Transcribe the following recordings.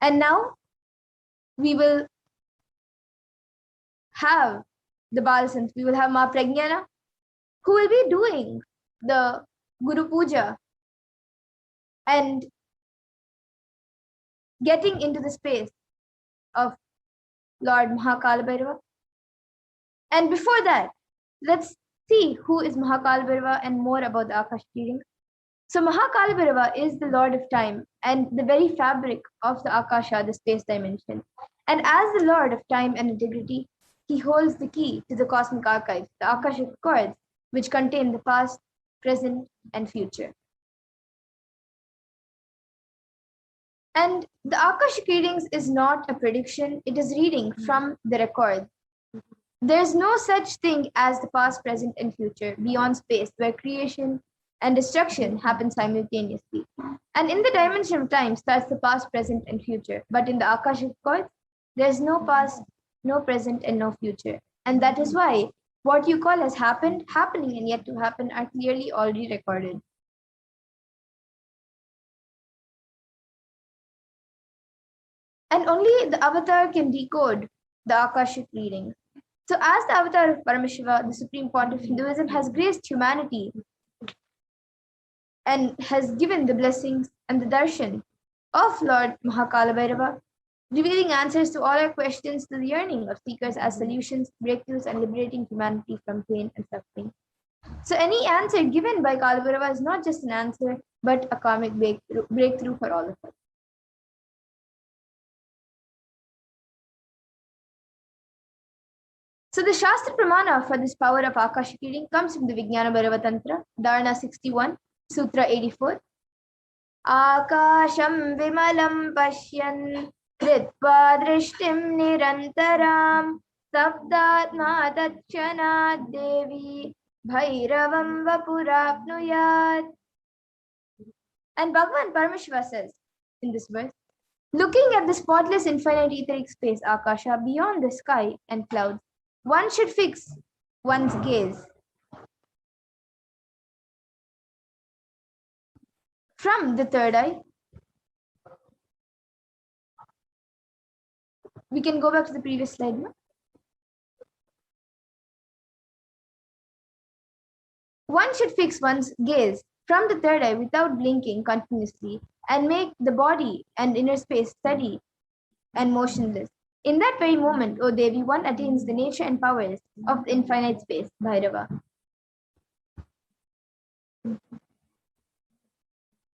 And now we will have the Balasant, we will have Ma Pragyana, who will be doing the Guru Puja and getting into the space of Lord Mahakala Bhairava. And before that, let's see who is Mahakala Bhairava and more about the Akash reading. So Mahakala Bhairava is the Lord of Time and the very fabric of the Akasha, the space dimension. And as the Lord of Time and integrity, he holds the key to the cosmic archives, the Akashic records, which contain the past, present, and future. And the Akashic readings is not a prediction, it is reading from the record. There's no such thing as the past, present, and future beyond space, where creation and destruction happen simultaneously. And in the dimension of time starts the past, present, and future. But in the Akashic records, there's no past, no present, and no future. And that is why what you call has happened, happening, and yet to happen are clearly already recorded. And only the avatar can decode the Akashic reading. So as the avatar of Paramashiva, the Supreme Point of Hinduism has graced humanity and has given the blessings and the darshan of Lord Mahakala Bhairava, revealing answers to all our questions to the yearning of seekers as solutions, breakthroughs, and liberating humanity from pain and suffering. So any answer given by Kala Bhairava is not just an answer, but a karmic breakthrough for all of us. So the Shastra Pramana for this power of Akashic reading comes from the Vijnana Bhairava Tantra, Dharana 61, Sutra 84. Akasham vimalam pashyan kritva drishtim nirantaram sabdatma tatchanad devi bhairavam vapurapnuyat. And Bhagavan Paramashiva says in this verse, looking at the spotless infinite etheric space Akasha beyond the sky and clouds, one should fix one's gaze from the third eye. We can go back to the previous slide now. One should fix one's gaze from the third eye without blinking continuously and make the body and inner space steady and motionless. In that very moment, O Devi, one attains the nature and powers of the infinite space, Bhairava.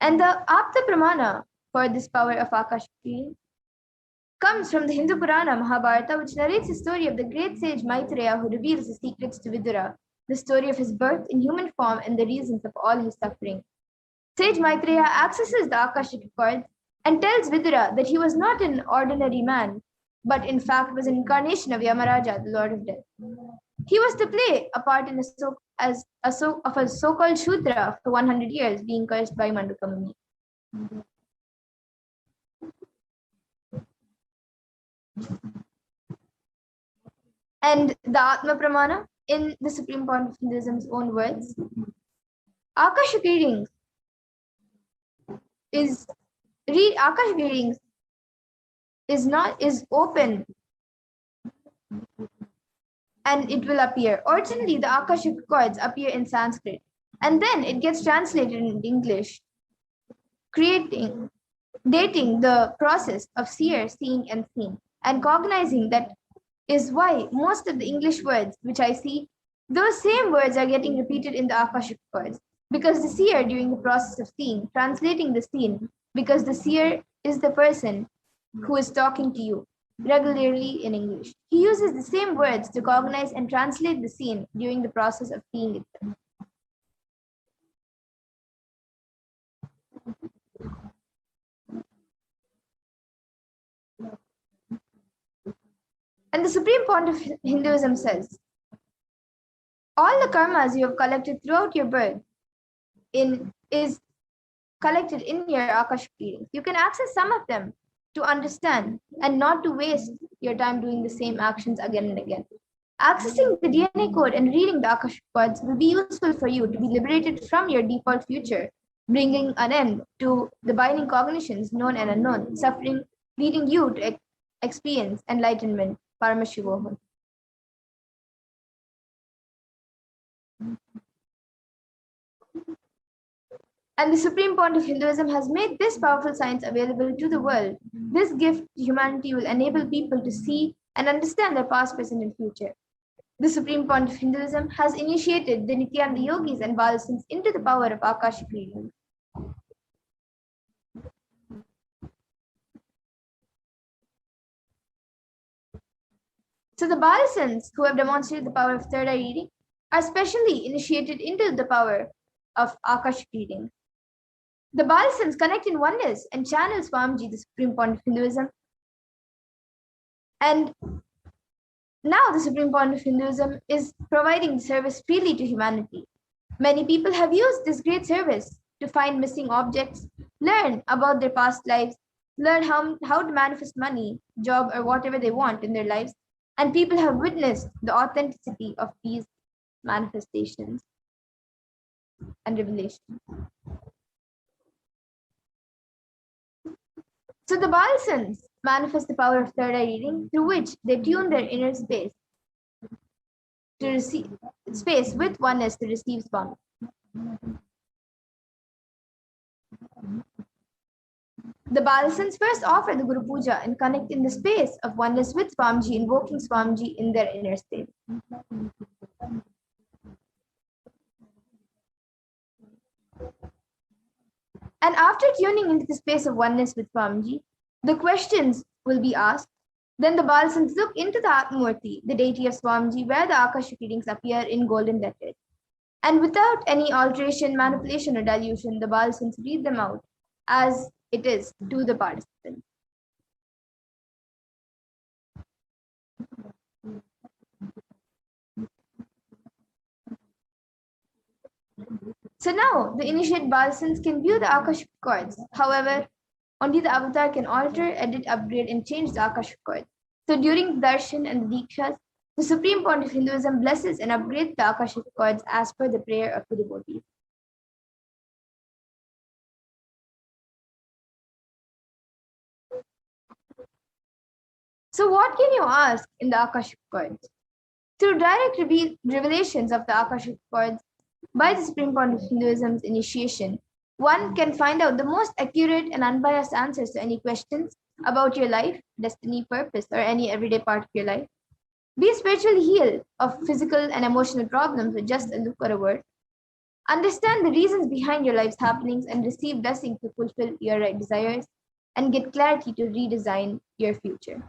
And the Apta Pramana for this power of Akashic comes from the Hindu Purana Mahabharata, which narrates the story of the great sage Maitreya who reveals the secrets to Vidura, the story of his birth in human form and the reasons of all his suffering. Sage Maitreya accesses the Akashic records and tells Vidura that he was not an ordinary man, but in fact was an incarnation of Yamaraja, the Lord of Death. He was to play a part in a so-called Shudra for 100 years, being cursed by Manduka Muni. And the Atma Pramana, in the Supreme Point of Hinduism's own words, Akashic readings is open and it will appear. Originally, the Akashic records appear in Sanskrit and then it gets translated in English, dating the process of seer, seeing, and seen. And cognizing that is why most of the English words which I see, those same words are getting repeated in the Akashic records. Because the seer, during the process of seeing, translating the scene, because the seer is the person who is talking to you regularly in English. He uses the same words to cognize and translate the scene during the process of seeing itself. And the Supreme Point of Hinduism says, all the karmas you have collected throughout your birth is collected in your Akashic readings. You can access some of them to understand and not to waste your time doing the same actions again and again. Accessing the DNA code and reading the Akashic codes will be useful for you to be liberated from your default future, bringing an end to the binding cognitions, known and unknown, suffering, leading you to experience enlightenment, Paramashivoham. And the Supreme Point of Hinduism has made this powerful science available to the world. This gift to humanity will enable people to see and understand their past, present, and future. The Supreme Point of Hinduism has initiated the Nithyananda yogis and Balasins into the power of Akashic reading. So the Balasins who have demonstrated the power of third eye reading are specially initiated into the power of Akashic reading. The Balasins connect in oneness and channel Swamiji, the Supreme Point of Hinduism. And now the Supreme Point of Hinduism is providing the service freely to humanity. Many people have used this great service to find missing objects, learn about their past lives, learn how to manifest money, job, or whatever they want in their lives. And people have witnessed the authenticity of these manifestations and revelations. So the Balasins manifest the power of third eye reading through which they tune their inner space to receive space with oneness to receive Swami. The Balasins first offer the Guru Puja and connect in the space of oneness with Swamiji, invoking Swamiji in their inner state. And after tuning into the space of oneness with Swamiji, the questions will be asked. Then the Balasins look into the Atmamurti, the deity of Swamiji, where the Akashic readings appear in golden letters. And without any alteration, manipulation, or dilution, the Balasins read them out as it is to the participants. So now the initiate Balasins can view the Akashic chords. However, only the avatar can alter, edit, upgrade, and change the Akashic chords. So during the Darshan and the Dikshas, the Supreme Point of Hinduism blesses and upgrades the Akashic chords as per the prayer of the devotees. So what can you ask in the Akashic chords? Through direct revelations of the Akashic chords by the Supreme Point of Hinduism's initiation, one can find out the most accurate and unbiased answers to any questions about your life, destiny, purpose, or any everyday part of your life. Be spiritually healed of physical and emotional problems with just a look or a word. Understand the reasons behind your life's happenings and receive blessings to fulfill your right desires and get clarity to redesign your future.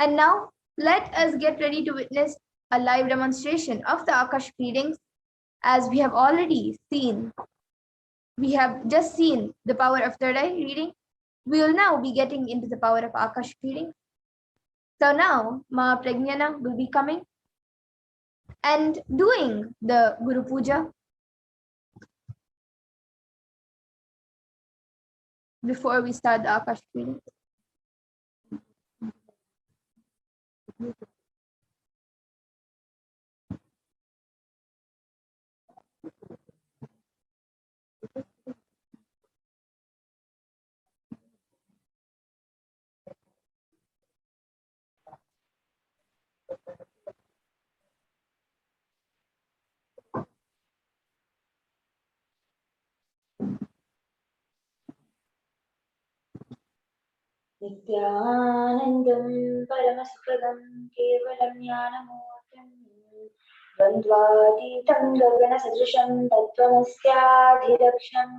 And now, let us get ready to witness a live demonstration of the Akash readings. As we have already seen, we have just seen the power of third eye reading. We will now be getting into the power of Akash reading. So now, Ma Pragnana will be coming and doing the Guru Puja before we start the Akash reading. नित्यानन्दं परमसुखदं केवलं ज्ञानमूर्तिं द्वन्द्वातीतं गगनसदृशं तत्त्वमस्याधिलक्ष्यम्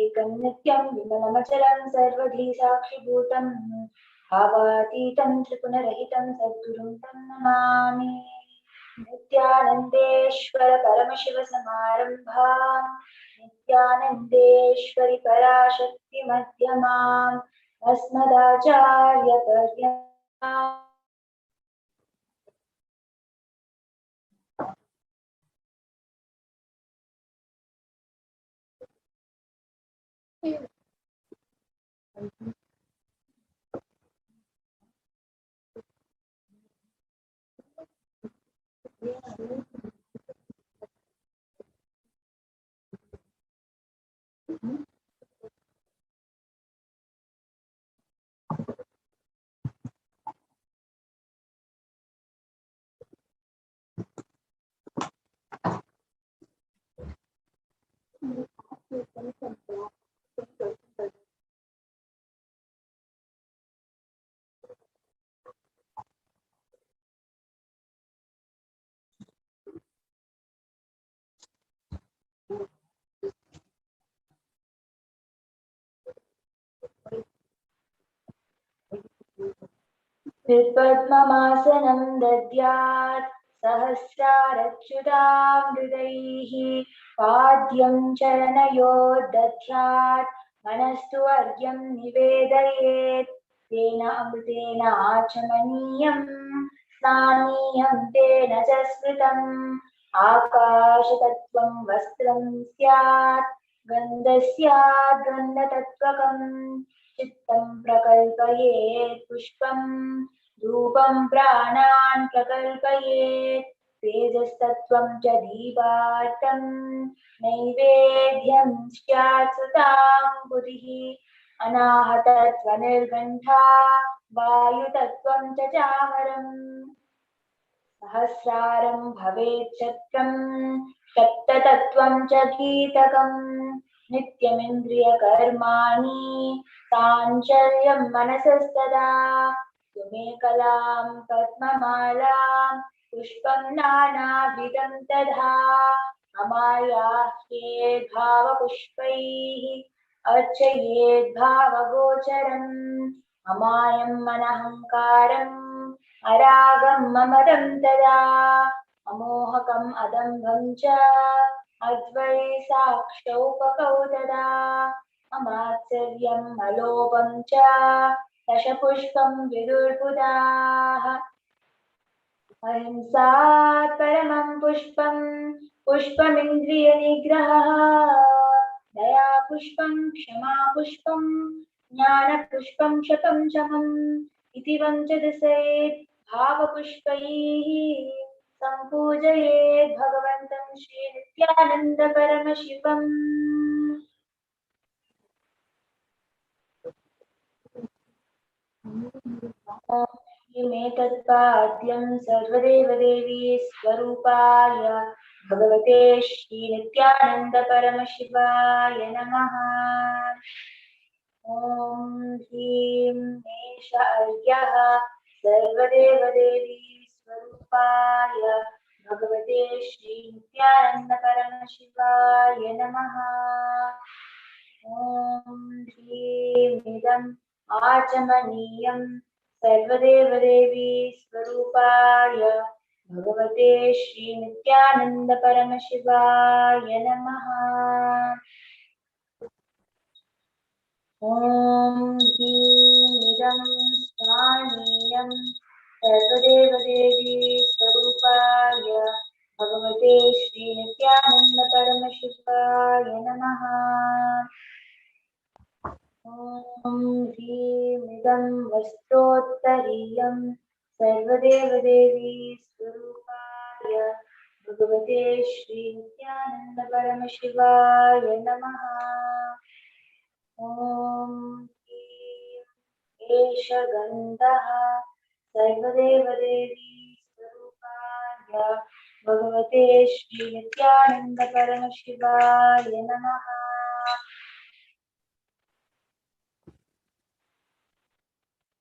एकं नित्यं विमलमचलं सर्वधी साक्षिभूतं भावातीतं त्रिपुनरहितं सद्गुरुं तं नमामि। नित्यानन्देश्वर परमशिवसमारम्भां नित्यानन्देश्वरि पराशक्ति मध्यमाम् अस्मदाचार्यपर्यन्ताम् विपद्ममासनं दद्यात् सहस्रारच्युतामृतैः पाद्यं चरणयोर्दध्यात् मनस्तु अर्घ्यं निवेदयेत् तेन अमृतेन आचमनीयं स्नानीयं तेन च स्मृतम् आकाशतत्त्वं वस्त्रं स्यात् गन्धस्यात् गन्धतत्त्वकम् चित्तं प्रकल्पयेत् पुष्पम् धूपं प्राणान् प्रकल्पयेत् तेजस्तत्त्वं च दीपार्थं नैवेद्यं स्यात् सुताङ्कुतिः अनाहतत्वनिर्घण्टा वायुतत्त्वं च चामरम् सहस्रारं भवेत् शत्रं सप्ततत्त्वं च गीतकम् नित्यमिन्द्रियकर्माणि साञ्चर्यं मनसस्तदा सुमेकलां पद्ममालां पुष्पं नानाविधं तथा अमायाह्येद् भावपुष्पैः अर्चयेद् भावगोचरम् अमायं मनहङ्कारम् अरागं ममदं तदा अमोहकम् अदम्भं च अद्वैसाक्षौपकौ तदा अमात्सर्यम् अलोभं च दशपुष्पं विदुर्बुधाः अहिंसा परमं पुष्पं पुष्पमिन्द्रियनिग्रहः दया पुष्पं क्षमा पुष्पं ज्ञानपुष्पं शतं शमम् इति वञ्चदसेत् भावपुष्पैः सम्पूजयेत् भगवन्तं श्रीनित्यानन्दपरमशिवम् मेतत्पाद्यं सर्वदेवदेवी स्वरूपाय भगवते श्रीनित्यानन्दपरमशिवाय नमः। ॐ ह्रीं एष अर्घ्यः सर्वदेवदेवी स्वरूपाय भगवते श्रीनित्यानन्दपरमशिवाय नमः। ॐ ह्रीं इदम् आचमनीयं सर्वदेवदेवी स्वरूपाय भगवते श्रीनित्यानन्दपरमशिवाय नमः। ॐ ह्रीं इदं स्थानीयं सर्वदेवदेवी स्वरूपाय भगवते श्रीनित्यानन्दपरमशिवाय नमः। ॐ ह्रीं इदं वस्त्रोत्तरीयं सर्वदेवदेवी स्वरूपाय भगवते श्रीनित्यानन्दपरमशिवाय नमः। ॐ ह्रीं एष गन्धः सर्वदेवदेवी स्वरूपाय भगवते श्रीनित्यानन्दपरमशिवाय नमः।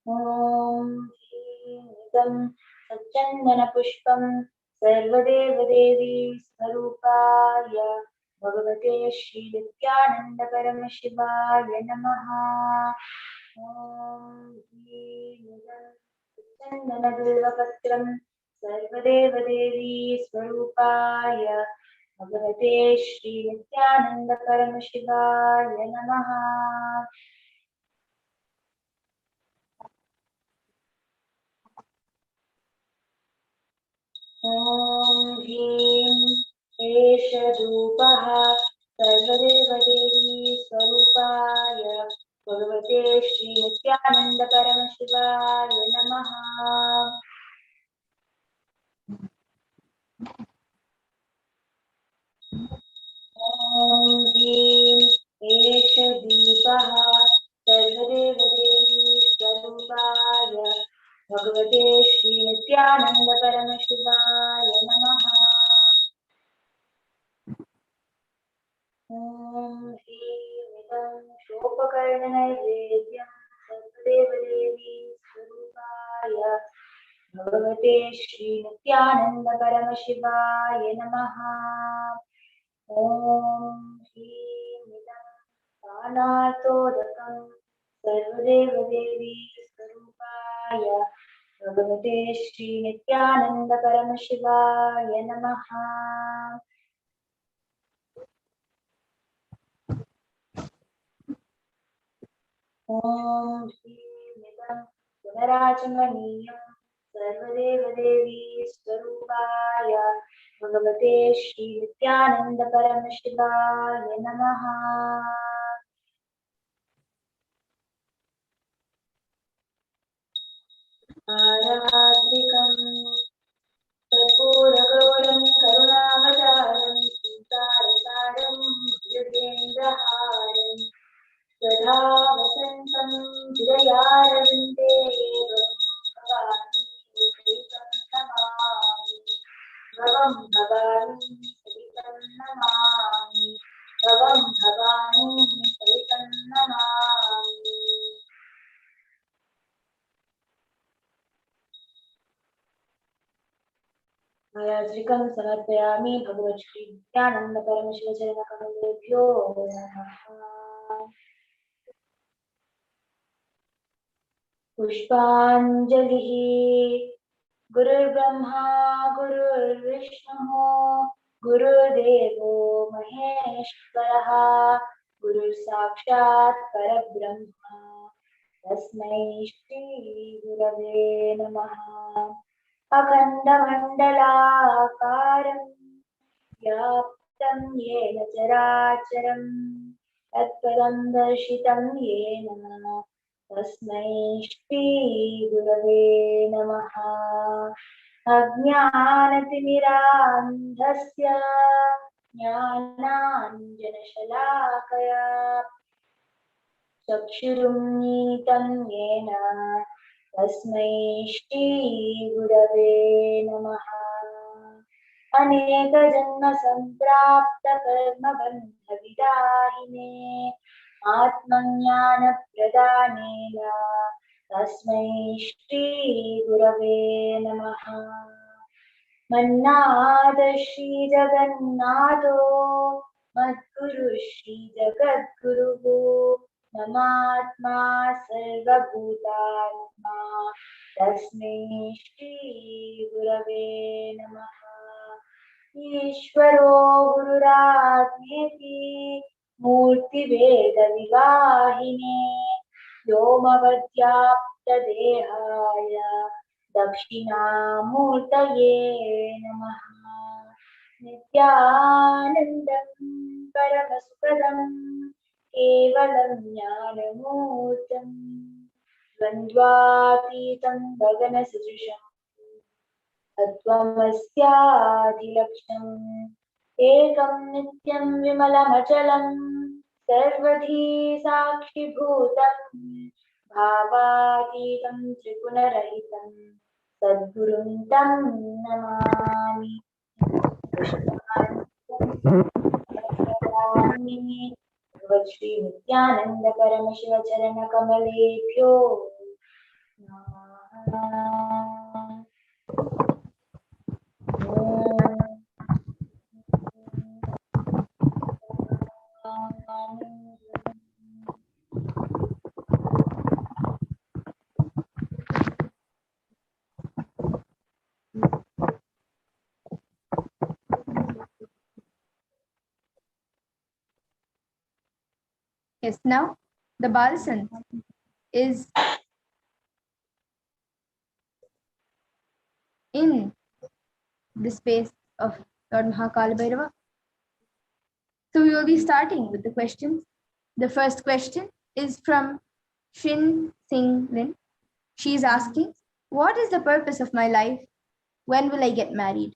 ॐ ह्रीं इदं सच्चन्दनपुष्पं सर्वदेवदेवी स्वरूपाय भगवते श्रीनित्यानन्दपरमशिवाय नमः। ॐ ह्रीं इदं सच्चन्दनबिल्वपत्रं सर्वदेवदेवी स्वरूपाय भगवते श्रीनित्यानन्दपरमशिवाय नमः। ॐ ह्रीं एष धूपः सर्वदेवदेवी स्वरूपाय भगवते श्रीनित्यानन्दपरमशिवाय नमः। ॐ ह्रीं एषदीपः सर्वदेवदेवी स्वरूपाय भगवते श्रीनित्यानन्दपरमशिवाय नमः। ॐ श्रीमिदं शोपकर्णनैवेद्यं सर्वदेवदेवी स्वरूपाय भगवते श्रीनित्यानन्दपरमशिवाय नमः। ॐ श्रीमिदं पानातोदकं सर्वदेवदेवी स्वरूपाय भगवते श्रीनित्यानन्दपरमशिवाय नमः। ॐ श्रीमिदं पुनराचमनीयं सर्वदेवदेवी स्वरूपाय भगवते श्रीनित्यानन्दपरमशिवाय नमः। आराधिकं कर्पूरगौरं करुणावतारं सीतारसारं भुजगेन्द्रहारं सदा वसन्तं हृदयारविन्दे भवानी सहितं नमामि। भवं भवानी सहितं नमामि। भवं भवानी सहितं नमामि। श्रीकं समर्पयामि भगवत्श्री नित्यानन्दपरमशिवचरणकमलेभ्यो नमः। पुष्पाञ्जलिः। गुरुर्ब्रह्मा गुरुर्विष्णुः गुरुर्देवो महेश्वरः गुरुसाक्षात् परब्रह्म तस्मै श्रीगुरवे नमः। अखण्डमण्डलाकारं व्याप्तं येन चराचरं तत्पदं दर्शितं येन तस्मै श्रीगुरवे नमः। अज्ञानतिमिरान्धस्य ज्ञानाञ्जनशलाकया चक्षुरुन्मीलितं येन तस्मै श्रीगुरवे नमः। अनेकजन्मसम्प्राप्तकर्मबन्धविदाहिने आत्मज्ञानप्रदानेन तस्मै श्रीगुरवे नमः। मन्नाथ श्रीजगन्नाथो मद्गुरुः श्रीजगद्गुरुः ममात्मा सर्वभूतात्मा तस्मै श्रीगुरवे नमः। ईश्वरो गुरुरात्मेति मूर्तिभेदविवाहिने व्योमवद्व्याप्तदेहाय दक्षिणामूर्तये नमः। नित्यानन्दं परमसुखदं केवलं ज्ञानमूर्तं द्वन्द्वातीतं गगनसदृशम् तत्त्वमस्यादिलक्ष्यम् एकं नित्यं विमलमचलं सर्वधी साक्षिभूतं भावातीतं त्रिगुणरहितं सद्गुरुं तं नमामि। श्री नित्यानंद परमशिव चरण कमलेभ्यो नमः। Yes, now the Balsant is in the space of Lord Mahakal Bhairava. So we will be starting with the questions. The first question is from Shin Sing Lin. She is asking, what is the purpose of my life? When will I get married?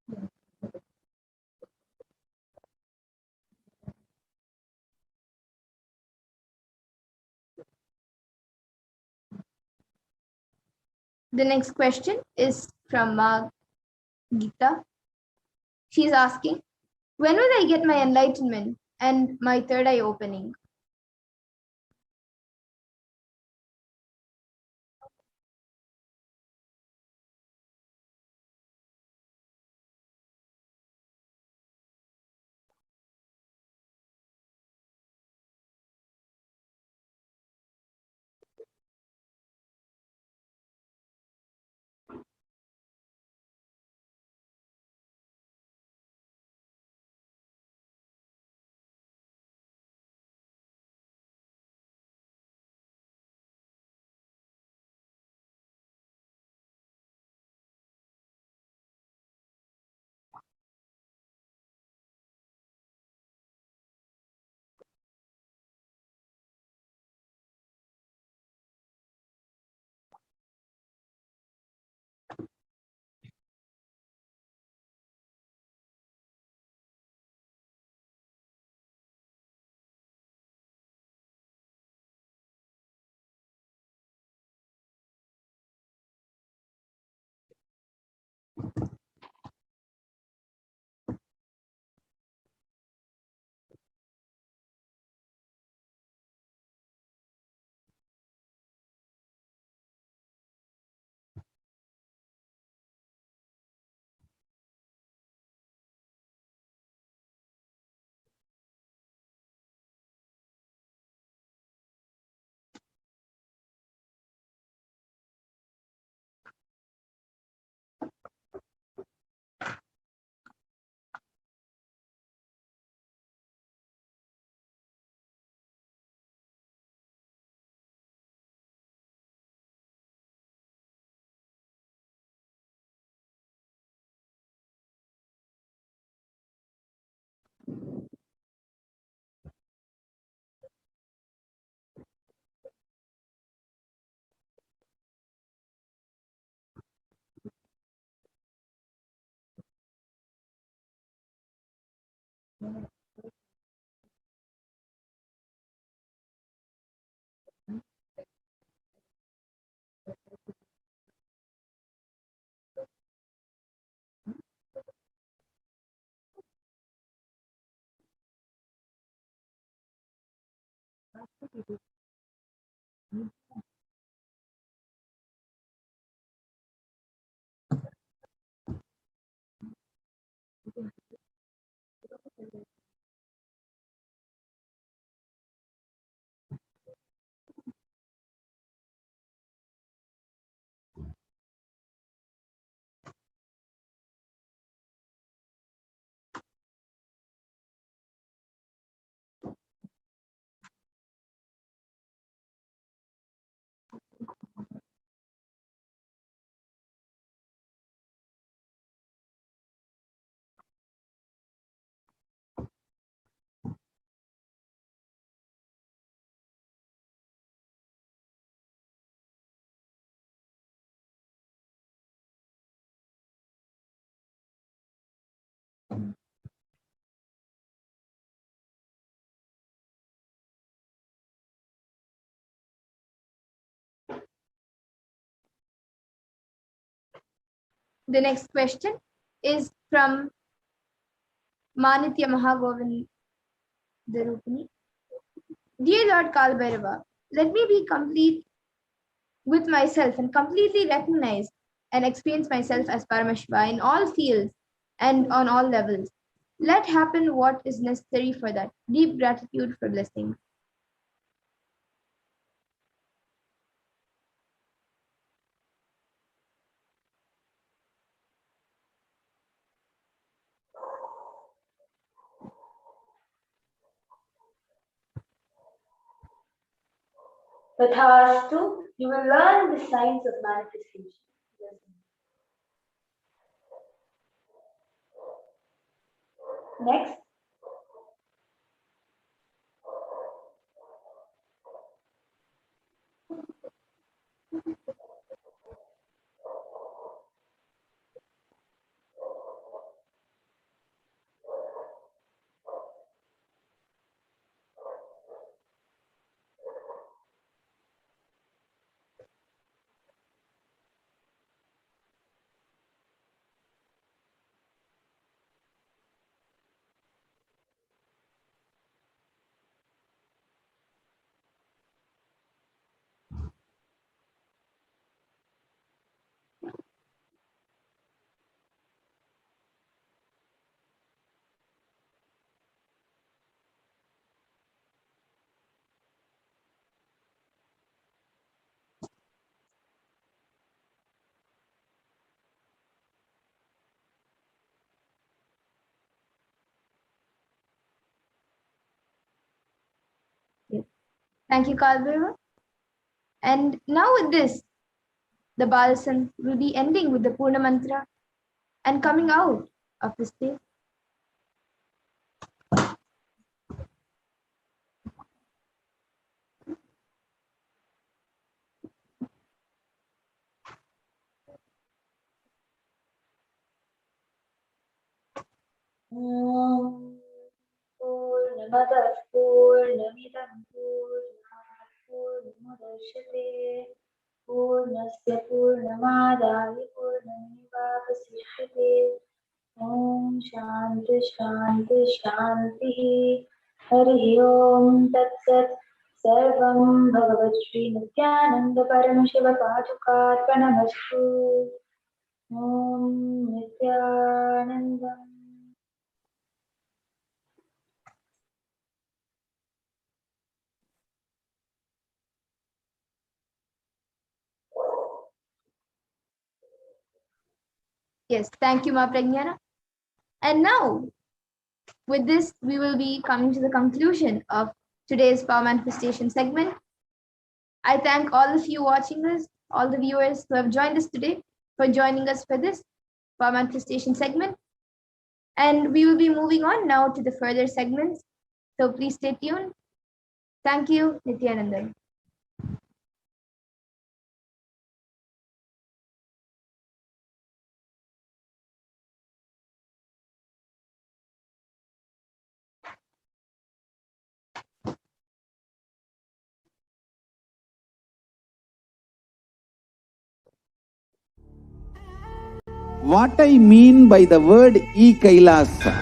The next question is from Geeta. She's asking, when will I get my enlightenment and my third eye opening? The next question is from Manitya Mahagovind Darupani. Dear Lord Kalbhairava, let me be complete with myself and completely recognize and experience myself as Paramashiva in all fields and on all levels. Let happen what is necessary for that. Deep gratitude for blessings. Tathastu, you will learn the science of manifestation. Next, Thank you, Kalbhaiva. And now with this, the Balasant will be ending with the Purna Mantra and coming out of the stage. Purnamadah Purnamidam Purnat Purnamudachyate Purnasya Purnamadaya Purnamevavasishyate. Om Shanti Shanti Shanti. Hari Om Tat Sat. Sarvam Bhagavat Shri Nithyananda Paramashiva Padukarpanamastu. Om Nithyanandam. Yes, thank you, Ma Pragnana. And now, with this, we will be coming to the conclusion of today's Power Manifestation segment. I thank all of you watching this, all the viewers who have joined us today for joining us for this Power Manifestation segment. And we will be moving on now to the further segments. So please stay tuned. Thank you, Nithyananda. What I mean by the word Kailasa,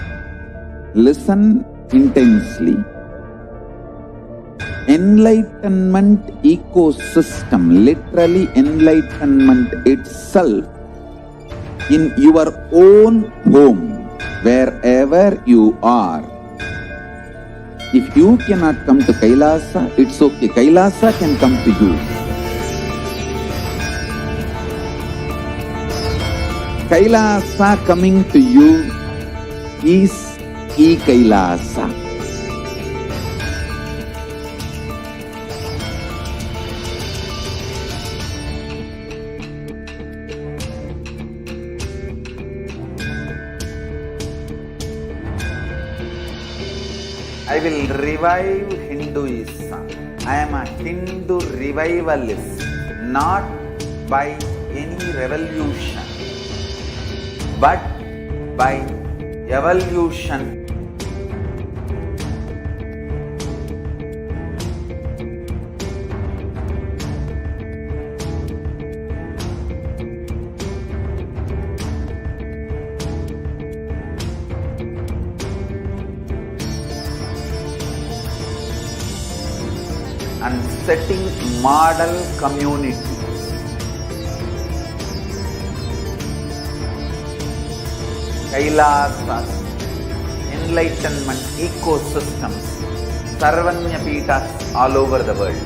listen intensely. Enlightenment ecosystem, literally enlightenment itself, in your own home, wherever you are. If you cannot come to Kailasa, it's okay. Kailasa can come to you. Kailasa coming to you is Kailasa. I will revive Hinduism. I am a Hindu revivalist, not by any revolution, but by evolution. And setting model community. Kailasas, enlightenment ecosystems, Sarvanya Pitas all over the world.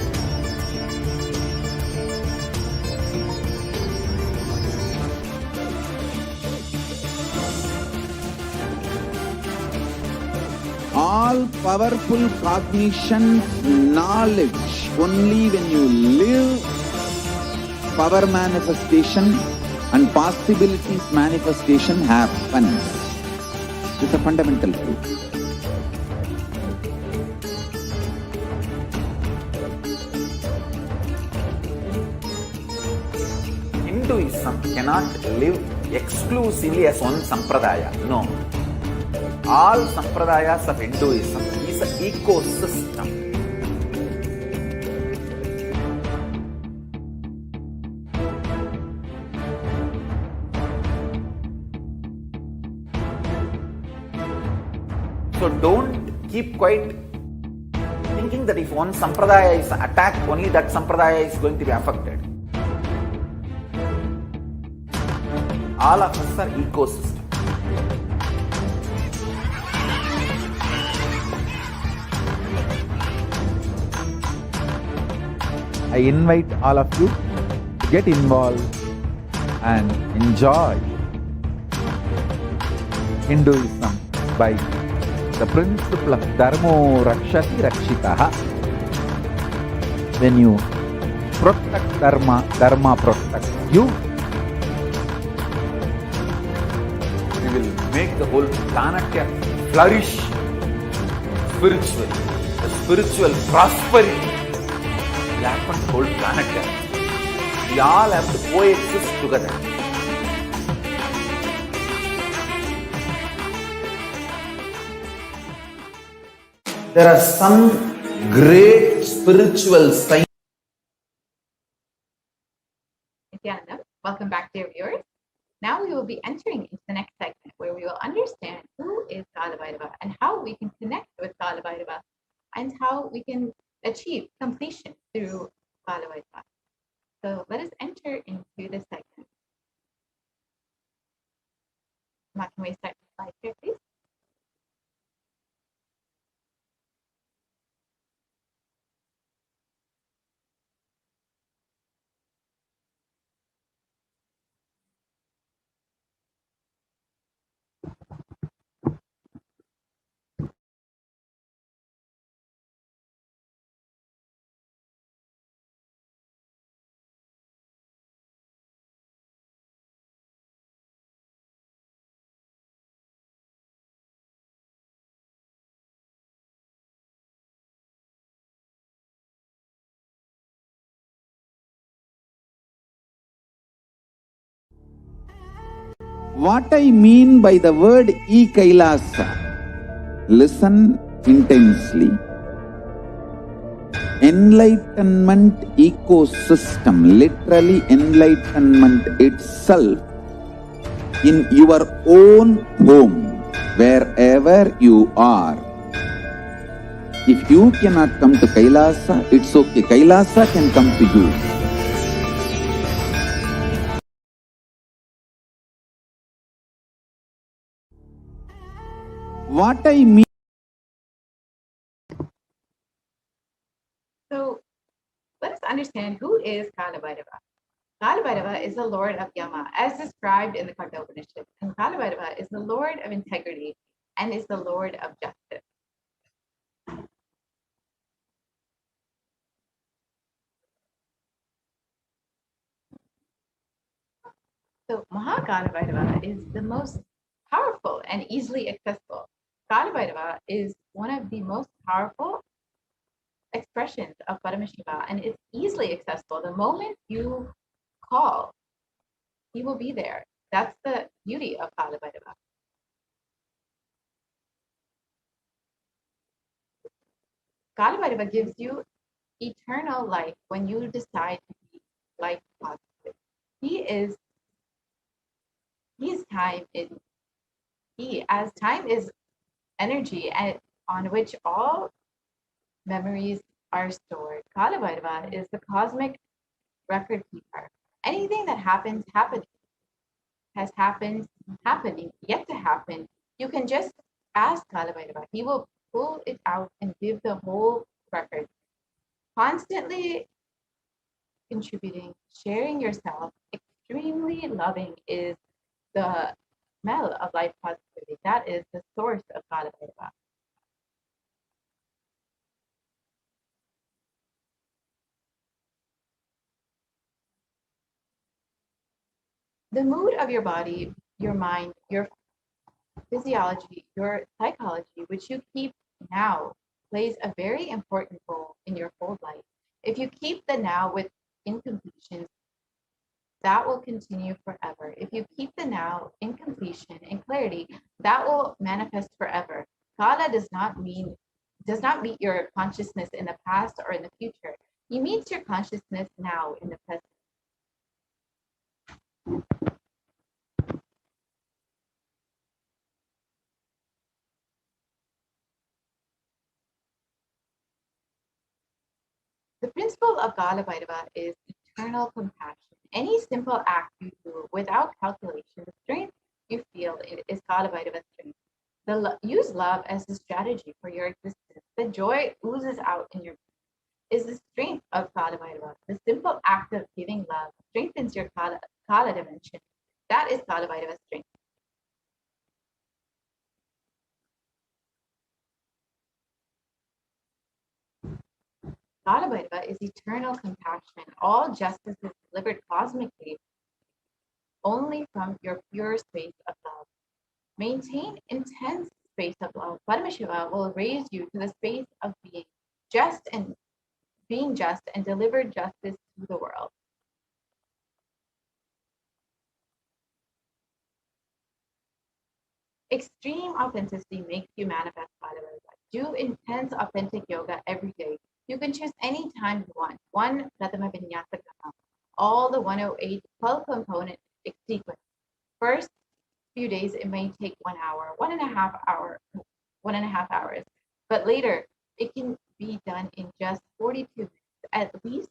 All powerful cognition, knowledge, only when you live power manifestation and possibilities manifestation happens. It's a fundamental truth. Hinduism cannot live exclusively as one sampradaya. No. All sampradayas of Hinduism is an ecosystem. So don't keep quiet thinking that if one sampradaya is attacked, only that sampradaya is going to be affected. All of us are ecosystem. I invite all of you to get involved and enjoy Hinduism by the principle of Dharmo Rakshati Rakshitaha. When you protect Dharma, Dharma protects you. We will make the whole planet can flourish spiritually. The spiritual prosperity will happen to the whole planet can. We all have to coexist together. There are some great spiritual science. Nithyananda, welcome back, dear viewers. Now we will be entering into the next segment where we will understand who is Kalabhairava and how we can connect with Kalabhairava and how we can achieve completion through Kalabhairava. So let us enter into this segment. Can we start the slide here, please? What I mean by the word Kailasa, listen intensely. Enlightenment ecosystem, literally enlightenment itself, in your own home, wherever you are. If you cannot come to Kailasa, it's okay. Kailasa can come to you. What I mean. So let us understand who is Kalabhairava. Kalabhairava is the Lord of Yama, as described in the Katha Upanishad. And Kalabhairava is the Lord of integrity and is the Lord of justice. So Mahakalabhairava is the most powerful and easily accessible. Kalabhairava is one of the most powerful expressions of Paramashiva, and it's easily accessible. The moment you call, he will be there. That's the beauty of Kalabhairava. Kalabhairava gives you eternal life when you decide to be life positive. As time is energy and on which all memories are stored. Kalabhairava is the cosmic record keeper. Anything that has happened, happening, yet to happen, you can just ask Kalabhairava. He will pull it out and give the whole record. Constantly contributing, sharing yourself, extremely loving is the smell of life positivity. That is the source of Kalabhairava. The mood of your body, your mind, your physiology, your psychology, which you keep now, plays a very important role in your whole life. If you keep the now with incompletions, that will continue forever. If you keep the now in completion and clarity, that will manifest forever. Kala does not meet your consciousness in the past or in the future. He meets your consciousness now in the present. The principle of Kalabhairava is eternal compassion. Any simple act you do without calculation, the strength you feel is Kalabhairava's strength. Use love as a strategy for your existence. The joy oozes out in your is the strength of Kalabhairava. The simple act of giving love strengthens your Kala dimension. That is Kalabhairava's strength. Kala Bhairava is eternal compassion. All justice is delivered cosmically only from your pure space of love. Maintain intense space of love. Paramashiva will raise you to the space of just and being just and deliver justice to the world. Extreme authenticity makes you manifest Bhagavad. Do intense authentic yoga every day. You can choose any time you want. One Pratama Vinyasa Krama. All the 108 12 component sequence. First few days it may take 1 hour, 1.5 hours. But later it can be done in just 42 minutes. At least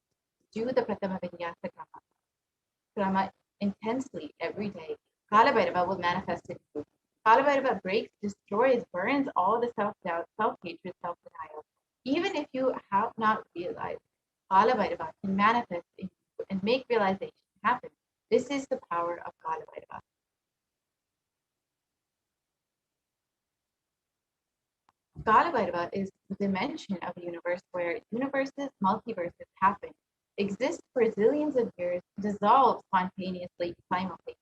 do the Pratama Vinyasa Krama intensely every day. Kala Bhairava will manifest in you. Kala Bhairava breaks, destroys, burns all the self-doubt, self-hatred, self-denial. Even if you have not realized, Kala Bhairava can manifest in you and make realization happen. This is the power of Kala Bhairava. Kala Bhairava is the dimension of the universe where universes, multiverses happen, exist for zillions of years, dissolve spontaneously, simultaneously.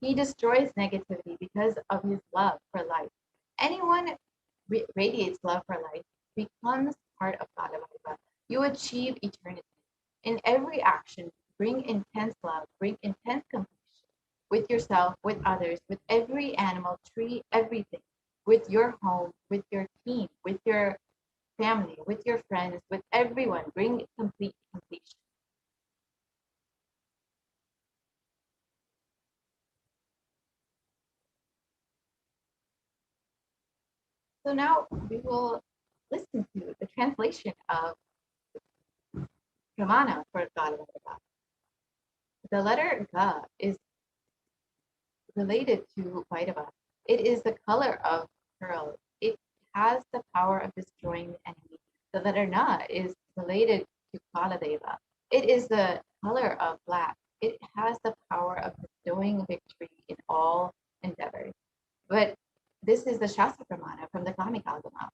He destroys negativity because of his love for life. Anyone radiates love for life becomes part of Kala Bhairava. You achieve eternity. In every action, bring intense love, bring intense compassion with yourself, with others, with every animal, tree, everything, with your home, with your team, with your family, with your friends, with everyone. Bring complete completion. So now we will listen to the translation of Pramana for Kala Bhairava. The letter Ga is related to Bhairava. It is the color of pearl. It has the power of destroying the enemy. The letter Na is related to Kaladeva. It is the color of black. It has the power of bestowing victory in all endeavors. But this is the Shastra Pramana from the Kami Kalgama.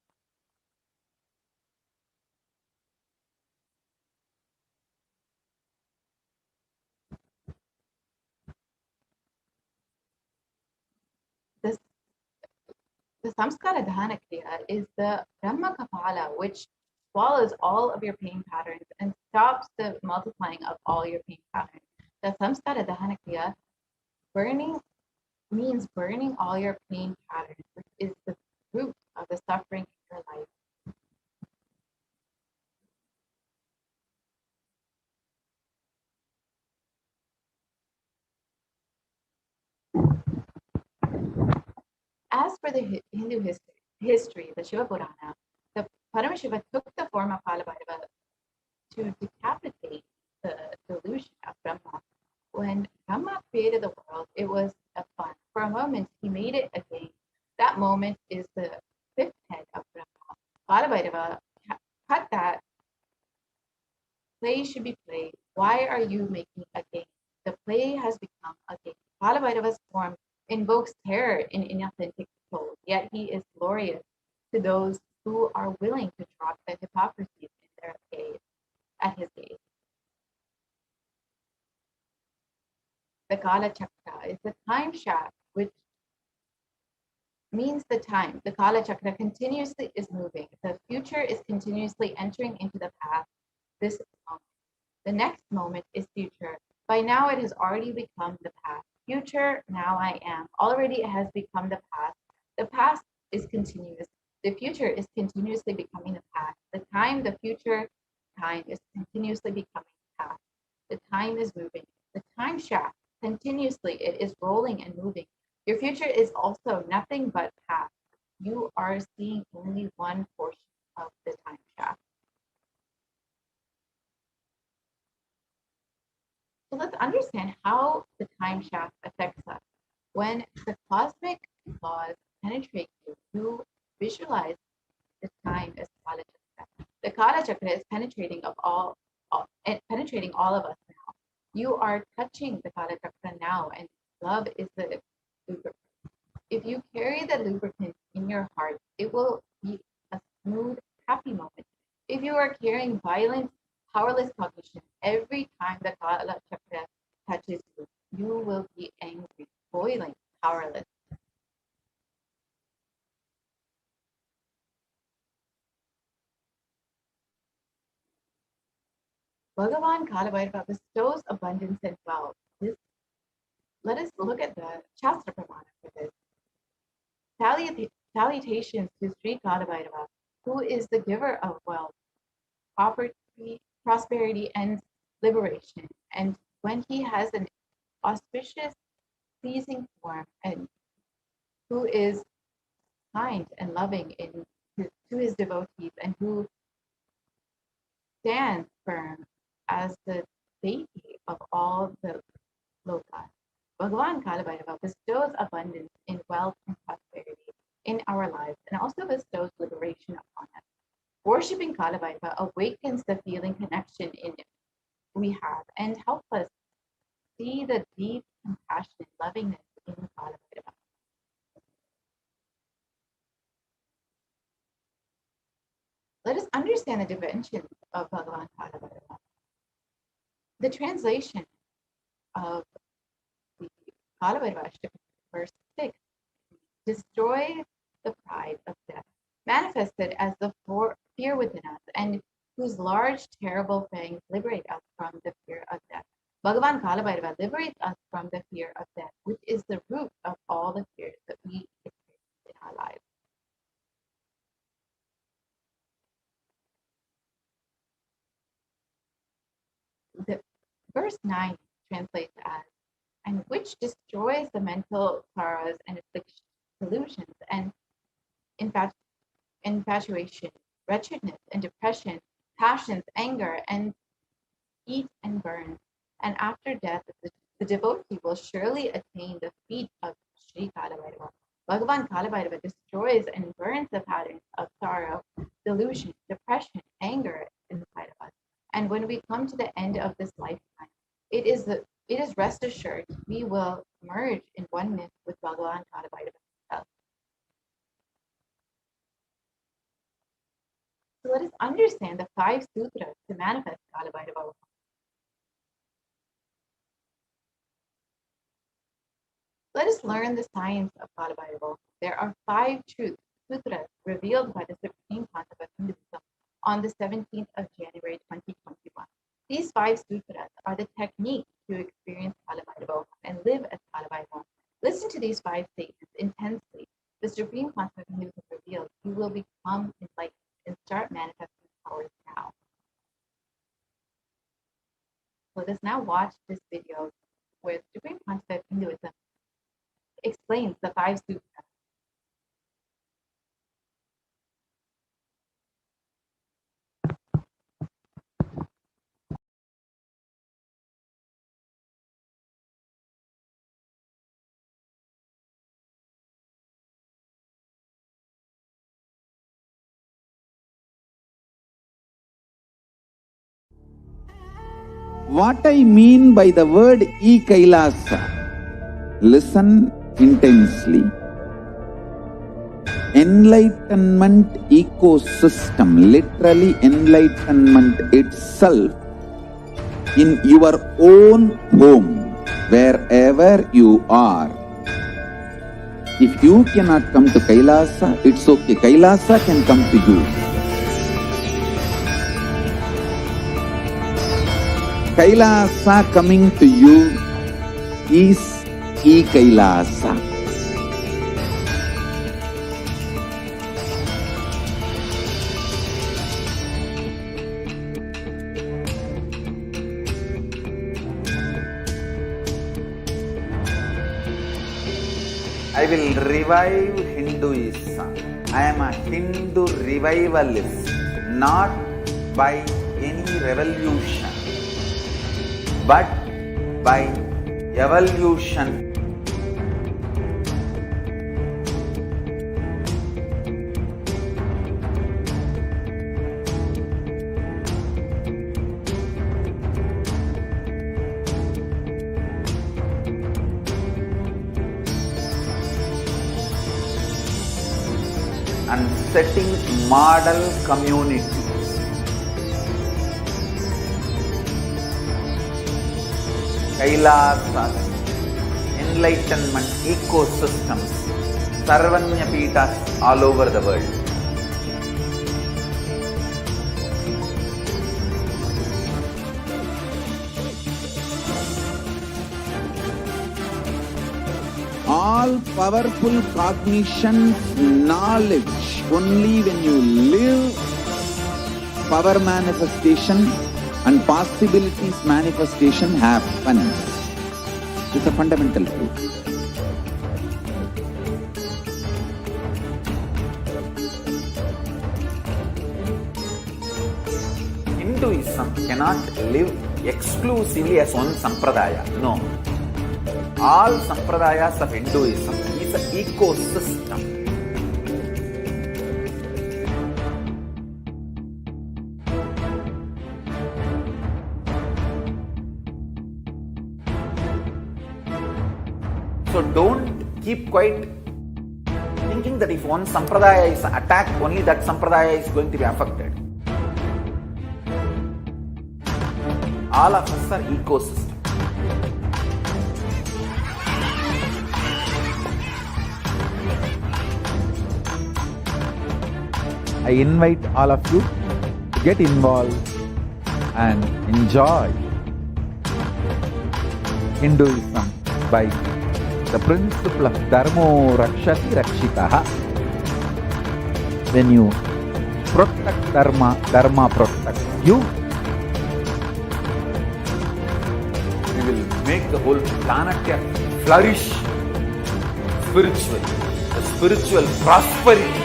The Samskara Dhana Kriya is the Brahma Kapala, which swallows all of your pain patterns and stops the multiplying of all your pain patterns. The Samskara Dhana Kriya, burning means burning all your pain patterns, which is the root of the suffering in your life. As for the Hindu history, the Shiva Purana, the Paramashiva took the form of Kalabhairava to decapitate the delusion of Brahma. When Brahma created the world, it was a fun. For a moment, he made it a game. That moment is the fifth head of Brahma. Kalabhairava cut that. Play should be played. Why are you making a game? The play has become a game. Kalabhairava's form invokes terror in inauthentic souls, yet he is glorious to those who are willing to drop the hypocrisies in their gaze, at his gaze. The Kala Chakra is the time shaft, which means the time. The Kala Chakra continuously is moving. The future is continuously entering into the past. This moment. The next moment is future. By now it has already become the past. Future, now I am. Already it has become the past. The past is continuous. The future is continuously becoming the past. The time, the future time is continuously becoming the past. The time is moving. The time shaft, continuously it is rolling and moving. Your future is also nothing but past. You are seeing only one portion of the time shaft. So let's understand how the time shaft affects us. When the cosmic laws penetrate you, you visualize the time as Kala Chakra. The Kala Chakra is penetrating penetrating all of us now. You are touching the Kala Chakra now, and love is the lubricant. If you carry the lubricant in your heart, it will be a smooth, happy moment. If you are carrying violent, powerless cognition, every time the Kala Chakra touches you, you will be angry, boiling, powerless. Bhagavan Kalabhairava bestows abundance and wealth. Let us look at the Shastra Pramana for this. Salutations to Sri Kalabhairava, who is the giver of wealth, prosperity, and liberation. And when he has an auspicious, pleasing form, and who is kind and loving to his devotees, and who stands firm as the deity of all the lokas. Bhagavan Kalabhairava bestows abundance in wealth and prosperity in our lives and also bestows liberation upon us. Worshipping Kalabhairava awakens the feeling connection we have and helps us see the deep compassion and lovingness in Kalabhairava. Let us understand the dimensions of Bhagavan Kalabhairava. The translation of the Kalabhairava verse 6, destroy the pride of death, manifested as the fear within us, and whose large, terrible fangs liberate us from the fear of death. Bhagavan Kalabhairava liberates us from the fear of death, which is the root of all the fears that we experience in our lives. The verse 9 translates as, and which destroys the mental sorrows and delusions and infatuation, wretchedness and depression, passions, anger, and eat and burn. And after death, the devotee will surely attain the feet of Sri Kalabhairava. Bhagavan Kalabhairava destroys and burns the patterns of sorrow, delusion, depression, anger inside of us. And when we come to the end of this lifetime, it is rest assured we will merge in oneness with Bhagavan Kalabhairava himself. So let us understand the 5 sutras to manifest Kalabhairava. Let us learn the science of Kalabhairava. There are 5 truths, sutras, revealed by the Supreme Concept of Hinduism on the 17th of January 2021. These 5 sutras are the technique to experience Kalabhairava and live as Kalabhairava. Listen to these 5 statements intensely. The Supreme Concept of Hinduism reveals you will become enlightened and start manifesting powers now. Let us now watch this video where the Supreme Concept of Hinduism explains the 5 sutras. What I mean by the word Kailasa, listen intensely. Enlightenment ecosystem, literally enlightenment itself, in your own home, wherever you are. If you cannot come to Kailasa, it's okay. Kailasa can come to you. Kailasa coming to you is Kailasa. I will revive Hinduism. I am a Hindu revivalist, not by any revolution, but by evolution. And setting model communities Kailasas, enlightenment ecosystems, Sarvanya Peethas all over the world. All powerful cognition, knowledge, only when you live, power manifestation and possibilities manifestation happens. It's a fundamental truth. Hinduism cannot live exclusively as one sampradaya. No. All sampradayas of Hinduism is an ecosystem. So don't keep quiet thinking that if one sampradaya is attacked, only that sampradaya is going to be affected. All of us are ecosystem. I invite all of you to get involved and enjoy Hinduism by the principle of Dharmo Rakshati Rakshitaha. When you protect Dharma, Dharma protects you. We will make the whole planet flourish spiritually. The spiritual prosperity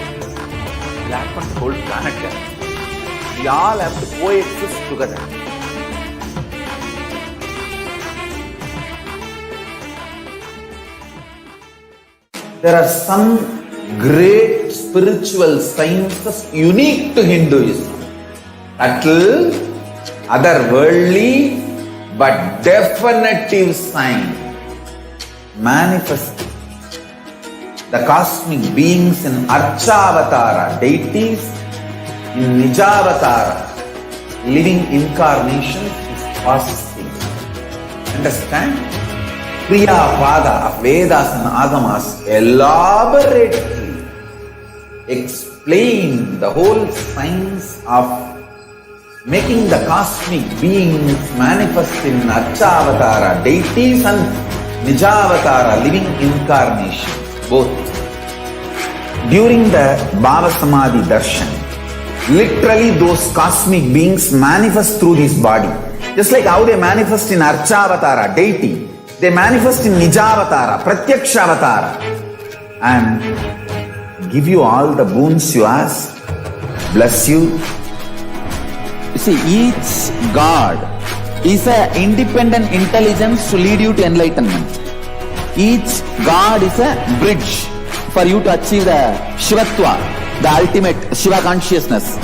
will happen to the whole planet. We all have to coexist together. There are some great spiritual sciences unique to Hinduism. Subtle, otherworldly, but definitive sign. Manifesting the cosmic beings in Archavatara, deities in Nijavatara, living incarnations is possible. Understand? Kriya Pada of Vedas and Agamas elaborately explain the whole science of making the cosmic beings manifest in Archavatara, deities and Nijavatara, living incarnations, both. During the BHAVA Samadhi Darshan, literally those cosmic beings manifest through this body. Just like how they manifest in Archavatara, deity, they manifest in Nijavatara, Pratyakshavatara, and give you all the boons you ask, bless you. You see, each God is an independent intelligence to lead you to enlightenment. Each God is a bridge for you to achieve the Shivatva, the ultimate Shiva consciousness.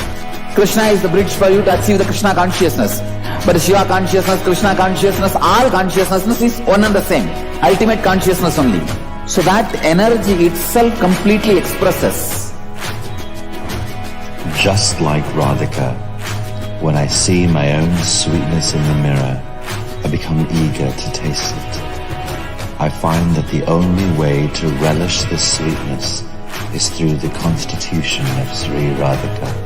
Krishna is the bridge for you to achieve the Krishna consciousness. But Shiva consciousness, Krishna consciousness, all consciousness is one and the same. Ultimate consciousness only. So that energy itself completely expresses. Just like Radhika, when I see my own sweetness in the mirror, I become eager to taste it. I find that the only way to relish this sweetness is through the constitution of Sri Radhika.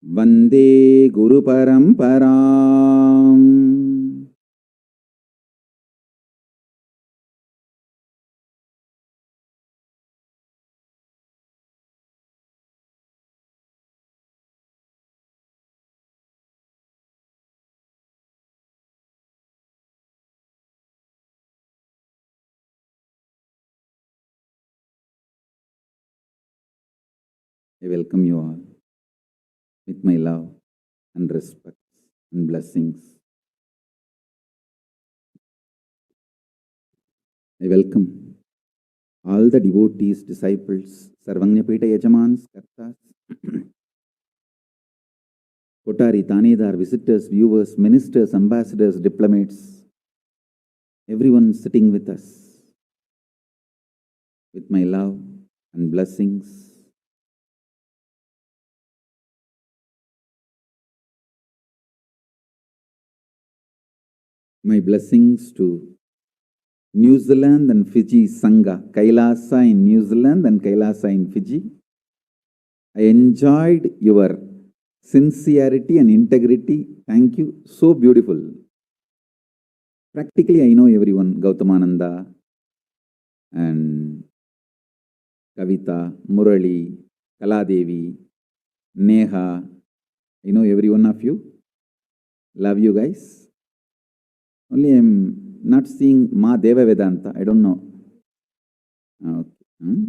Vande Guru Paramparam. I welcome you all with my love and respect and blessings. I welcome all the devotees, disciples, Sarvanyapeta Yajamans, Kartas, Kotari, Tanedar, visitors, viewers, ministers, ambassadors, diplomats, everyone sitting with us with my love and blessings My blessings to New Zealand and Fiji Sangha, Kailasa in New Zealand and Kailasa in Fiji. I enjoyed your sincerity and integrity. Thank you. So beautiful. Practically, I know everyone. Gautamananda and Kavita, Murali, Kaladevi, Neha. I know every one of you. Love you guys. Only I'm not seeing Ma Deva Vedanta. I don't know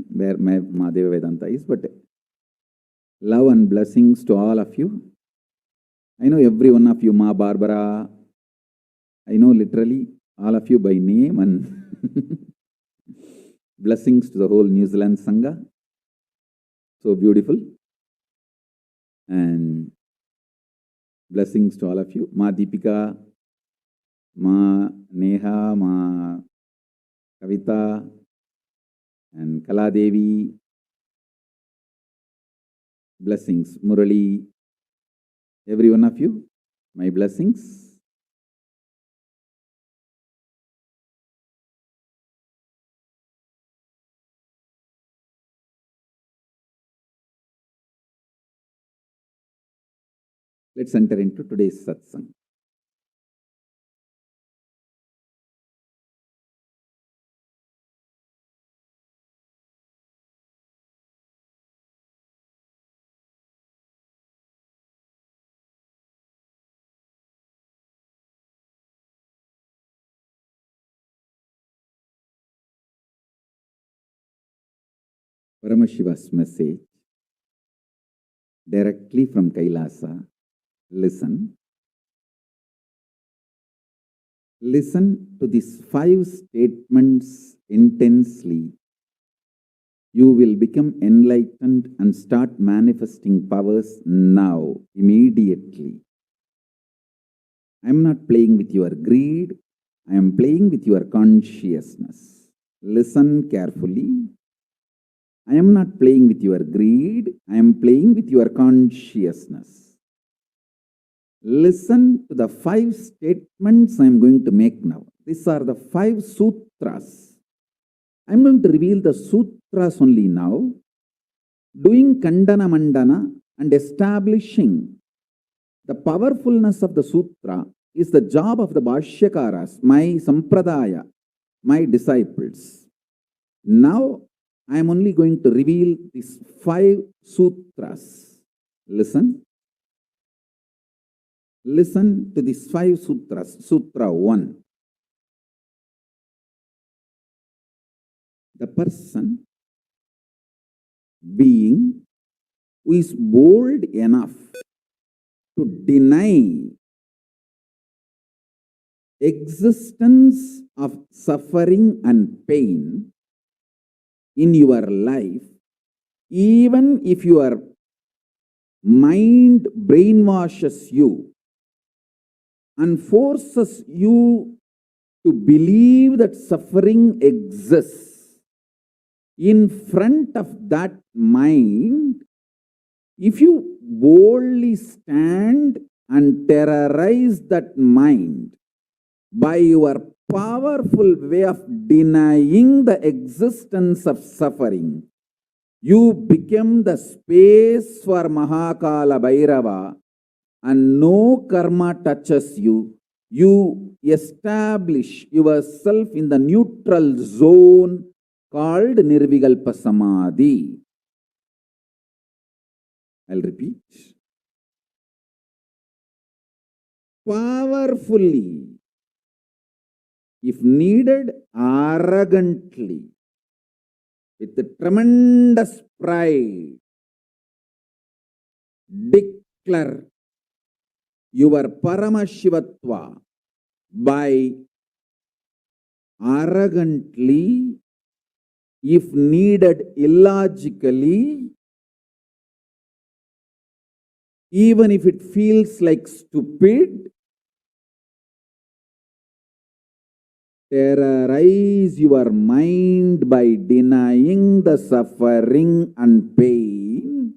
where Ma Deva Vedanta is, but love and blessings to all of you. I know every one of you, Ma Barbara. I know literally all of you by name, and blessings to the whole New Zealand Sangha. So beautiful. And blessings to all of you. Ma Deepika, Ma Neha, Ma Kavita, and Kaladevi. Blessings. Murali, every one of you, my blessings. Let's enter into today's satsang. Paramashiva's message directly from Kailasa. Listen. Listen to these 5 statements intensely. You will become enlightened and start manifesting powers now, immediately. I am not playing with your greed. I am playing with your consciousness. Listen carefully. I am not playing with your greed. I am playing with your consciousness. Listen to the 5 statements I am going to make now. These are the 5 sutras. I am going to reveal the sutras only now, doing Kandana Mandana and establishing the powerfulness of the sutra is the job of the Bhashyakaras, my Sampradaya, my disciples. Now, I am only going to reveal these 5 sutras. Listen. Listen to these 5 sutras. Sutra 1. The person, being, who is bold enough to deny existence of suffering and pain in your life, even if your mind brainwashes you and forces you to believe that suffering exists, in front of that mind, if you boldly stand and terrorize that mind by your powerful way of denying the existence of suffering, you become the space for Mahakala Bhairava and no karma touches you. You establish yourself in the neutral zone called Nirvikalpa Samadhi. I'll repeat. Powerfully, if needed, arrogantly, with a tremendous pride, declare your Paramashivatva by arrogantly, if needed, illogically, even if it feels like stupid, terrorize your mind by denying the suffering and pain.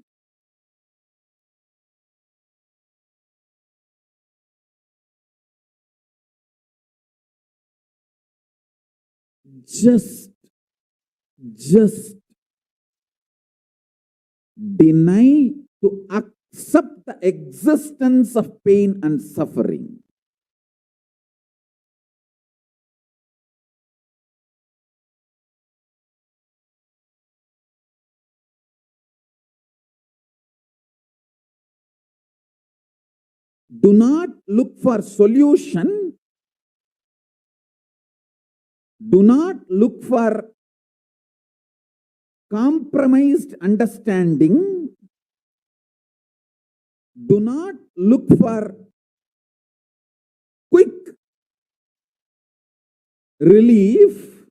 just deny to accept the existence of pain and suffering. Do not look for solution. Do not look for compromised understanding. Do not look for quick relief.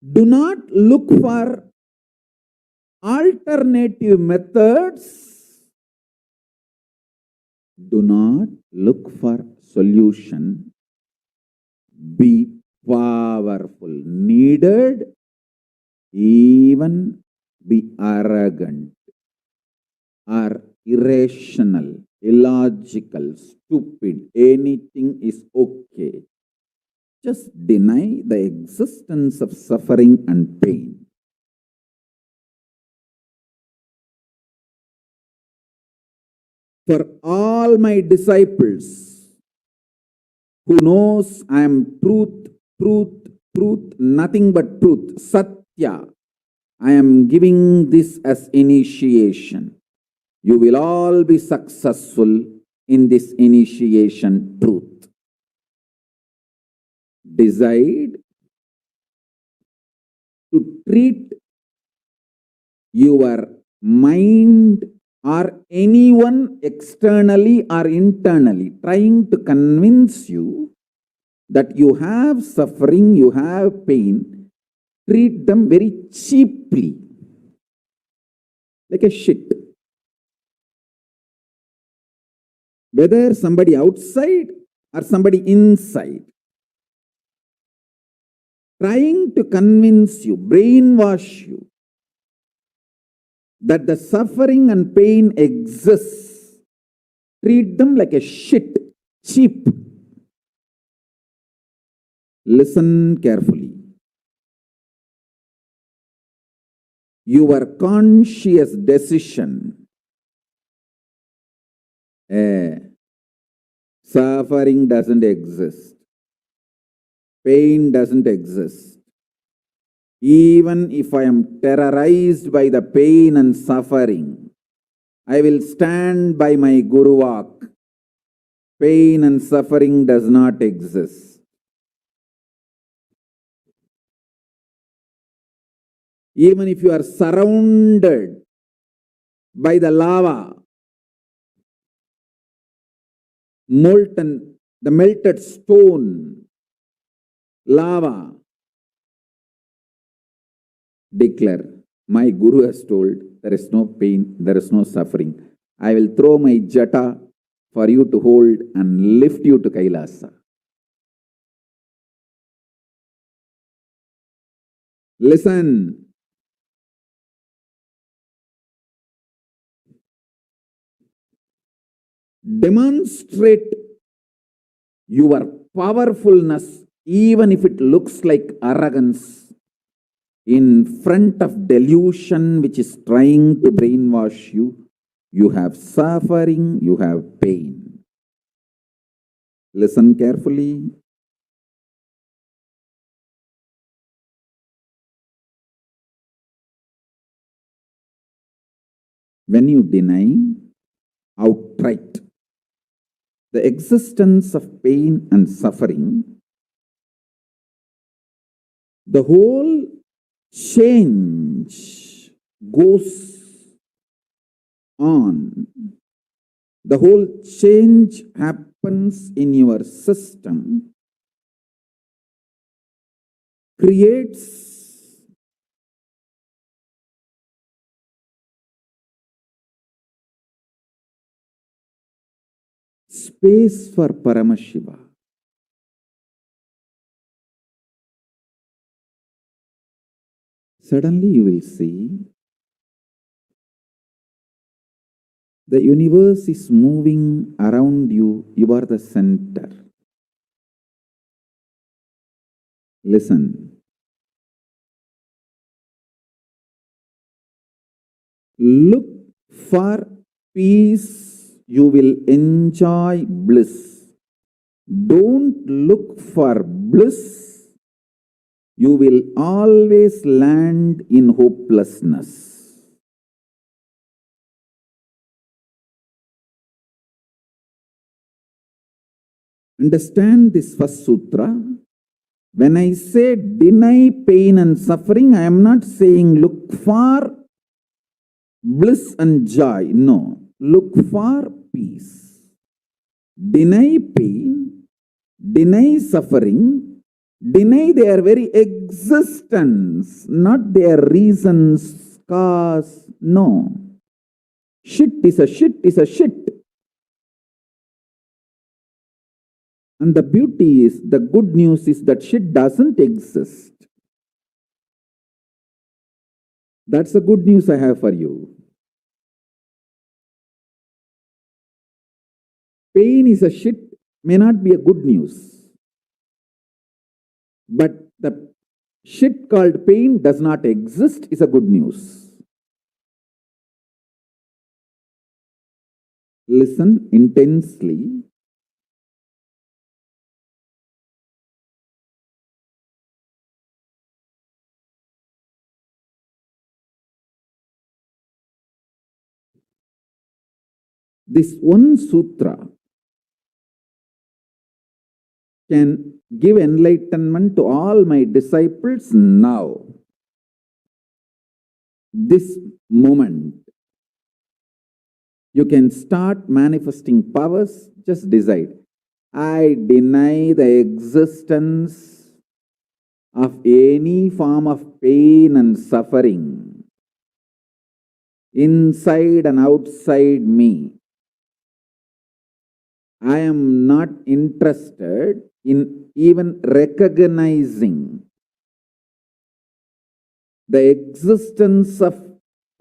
Do not look for alternative methods. Do not look for solution. Be powerful. Needed, even be arrogant or irrational, illogical, stupid. Anything is okay. Just deny the existence of suffering and pain. For all my disciples who knows I am truth, nothing but truth, Satya, I am giving this as initiation. You will all be successful in this initiation truth. Decide to treat your mind or anyone externally or internally trying to convince you that you have suffering, you have pain, treat them very cheaply, like a shit. Whether somebody outside or somebody inside, trying to convince you, brainwash you, that the suffering and pain exists, treat them like a shit, cheap. Listen carefully. Your conscious decision, suffering doesn't exist, pain doesn't exist. Even if I am terrorized by the pain and suffering, I will stand by my Guru Vak. Pain and suffering does not exist. Even if you are surrounded by the lava, molten, the melted stone, lava, declare, my Guru has told, there is no pain, there is no suffering. I will throw my jata for you to hold and lift you to Kailasa. Listen. Demonstrate your powerfulness, even if it looks like arrogance, in front of delusion which is trying to brainwash you. You have suffering, you have pain. Listen carefully. When you deny outright the existence of pain and suffering, the whole change goes on. The whole change happens in your system, creates space for Paramashiva. Suddenly you will see the universe is moving around you. You are the center. Listen. Look for peace, you will enjoy bliss. Don't look for bliss, you will always land in hopelessness. Understand this first sutra. When I say deny pain and suffering, I am not saying look for bliss and joy. No, look for peace. Deny pain, deny suffering, deny their very existence, not their reasons, cause. No. Shit is a shit is a shit. And the beauty is, the good news is that shit doesn't exist. That's the good news I have for you. Pain is a shit may not be a good news. But the shit called pain does not exist is a good news. Listen intensely. This one sutra can give enlightenment to all my disciples now. This moment. You can start manifesting powers. Just decide. I deny the existence of any form of pain and suffering inside and outside me. I am not interested in even recognizing the existence of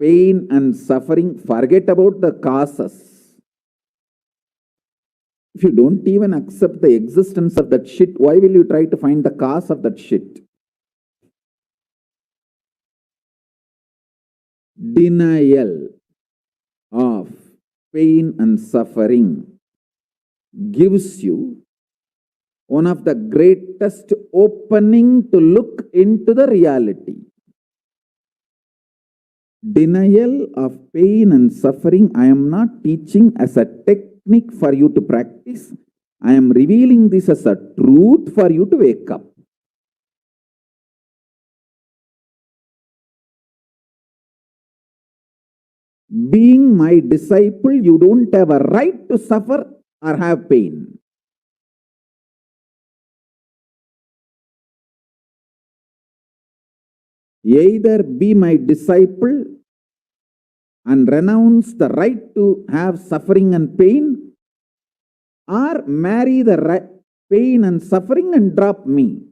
pain and suffering. Forget about the causes. If you don't even accept the existence of that shit, why will you try to find the cause of that shit? Denial of pain and suffering gives you one of the greatest opening to look into the reality. Denial of pain and suffering, I am not teaching as a technique for you to practice. I am revealing this as a truth for you to wake up. Being my disciple, you don't have a right to suffer or have pain. Either be my disciple and renounce the right to have suffering and pain, or marry the pain and suffering and drop me.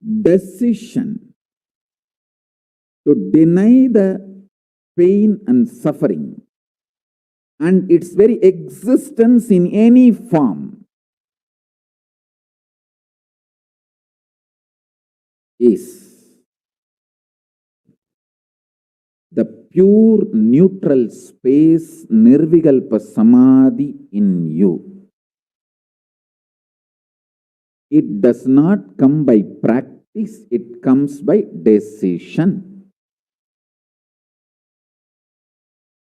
Decision to deny the pain and suffering and its very existence in any form is the pure neutral space, nirvikalpa samadhi in you. It does not come by practice, it comes by decision.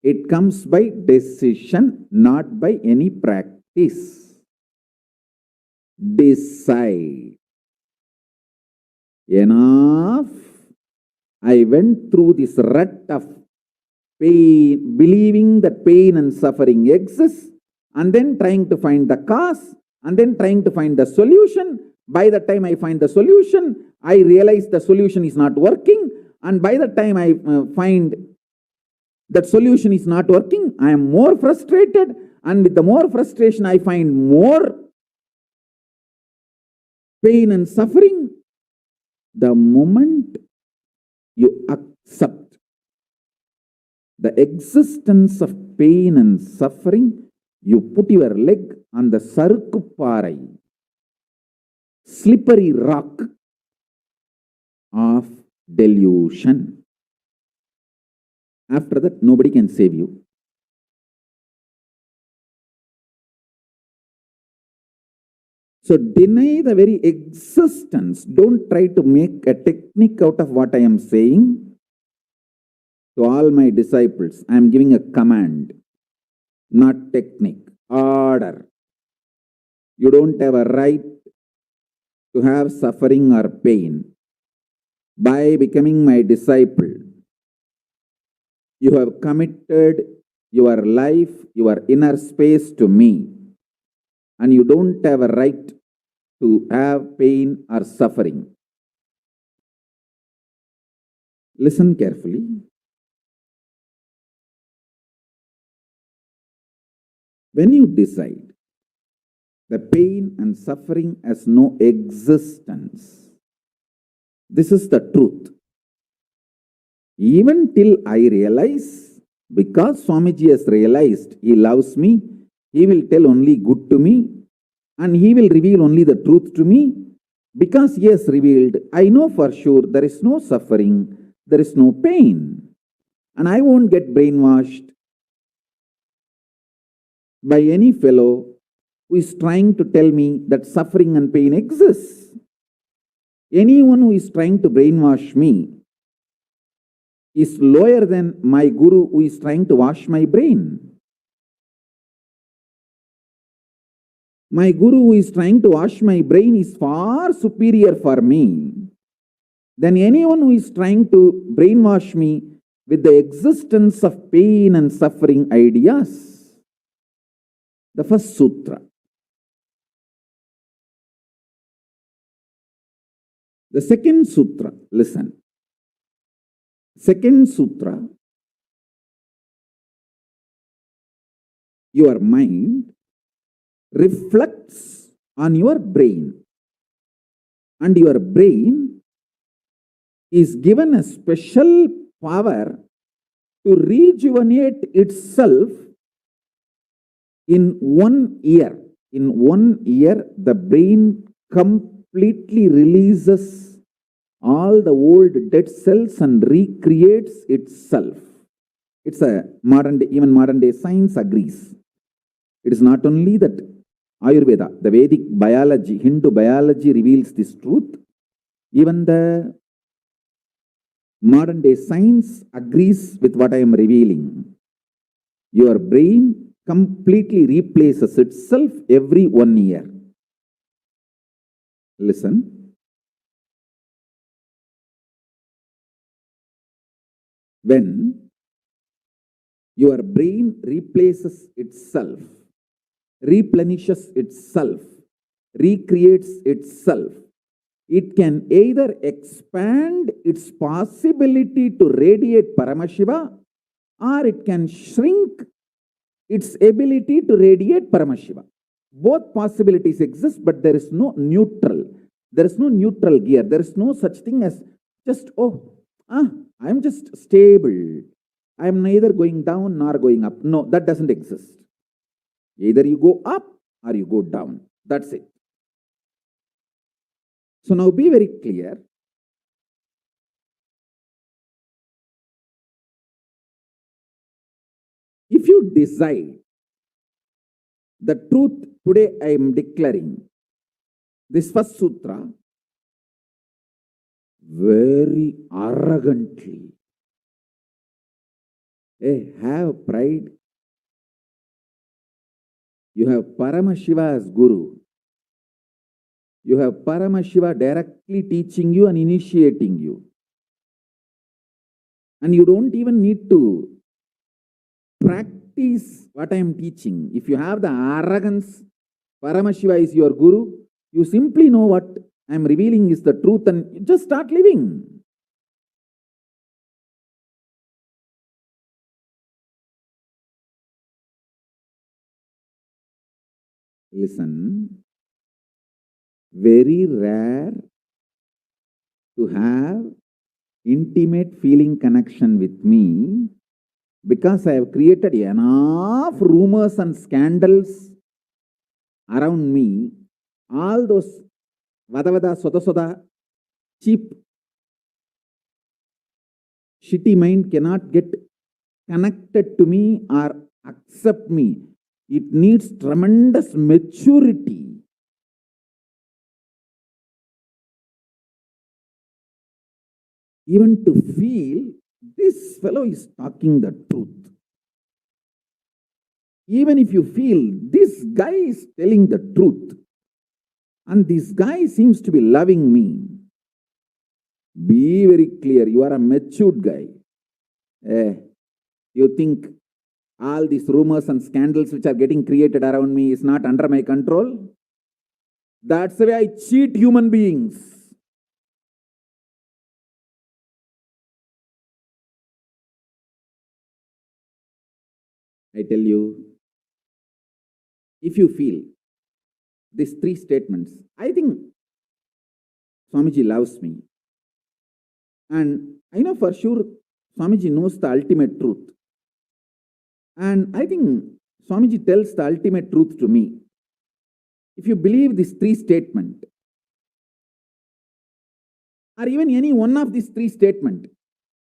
It comes by decision, not by any practice. Decide. Enough. I went through this rut of pain, believing that pain and suffering exists, and then trying to find the cause, and then trying to find the solution. By the time I find the solution, I realize the solution is not working, and by the time I find that solution is not working, I am more frustrated, and with the more frustration, I find more pain and suffering. The moment you accept the existence of pain and suffering, You put your leg on the sarukupparai, slippery rock of delusion. After that, nobody can save you. So deny the very existence. Don't try to make a technique out of what I am saying. To all my disciples, I am giving a command, not technique, order. You don't have a right to have suffering or pain. By becoming my disciple, you have committed your life, your inner space to me, and you don't have a right to have pain or suffering. Listen carefully. When you decide the pain and suffering has no existence, this is the truth. Even till I realize, because Swamiji has realized he loves me, he will tell only good to me, and he will reveal only the truth to me. Because he has revealed, I know for sure there is no suffering, there is no pain, and I won't get brainwashed by any fellow who is trying to tell me that suffering and pain exists. Anyone who is trying to brainwash me is lower than my guru who is trying to wash my brain. My guru who is trying to wash my brain is far superior for me than anyone who is trying to brainwash me with the existence of pain and suffering ideas. The first sutra. The second sutra, listen. Second sutra, your mind reflects on your brain, and your brain is given a special power to rejuvenate itself in 1 year. In 1 year, the brain completely releases all the old dead cells and recreates itself. It's a modern day, even modern day science agrees. It is not only that Ayurveda, the Vedic biology, Hindu biology reveals this truth. Even the modern day science agrees with what I am revealing. Your brain completely replaces itself every 1 year. Listen. When your brain replaces itself, replenishes itself, recreates itself, it can either expand its possibility to radiate Paramashiva, or it can shrink its ability to radiate Paramashiva. Both possibilities exist, but there is no neutral. There is no neutral gear. There is no such thing as just, I am just stable. I am neither going down nor going up. No, that doesn't exist. Either you go up or you go down. That's it. So now be very clear. If you decide the truth today I am declaring, this first sutra, very arrogantly, have pride. You have Paramashiva as Guru. You have Paramashiva directly teaching you and initiating you. And you don't even need to practice what I am teaching. If you have the arrogance, Paramashiva is your Guru, you simply know what I am revealing is the truth and you just start living. Listen, very rare to have intimate feeling connection with me because I have created enough rumors and scandals around me, all those vada vada, soda soda, cheap, shitty mind cannot get connected to me or accept me. It needs tremendous maturity. Even to feel this fellow is talking the truth. Even if you feel this guy is telling the truth and this guy seems to be loving me, be very clear, you are a matured guy. You think all these rumors and scandals which are getting created around me is not under my control? That's the way I cheat human beings. I tell you, if you feel these three statements, I think Swamiji loves me. And I know for sure Swamiji knows the ultimate truth. And I think Swamiji tells the ultimate truth to me. If you believe these three statements, or even any one of these three statements,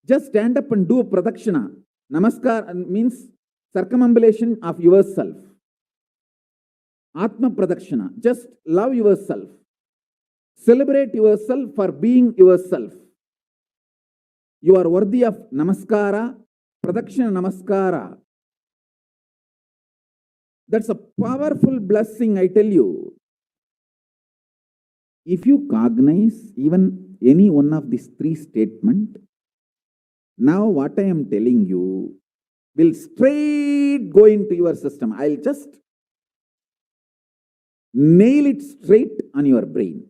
just stand up and do a pradakshina. Namaskar means circumambulation of yourself. Atma pradakshina. Just love yourself. Celebrate yourself for being yourself. You are worthy of namaskara, pradakshina namaskara. That's a powerful blessing, I tell you. If you cognize even any one of these three statements, now what I am telling you will straight go into your system. I'll just nail it straight on your brain.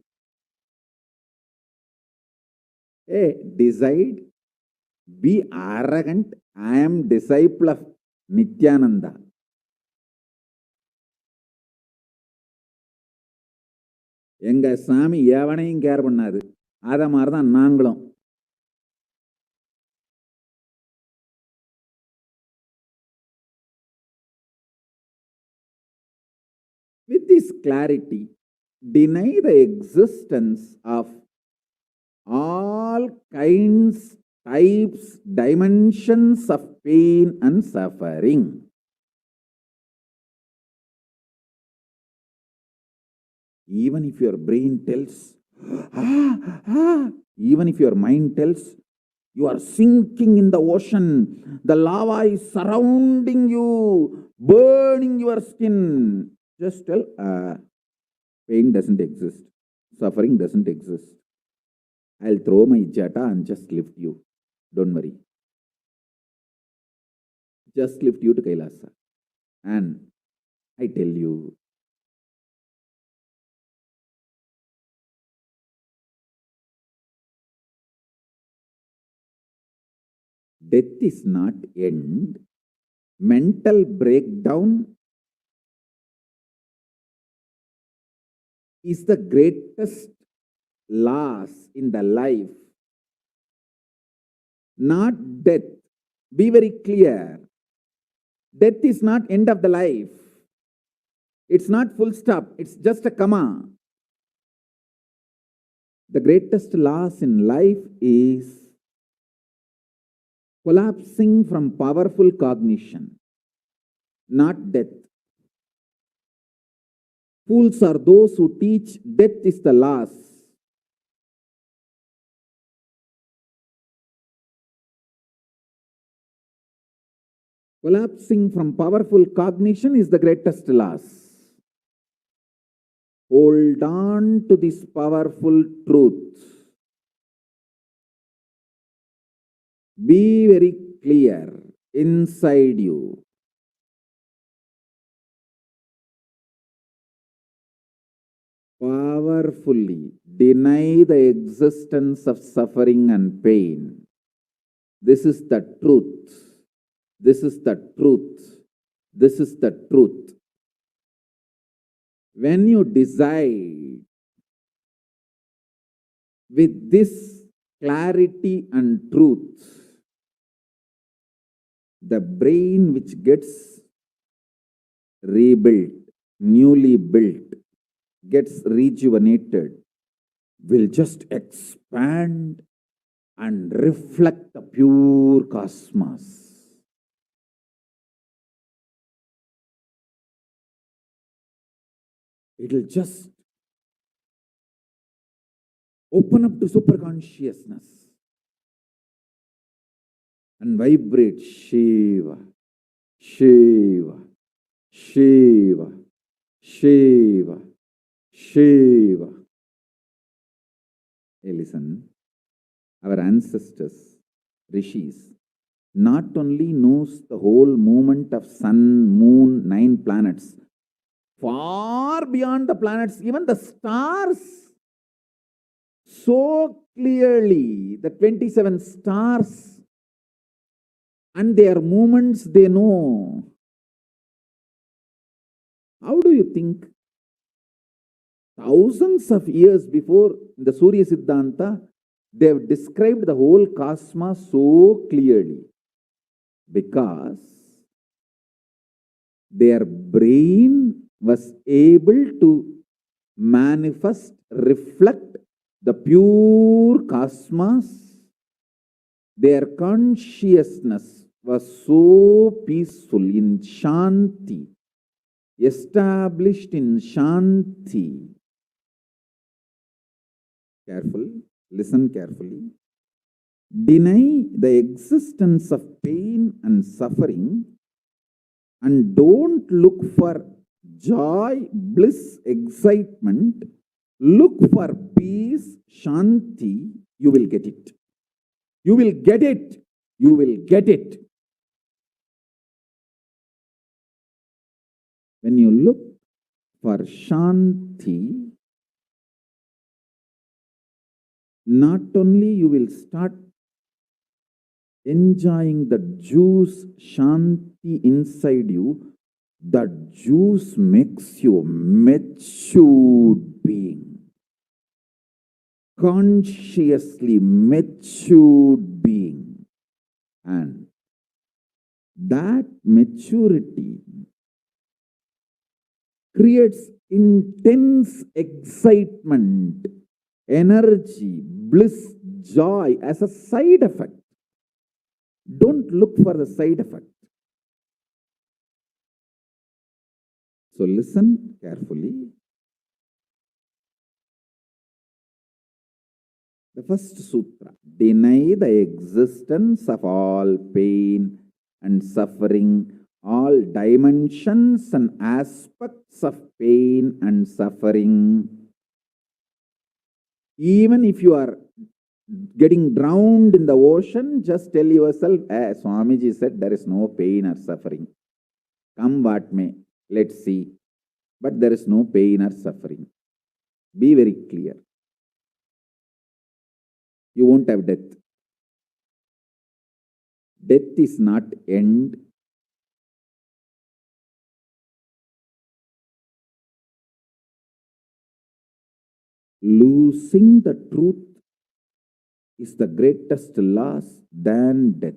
Hey, decide, be arrogant. I am disciple of Nithyananda. எங்க சாமி எவனையும் care பண்ணாது. அத மாதிரிதான் நாங்களும். With this clarity, deny the existence of all kinds, types, dimensions of pain and suffering. Even if your brain tells, even if your mind tells, you are sinking in the ocean, the lava is surrounding you, burning your skin. Just tell, pain doesn't exist, suffering doesn't exist. I'll throw my jata and just lift you. Don't worry. Just lift you to Kailasa. And I tell you, death is not end. Mental breakdown is the greatest loss in the life. Not death. Be very clear. Death is not end of the life. It's not full stop. It's just a comma. The greatest loss in life is collapsing from powerful cognition, not death. Fools are those who teach death is the loss. Collapsing from powerful cognition is the greatest loss. Hold on to this powerful truth. Be very clear inside you. Powerfully deny the existence of suffering and pain. This is the truth. This is the truth. This is the truth. When you decide with this clarity and truth, the brain which gets rebuilt, newly built, gets rejuvenated, will just expand and reflect the pure cosmos. It will just open up to superconsciousness and vibrate Shiva, Shiva, Shiva, Shiva, Shiva. Hey, listen, our ancestors, rishis, not only knows the whole movement of sun, moon, 9 planets, far beyond the planets, even the stars, so clearly, the 27 stars and their movements they know. How do you think? Thousands of years before the Surya Siddhanta, they have described the whole cosmos so clearly because their brain was able to manifest, reflect the pure cosmos. Their consciousness was so peaceful in Shanti, established in Shanti. Careful, listen carefully. Deny the existence of pain and suffering and don't look for joy, bliss, excitement. Look for peace, Shanti, you will get it. You will get it. You will get it. When you look for Shanti, not only you will start enjoying the juice Shanti inside you, that juice makes you a matured being. Consciously matured being. And that maturity creates intense excitement, energy, bliss, joy as a side effect. Don't look for the side effect. So listen carefully. The first sutra, deny the existence of all pain and suffering, all dimensions and aspects of pain and suffering. Even if you are getting drowned in the ocean, just tell yourself, Swamiji said there is no pain or suffering. Come what may, let's see. But there is no pain or suffering. Be very clear. You won't have death. Death is not end. Losing the truth is the greatest loss than death.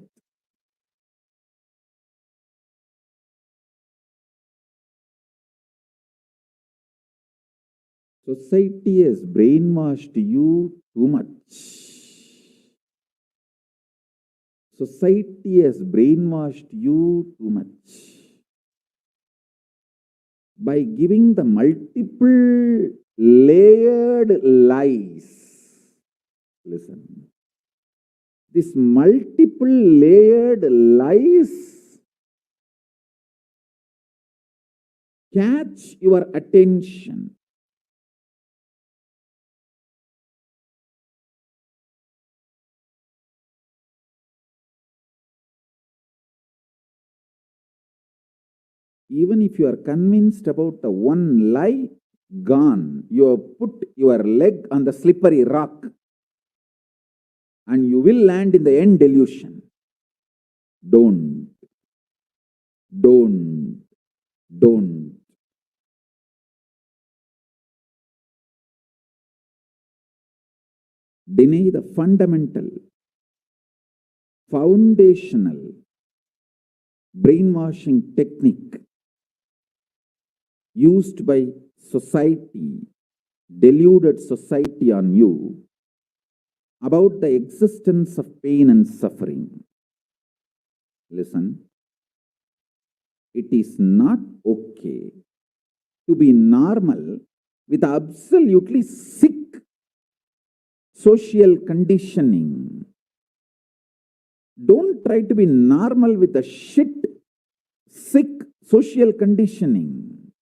Society has brainwashed you too much. Society has brainwashed you too much by giving the multiple layered lies. Listen. This multiple layered lies catch your attention. Even if you are convinced about the one lie, gone. You have put your leg on the slippery rock and you will land in the end delusion. Don't. Deny the fundamental, foundational, brainwashing technique used by society, deluded society on you about the existence of pain and suffering. Listen, it is not okay to be normal with absolutely sick social conditioning. Don't try to be normal with the shit, sick social conditioning.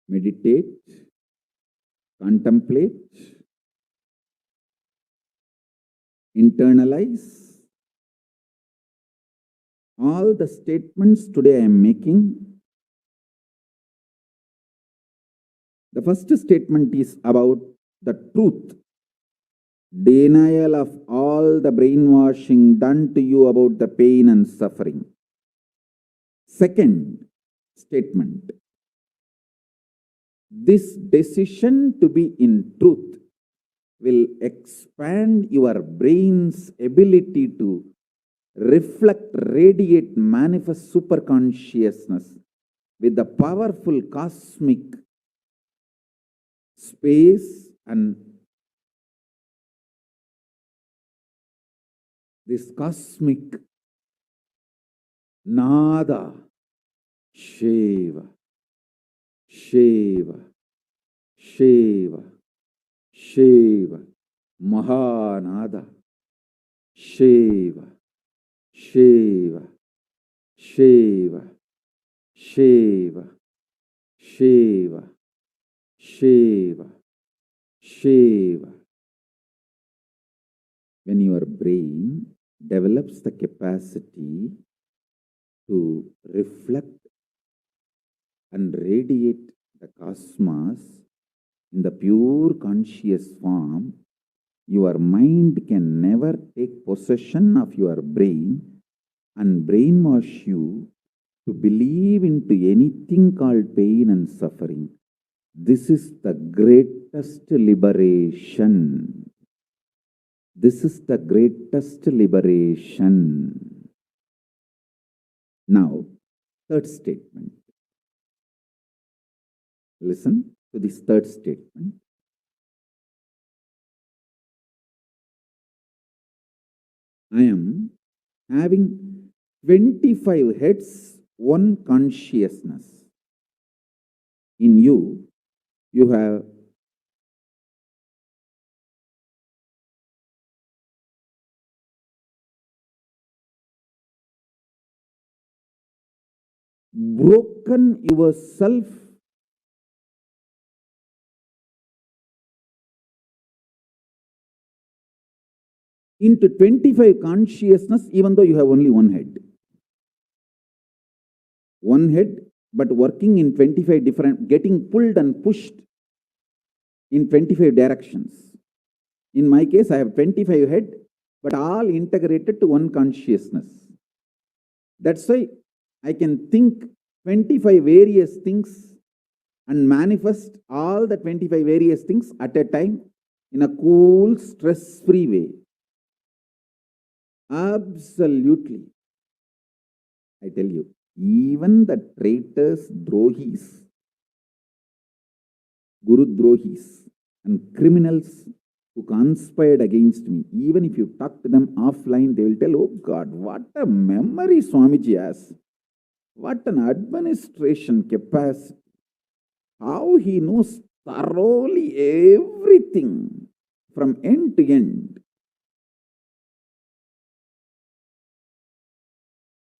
Meditate, contemplate, internalize all the statements today I am making. The first statement is about the truth. Denial of all the brainwashing done to you about the pain and suffering. Second statement. This decision to be in truth will expand your brain's ability to reflect, radiate, manifest superconsciousness with the powerful cosmic space and this cosmic nada, Shiva, Shiva, Shiva, Shiva, Mahanada, Shiva, Shiva, Shiva, Shiva, Shiva, Shiva, Shiva. When your brain develops the capacity to reflect and radiate the cosmos in the pure conscious form, your mind can never take possession of your brain and brainwash you to believe into anything called pain and suffering. This is the greatest liberation. This is the greatest liberation. Now, third statement. Listen to this third statement. I am having 25 heads, one consciousness. In you, you have broken yourself into 25 consciousness, even though you have only one head. One head, but working in 25 different, getting pulled and pushed in 25 directions. In my case, I have 25 head, but all integrated to one consciousness. That's why I can think 25 various things and manifest all the 25 various things at a time in a cool, stress-free way. Absolutely. I tell you, even the traitors, drohis, guru drohis, and criminals who conspired against me, even if you talk to them offline, they will tell, oh God, what a memory Swamiji has. What an administration capacity. How he knows thoroughly everything from end to end.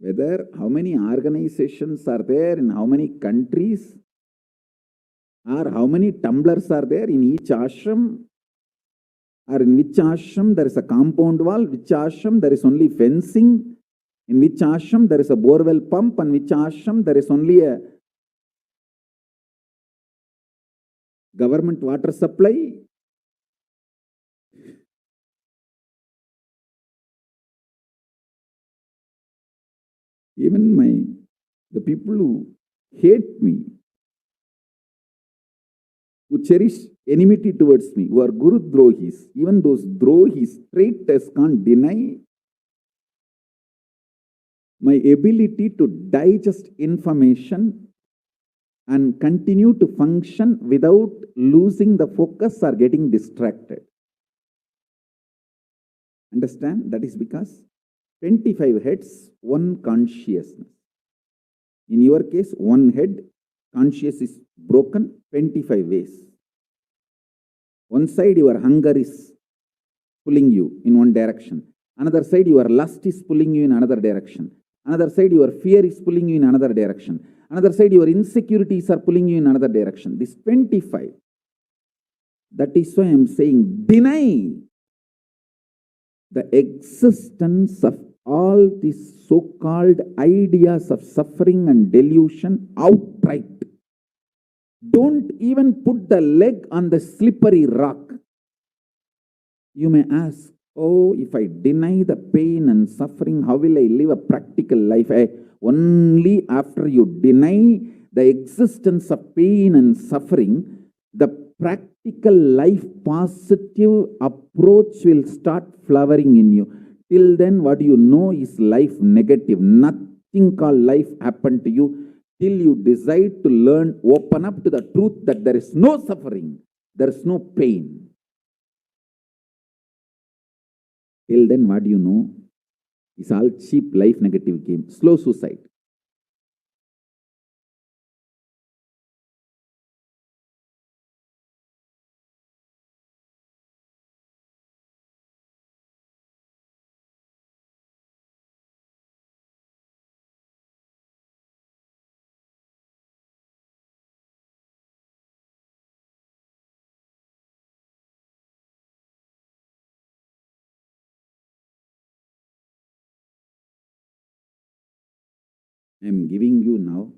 Whether how many organizations are there in how many countries, or how many tumblers are there in each ashram, or in which ashram there is a compound wall, which ashram there is only fencing, in which ashram there is a borewell pump, and which ashram there is only a government water supply. Even the people who hate me, who cherish enmity towards me, who are Guru Drohis, even those Drohis, traitors can't deny my ability to digest information and continue to function without losing the focus or getting distracted. Understand? That is because 25 heads, one consciousness. In your case, one head, conscious is broken 25 ways. One side, your hunger is pulling you in one direction. Another side, your lust is pulling you in another direction. Another side, your fear is pulling you in another direction. Another side, your insecurities are pulling you in another direction. This 25. That is why I am saying, deny the existence of all these so-called ideas of suffering and delusion outright. Don't even put the leg on the slippery rock. You may ask, oh, if I deny the pain and suffering, how will I live a practical life? Only after you deny the existence of pain and suffering, the practical life positive approach will start flowering in you. Till then, what you know is life negative. Nothing called life happened to you till you decide to learn, open up to the truth that there is no suffering, there is no pain. Till then, what you know is all cheap life negative game, slow suicide. I am giving you now,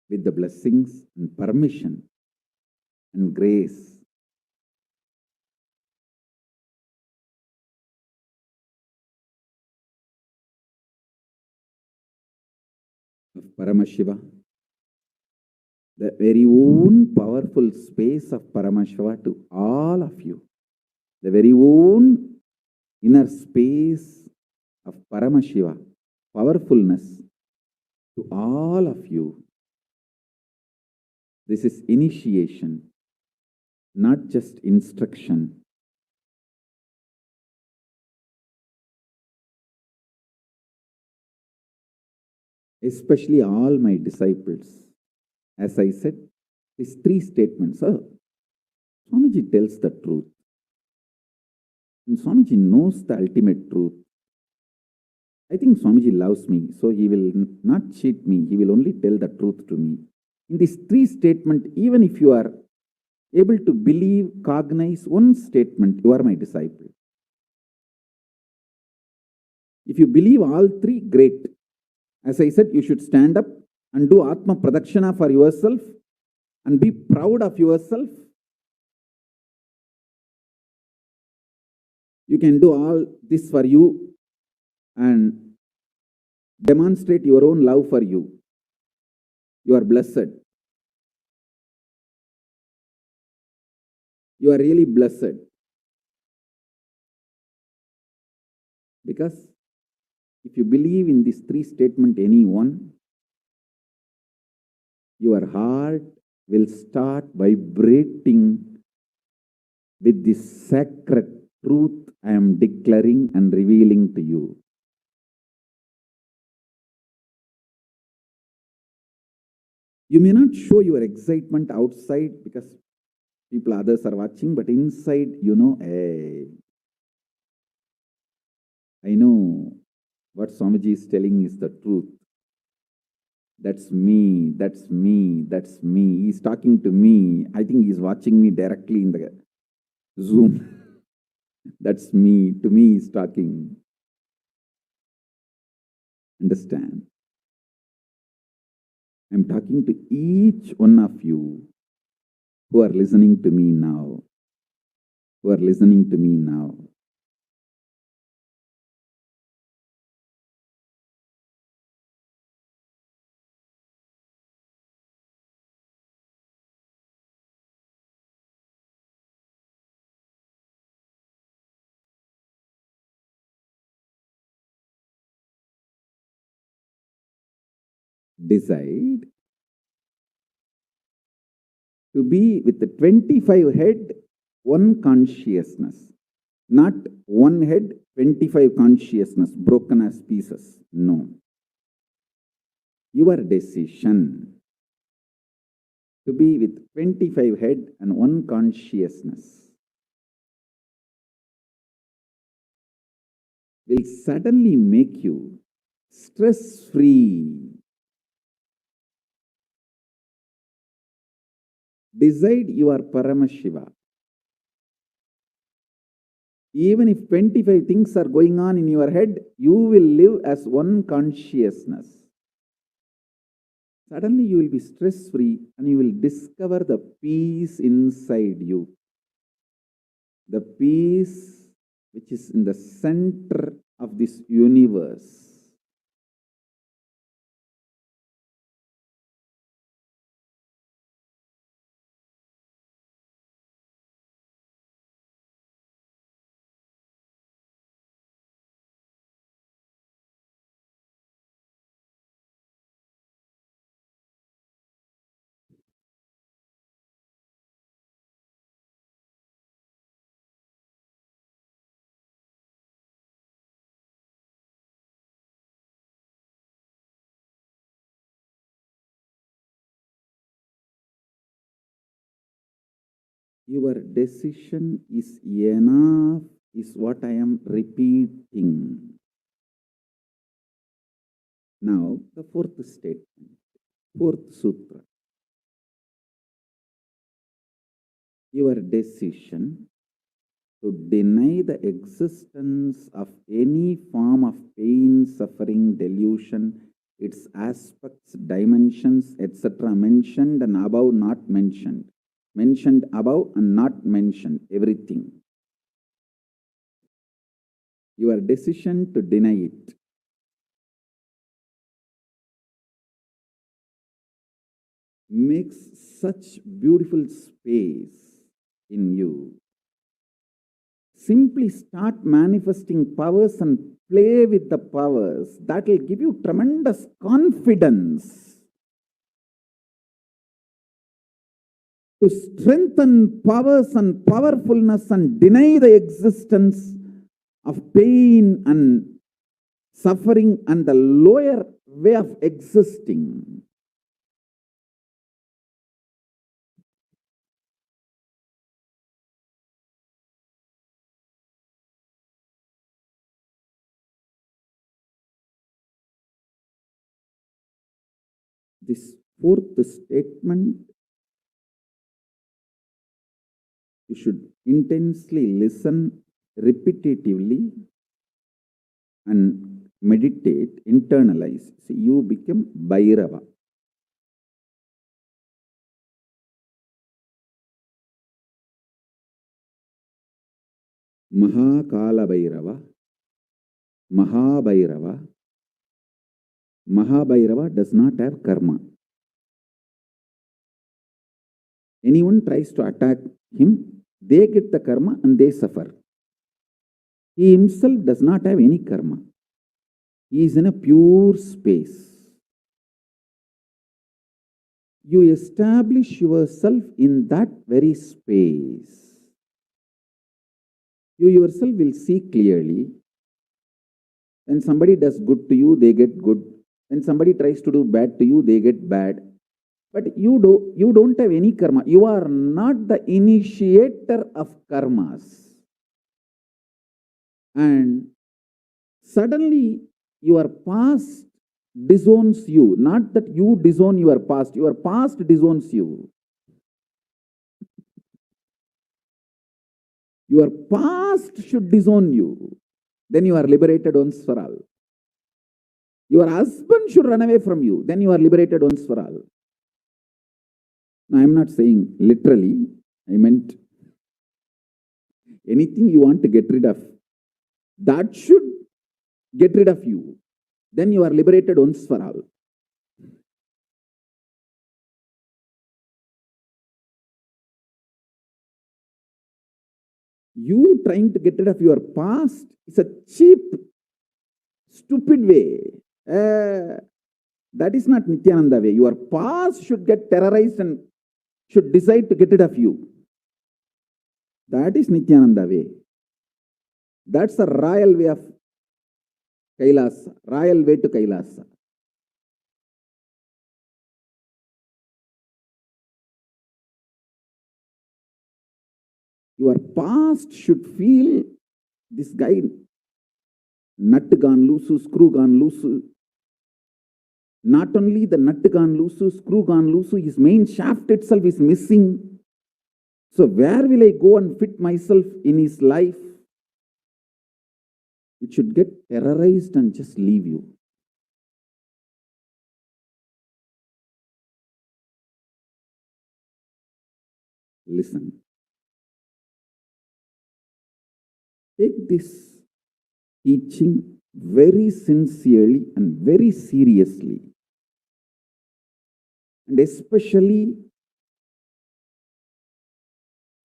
with the blessings and permission and grace, of Paramashiva, the very own powerful space of Paramashiva to all of you, the very own inner space of Paramashiva, powerfulness to all of you. This is initiation, not just instruction. Especially all my disciples. As I said, these three statements. Swamiji tells the truth. And Swamiji knows the ultimate truth. I think Swamiji loves me, so he will not cheat me. He will only tell the truth to me. In these three statements, even if you are able to believe, cognize one statement, you are my disciple. If you believe all three, great. As I said, you should stand up and do Atma Pradakshana for yourself and be proud of yourself. You can do all this for you and demonstrate your own love for you. You are blessed. You are really blessed. Because if you believe in these three statements, anyone, your heart will start vibrating with this sacred truth I am declaring and revealing to you. You may not show your excitement outside because people, others are watching, but inside, you know, hey, I know what Swamiji is telling is the truth. That's me, that's me, that's me. He's talking to me. I think he's watching me directly in the Zoom. That's me. To me, he's talking. Understand? I'm talking to each one of you who are listening to me now. Who are listening to me now. decide to be with the 25 head, one consciousness. Not one head, 25 consciousness, broken as pieces. No. Your decision to be with 25 head and one consciousness will suddenly make you stress-free. Decide your Paramashiva. Even if 25 things are going on in your head, you will live as one consciousness. Suddenly you will be stress-free and you will discover the peace inside you. The peace which is in the center of this universe. Your decision is enough, is what I am repeating. Now, the fourth statement, fourth sutra. Your decision to deny the existence of any form of pain, suffering, delusion, its aspects, dimensions, etc. mentioned and above not mentioned. Mentioned above and not mentioned, everything. Your decision to deny it. Makes such beautiful space in you. Simply start manifesting powers and play with the powers. That will give you tremendous confidence to strengthen powers and powerfulness and deny the existence of pain and suffering and the lower way of existing. This fourth statement, you should intensely listen repetitively and meditate, internalize. See, you become Bhairava. Mahakala Bhairava, Mahabhairava. Mahabhairava does not have karma. Anyone tries to attack him, they get the karma and they suffer. He himself does not have any karma. He is in a pure space. You establish yourself in that very space. You yourself will see clearly. When somebody does good to you, they get good. When somebody tries to do bad to you, they get bad. But you don't have any karma. You are not the initiator of karmas. And suddenly your past disowns you. Not that you disown your past disowns you. Your past should disown you. Then you are liberated once for all. Your husband should run away from you. Then you are liberated once for all. Now, I am not saying literally. I meant anything you want to get rid of, that should get rid of you. Then you are liberated once for all. You trying to get rid of your past is a cheap, stupid way. That is not Nithyananda way. Your past should get terrorized and should decide to get rid of you. That is Nithyananda way. That's the royal way of Kailasa, royal way to Kailasa. Your past should feel this guy, nut gone loose, screw gone loose. Not only the nut gone loose, screw gone loose, his main shaft itself is missing. So where will I go and fit myself in his life? It should get terrorized and just leave you. Listen. Take this teaching very sincerely and very seriously. And especially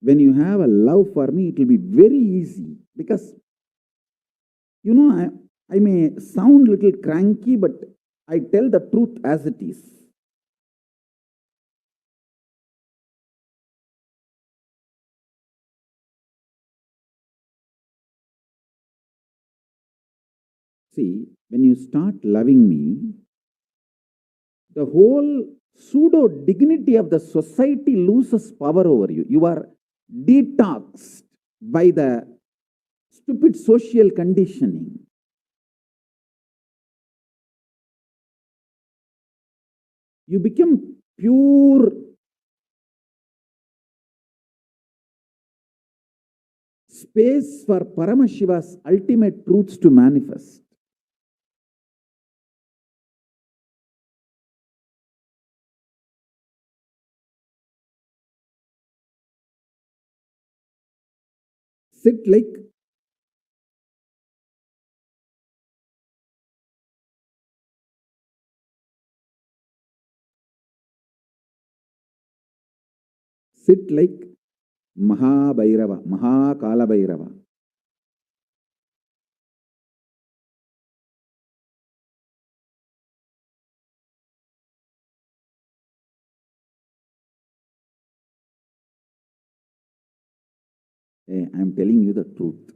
when you have a love for me, it will be very easy. Because, you know, I may sound a little cranky, but I tell the truth as it is. See, when you start loving me, the whole pseudo dignity of the society loses power over you. You are detoxed by the stupid social conditioning. You become pure space for Paramashiva's ultimate truths to manifest. Sit like Mahabhairava, Mahakala Bhairava. Hey, I am telling you the truth.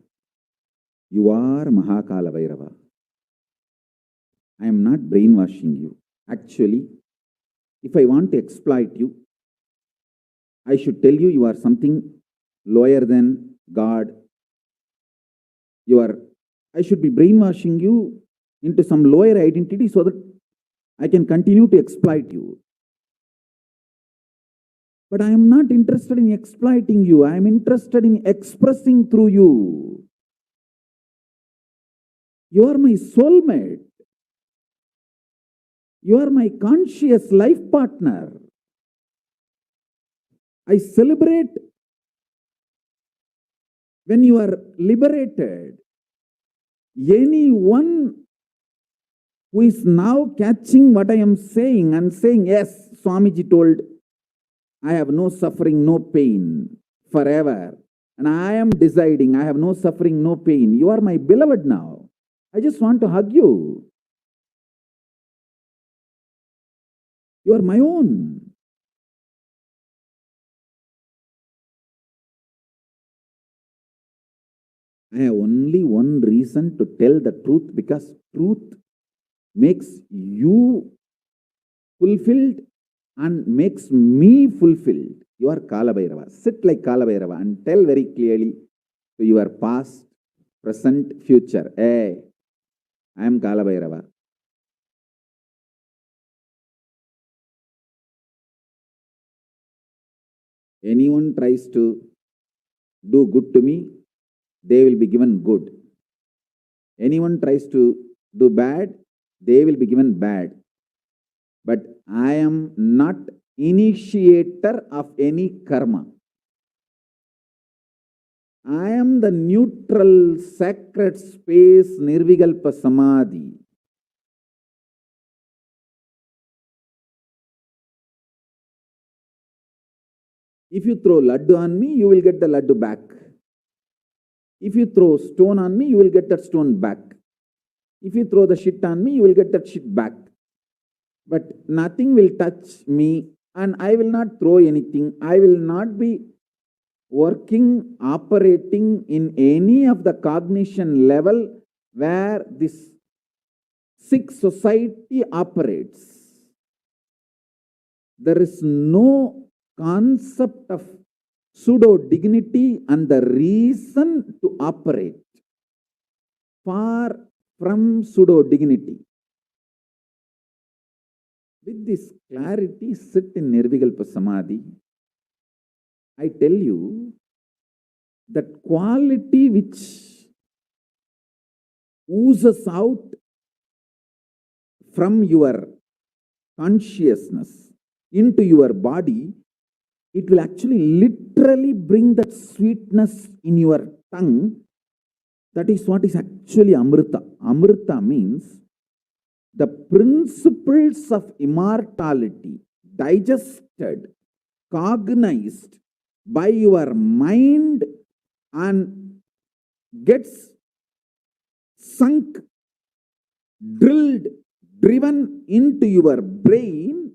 You are Mahakala Bhairava. I am not brainwashing you. Actually, if I want to exploit you, I should tell you you are something lower than God. I should be brainwashing you into some lower identity so that I can continue to exploit you. But I am not interested in exploiting you. I am interested in expressing through you. You are my soulmate. You are my conscious life partner. I celebrate when you are liberated. Anyone who is now catching what I am saying and saying, yes, Swamiji told, I have no suffering, no pain forever. And I am deciding, I have no suffering, no pain. You are my beloved now. I just want to hug you. You are my own. I have only one reason to tell the truth, because truth makes you fulfilled and makes me fulfilled. You are Kala Bhairava. Sit like Kala Bhairava and tell very clearly to your past, present, future. Hey, I am Kala Bhairava. Anyone tries to do good to me, they will be given good. Anyone tries to do bad, they will be given bad. But I am not initiator of any karma. I am the neutral, sacred space, Nirvikalpa Samadhi. If you throw laddu on me, you will get the laddu back. If you throw stone on me, you will get that stone back. If you throw the shit on me, you will get that shit back. but nothing will touch me and I will not throw anything. I will not be working, operating in any of the cognition level where this sick society operates. There is no concept of pseudo dignity and the reason to operate. Far from pseudo dignity. With this clarity, sit in Nirvikalpa Samadhi. I tell you that quality which oozes out from your consciousness into your body, it will actually literally bring that sweetness in your tongue. That is what is actually Amrita. Amrita means the principles of immortality digested, cognized by your mind and gets sunk, drilled, driven into your brain,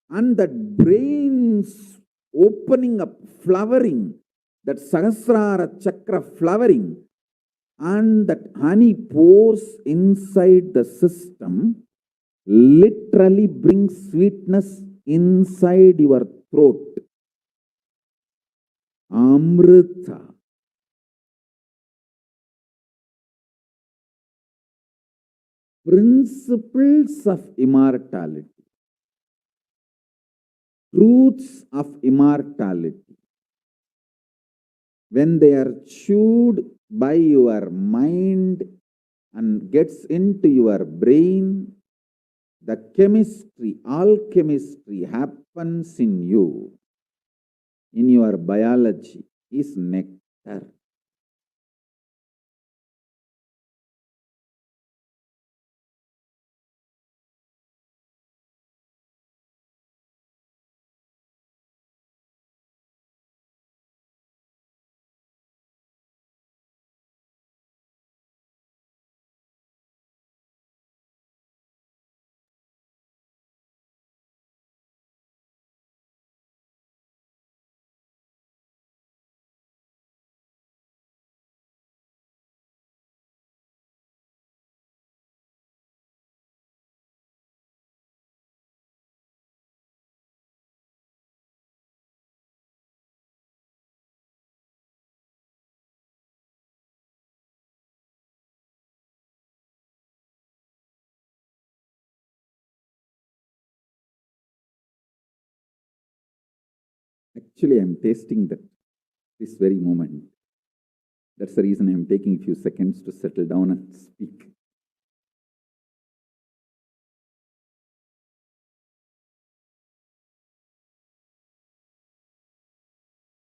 and that brain's opening up, flowering, that Sahasrara Chakra flowering, and that honey pours inside the system, literally brings sweetness inside your throat. Amrita. Principles of immortality. Truths of immortality. When they are chewed by your mind and gets into your brain, the chemistry, alchemistry happens in you, in your biology, is nectar. Actually, I am tasting that this very moment. That's the reason I am taking a few seconds to settle down and speak.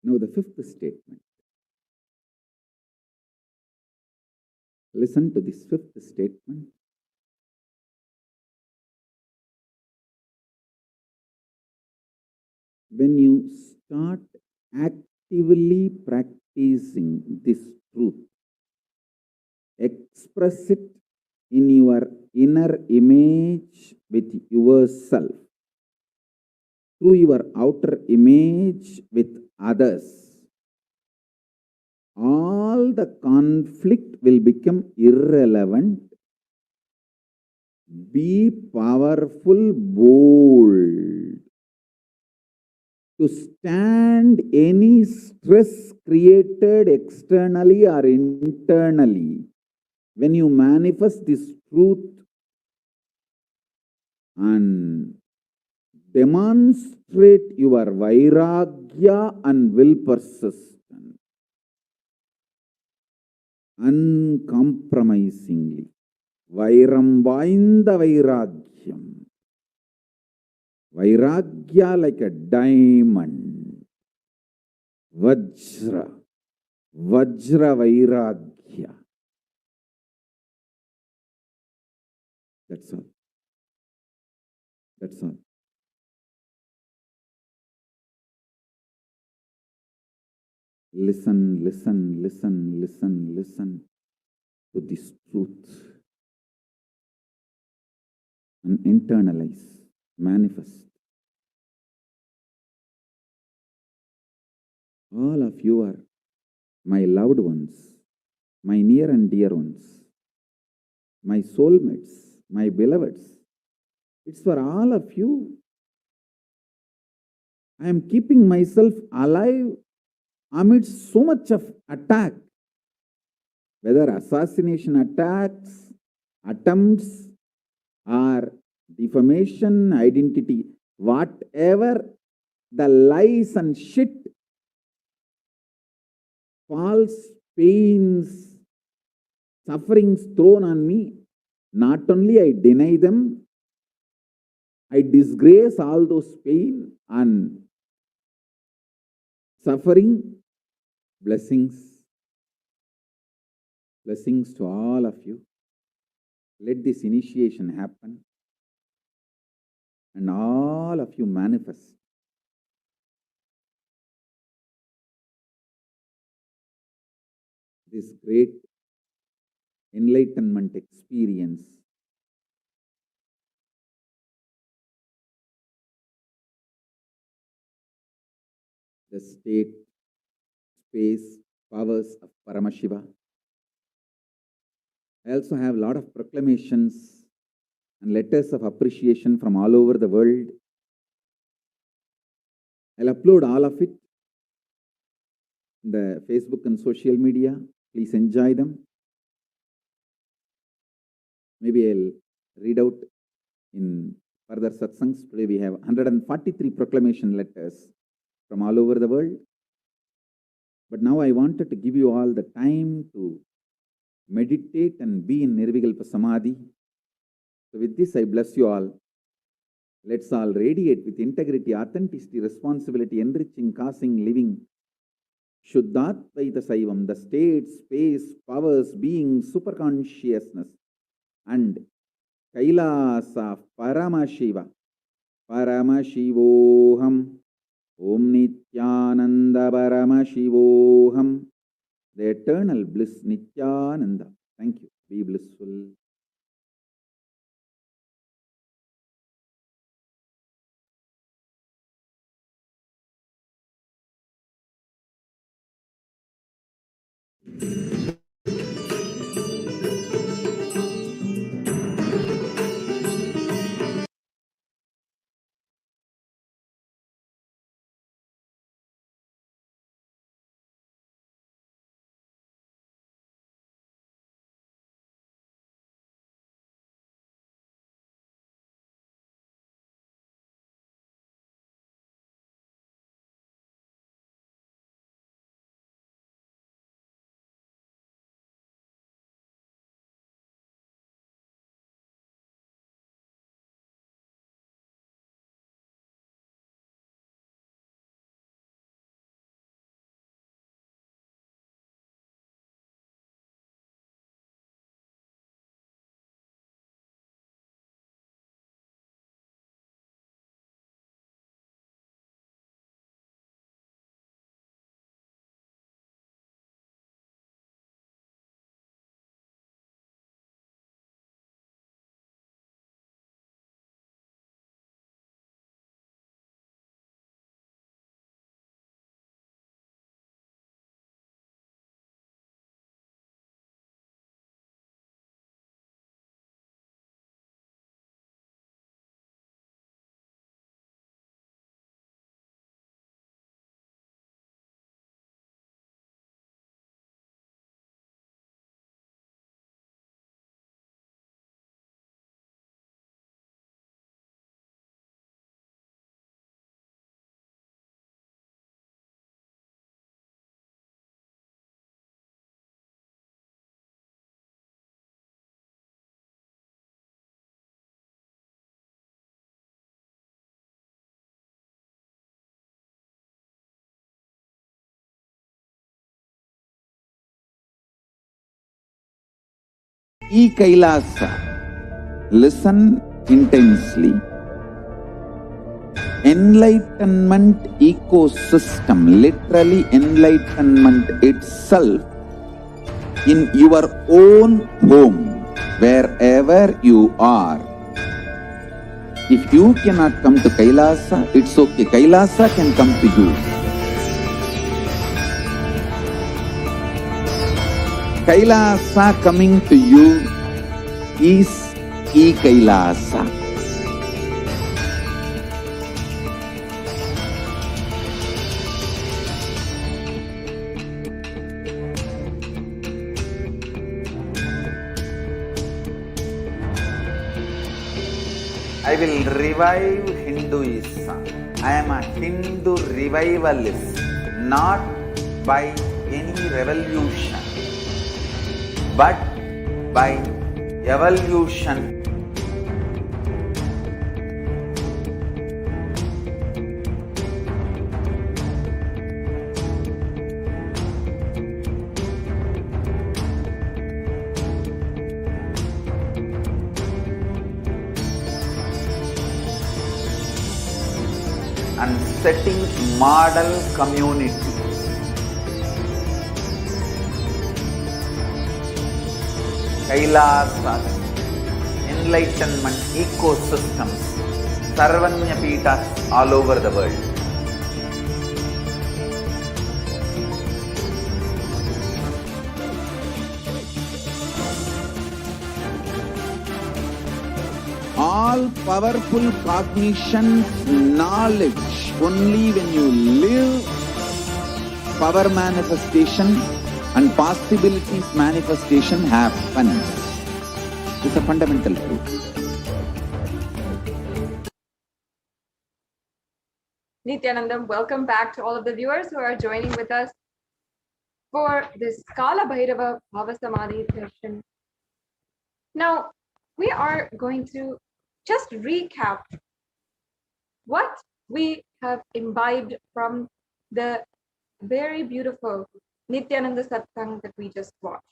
Now, the fifth statement. Listen to this fifth statement. When you start actively practicing this truth, express it in your inner image with yourself, through your outer image with others, all the conflict will become irrelevant. Be powerful, bold, to stand any stress created externally or internally. When you manifest this truth and demonstrate your vairagya and will persistence uncompromisingly, vairam vainda vairagyam. Vairagya like a diamond. Vajra. Vajra vairagya. That's all. That's all. Listen, listen, listen, listen, listen to this truth and internalize. manifest. All of you are my loved ones, my near and dear ones, my soulmates, my beloveds. It's for all of you. I am keeping myself alive amidst so much of attack, whether assassination attacks, attempts, or defamation, identity, whatever the lies and shit, false pains, sufferings thrown on me, not only I deny them, I disgrace all those pain and suffering. Blessings to all of you. Let this initiation happen and all of you manifest. This great enlightenment experience. The state, space, powers of Paramashiva. I also have a lot of proclamations and letters of appreciation from all over the world. I'll upload all of it in the Facebook and social media. Please enjoy them. Maybe I'll read out in further satsangs. Today we have 143 proclamation letters from all over the world. But now I wanted to give you all the time to meditate and be in Nirvikalpa Samadhi. So with this, I bless you all. Let's all radiate with integrity, authenticity, responsibility, enriching, causing, living. Shuddhatvaita Saivam, the state, space, powers, being, superconsciousness, and Kailasa, Paramashiva, Paramashivoham, Om Nithyananda Paramashivoham, the eternal bliss Nithyananda. Thank you. Be blissful. Kailasa, listen intensely. Enlightenment ecosystem, literally enlightenment itself, in your own home, wherever you are. If you cannot come to Kailasa, it's okay. Kailasa can come to you. Kailasa coming to you is E-Kailasa. I will revive Hinduism. I am a Hindu revivalist, not by any revolution, but by evolution. And setting model community. Kailasa, enlightenment ecosystems, Sarvanya Peethas all over the world. All powerful cognition, knowledge, only when you live, power manifestation and possibilities manifestation happens. It's a fundamental truth. Nithyanandam, welcome back to all of the viewers who are joining with us for this Kala Bhairava Bhava Samadhi session. Now, we are going to just recap what we have imbibed from the very beautiful Nithyananda Satsang that we just watched.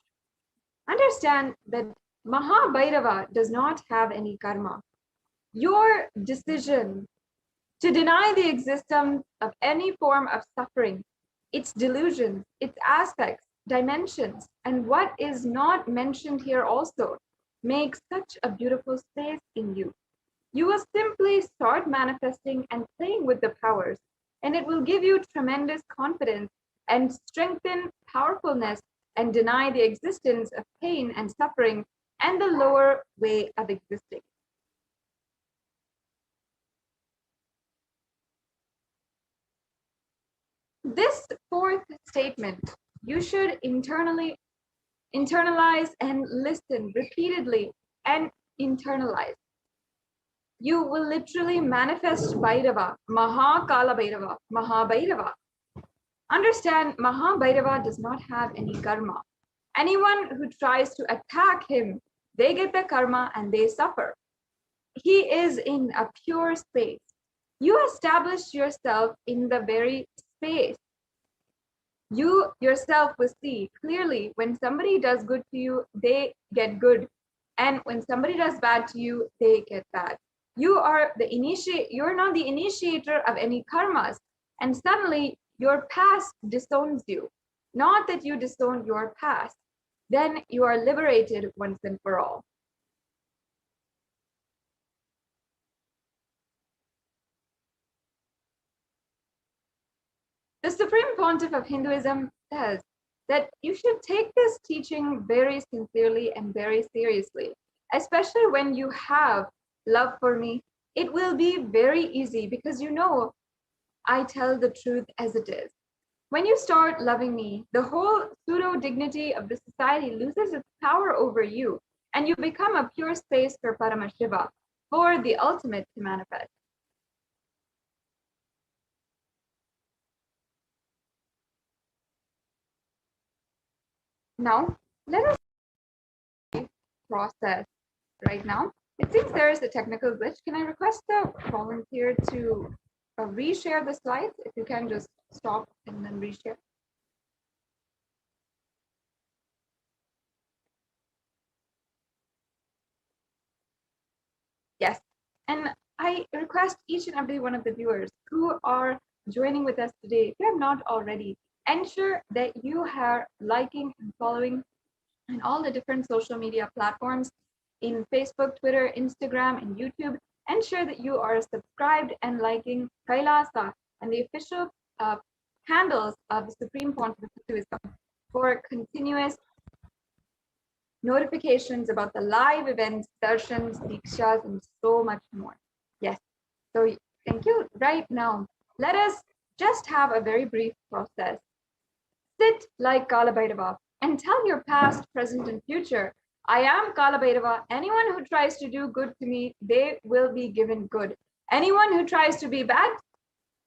Understand that Mahabhairava does not have any karma. Your decision to deny the existence of any form of suffering, its delusions, its aspects, dimensions, and what is not mentioned here also makes such a beautiful space in you. You will simply start manifesting and playing with the powers, and it will give you tremendous confidence and strengthen powerfulness and deny the existence of pain and suffering and the lower way of existing. This fourth statement, you should internalize and listen repeatedly and internalize. You will literally manifest Bhairava, Mahakala Bhairava, Mahabhairava. Understand, Mahabhairava does not have any karma. Anyone who tries to attack him, they get the karma and they suffer. He is in a pure space. You establish yourself in the very space. You yourself will see clearly when somebody does good to you, they get good. And when somebody does bad to you, they get bad. You are the you're not the initiator of any karmas. And suddenly your past disowns you. Not that you disown your past. Then you are liberated once and for all. The Supreme Pontiff of Hinduism says that you should take this teaching very sincerely and very seriously, especially when you have love for me. It will be very easy because you know I tell the truth as it is. When you start loving me, the whole pseudo-dignity of the society loses its power over you, and you become a pure space for Paramashiva, for the ultimate to manifest. Now, let us process right now. It seems there is a technical glitch. Can I request a volunteer to reshare the slides? If you can just stop and then reshare. Yes, and I request each and every one of the viewers who are joining with us today, if you have not already, ensure that you are liking and following on all the different social media platforms in Facebook, Twitter, Instagram, and YouTube, ensure that you are subscribed and liking Kailasa and the official handles of the Supreme Pontiff of Hinduism for continuous notifications about the live events, darshans, dikshas, and so much more. Yes. So thank you. Right now, let us just have a very brief process. Sit like Kala Bhairava and tell your past, present, and future, I am Kala Bhairava. Anyone who tries to do good to me, they will be given good. Anyone who tries to be bad,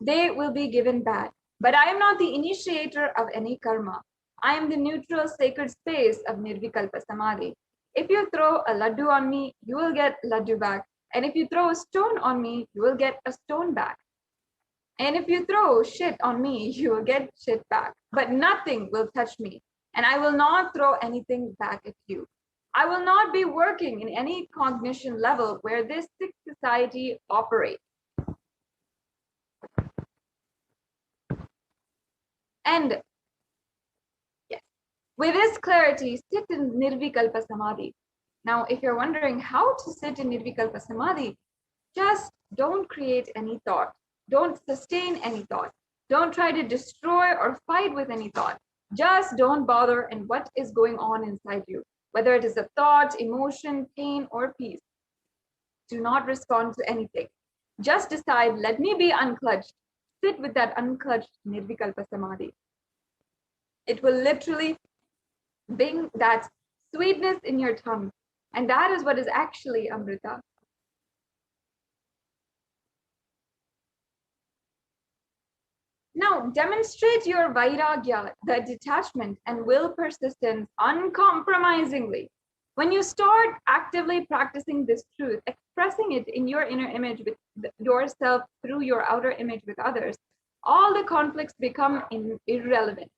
they will be given bad. But I am not the initiator of any karma. I am the neutral sacred space of Nirvikalpa Samadhi. If you throw a laddu on me, you will get laddu back. And if you throw a stone on me, you will get a stone back. And if you throw shit on me, you will get shit back. But nothing will touch me. And I will not throw anything back at you. I will not be working in any cognition level where this sick society operates. And yes, with this clarity, sit in Nirvikalpa Samadhi. Now, if you're wondering how to sit in Nirvikalpa Samadhi, just don't create any thought. Don't sustain any thought. Don't try to destroy or fight with any thought. Just don't bother in what is going on inside you, whether it is a thought, emotion, pain, or peace. Do not respond to anything. Just decide, let me be unclutched. Sit with that unclutched Nirvikalpa Samadhi. It will literally bring that sweetness in your tongue. And that is what is actually Amrita. Now, demonstrate your vairagya, the detachment and will persistence uncompromisingly. When you start actively practicing this truth, expressing it in your inner image with yourself through your outer image with others, all the conflicts become irrelevant.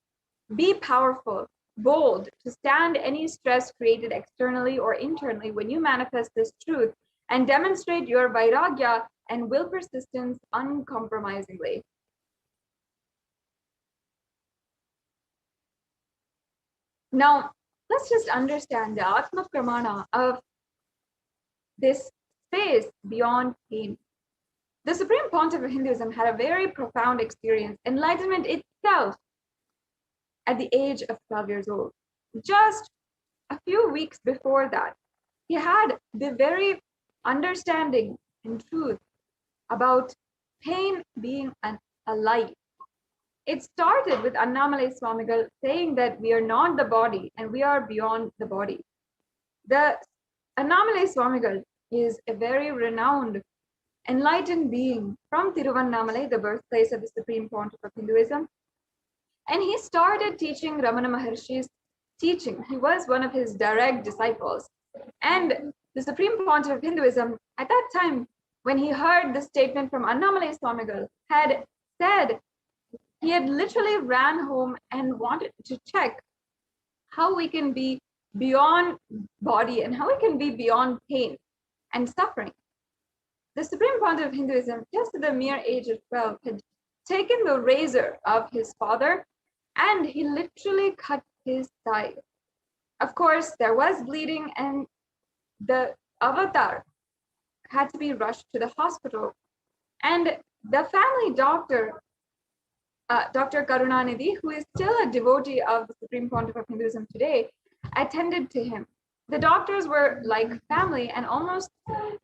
Be powerful, bold to stand any stress created externally or internally when you manifest this truth and demonstrate your vairagya and will persistence uncompromisingly. Now, let's just understand the Atma Pramana of this space beyond pain. The Supreme Pontiff of Hinduism had a very profound experience, enlightenment itself, at the age of 12 years old. Just a few weeks before that, he had the very understanding and truth about pain being a life. It started with Annamalai Swamigal saying that we are not the body and we are beyond the body. The Annamalai Swamigal is a very renowned, enlightened being from Tiruvannamalai, the birthplace of the Supreme Pontiff of Hinduism. And he started teaching Ramana Maharshi's teaching. He was one of his direct disciples. And the Supreme Pontiff of Hinduism, at that time, when he heard the statement from Annamalai Swamigal, had said, he had literally ran home and wanted to check how we can be beyond body and how we can be beyond pain and suffering. The Supreme Pontiff of Hinduism, just at the mere age of 12, had taken the razor of his father and he literally cut his thigh. Of course, there was bleeding and the avatar had to be rushed to the hospital. And the family doctor, Dr. Karunanidhi, who is still a devotee of the Supreme Pontiff of Hinduism today, attended to him. The doctors were like family, and almost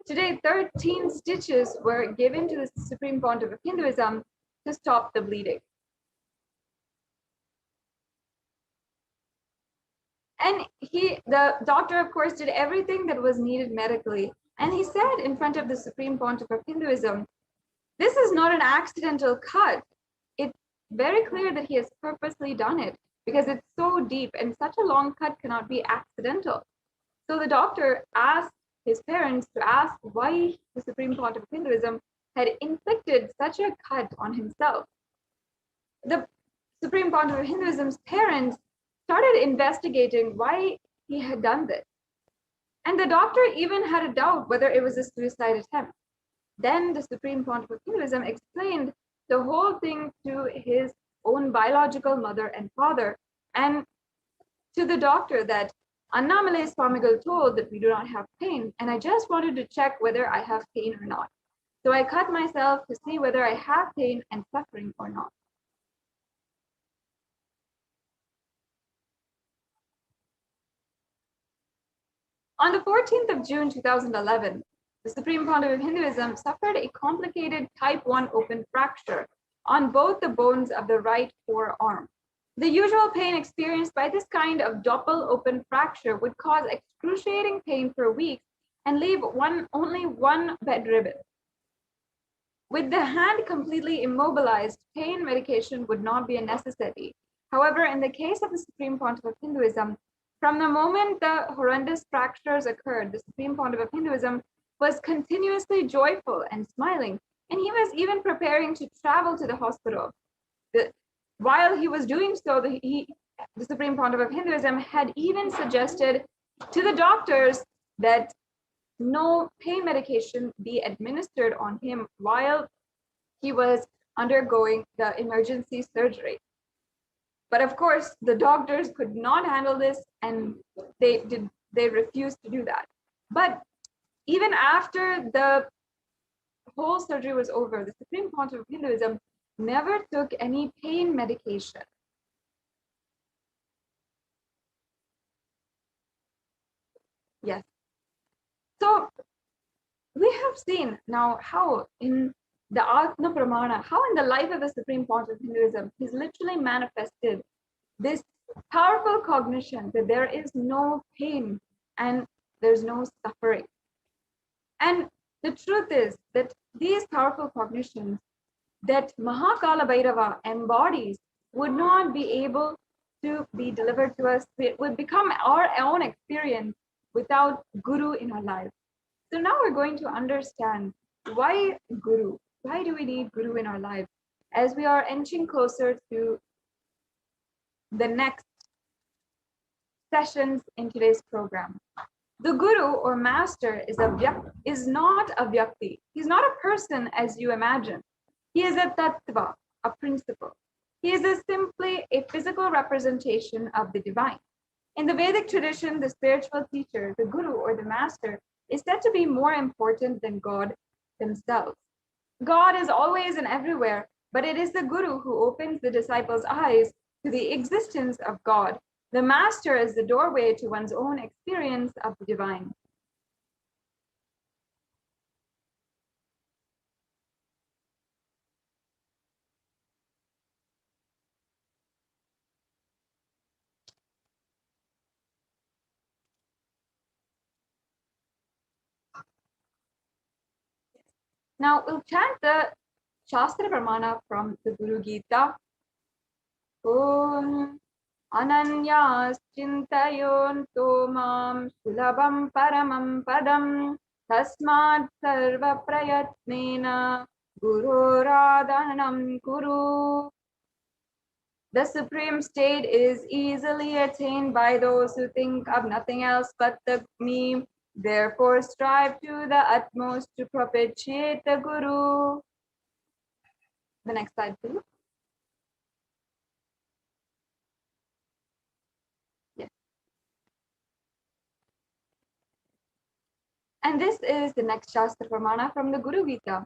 today 13 stitches were given to the Supreme Pontiff of Hinduism to stop the bleeding. And the doctor, of course, did everything that was needed medically. And he said in front of the Supreme Pontiff of Hinduism, this is not an accidental cut. Very clear that he has purposely done it because it's so deep and such a long cut cannot be accidental. So the doctor asked his parents to ask why the Supreme Pontiff of Hinduism had inflicted such a cut on himself. The Supreme Pontiff of Hinduism's parents started investigating why he had done this. And the doctor even had a doubt whether it was a suicide attempt. Then the Supreme Pontiff of Hinduism explained the whole thing to his own biological mother and father and to the doctor that Annamalai Swamigal told that we do not have pain and I just wanted to check whether I have pain or not. So I cut myself to see whether I have pain and suffering or not. On the 14th of June 2011, the Supreme Pontiff of Hinduism suffered a complicated type 1 open fracture on both the bones of the right forearm. The usual pain experienced by this kind of doppel open fracture would cause excruciating pain for weeks and leave only one bed ribbon. With the hand completely immobilized, pain medication would not be a necessity. However, in the case of the Supreme Pontiff of Hinduism, from the moment the horrendous fractures occurred, the Supreme Pontiff of Hinduism was continuously joyful and smiling, and he was even preparing to travel to the hospital. While he was doing so, the Supreme Pontiff of Hinduism had even suggested to the doctors that no pain medication be administered on him while he was undergoing the emergency surgery. But of course, the doctors could not handle this, and they refused to do that. But even after the whole surgery was over, the Supreme Pontiff of Hinduism never took any pain medication. Yes. So we have seen now how in the Atma Pramana, how in the life of the Supreme Pontiff of Hinduism, he's literally manifested this powerful cognition that there is no pain and there's no suffering. And the truth is that these powerful cognitions that Mahakala Bhairava embodies would not be able to be delivered to us. It would become our own experience without Guru in our life. So now we're going to understand why Guru. Why do we need Guru in our life? As we are inching closer to the next sessions in today's program. The Guru or Master is not a Vyakti. He's not a person as you imagine. He is a Tattva, a principle. He is simply a physical representation of the divine. In the Vedic tradition, the spiritual teacher, the Guru or the Master, is said to be more important than God themselves. God is always and everywhere, but it is the Guru who opens the disciples' eyes to the existence of God. The Master is the doorway to one's own experience of the divine. Now we'll chant the Shastra Pramana from the Guru Gita. Om Ananyas Chintayonto Mam Sulabham Paramam Padam Tasmad Sarva Prayatnena Guru Radhanam Kuru. The supreme state is easily attained by those who think of nothing else but the me. Therefore, strive to the utmost to propitiate the Guru. The next slide, please. Yes. And this is the next Shastra Pramana from the Guru Gita.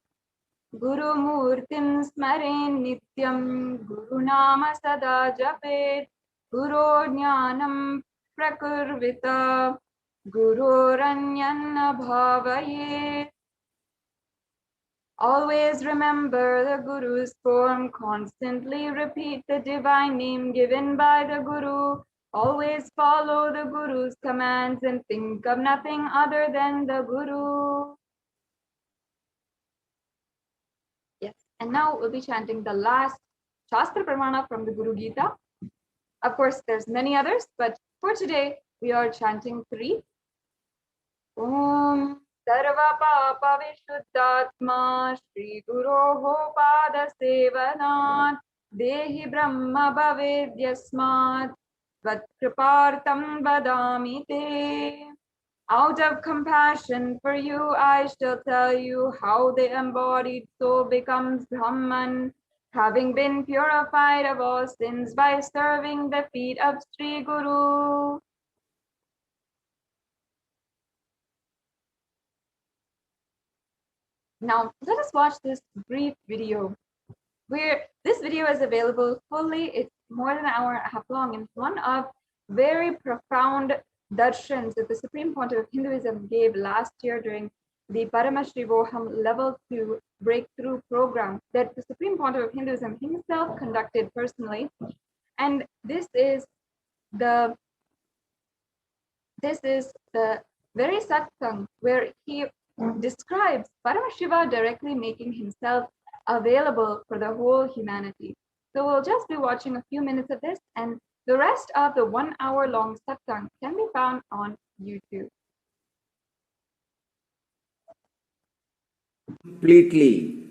Guru Murtim Smaren Nityam Guru Nama Sada Japet Guru Jnanam Prakurvita Guru Ranyana Bhavaye. Always remember the Guru's form, constantly repeat the divine name given by the Guru. Always follow the Guru's commands and think of nothing other than the Guru. Yes, and now we'll be chanting the last Shastra Pramana from the Guru Gita. Of course, there's many others, but for today, we are chanting 3. Om Sarva Papa Vishuddhatma Shri Guroho Pada Sevanat Dehi Brahma Bhavedyasmat Vat Kripartam Vadami Te. Out of compassion for you, I shall tell you how the embodied soul becomes Brahman, having been purified of all sins by serving the feet of Sri Guru. Now, let us watch this brief video where this video is available fully. It's more than an hour and a half long, and one of very profound darshans that the Supreme Pontiff of Hinduism gave last year during the Paramashivoham Level 2 Breakthrough Program that the Supreme Pontiff of Hinduism himself conducted personally. And this is the very satsang where he describes Paramashiva directly making himself available for the whole humanity. So we'll just be watching a few minutes of this, and the rest of the 1 hour long satsang can be found on YouTube. Completely.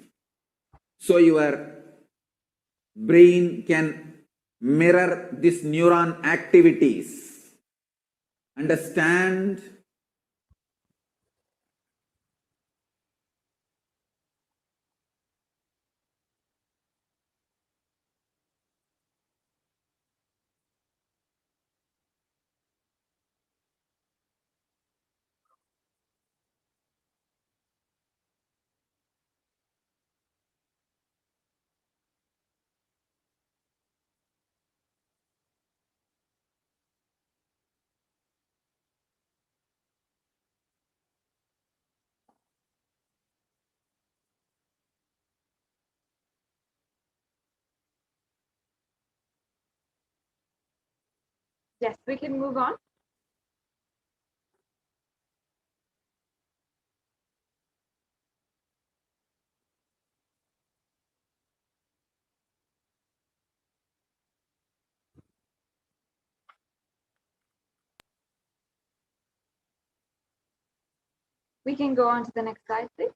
So your brain can mirror these neuron activities. Understand? Yes, we can move on. We can go on to the next slide, please.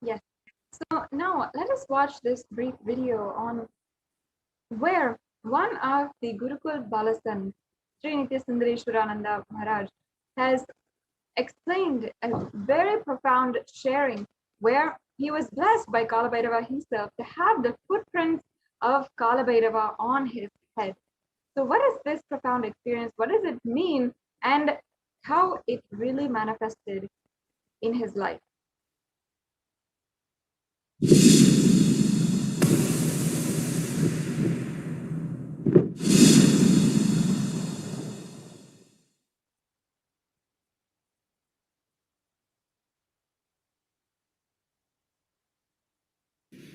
Yes. So now let us watch this brief video on where one of the Gurukul Balasans, Sri Nithyananda Maharaj, has explained a very profound sharing where he was blessed by Kalabhairava himself to have the footprints of Kalabhairava on his head. So what is this profound experience? What does it mean? And how it really manifested in his life?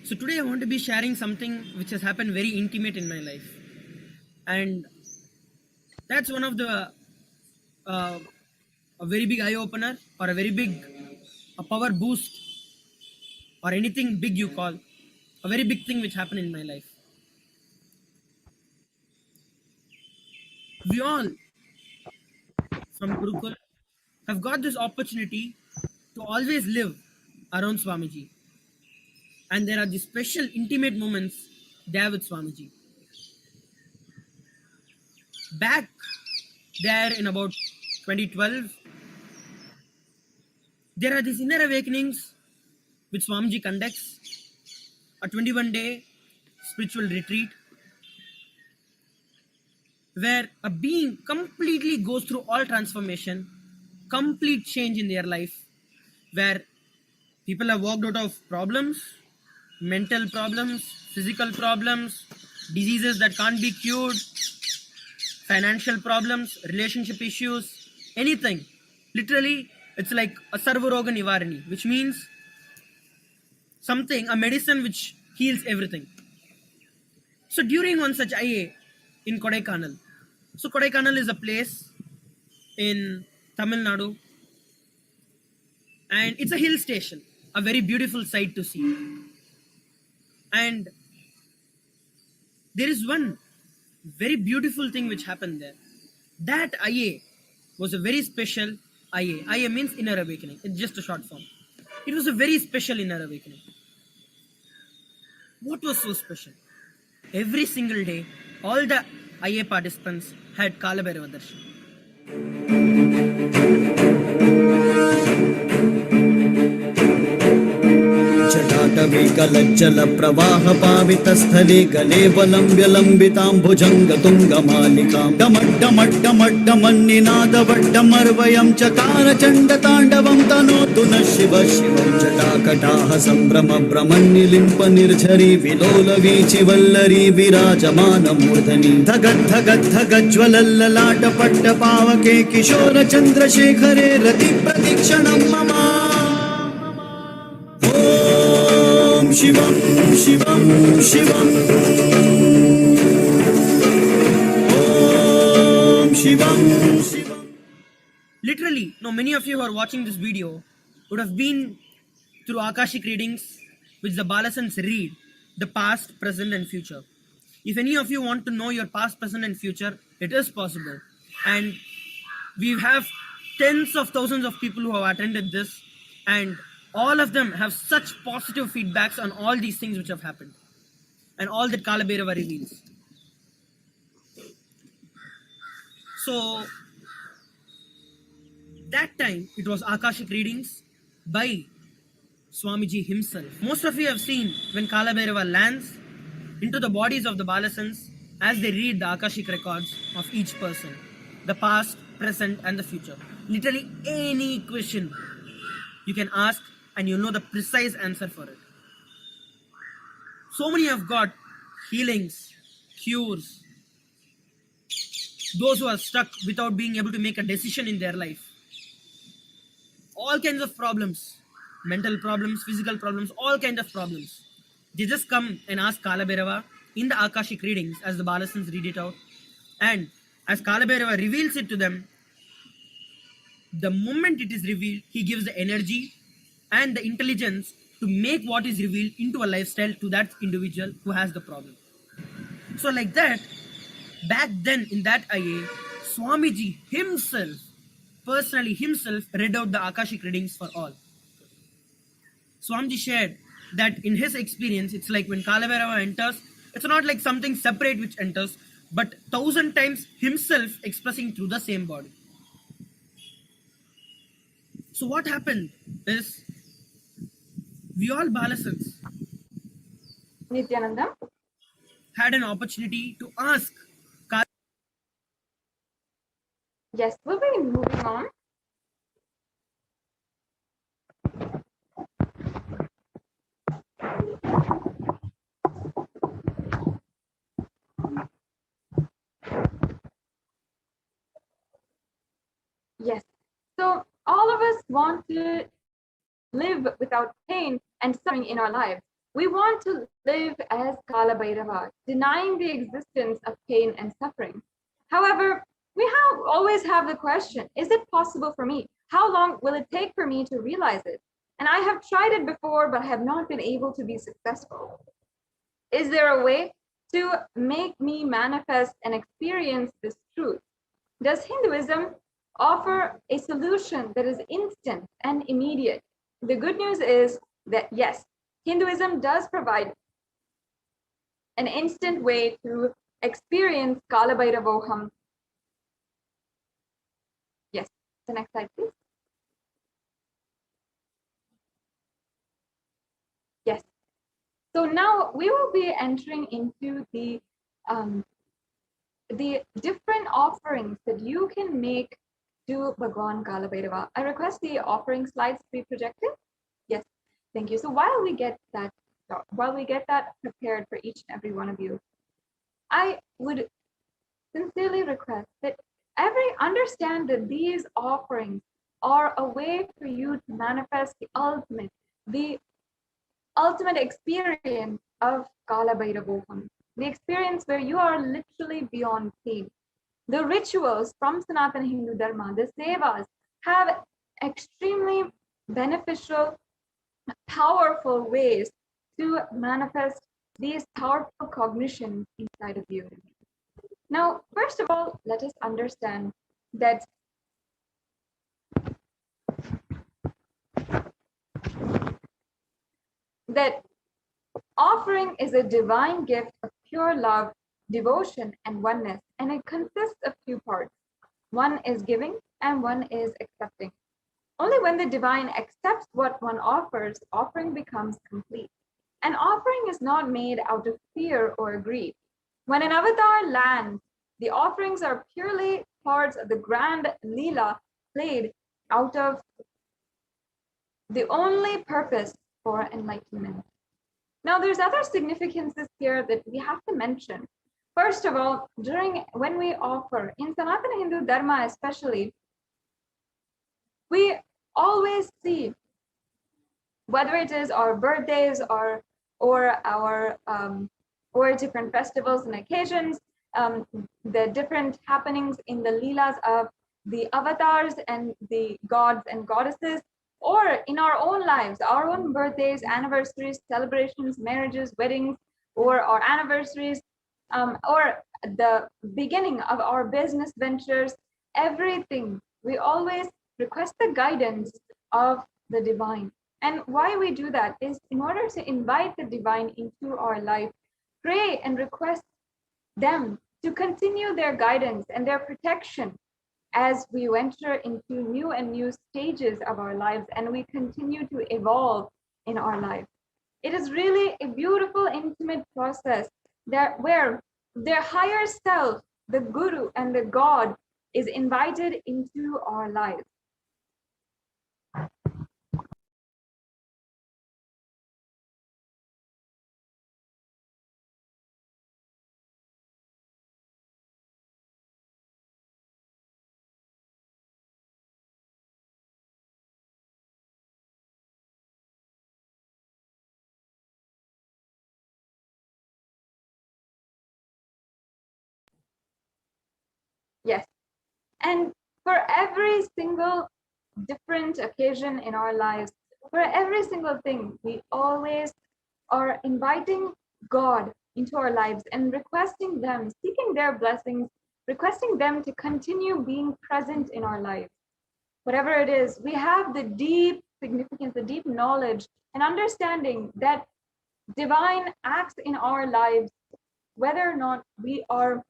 So today I want to be sharing something which has happened very intimate in my life, and that's one of the a very big eye opener, or a very big power boost, or anything big you call, a very big thing which happened in my life. We all from Gurukul have got this opportunity to always live around Swamiji. And there are these special intimate moments there with Swamiji. Back there in about 2012, there are these inner awakenings which Swamiji conducts, a 21-day spiritual retreat, where a being completely goes through all transformation, complete change in their life, where people have walked out of problems, mental problems, physical problems, diseases that can't be cured, financial problems, relationship issues, anything. Literally, it's like a sarvaroga nivarani, which means something, a medicine which heals everything. So during one such IA in Kodaikanal, so Kodaikanal is a place in Tamil Nadu, and it's a hill station, a very beautiful sight to see. And there is one very beautiful thing which happened there. That IA was a very special IA. IA means inner awakening. It's just a short form. It was a very special inner awakening. What was so special? Every single day, all the IA participants had Kalabhairava darshan. रविकलज्जल प्रवाह पावितस्थले गलेवलम्ब्य लम्बिताम्बुजङ्गतुङ्गमालिकां डमड्डमड्डमड्डमन्निनादवड्डमर्वयं चकार चण्डताण्डवं तनोतु न शिव शिवं जटाकटाः सम्भ्रम भ्रमन्निलिम्प निर्झरी विलोलवीचिवल्लरी विराजमानमूर्धनि धगद्धगद्धगज्ज्वलल्ललाटपट्टपावके किशोर चन्द्रशेखरे रति प्रतीक्षणं मम ॐ शिवं शिवं शिवम् ॐ शिवं शिवम्. Literally, now many of you who are watching this video would have been through Akashic readings, which the Balasans read the past, present, and future. If any of you want to know your past, present, and future, it is possible. And we have tens of thousands of people who have attended this, and all of them have such positive feedbacks on all these things which have happened and all that Kala Bhairava reveals. So that time it was Akashic readings by Swamiji himself. Most of you have seen when Kala Bhairava lands into the bodies of the Balasans as they read the Akashic records of each person, the past, present, and the future. Literally any question you can ask and you'll know the precise answer for it. So many have got healings, cures, those who are stuck without being able to make a decision in their life. All kinds of problems, mental problems, physical problems, all kinds of problems. They just come and ask Kala Bhairava in the Akashic readings as the Balasans read it out. And as Kala Bhairava reveals it to them, the moment it is revealed, he gives the energy and the intelligence to make what is revealed into a lifestyle to that individual who has the problem. So like that, back then in that IA, Swamiji himself, personally himself, read out the Akashic readings for all. Swamiji shared that in his experience, it's like when Kala Bhairava enters, it's not like something separate which enters, but 1,000 times himself expressing through the same body. So what happened is, we all Balasans Nithyananda. had an opportunity to ask Kala. Yes, we'll be moving on. Yes, so all of us want to live without pain and suffering in our lives. We want to live as Kala Bhairava, denying the existence of pain and suffering. However, we always have the question, is it possible for me? How long will it take for me to realize it? And I have tried it before, but have not been able to be successful. Is there a way to make me manifest and experience this truth? Does Hinduism offer a solution that is instant and immediate? The good news is that yes, Hinduism does provide an instant way to experience Kala Bhairavoham. Yes, the next slide, please. Yes. So now we will be entering into the different offerings that you can make to Bhagwan Kala Bhairava. I request the offering slides to be projected. Yes, thank you. So while we get that prepared for each and every one of you, I would sincerely request that understand that these offerings are a way for you to manifest the ultimate experience of Kala Bhairavoham, the experience where you are literally beyond pain. The rituals from Sanatana Hindu Dharma, the sevas, have extremely beneficial, powerful ways to manifest these powerful cognitions inside of you. Now, first of all, let us understand that offering is a divine gift of pure love, devotion, and oneness, and it consists of two parts. One is giving and one is accepting. Only when the divine accepts what one offers, offering becomes complete. An offering is not made out of fear or greed. When an avatar lands, the offerings are purely parts of the grand Leela played out of the only purpose for enlightenment. Now, there's other significances here that we have to mention. First of all, when we offer, in Sanatana Hindu Dharma especially, we always see, whether it is our birthdays or our or different festivals and occasions, the different happenings in the leelas of the avatars and the gods and goddesses, or in our own lives, our own birthdays, anniversaries, celebrations, marriages, weddings, or our anniversaries, or the beginning of our business ventures, everything, we always request the guidance of the divine. And why we do that is in order to invite the divine into our life, pray and request them to continue their guidance and their protection as we venture into new and new stages of our lives and we continue to evolve in our life. It is really a beautiful, intimate process where their higher self, the Guru and the God, is invited into our lives. Yes. And for every single different occasion in our lives, for every single thing, we always are inviting God into our lives and requesting them, seeking their blessings, requesting them to continue being present in our lives. Whatever it is, we have the deep significance, the deep knowledge and understanding that divine acts in our lives, whether or not we are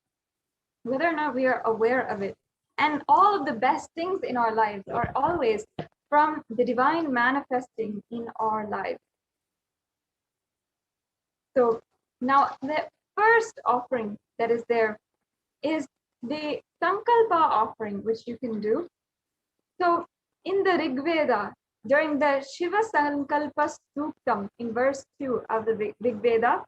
aware of it. And all of the best things in our lives are always from the divine manifesting in our lives. So now the first offering that is there is the Sankalpa offering, which you can do. So in the Rig Veda, during the Shiva Sankalpa Suktam in verse 2 of the Rig Veda,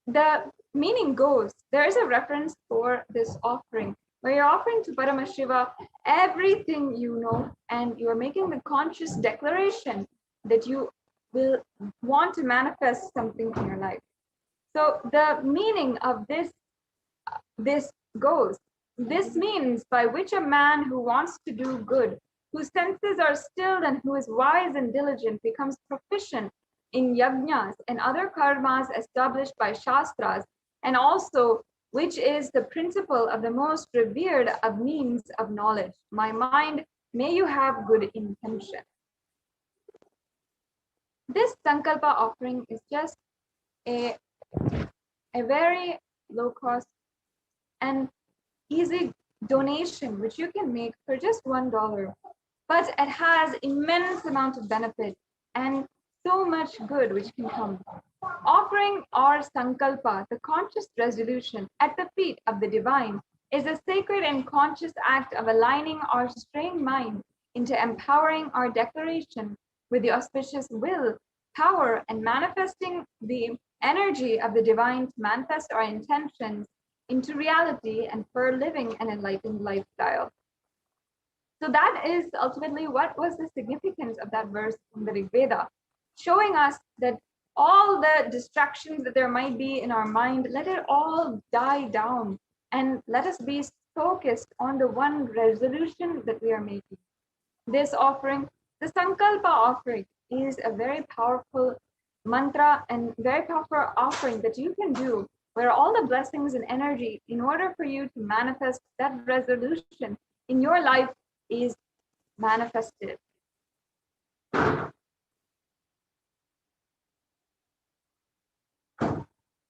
the meaning goes, there is a reference for this offering where you're offering to Paramashiva everything you know, and you are making the conscious declaration that you will want to manifest something in your life. So the meaning of this goes, this means by which a man who wants to do good, whose senses are stilled and who is wise and diligent, becomes proficient in yajnas and other karmas established by shastras, and also which is the principle of the most revered of means of knowledge. My mind, may you have good intention. This Sankalpa offering is just a very low cost and easy donation which you can make for just $1, but it has immense amount of benefit and so much good which can come. Offering our Sankalpa, the conscious resolution, at the feet of the divine is a sacred and conscious act of aligning our strained mind into empowering our declaration with the auspicious will, power, and manifesting the energy of the divine to manifest our intentions into reality and for living an enlightened lifestyle. So that is ultimately what was the significance of that verse in the Rig Veda, showing us that all the distractions that there might be in our mind, let it all die down and let us be focused on the one resolution that we are making. This offering, the Sankalpa offering, is a very powerful mantra and very powerful offering that you can do where all the blessings and energy in order for you to manifest that resolution in your life is manifested.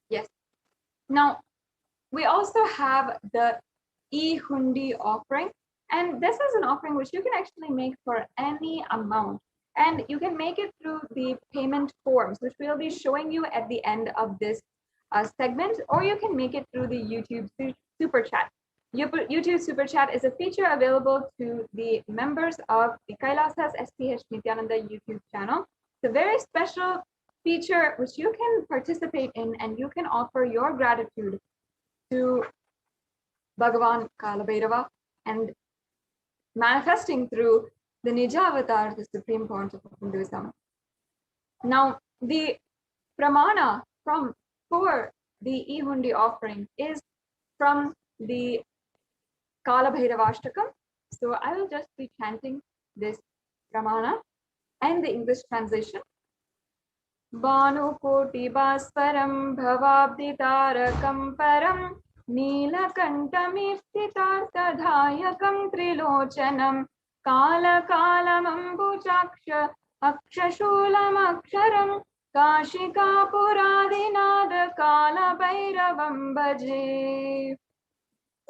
Yes. Now, we also have the E-Hundi offering, and this is an offering which you can actually make for any amount. And you can make it through the payment forms, which we'll be showing you at the end of this segment, or you can make it through the YouTube Super Chat. YouTube Super Chat is a feature available to the members of the Kailasa's SATSANG Nithyananda YouTube channel. It's a very special feature which you can participate in, and you can offer your gratitude to Bhagavan Kalabhairava and manifesting through the Nija Avatar, the Supreme Pontiff of Hinduism. Now, the pramana for the e-hundi offering is from the Kalabhairavashtakam. So I will just be chanting this pramana and the English translation. Bhanukoti Bhaswaram Bhavabditarakam Param Neelakantamiftitartadhayakam Trilochanam Kala Kalamambujaksha Akshashulam Aksharam Kashika Puradinada Kala Bhairavam Bhaje.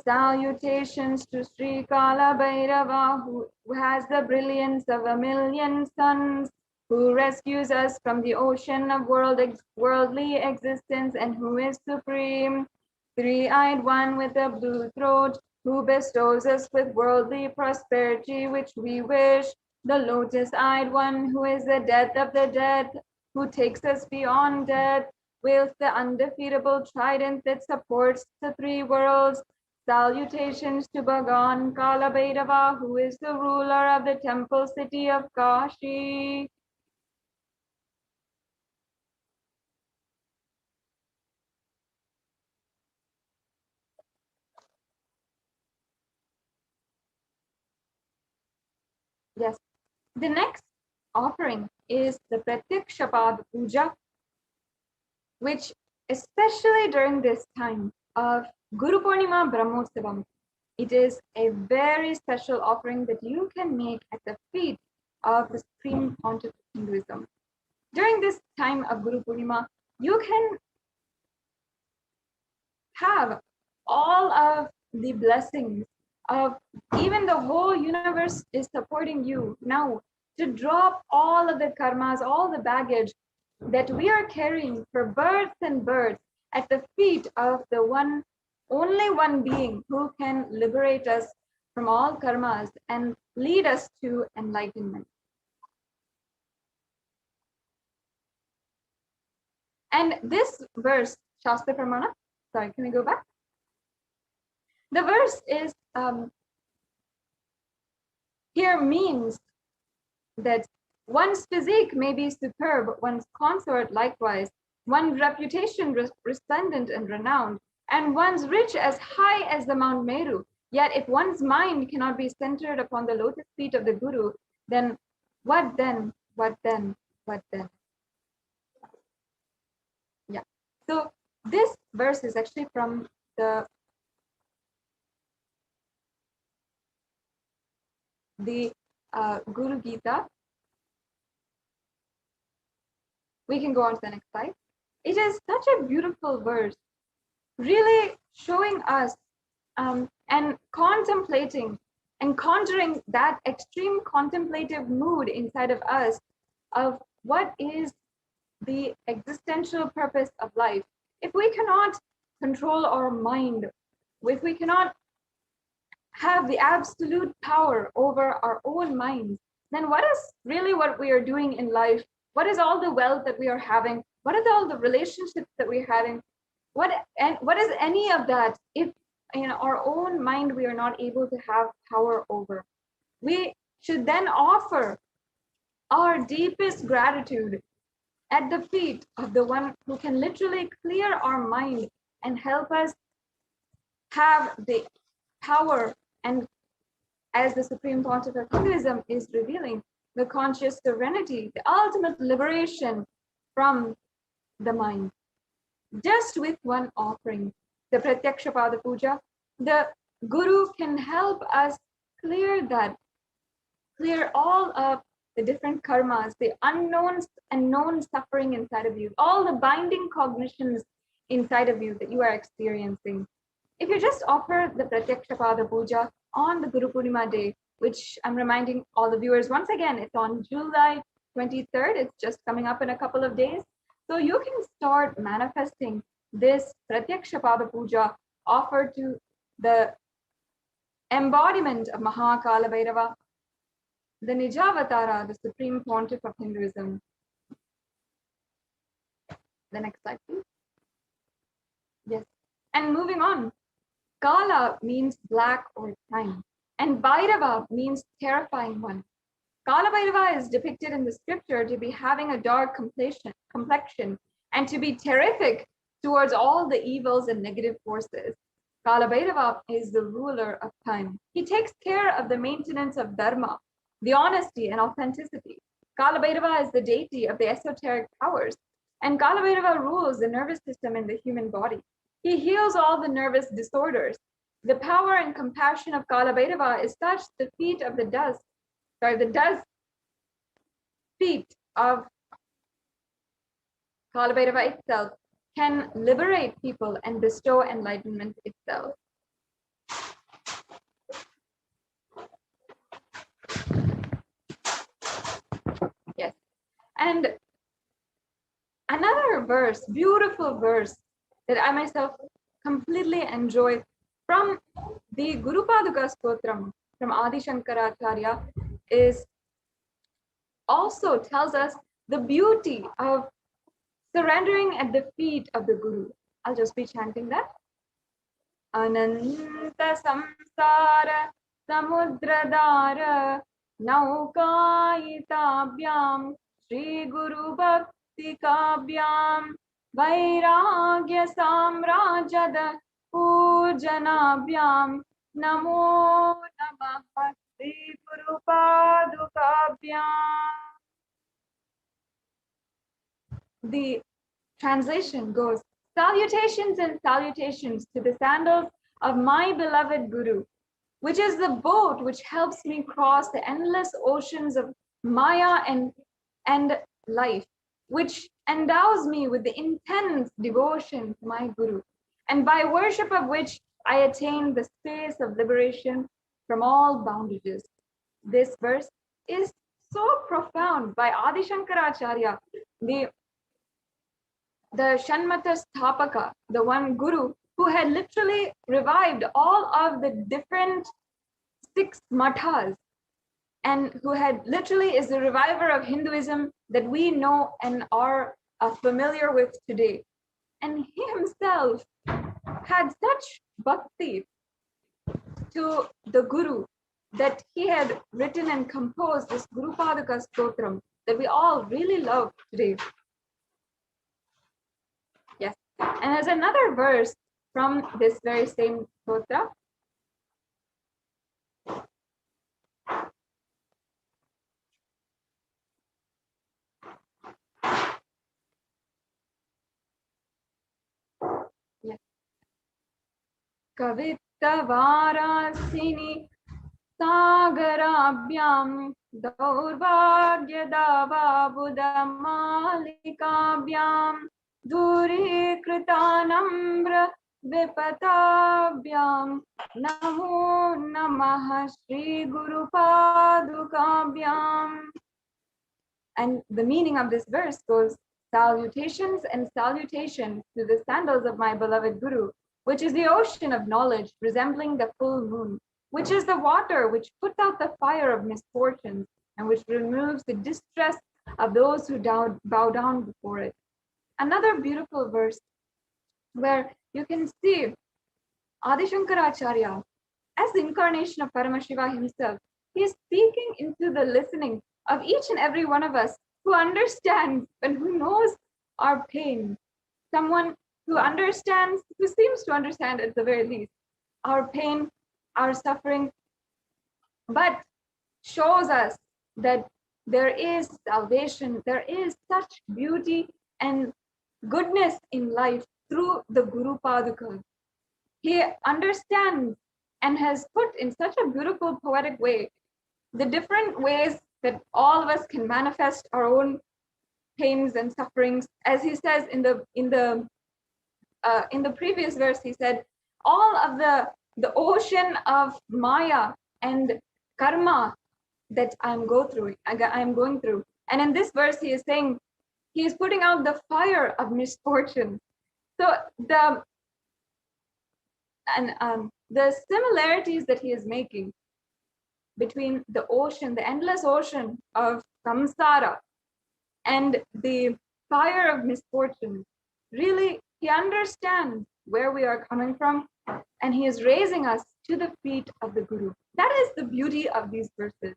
Salutations to Sri Kala Bhairava, who has the brilliance of a million suns, who rescues us from the ocean of worldly existence, and who is supreme, three-eyed one with a blue throat, who bestows us with worldly prosperity which we wish, the lotus-eyed one, who is the death of the dead, who takes us beyond death, with the undefeatable trident that supports the three worlds. Salutations to Bhagavan Kalabhairava, who is the ruler of the temple city of Kashi. Yes, the next offering is the Pratyakshapada Puja, which especially during this time of Guru Purnima Brahmotsavam, it is a very special offering that you can make at the feet of the Supreme Pontiff of Hinduism. During this time of Guru Purnima, you can have all of the blessings of even the whole universe is supporting you now to drop all of the karmas, all the baggage that we are carrying for births and births at the feet of the only one being who can liberate us from all karmas and lead us to enlightenment. And this verse, Shastra Pramana, sorry, can we go back? The verse is here means that one's physique may be superb, one's consort likewise, one's reputation resplendent and renowned, and one's rich as high as the Mount Meru. Yet if one's mind cannot be centered upon the lotus feet of the Guru, then what then? What then? What then? Yeah. So this verse is actually from the Guru Gita. We can go on to the next slide. It is such a beautiful verse, really showing us and contemplating and conjuring that extreme contemplative mood inside of us of what is the existential purpose of life. If we cannot control our mind, if we cannot have the absolute power over our own minds, then what is really what we are doing in life? What is all the wealth that we are having? What is all the relationships that we're having? What is any of that if in our own mind we are not able to have power over? We should then offer our deepest gratitude at the feet of the one who can literally clear our mind and help us have the power, and as the Supreme Pontiff of Hinduism is revealing, the conscious serenity, the ultimate liberation from the mind. Just with one offering, the Pratyakshapada Puja, the Guru can help us clear all of the different karmas, the unknown and known suffering inside of you, all the binding cognitions inside of you that you are experiencing. If you just offer the Pratyakshapada Puja on the Guru Purnima day, which I'm reminding all the viewers once again, it's on July 23rd. It's just coming up in a couple of days. So you can start manifesting this Pratyaksha Pada Puja offered to the embodiment of Mahakala Bhairava, the Nijavatara, the supreme pontiff of Hinduism. The next slide, please. Yes. And moving on, Kala means black or time, and Bhairava means terrifying one. Kala Bhairava is depicted in the scripture to be having a dark complexion and to be terrific towards all the evils and negative forces. Kala Bhairava is the ruler of time. He takes care of the maintenance of dharma, the honesty and authenticity. Kala Bhairava is the deity of the esoteric powers, and Kala Bhairava rules the nervous system in the human body. He heals all the nervous disorders. The power and compassion of Kala Bhairava is such the feet of the dust feet of Kala Bhairava itself can liberate people and bestow enlightenment itself. Yes. And another verse, beautiful verse that I myself completely enjoy from the Guru Paduka Stotram from Adi Shankaracharya is also tells us the beauty of surrendering at the feet of the Guru. I'll just be chanting that. Ananta samsara samudradara naukaitabhyam Shri Guru Bhakti Kabhyam Vairagya Samrajada Pujanabhyam Namo Namaha Shri Guru Padukabhyam. The translation goes, salutations and salutations to the sandals of my beloved Guru, which is the boat which helps me cross the endless oceans of Maya and life, which endows me with the intense devotion to my Guru, and by worship of which I attain the space of liberation from all bondages. This verse is so profound by Adi Shankaracharya, the Shanmata Sthapaka, the one Guru who had literally revived all of the different 6 mathas, and who had literally is the reviver of Hinduism that we know and are familiar with today. And he himself had such bhakti to the Guru that he had written and composed this Guru Paduka Stotram that we all really love today. Yes, and there's another verse from this very same stotra. Yes. Kavitavarasini Sagarabhyam Daurvagyadavabudamalikabyam Duri Kritanambra Vipatabhyam Namo Namaha Shri Guru Padukabhyam. And the meaning of this verse goes, salutations and salutations to the sandals of my beloved Guru, which is the ocean of knowledge resembling the full moon, which is the water which puts out the fire of misfortunes and which removes the distress of those who bow down before it. Another beautiful verse where you can see Adi Shankaracharya as the incarnation of Paramashiva himself. He is speaking into the listening of each and every one of us who understands and who knows our pain. Someone who understands, who seems to understand at the very least, our pain, our suffering, but shows us that there is salvation, there is such beauty and goodness in life through the Guru Paduka. He understands and has put in such a beautiful poetic way the different ways that all of us can manifest our own pains and sufferings. As he says in the previous verse, he said, all of the ocean of Maya and karma that I'm going through, And in this verse, he is saying, he is putting out the fire of misfortune. So the similarities that he is making between the ocean, the endless ocean of samsara, and the fire of misfortune, really, he understands where we are coming from, and he is raising us to the feet of the Guru. That is the beauty of these verses.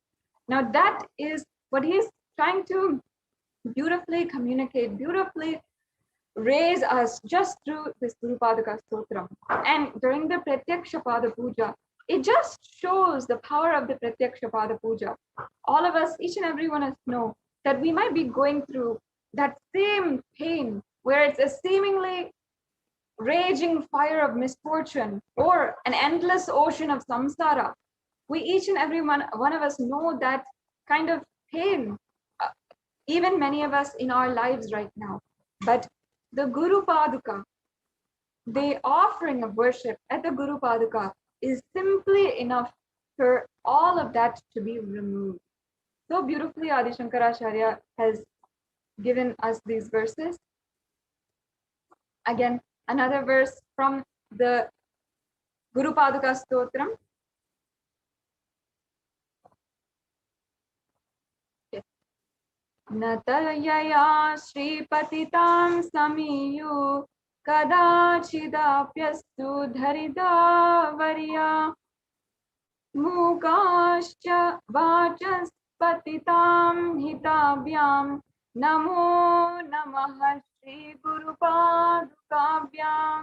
Now, that is what he is trying to beautifully communicate, beautifully raise us just through this Guru Padaka Stotram. And during the Pratyaksha Pada Puja, it just shows the power of the Pratyaksha Pada Puja. All of us, each and every one of us know that we might be going through that same pain where it's a seemingly raging fire of misfortune or an endless ocean of samsara. We each and every one of us know that kind of pain, even many of us in our lives right now. But the Guru Paduka, the offering of worship at the Guru Paduka is simply enough for all of that to be removed. So beautifully Adi Shankaracharya has given us these verses. Again, another verse from the Guru Paduka Stotram. Yes. Natayaya Shripatitam Samiyu Kadachidapyastu Dharida Varya Mukascha Vachaspatitam Hitabhyam Namo Namaha Shri Guru Padukabhyam.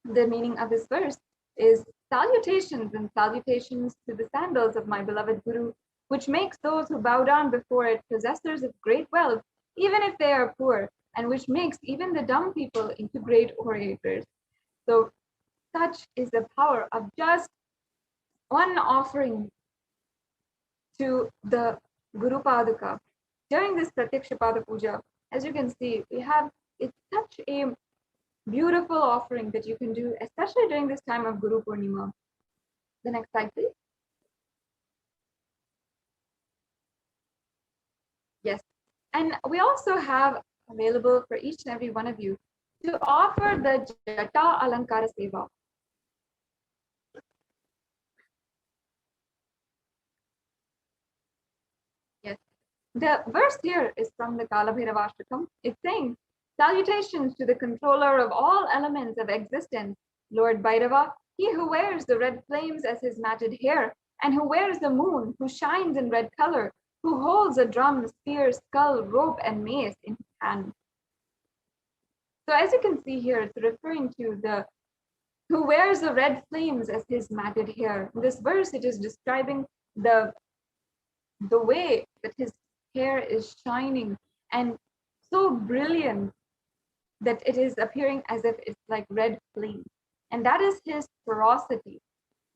The meaning of this verse is salutations and salutations to the sandals of my beloved Guru, which makes those who bow down before it possessors of great wealth, even if they are poor, and which makes even the dumb people into great orators. So such is the power of just one offering to the Guru Paduka. During this Pratyaksha Pada Puja, as you can see, it's such a beautiful offering that you can do, especially during this time of Guru Purnima. The next slide, please. Yes, and we also have available for each and every one of you to offer the Jata Alankara Seva. Yes, the verse here is from the Kalabhairavashtakam. It's saying, salutations to the controller of all elements of existence, Lord Bhairava, he who wears the red flames as his matted hair, and who wears the moon, who shines in red color, who holds a drum, spear, skull, rope, and mace in his hand. So as you can see here, it's referring to the who wears the red flames as his matted hair. In this verse, it is describing the way that his hair is shining and so brilliant that it is appearing as if it's like red flame. And that is his ferocity.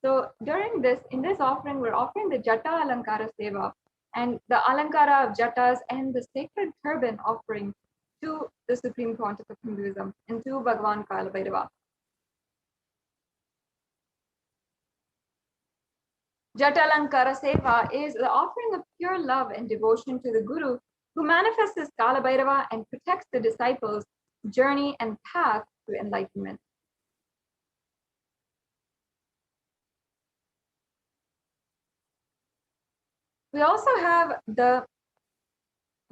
So during this, in this offering, we're offering the Jata Alankara Seva and the Alankara of Jatas and the sacred turban offering to the Supreme Pontiff of Hinduism and to Bhagavan Kalabhairava. Jata Alankara Seva is the offering of pure love and devotion to the Guru, who manifests as Kalabhairava and protects the disciples' journey and path to enlightenment. We also have the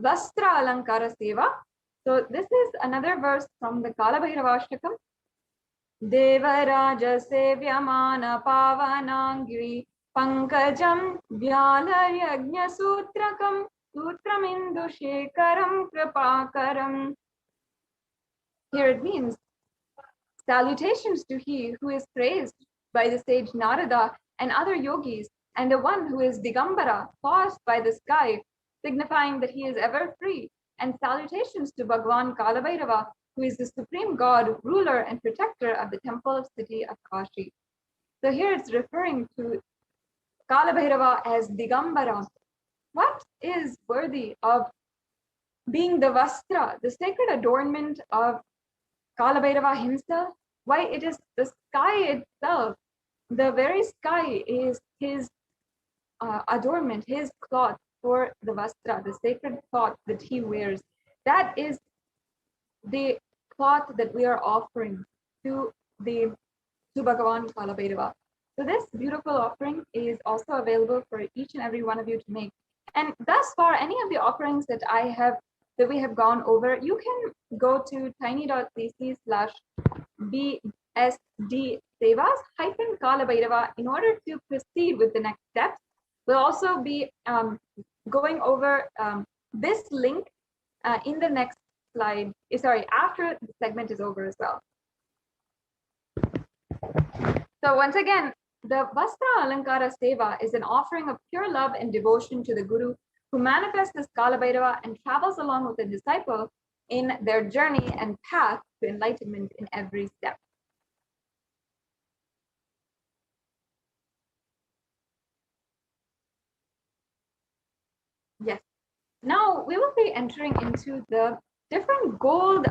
Vastra Alankara Seva. So this is another verse from the Kalabhairavashtakam. Devaraja Sevyamana Pavanangiri Pankajam Vyalayagnya Sutrakam Sutramindu Shekaram Kripakaram. Here it means, salutations to he who is praised by the sage Narada and other yogis, and the one who is Digambara, tossed by the sky, signifying that he is ever free, and salutations to Bhagavan Kalabhairava, who is the supreme god, ruler, and protector of the temple city of Kashi. So here it's referring to Kalabhairava as Digambara. What is worthy of being the Vastra, the sacred adornment of Kalabhairava himself? Why, it is the sky itself. The very sky is his adornment, his cloth for the vastra, the sacred cloth that he wears. That is the cloth that we are offering to Bhagavan Kalabhairava. So this beautiful offering is also available for each and every one of you to make. And thus far, any of the offerings that we have gone over, you can go to tiny.cc/bsd-sevas-kalabhairava in order to proceed with the next steps. We'll also be going over this link in the next slide. Sorry, after the segment is over as well. So once again, the Vastra Alankara Seva is an offering of pure love and devotion to the Guru, who manifests as Kalabhairava and travels along with the disciple in their journey and path to enlightenment in every step. Yes. Now we will be entering into the different gold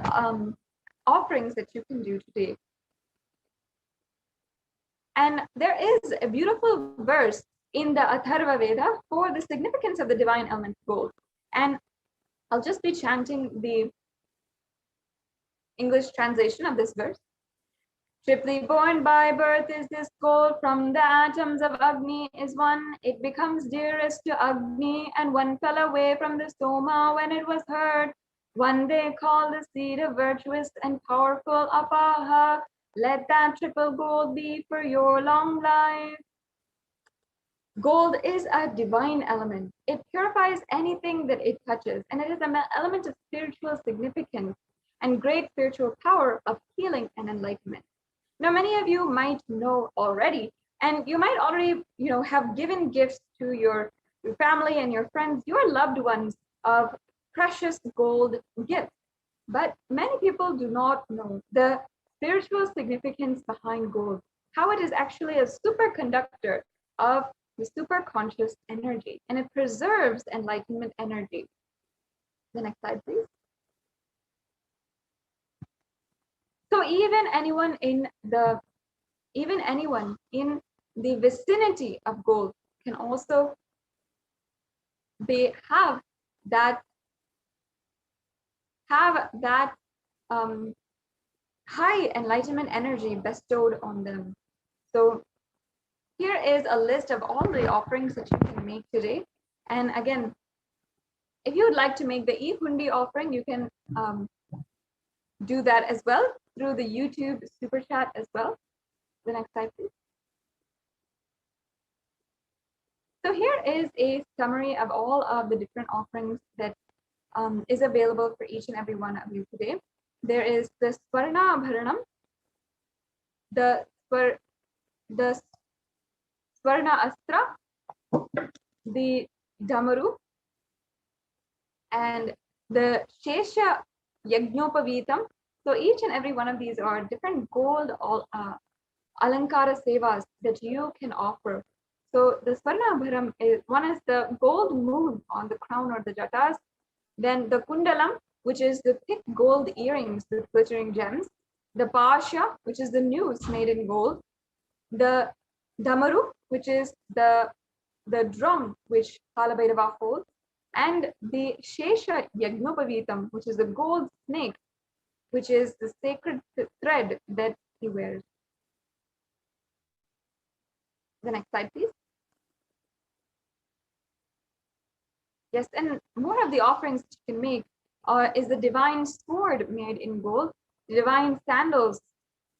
offerings that you can do today. And there is a beautiful verse in the Atharva Veda for the significance of the divine element gold. And I'll just be chanting the English translation of this verse. Triply born by birth is this gold, from the atoms of Agni is one. It becomes dearest to Agni, and one fell away from the Soma when it was heard. One they call the seed of virtuous and powerful Apaha. Let that triple gold be for your long life. Gold is a divine element. It purifies anything that it touches, and it is an element of spiritual significance and great spiritual power of healing and enlightenment. Now, many of you might know already, and you might already, have given gifts to your family and your friends, your loved ones, of precious gold gifts. But many people do not know the spiritual significance behind gold, how it is actually a superconductor of the superconscious energy, and it preserves enlightenment energy. The next slide, please. So even anyone in the vicinity of gold can also have that high enlightenment energy bestowed on them. So here is a list of all the offerings that you can make today. And again, if you would like to make the e-hundi offering, you can do that as well through the YouTube super chat as well. The next slide, please. So here is a summary of all of the different offerings that is available for each and every one of you today. There is the Swarna Abharanam, the Swarna Astra, the Damaru, and the Shesha Yajnopavitam. So each and every one of these are different gold Alankara Sevas that you can offer. So the Swarna Abharam is the gold moon on the crown or the jatas. Then the Kundalam, which is the thick gold earrings with glittering gems. The Pasha, which is the noose made in gold. The Damaru, which is the drum which Kalabhairava holds. And the Shesha Yajnopavitam, which is the gold snake, which is the sacred thread that he wears. The next slide, please. Yes, and more of the offerings that you can make is the divine sword made in gold, the divine sandals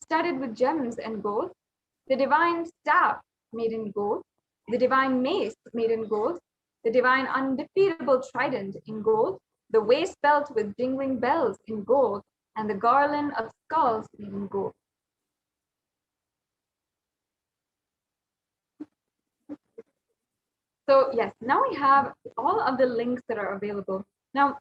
studded with gems and gold, the divine staff made in gold, the divine mace made in gold, the divine undefeatable trident in gold, the waist belt with jingling bells in gold, and the garland of skulls made in gold. So yes, now we have all of the links that are available. Now,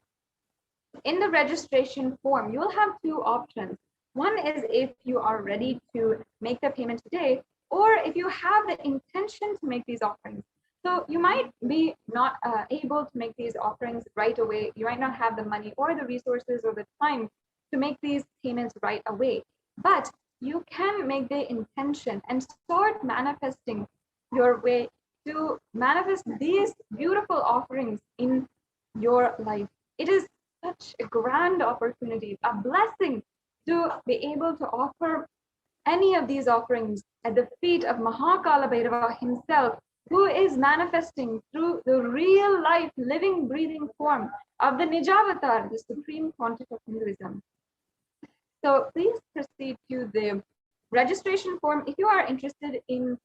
in the registration form, you will have two options. One is if you are ready to make the payment today, or if you have the intention to make these offerings. So you might be not able to make these offerings right away. You might not have the money or the resources or the time to make these payments right away. But you can make the intention and start manifesting your way to manifest these beautiful offerings in your life. It is such a grand opportunity, a blessing to be able to offer any of these offerings at the feet of Mahakala Bhairava himself, who is manifesting through the real life, living, breathing form of the Nijavatar, the Supreme Pontiff of Hinduism. So please proceed to the registration form. If you are interested in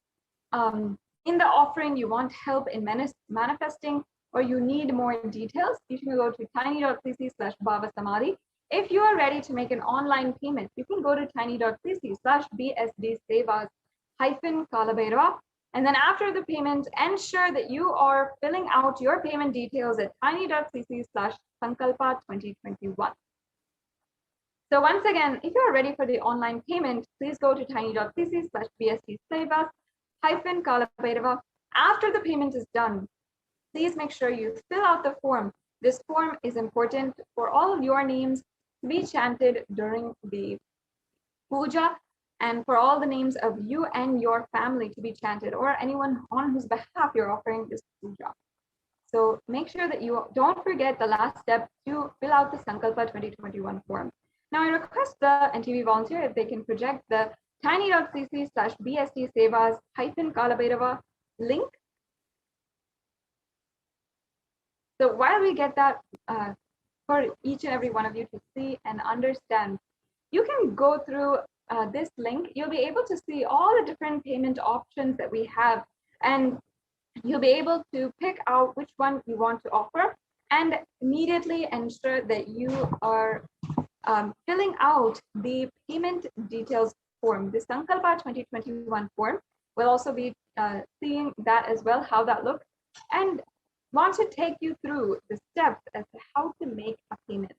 the offering, you want help in manifesting, or you need more details, you can go to tiny.cc/Bhava Samadhi. If you are ready to make an online payment, you can go to tiny.cc/BSD-Sevas-Kalabhairava. And then after the payment, ensure that you are filling out your payment details at tiny.cc/Sankalpa2021. So once again, if you are ready for the online payment, please go to tiny.cc/BSD-Sevas-Kalabhairava. After the payment is done, please make sure you fill out the form. This form is important for all of your names to be chanted during the puja, and for all the names of you and your family to be chanted, or anyone on whose behalf you're offering this puja. So make sure that you don't forget the last step to fill out the Sankalpa 2021 form. Now I request the NTV volunteer if they can project the tiny.cc/BSD-Sevas-Kalabhairava link. So while we get that for each and every one of you to see and understand, you can go through this link. You'll be able to see all the different payment options that we have, and you'll be able to pick out which one you want to offer, and immediately ensure that you are filling out the payment details form. The Sankalpa 2021 form will also be seeing that as well, how that looks, and want to take you through the steps as to how to make a payment.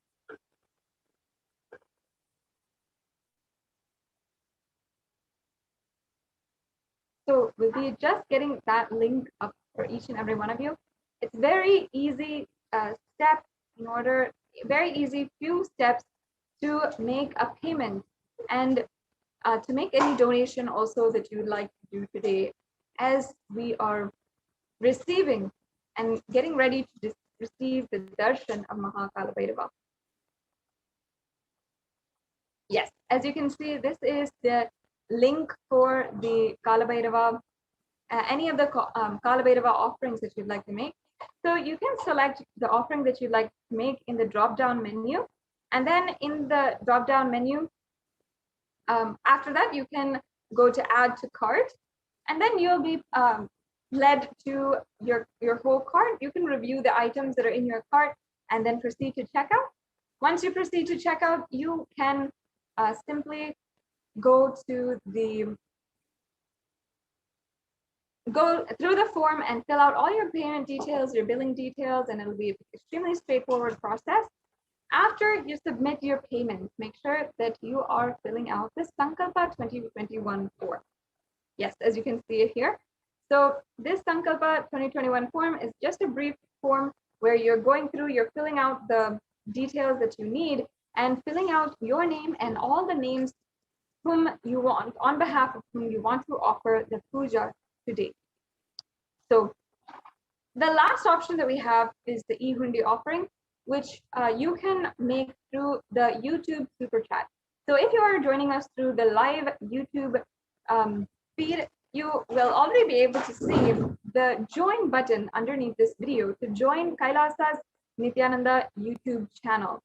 So we'll be just getting that link up for each and every one of you. It's very easy step very easy few steps to make a payment, and to make any donation also that you would like to do today, as we are receiving and getting ready to receive the darshan of Mahakala Bhairava. Yes, as you can see, this is the link for the Kala Bhairava, any of the Kala Bhairava offerings that you'd like to make. So you can select the offering that you'd like to make in the drop-down menu, and then in the drop-down menu, after that, you can go to add to cart, and then you'll be led to your whole cart. You can review the items that are in your cart and then proceed to checkout. Once you proceed to checkout, you can simply go through the form and fill out all your payment details, your billing details, and it'll be an extremely straightforward process. After you submit your payment, make sure that you are filling out the Sankalpa 2021 form. Yes, as you can see it here. So this Sankalpa 2021 form is just a brief form where you're filling out the details that you need and filling out your name and all the names on behalf of whom you want to offer the puja today. So the last option that we have is the e-hundi offering, which you can make through the YouTube super chat. So if you are joining us through the live YouTube feed, you will already be able to see the join button underneath this video to join Kailasa's Nithyananda YouTube channel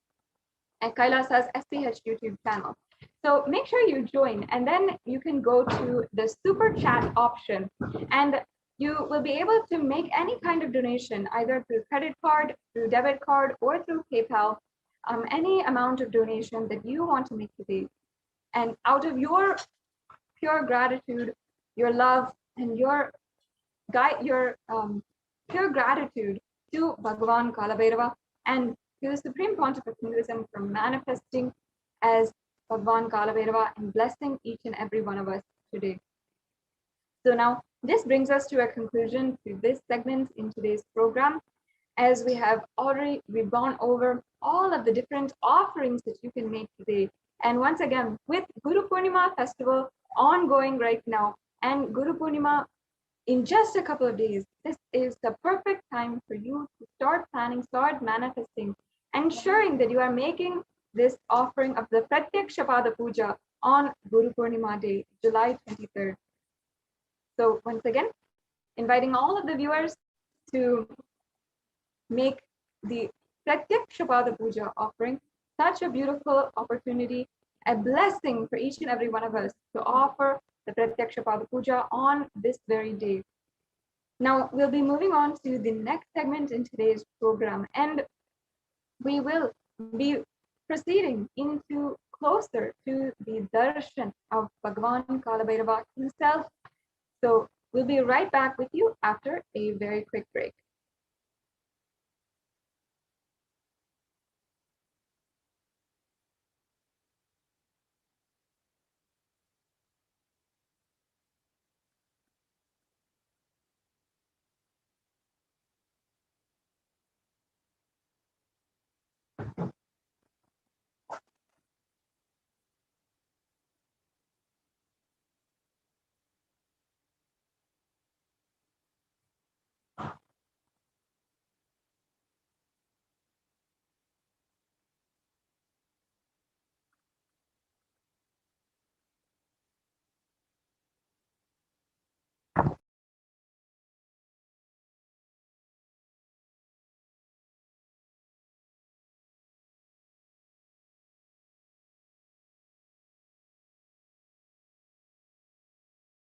and Kailasa's SATSANG YouTube channel. So make sure you join, and then you can go to the super chat option, and you will be able to make any kind of donation, either through credit card, through debit card, or through PayPal, any amount of donation that you want to make today. And out of your pure gratitude, your love, and your pure gratitude to Bhagavan Kala Bhairava and to the Supreme Pontiff of Hinduism for manifesting as Bhagavan Kala Bhairava and blessing each and every one of us today. So now this brings us to a conclusion to this segment in today's program, as we've gone over all of the different offerings that you can make today. And once again, with Guru Purnima festival ongoing right now, and Guru Purnima in just a couple of days, this is the perfect time for you to start planning, start manifesting, ensuring that you are making this offering of the Pratyaksha Pada Puja on Guru Purnima Day, July 23rd. So once again, inviting all of the viewers to make the Pratyaksha Pada Puja offering such a beautiful opportunity, a blessing for each and every one of us to offer the Pratyaksha Pada Puja on this very day. Now, we'll be moving on to the next segment in today's program, and we will be proceeding into closer to the darshan of Bhagavan Kalabhairava himself. So we'll be right back with you after a very quick break.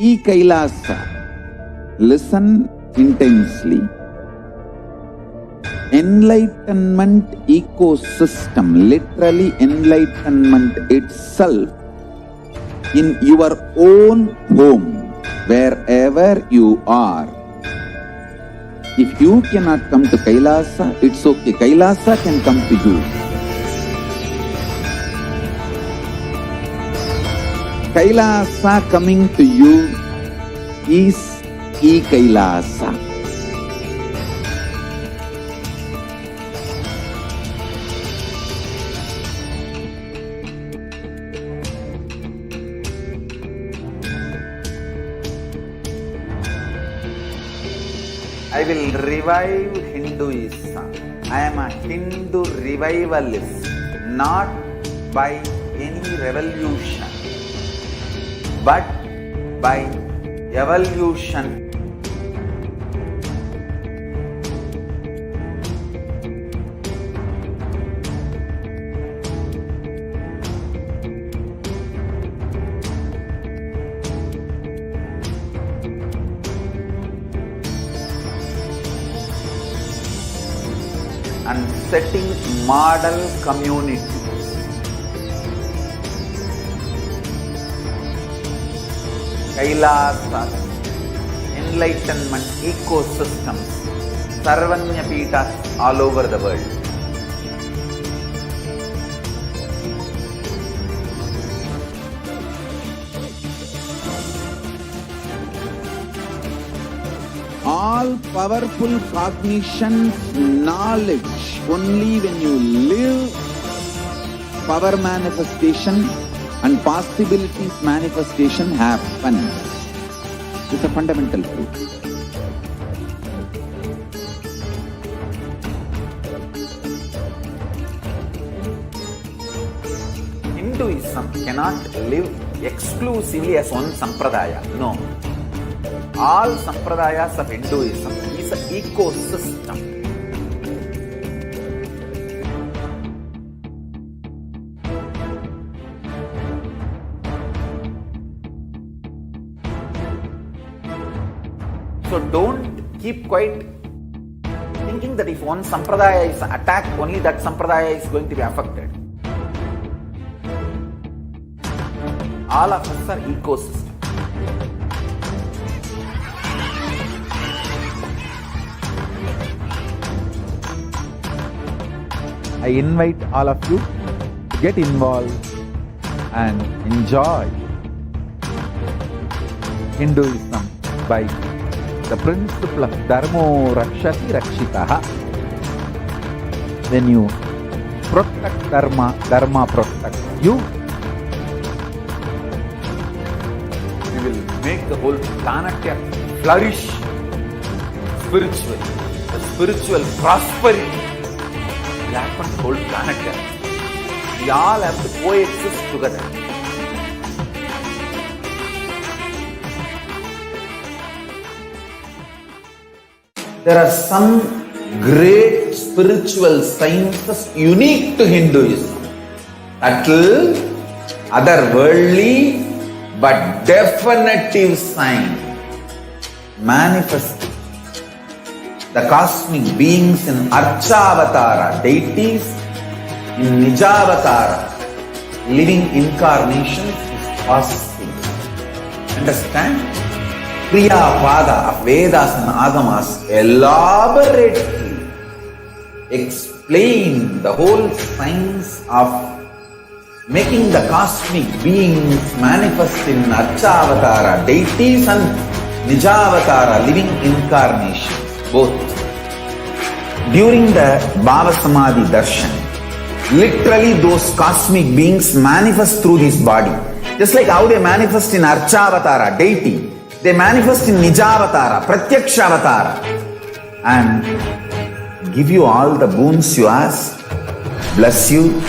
Kailasa, listen intensely. Enlightenment ecosystem, literally enlightenment itself, in your own home, wherever you are. If you cannot come to Kailasa, it's okay. Kailasa can come to you. Kailasa coming to you is Kailasa. I will revive Hinduism. I am a Hindu revivalist, not by any revolution, but by evolution. And setting model community. Kailasa, enlightenment ecosystems, Sarvanya Pitas all over the world. All powerful cognition, knowledge, only when you live, power manifestation and possibilities manifestation happens. It's a fundamental truth. Hinduism cannot live exclusively as one sampradaya. No. All sampradayas of Hinduism is an ecosystem. So don't keep quiet thinking that if one sampradaya is attacked, only that sampradaya is going to be affected. All of us are ecosystems. I invite all of you to get involved and enjoy Hinduism by the principle of Dharmo Rakshati Rakshitaha. When you protect Dharma, Dharma protects you. We will make the whole planet a flourish spiritually, the spiritual prosperity will happen to whole planet Earth. We all have to coexist together. There are some great spiritual sciences unique to Hinduism. Subtle, otherworldly, but definitive sign manifesting the cosmic beings in Archavatara, deities, in Nijavatara, living incarnations is fasting. Understand? Kriya Pada of Vedas and Agamas elaborately explain the whole science of making the cosmic beings manifest in Archavatara, deities, and Nijavatara, living incarnations, both. During the BHAVA Samadhi Darshan, literally those cosmic beings manifest through this body. Just like how they manifest in Archavatara, deity, they manifest in Nijavatara, Pratyakshavatara, and give you all the boons you ask, bless you.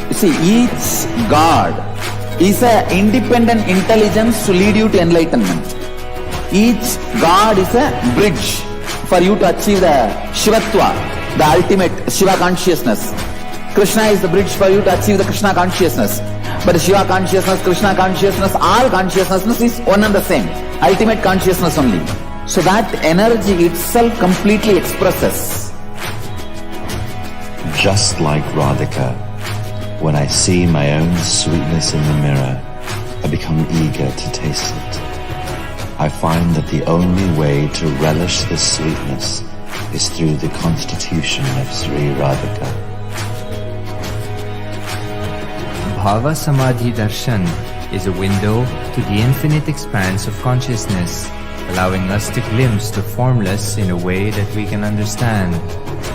You see, each God is an independent intelligence to lead you to enlightenment. Each God is a bridge for you to achieve the Shivatva, the ultimate Shiva consciousness. Krishna is the bridge for you to achieve the Krishna consciousness. But the Shiva consciousness, Krishna consciousness, all consciousness is one and the same. Ultimate consciousness only. So that energy itself completely expresses. Just like Radhika, when I see my own sweetness in the mirror, I become eager to taste it. I find that the only way to relish this sweetness is through the constitution of Sri Radhika. Bhava Samadhi Darshan is a window to the infinite expanse of consciousness, allowing us to glimpse the formless in a way that we can understand.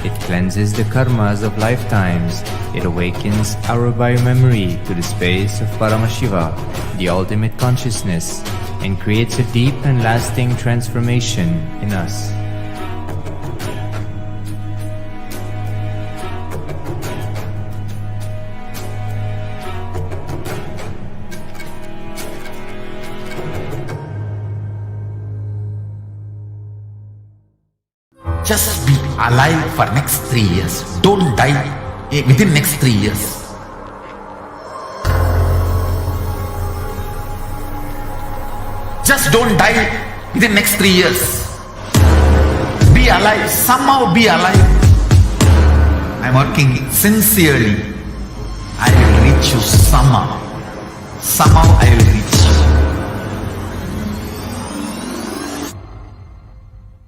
It cleanses the karmas of lifetimes. It awakens our biomemory to the space of Paramashiva, the ultimate consciousness, and creates a deep and lasting transformation in us. Just be alive for next 3 years. Don't die within next 3 years. Just don't die within next 3 years. Be alive. Somehow be alive. I'm working sincerely. I will reach you somehow. Somehow I will reach you.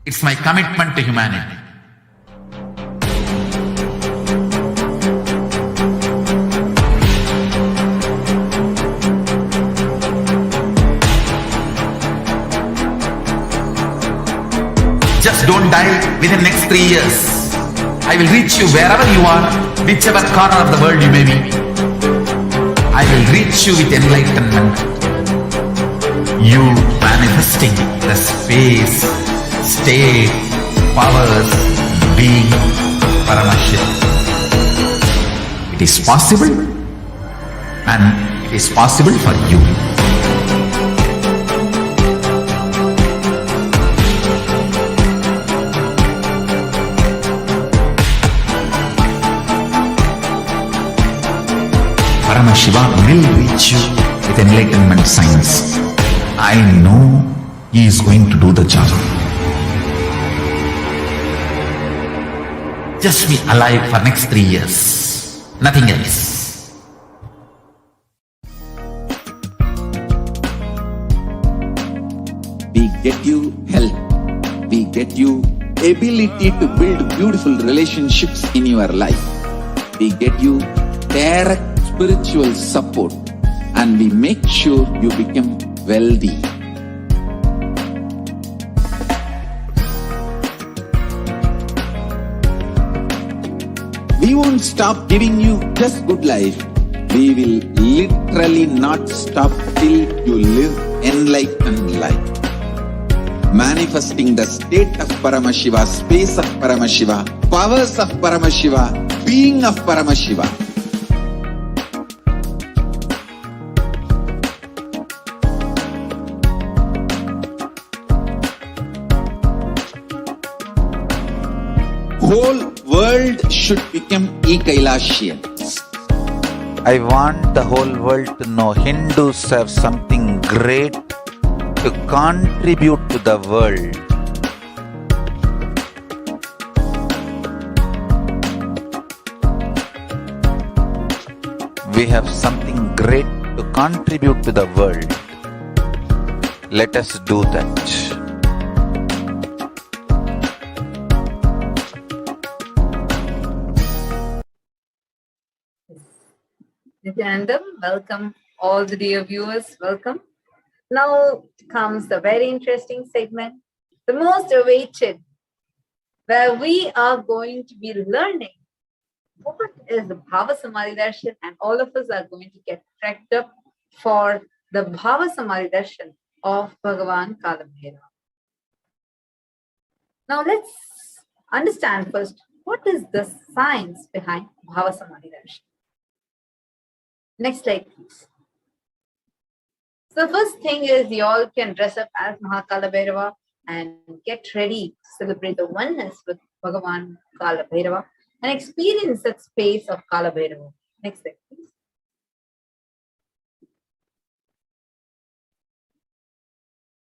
It's my commitment to humanity. Just don't die within next 3 years. I will reach you wherever you are, whichever corner of the world you may be. I will reach you with enlightenment. You manifesting the space, state, powers, being Paramashivoham. It is possible, and it is possible for you. Paramashiva will reach you with enlightenment science. I know he is going to do the job. Just be alive for next 3 years. Nothing else. We get you help. We get you ability to build beautiful relationships in your life. We get you direct spiritual support, and we make sure you become wealthy. We won't stop giving you just good life. We will literally not stop till you live enlightened life. manifesting the state of Paramashiva, space of Paramashiva, powers of Paramashiva, being of Paramashiva. Whole world should become Kailasian. I want the whole world to know Hindus have something great to contribute to the world. We have something great to contribute to the world. Let us do that. Nithyananda, welcome all the dear viewers, welcome. Now comes the very interesting segment, the most awaited, where we are going to be learning what is the Bhava Samadhi Darshan, and all of us are going to get tracked up for the Bhava Samadhi Darshan of Bhagavan Kalabhairava. Now let's understand first, what is the science behind Bhava Samadhi Darshan? Next slide, please. So the first thing is you all can dress up as Mahakala Bhairava and get ready to celebrate the oneness with Bhagavan Kala Bhairava and experience that space of Kala Bhairava. Next slide, please.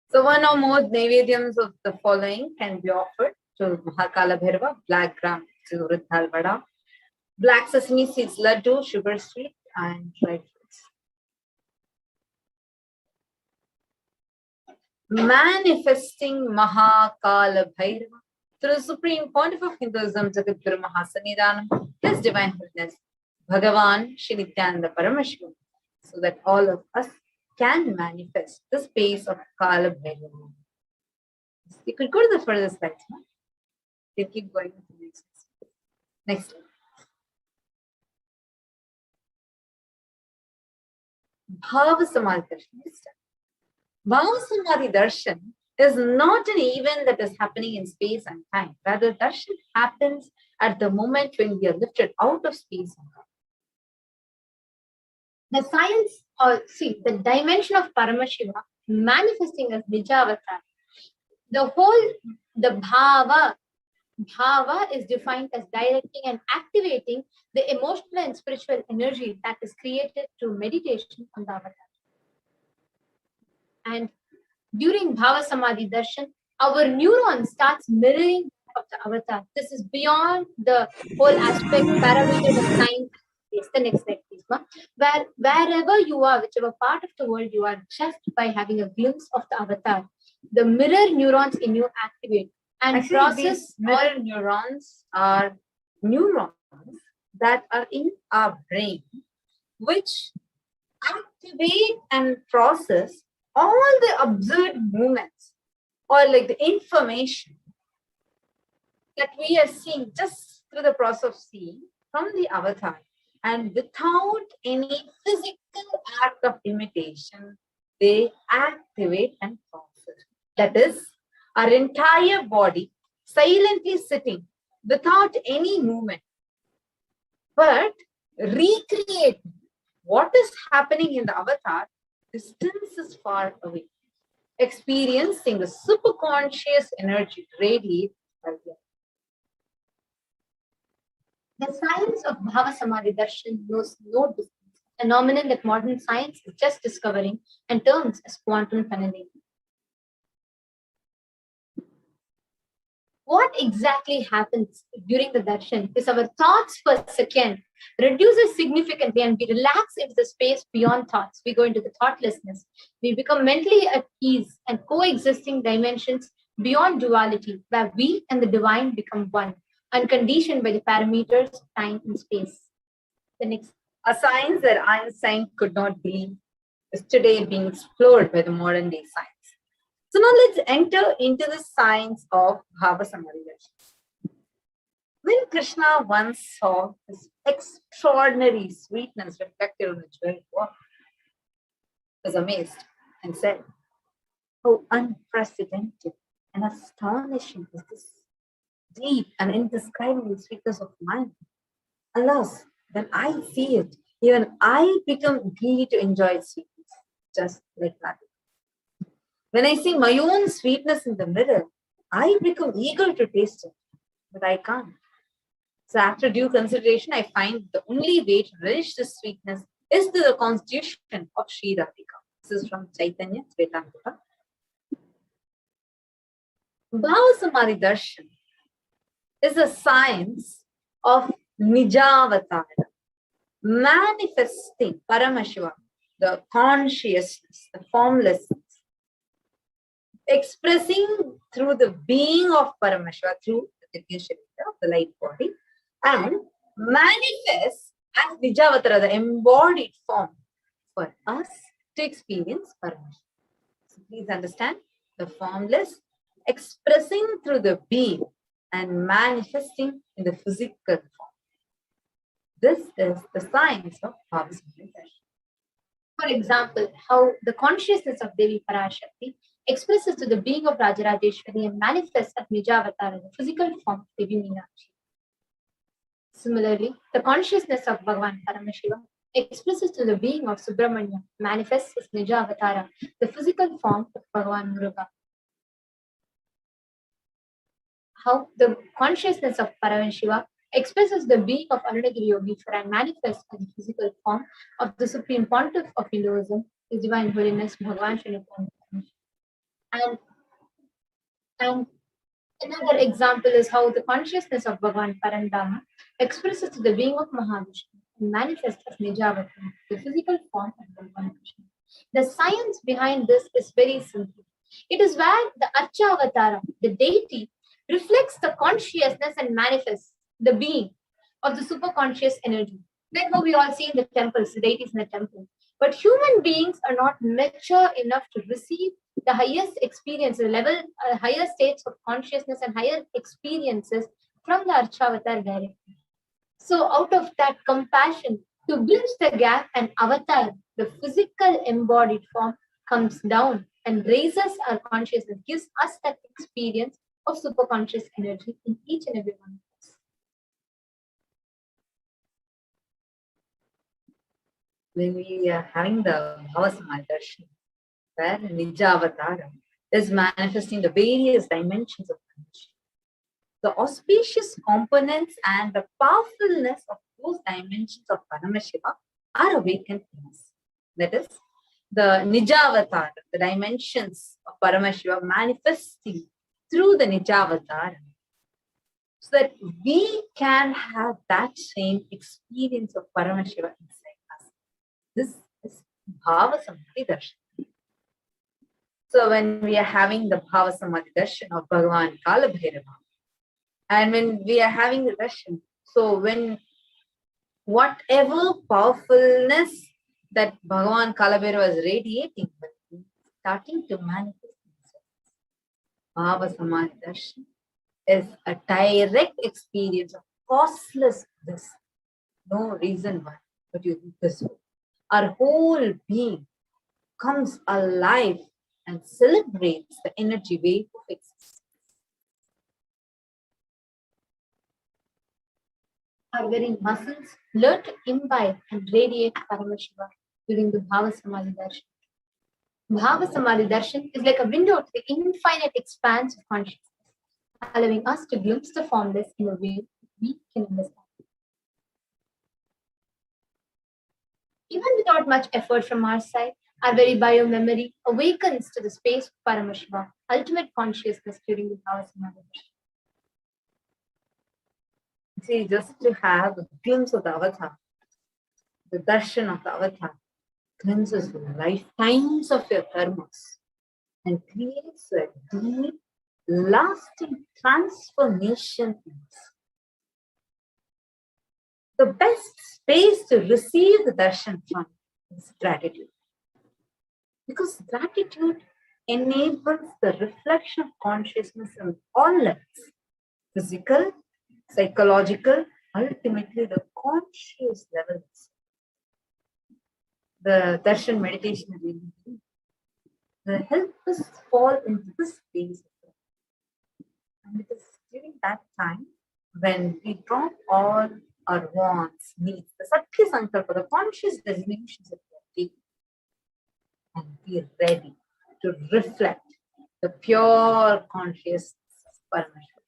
So one or more Naivedyams of the following can be offered to Mahakala Bhairava: black gram Surat Halvada, black sesame seeds laddu, sugar sweet, and dried fruits. Manifesting Mahakala Bhairava through the Supreme Pontiff of Hinduism, Jagadguru Mahasannidhanam, His Divine Holiness, Bhagavan Shri Nithyananda Paramashivam, so that all of us can manifest the space of Kala Bhairava. You could go to the further slides. Huh? You keep going to the next slide. Next slide. Bhava Samadhi Darshan. Bhava Samadhi Darshan is not an event that is happening in space and time. Rather, Darshan happens at the moment when we are lifted out of space and time. The science, or the dimension of Paramashiva manifesting as Nijavatar. The Bhava is defined as directing and activating the emotional and spiritual energy that is created through meditation on the avatar. And during Bhava Samadhi Darshan, our neuron starts mirroring of the avatar. This is beyond the whole aspect, parameters of time. Yes, the next slide, please. Wherever you are, whichever part of the world you are, just by having a glimpse of the avatar, the mirror neurons in you activate and actually, process. Mirror neurons are neurons that are in our brain, which activate and process all the observed movements or like the information that we are seeing just through the process of seeing from the avatar, and without any physical act of imitation, they activate and process. That is, our entire body silently sitting without any movement, but recreating what is happening in the avatar. Distance is far away, experiencing the superconscious energy radiate. The science of Bhava Samadhi Darshan knows no distance, a phenomenon that modern science is just discovering and terms as quantum tunneling. What exactly happens during the darshan is our thoughts per second reduces significantly and we relax into the space beyond thoughts. We go into the thoughtlessness. We become mentally at ease and coexisting dimensions beyond duality, where we and the divine become one, unconditioned by the parameters of time and space. The next. A science that Einstein could not believe is today being explored by the modern day science. So now let's enter into the science of Bhava Samadhi Darshan. When Krishna once saw his extraordinary sweetness reflected on the jeweled water, he was amazed and said, "Oh, unprecedented and astonishing is this deep and indescribable sweetness of mind. Alas, when I see it, even I become greedy to enjoy its sweetness, just like that. When I see my own sweetness in the mirror, I become eager to taste it, but I can't. So after due consideration, I find the only way to relish this sweetness is through the constitution of Sri Radhika. This is from Chaitanya Svetamrita. Bhava Samadhi Darshan is a science of Nijavatara, manifesting Paramashivoham, the consciousness, the formlessness, expressing through the being of Paramashiva, through the Divya Sharira of the light body, and manifests as Nijavatara, the embodied form for us to experience Paramashiva. So please understand, the formless expressing through the being and manifesting in the physical form. This is the science of Bhava Samadhi Darshan. For example, how the consciousness of Devi Parashakti expresses to the being of Rajarajeshwari and manifests as Nijavatara, the physical form of Devi Meenakshi. Similarly, the consciousness of Bhagavan Paramashivam expresses to the being of Subramanya, manifests as Nijavatara, the physical form of Bhagavan Muruga. How the consciousness of Paramashiva expresses the being of Arunagiri Yogeshwara and manifests as the physical form of the Supreme Pontiff of Hinduism, His Divine Holiness Bhagavan Sri Nithyananda Paramashivam. And another example is how the consciousness of Bhagavan Parandama expresses to the being of Mahavishnu and manifests as Nijavatara, the physical form of Bhagavan Krishna. The science behind this is very simple. It is where the Archavatara, the deity, reflects the consciousness and manifests the being of the superconscious energy. Like how we all see in the temples, the deities in the temple. But human beings are not mature enough to receive the highest experience, the level, higher states of consciousness and higher experiences from the Archavatar directly. So out of that compassion to bridge the gap, an avatar, the physical embodied form, comes down and raises our consciousness, gives us that experience of superconscious energy in each and every one of us. When we are having the Bhava Samadhi Darshan, where Nijavatara is manifesting the various dimensions of Paramashiva, the auspicious components and the powerfulness of those dimensions of Paramashiva are awakened in us. That is, the Nijavatara, the dimensions of Paramashiva manifesting through the Nijavatara, so that we can have that same experience of Paramashiva inside us. This is Bhava Samadhi Darshan. So when we are having the Bhava Samadhi Darshan of Bhagavan Kalabhairava, and when we are having the darshan, so when whatever powerfulness that Bhagavan Kalabhairava is radiating, starting to manifest itself, Bhava Samadhi Darshan is a direct experience of causeless bliss. No reason why, but you think this way. Our whole being comes alive and celebrates the energy wave of existence. Our very muscles learn to imbibe and radiate Paramashiva during the Bhava Samadhi Darshan. Bhava Samadhi Darshan is like a window to the infinite expanse of consciousness, allowing us to glimpse the formless in a way we can understand. Even without much effort from our side, our very bio-memory awakens to the space of Paramashiva, ultimate consciousness during the Bhava Samadhi Darshan. See, just to have a glimpse of the avatar, the darshan of the avatar cleanses lifetimes of your karmas and creates a deep, lasting transformation in us. The best space to receive the darshan from is gratitude. Because gratitude enables the reflection of consciousness on all levels: physical, psychological, ultimately the conscious levels. The darshan meditation really help us fall into this space And it is during that time when we drop all our wants, needs, the Satya Sankalpa, the conscious resolutions that we are taking, and be ready to reflect the pure consciousness of Paramashiva.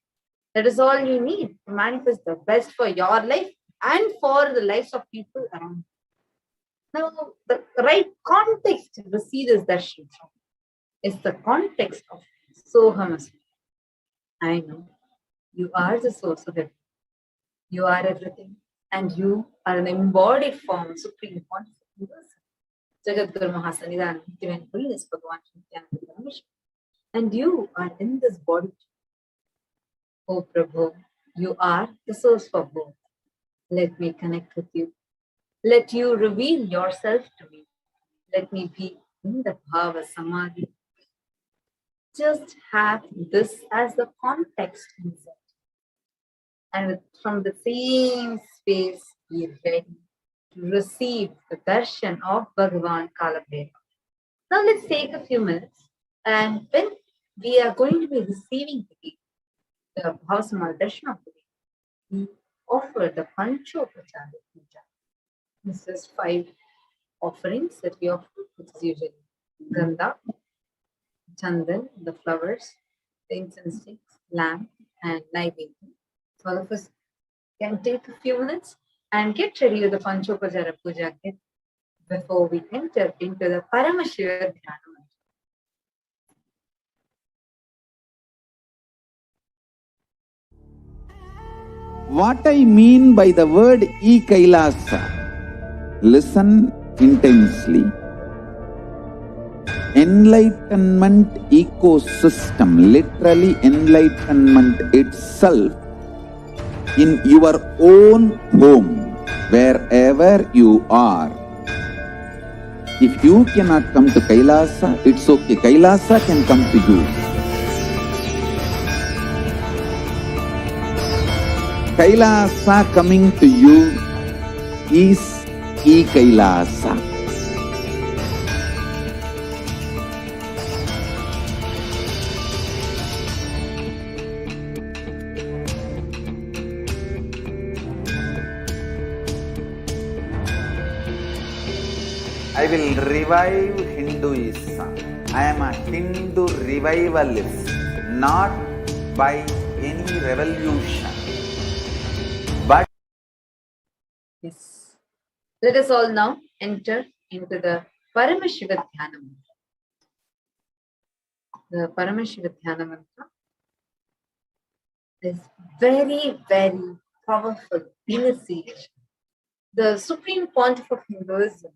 That is all you need to manifest the best for your life and for the lives of people around you. Now, the right context to receive this darshan from is the context of Soham Asmi. I know you are the source of everything. You are everything, and you are an embodied form of Supreme Consciousness. Jagadguru Mahasanidhanam, Divine Holiness, Bhagavan Nithyananda Paramashivam. And you are in this body. Oh Prabhu, you are the source for both. Let me connect with you. Let you reveal yourself to me. Let me be in the BHAVA Samadhi. Just have this as the context inside. And from the same space, be ready to receive the darshan of Bhagavan Kalabheva. Now let's take a few minutes, and when we are going to be receiving the Bhava Samadhi darshan of the day, we offer the Panchopachara Puja. This is 5 offerings that we offer, which is usually Gandha, Chandan, the flowers, the incense sticks, lamp, and Naivedya. So all of us can take a few minutes and get ready with the Panchopachara Puja kit before we enter into the Paramashiva Dhyana. What I mean by the word Kailasa, listen intensely. Enlightenment ecosystem, literally enlightenment itself, in your own home, wherever you are. If you cannot come to Kailasa, it's okay. Kailasa can come to you. Kailasa coming to you is Kailasa. I will revive Hinduism. I am a Hindu revivalist, not by any revolution, but Yes. Let us all now enter into the Paramashiva Dhyana Mantra. The Paramashiva Dhyana Mantra is very, very powerful initiation. The Supreme Pontiff of Hinduism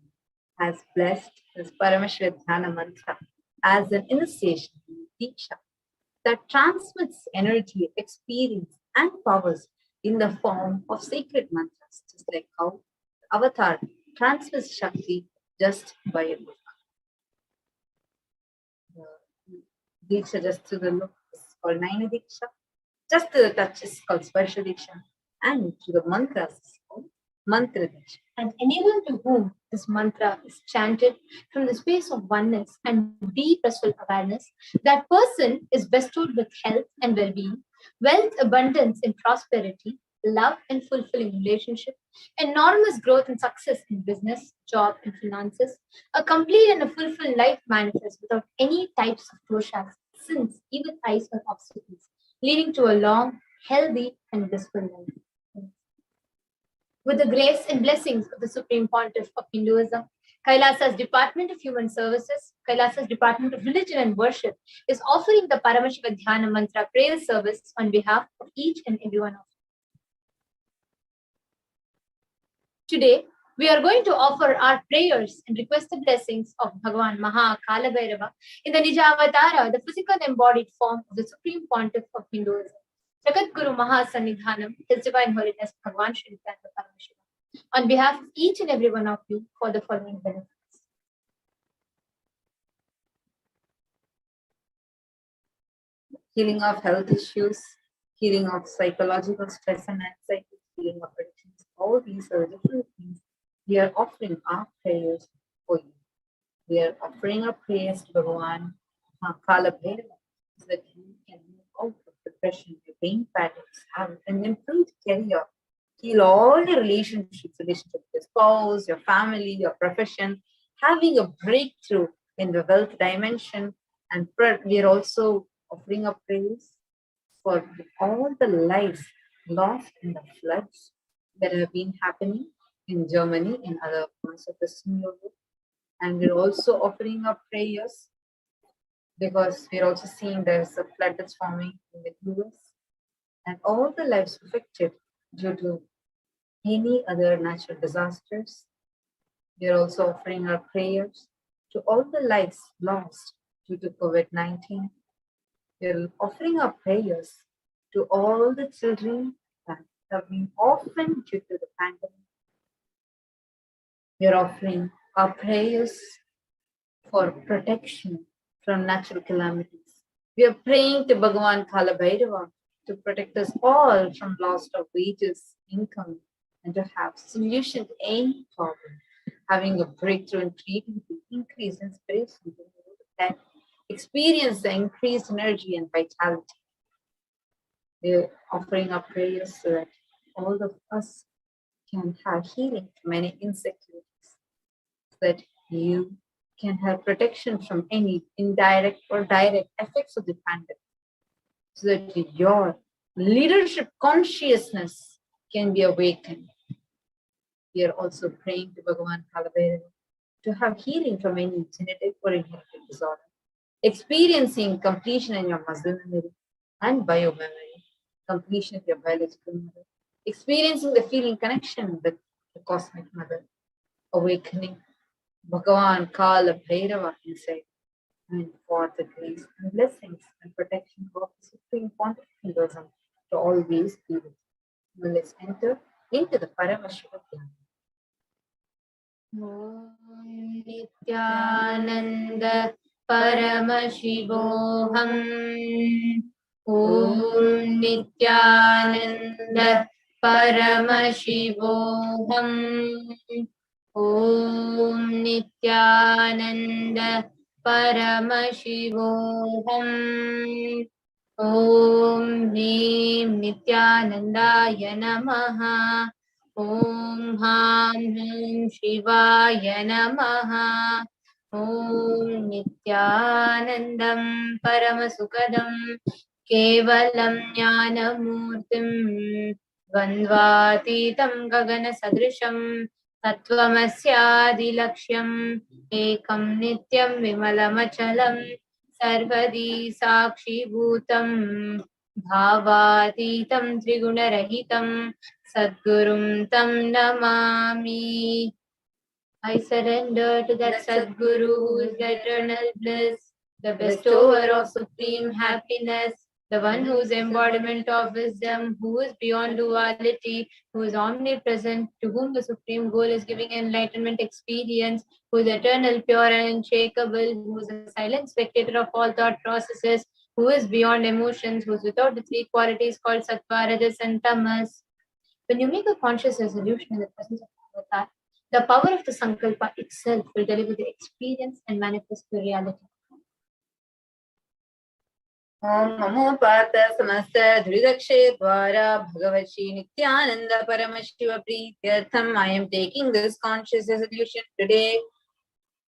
has blessed this Paramashiva Dhyana Mantra as an initiation in Diksha that transmits energy, experience, and powers in the form of sacred mantras, just like how Avatar transmits Shakti just by a look. The Diksha just to the look is called Naina Diksha, just to the touch is called Sparsha Diksha, and to the mantras is called Mantra Diksha. And anyone to whom this mantra is chanted from the space of oneness and deep restful awareness, that person is bestowed with health and well-being, wealth, abundance, and prosperity, love and fulfilling relationship, enormous growth and success in business, job, and finances, a complete and a fulfilled life manifest without any types of doshas, sins, even ice or obstacles, leading to a long, healthy, and blissful life. With the grace and blessings of the Supreme Pontiff of Hinduism, Kailasa's Department of Human Services, Kailasa's Department of Religion and Worship is offering the Paramashiva Dhyana Mantra prayer service on behalf of each and every one of you. Today, we are going to offer our prayers and request the blessings of Bhagavan Maha Kalabhairava in the Nijavatara, the physical embodied form of the Supreme Pontiff of Hinduism. Jagadguru Mahasanidhanam, His Divine Holiness Bhagavan Shri Nithyananda Paramashivam, on behalf of each and every one of you for the following benefits. Healing of health issues, healing of psychological stress and anxiety, healing of addictions, all these are different things. We are offering our prayers for you. We are offering our prayers to Bhagavan Kalabhairava so that you can move out of the depression, your brain patterns, have an improved career, heal all your relationships with your spouse, your family, your profession, having a breakthrough in the wealth dimension. And we are also offering up praise for all the lives lost in the floods that have been happening in Germany and other parts of Western Europe. And we're also offering up prayers because we're also seeing there's a flood that's forming in the US and all the lives affected due to any other natural disasters. We're also offering our prayers to all the lives lost due to COVID-19. We're offering our prayers to all the children that have been orphaned due to the pandemic. We're offering our prayers for protection from natural calamities. We are praying to Bhagavan Kala Bhairava to protect us all from loss of wages, income, and to have solution to any problem. Having a breakthrough in creativity, increased inspiration, and experience the increased energy and vitality. We're offering our prayers so that all of us can have healing from any insecurities, so that you can have protection from any indirect or direct effects of the pandemic, so that your leadership consciousness can be awakened. We are also praying to Bhagavan Kala Bhairava to have healing from any genetic or inherited disorder, experiencing completion in your muscle memory and biomemory, completion of your biological mother, experiencing the feeling connection with the cosmic mother, awakening Bhagavan Kala Bhairava inside, and for the grace and blessings and protection of the Supreme Pontific Hinduism to always be with you. Now let's enter into the Paramashivoham. Om Nithyananda Paramashivoham. Om Nithyananda Paramashivoham. Om Nithyananda Paramashivoham. Om Hrim Nithyanandaya Namaha. Om Ham Hum Shivaya Namaha. Om Nithyanandam Paramasukadam Kevalam Jnanamurtim Vandvatitam Gagana Sadrisham Tattvamasyadilaksham Ekam Nityam Vimalamachalam Sarvadi Sakshi Bhutam Bhavatitam Trigunarahitam Sadgurum Tam Namami. I surrender to that Sadguru who is the eternal bliss, the bestower of supreme happiness, the one who is embodiment of wisdom, who is beyond duality, who is omnipresent, to whom the supreme goal is giving enlightenment experience, who is eternal, pure and unshakable, who is a silent spectator of all thought processes, who is beyond emotions, who is without the three qualities called Sattva, Rajas and Tamas. When you make a conscious resolution in the presence of Avatar, the power of the Sankalpa itself will deliver the experience and manifest the reality. Om Namo Partha Samasta Dhridakshe Dwara Bhagavachi Nithyananda Paramashiva Prityartham. I am taking this conscious resolution today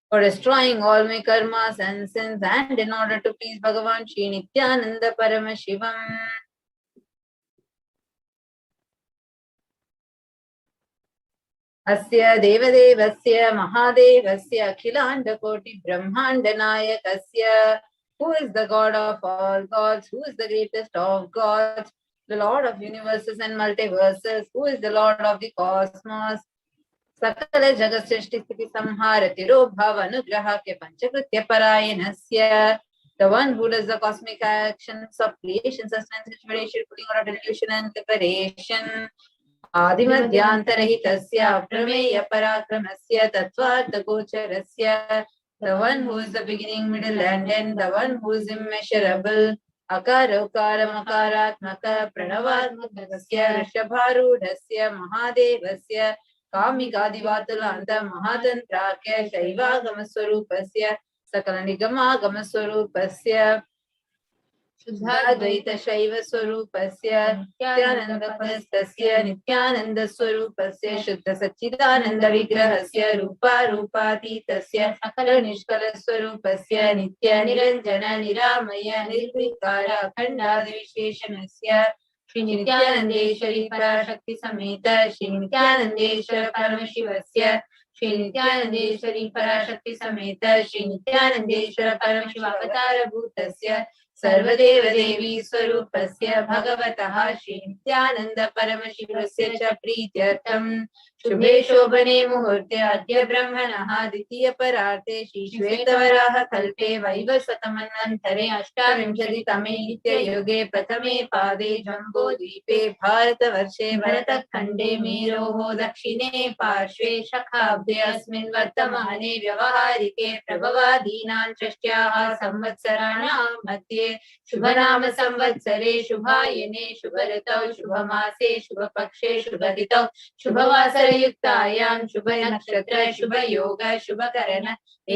for destroying all my karmas and sins and in order to please Bhagavan Shri Nithyananda Paramashivam. Asya Devadevasya Mahadevasya Akhilanda Koti Brahmanda Nayakasya. Who is the God of all gods? Who is the greatest of gods? The Lord of universes and multiverses. Who is the Lord of the cosmos? Sakala Jagat Srishti Sthiti Samhara Tiro Bhava Anugraha Ke Panchakritya Parayanasya. The one who does the cosmic actions of creation, sustenance, inspiration, putting out of delusion and liberation. Adimadhyantarhitasya Prameya Parakramasya Tattvartha Gocharasya. The one who is the beginning, middle and end, the one who is immeasurable. Akara Ukara Makaratmaka Pranavatmakasya Rishabharudasya Mahadevasya Kamikadivatulanta Mahadantrakya Shaivagamaswarupasya Sakalanigama Gamaswarupasya Shuddhadvaita Shaiva Swarupasya Nityananda Padastasya Nityananda Swarupasya Shuddha Satchidananda Vigrahasya Rupa Rupatitasya Sakala Nishkala Swarupasya Nitya Niranjana Niramaya Nirvikara Akhanda Visheshanasya Shri Nityanandeshwari Parashakti Sameta Shri Nityanandeshwara Paramashivasya Shri Nityanandeshwari Parashakti Sameta Shri Nityanandeshwara Paramashiva Avatara Bhutasya सर्वदेव देवी स्वरूपस्य भगवतः श्री नित्यानंद परमशिवस्य च प्रीत्यर्थं शुभे शोभने मुहूर्ते अद्य ब्रह्मणः द्वितीय परार्थे श्री श्वेतवराह कल्पे वैवस्वतमन्वन्तरे अष्टाविंशतितमे नित्ययुगे प्रथमे पादे जम्बो द्वीपे भारतवर्षे भरतखण्डे मेरोः दक्षिणे पार्श्वे शखाब्दे अस्मिन् वर्तमाने व्यवहारिके प्रभवादीनां षष्ट्याः संवत्सराणां मध्ये शुभनाम संवत्सरे शुभायने शुभऋतौ शुभमासे शुभपक्षे शुभतिथौ शुभवासरयुक्तायां शुभनक्षत्र शुभयोग शुभकरण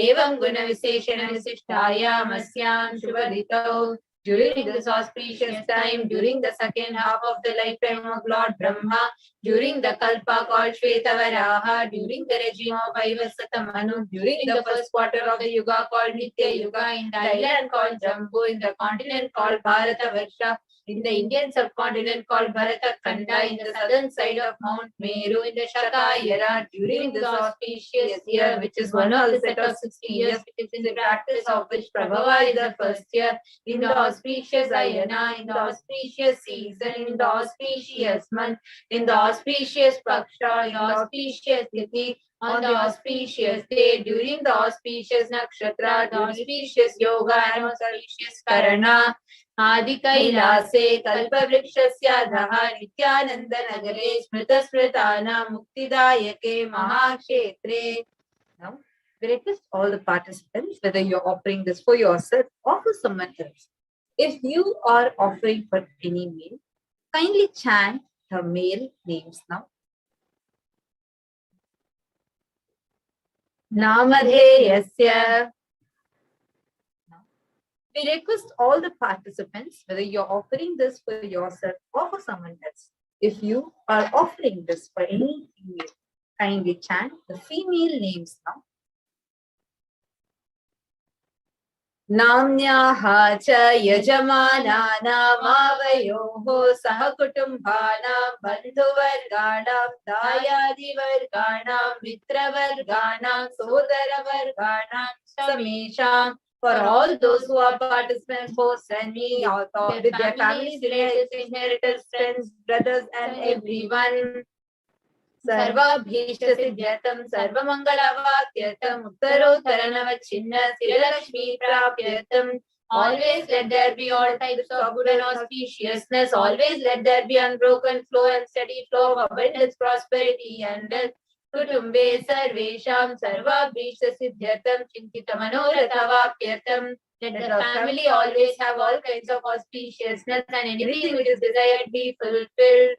एवं गुणविशेषण विशिष्टायाम् अस्यां शुभऋतौ. During this auspicious time, during the second half of the lifetime of Lord Brahma, during the Kalpa called Shvetavaraha, during the regime of Vaivasata Manu, during the first quarter of the Yuga called Nitya Yuga, in the island called Jambu, in the continent called Bharata Varsha, in the Indian subcontinent called Bharata Khanda, in the southern side of Mount Meru, in the Shakayara, during this auspicious year, which is one of the set of 60 years, which is in the practice of which Prabhava is the first year, in the auspicious Ayana, in the auspicious season, in the auspicious month, in the auspicious Paksha, in the auspicious Tithi, on the auspicious day, during the auspicious Nakshatra, the auspicious Yoga, and auspicious Karana, Adi Kailase, Kalpavrikshasya Dhaha, Nityananda Nagare, Smrita Smritana, Muktidayake, Mahakshetre. Now, we request all the participants, whether you're offering this for yourself or for someone else. If you are offering for any meal, kindly chant the male names now. Namadheyasya. We request all the participants, whether you're offering this for yourself or for someone else. If you are offering this for any female, kindly chant the female names now. Namnyaha cha yajamanana mavayoho sahakutumbhanam bandhuvarganam dayadivarganam mitravarganam sodaravarganam samesham. For all those who are participants, hosts and me, with their families, relatives, inheritors, friends, brothers, and everyone. Sarvabhishta siddhyatam sarvamangalavatyatam uttarottaranavachinna siralakshmi prapyatam. Always let there be all types of good and auspiciousness. Always let there be unbroken flow and steady flow of abundance, prosperity, and wealth. Kutumbe sarvesham sarvabhishta siddhyatam chintitamanorathavapyatam. Let the family always have all kinds of auspiciousness and anything which is desired be fulfilled.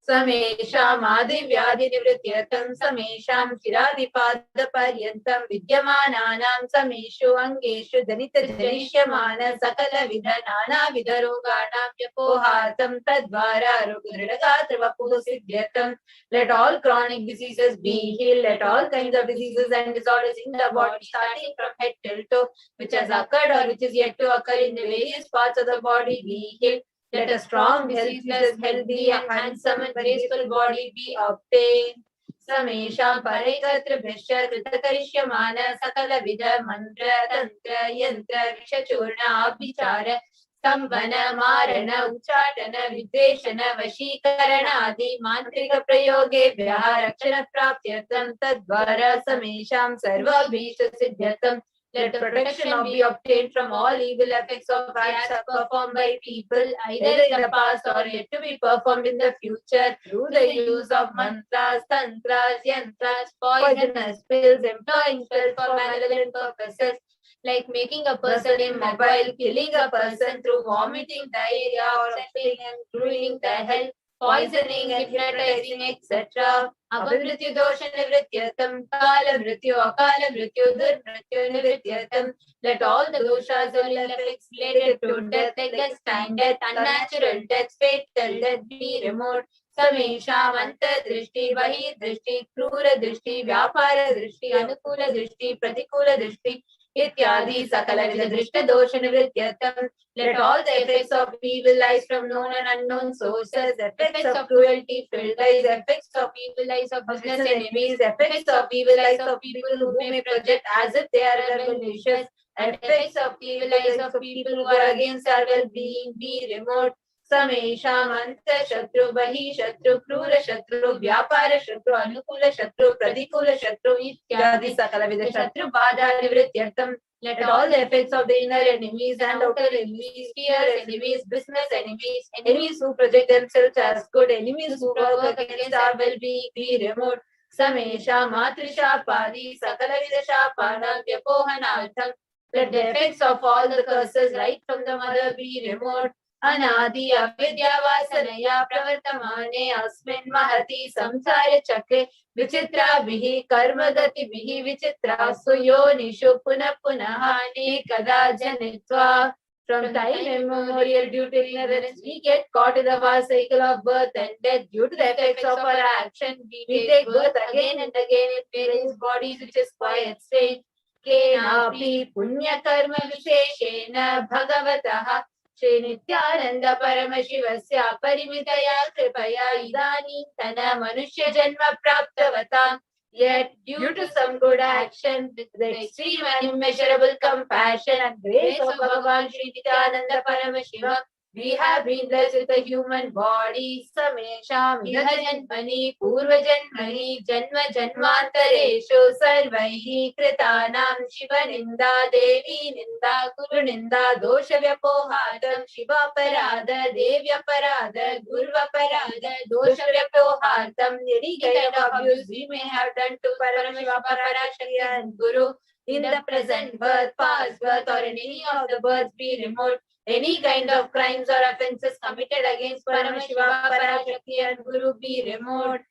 Samesham adivyadi nivrityatam samesham chiradipada paryantam vidyamananam sameshu angeshu danita janishyamana sakala vidhanana vidharoganam yapohatam tadvara rugradagatravapu siddhyatam. Let all chronic diseases be healed. Let all kinds of diseases and disorders in the body, starting from head till toe, which has occurred or which is yet to occur in the various parts of the body, be healed. Let a strong, diseaseless, healthy, handsome, and graceful body be obtained. Samesham paraikatra bhishya kritakarishya sakala vidha mantra tantra yantra vishachurna abhichara sambhana marana uchatana videshana vashikarana adi mantrika prayoge vyaha rakshana prapyatam tadvara samesham sarva bhishya siddhyatam. Let the protection be obtained from all evil effects of acts performed by people, either in the past or yet to be performed in the future, through the use of mantras, tantras, yantras, poisonous pills, employing spells for malevolent purposes, like making a person immobile, killing a person through vomiting, diarrhea, or setting and ruining the health, poisoning, hypnotizing, etc. Abhimrityu dosha nivrityatam, kala mrityu, akala mrityu, dur mrityu nivrityatam. Let all the doshas or ill effects related to death, like destined death, unnatural death, fatal death, be removed. Samesham anta drishti, bahi drishti, krura drishti, vyapara drishti, anukula drishti, pratikula drishti, ityadi sakala vida drishta dosha nivrityatam. Let all the effects of evil eyes from known and unknown sources, effects of cruelty, filled eyes, effects of evil eyes of business enemies, effects of evil eyes of people who may project as if they are well malicious, and effects of evil eyes of people who are against our well-being, be removed. Samesham anta shatru, bahi shatru, krura shatru, vyapara shatru, anukula shatru, pratikula shatru, ityadi sakala vida shatru bada nivrityartam. Let all the effects of the inner enemies and outer enemies, fierce enemies, business enemies, enemies who project themselves as good, enemies who work against our well-being, be removed. Samesha matrisha padi sakala vidasha panam vyapohanartham. Let the effects of all the curses right from the mother be removed. Anadi avidya vasanaya pravartamane asmin mahati samsara chakre vichitra bihi karma gati bihi vichitra suyonishu punah punah anekada janitva. From time immemorial, due to ignorance, we get caught in the vast cycle of birth and death. Due to the effects of our action, we take birth again and again in various bodies, which is quiet state. Kenapi punya karma visheshena bhagavatah Shri Nithyananda Paramashivasya Parimitaya Kripaya Idanintana Manushya Janma Praptavatam. Yet, due to some good action, with the extreme and immeasurable compassion and grace of Bhagavan Shri Nithyananda Paramashivam, we have been blessed with a human body. Samesham Janmani Purva Janmani Janma Janmantareshu Sarvaihi Kritanam Shiva Ninda Devi Ninda Guru Ninda Dosha Vyapohatam Shiva Parada Devya Parada Gurva Parada Dosha Vyapohatam. Any kind of abuse we may have done to Paramashiva Parashakti and Guru in the present birth, past birth, or in any of the births be removed. Any kind of crimes or offences committed against Paramashiva, Parashakti and Guru be removed.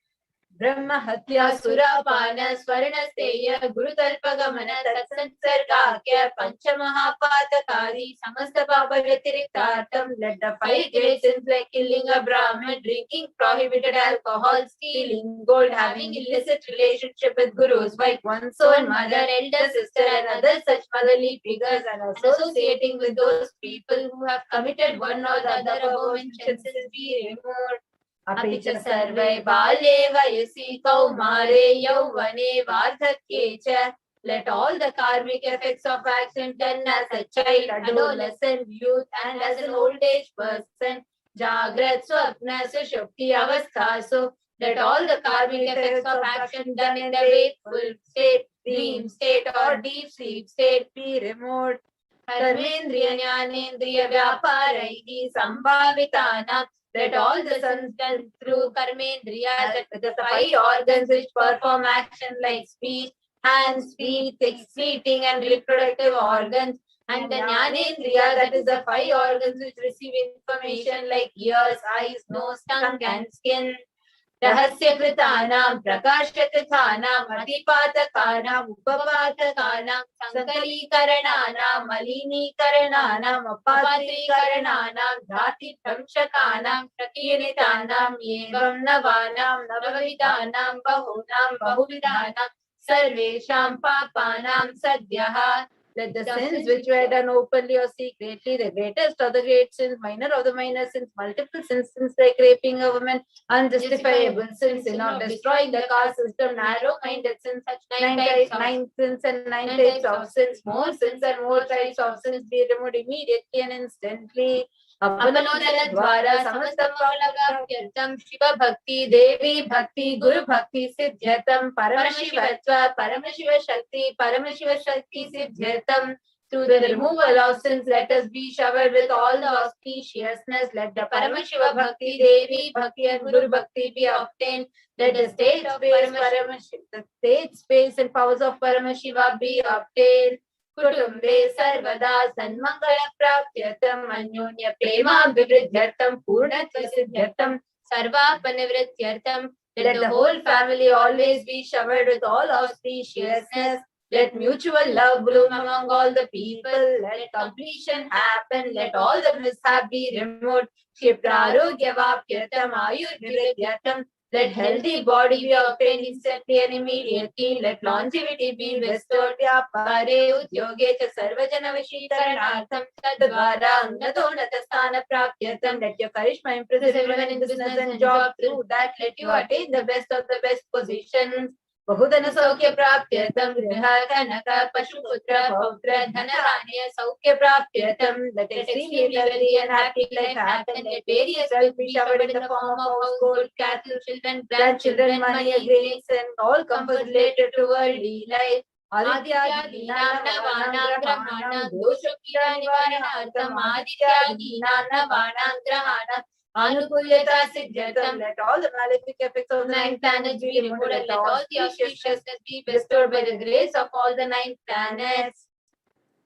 Brahma Hatya Surapana Swarnasteya Guru Talpagamana Tatsansargakya Panchamahapatakari Samasta Papa Vyatirikartam. Let the 5 great sins like killing a Brahmin, drinking prohibited alcohol, stealing gold, having illicit relationship with Guru's wife, one's own mother, elder sister and other such motherly figures, and associating with those people who have committed one or the other above mentioned sins be removed. अपि च सर्वे बाले वयसि कौमारे यौवने वार्धक्ये च. Let all the karmic effects of action done as a child, adolescent, youth, and as an old age person, Jagrat, Swapna, Sushupti, Avasthasu. Let all the karmic effects of action done in the wakeful state, dream state, or deep sleep state be removed. Karmendriya Jnanendriya Vyaparaihi Sambhavitanam. Let all the sons done through Karmendriya, the 5 organs which perform action like speech, hands, feet, excreting and reproductive organs, and the Jnanendriya, that is the 5 organs which receive information like ears, eyes, nose, tongue and skin. Rahasyakratanam, Prakashyakratanam, Atipatakanam, Upapatakanam, Sankalikarananam, Malinikarananam, Apatrikarananam, Dhati Pramshakanam, Prakinitanam, Yevam Navanam, Navavidanam, Bahunam, Bahuvidanam, Sarvesham Papanam Sadhyaha. Let the sins which were done openly or secretly, the greatest of the great sins, minor of the minor sins, multiple sins like raping a woman, unjustifiable sins, sin of destroying the caste system, narrow-minded sins, such 9 sins and 9 types of sins, more sins and more types of sins be removed immediately and instantly. Apanodana Dwara Samastamavalavyartam Shiva Bhakti Devi Bhakti Guru Bhakti Siddhyatam Paramashivatva Paramashiva Shakti Siddhyatam. Through the removal of sins, let us be showered with all the auspiciousness. Let the Paramashiva Bhakti Devi Bhakti and Guru Bhakti be obtained. Let the state space and powers of Paramashiva be obtained. Kutumbe sarvada sanmangala praptyatam anyonya prema vivridyartam purnatva siddhyatam sarvapanivrityartham. Let the whole family always be showered with all auspiciousness. Let mutual love bloom among all the people. Let completion happen. Let all the mishap be removed. Kshiprarogya-vapyartham ayurvrityartham. Let healthy body be obtained instantly and immediately. Let longevity be bestowed. Vyapare udyoge cha sarvajana vishikaranartham. Tadvara unnatonnata sthana praptyartham. Let your charisma impress everyone in business and job. Through that, let you attain the best of the best positions. बहुधन सौख्य प्राप्त्यर्थम गृह कनक पशुपुत्र पौत्र धनधान्य सौख्य प्राप्त्यर्थम. Let extremely wealthy and happy life happen. Let various wealth be showered in the form of household, cattle, children, grandchildren, money, grains, and all comforts related to worldly life. आदित्यादीनां नवानां ग्रहाणां दोषपीडा निवारणार्थम आदित्यादीनां नवानां ग्रहाणां Anukulyata siddhyatam. Let all the malefic effects of the 9 planets be removed. Let all the auspiciousness be bestowed by the grace of all the 9 planets.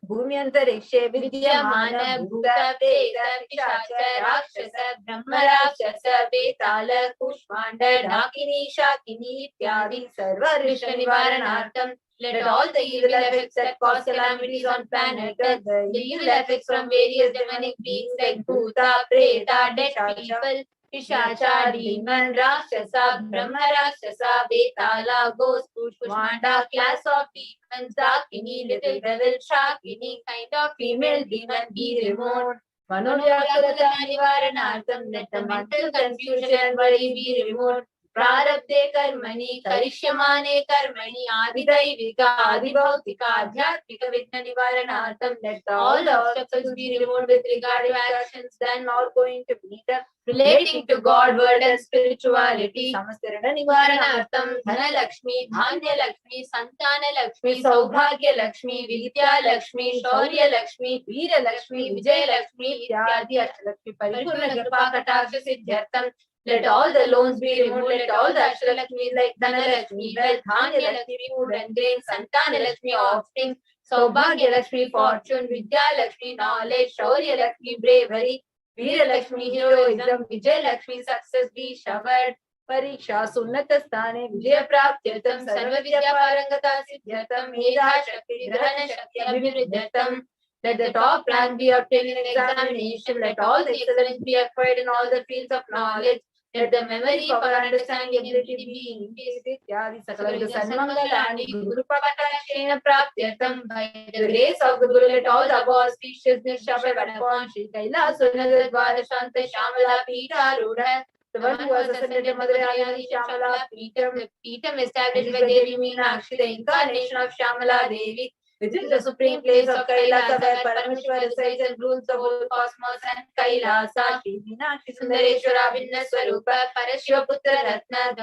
Bhumyantarikshe vidyamana bhuta preta pishacha rakshasa brahma rakshasa betala kushmanda dakini shakini ityadi sarva rishya nivaranartham. Let all the evil effects that cause calamities on planet Earth, the evil effects from various demonic beings like Bhuta, Preta, dead people, Pishacha, demon, Rakshasa, Brahma Rakshasa, Betala, ghost, Kushmanda, class of demons, Dakini, little devil, Shakini, kind of female demon be removed. Manovyakata nivaranartham. Let the mental confusion and worry be removed. Prarabdhe karmani karishyamane karmani adidaivika adibhautika adhyatmika vigna nivaranartham. Let all the obstacles be removed with regard to actions done or going to be done relating to God, word and spirituality. Samastarana nivaranartham. Dhana Lakshmi, Dhanya Lakshmi, Santana Lakshmi, Saubhagya Lakshmi, Vidya Lakshmi, Shaurya Lakshmi, Veera Lakshmi, Vijay Lakshmi, Ityadi Ashtalakshmi Paripurna Kripa Kataksha Siddhyartham. Let all the loans be removed. Let all the Ashtalakshmis like Dhanalakshmi, wealth, Dhanya Lakshmi, food and grain, Santana Lakshmi, offspring, Saubhagya Lakshmi, fortune, Vidya Lakshmi, knowledge, Shaurya Lakshmi, bravery, Veera Lakshmi, heroism, Vijay Lakshmi, success be showered. Pariksha Sunnata Sthane Vijaya Praptyartham Sarva Vidya Parangata Siddhyatam Medha Shakti Grahana Shakti Abhiruddhatam. Let the top rank be obtained in examination. Let all the excellence be acquired in all the fields of knowledge. Let the memory, power, understanding, ability be increased. Ityadi Sakala Sanmangalani Guru Pavatashena Praptyartham. By the grace of the Guru, let all the above auspiciousness showered upon Shri Kailasa Dwarshanta Shamala Pita Rudha. The one who has ascended to Madarayani Shamala Peetam. The Peetam established by Devi Meenakshi, the incarnation of Shamala Devi. Within the supreme place of Kailasa, where Paramashiva resides and rules the whole cosmos and Kailasa, Shri Meenakshi Sundareshwara Vinna Swarupa Parashiva Putra Ratna,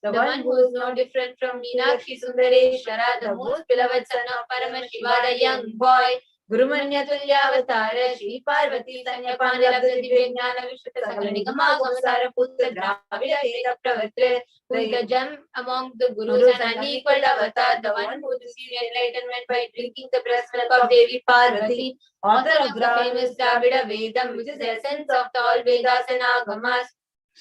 the one who is no different from Meenakshi Sundareshwara, the most beloved son of Paramashiva, the young boy. Gurumanya Tulyavatara, Shri Parvati Sanyapana Labda Divyajnana Vishwata Sakala Nigama Gamasara Putra Dravida Veda Pravatre. Who is the gem among the Gurus and unequaled avatar, the one who received enlightenment by drinking the breast milk of Devi Parvati, author of the famous Dravida Vedam, which is the essence of all Vedas and Agamas.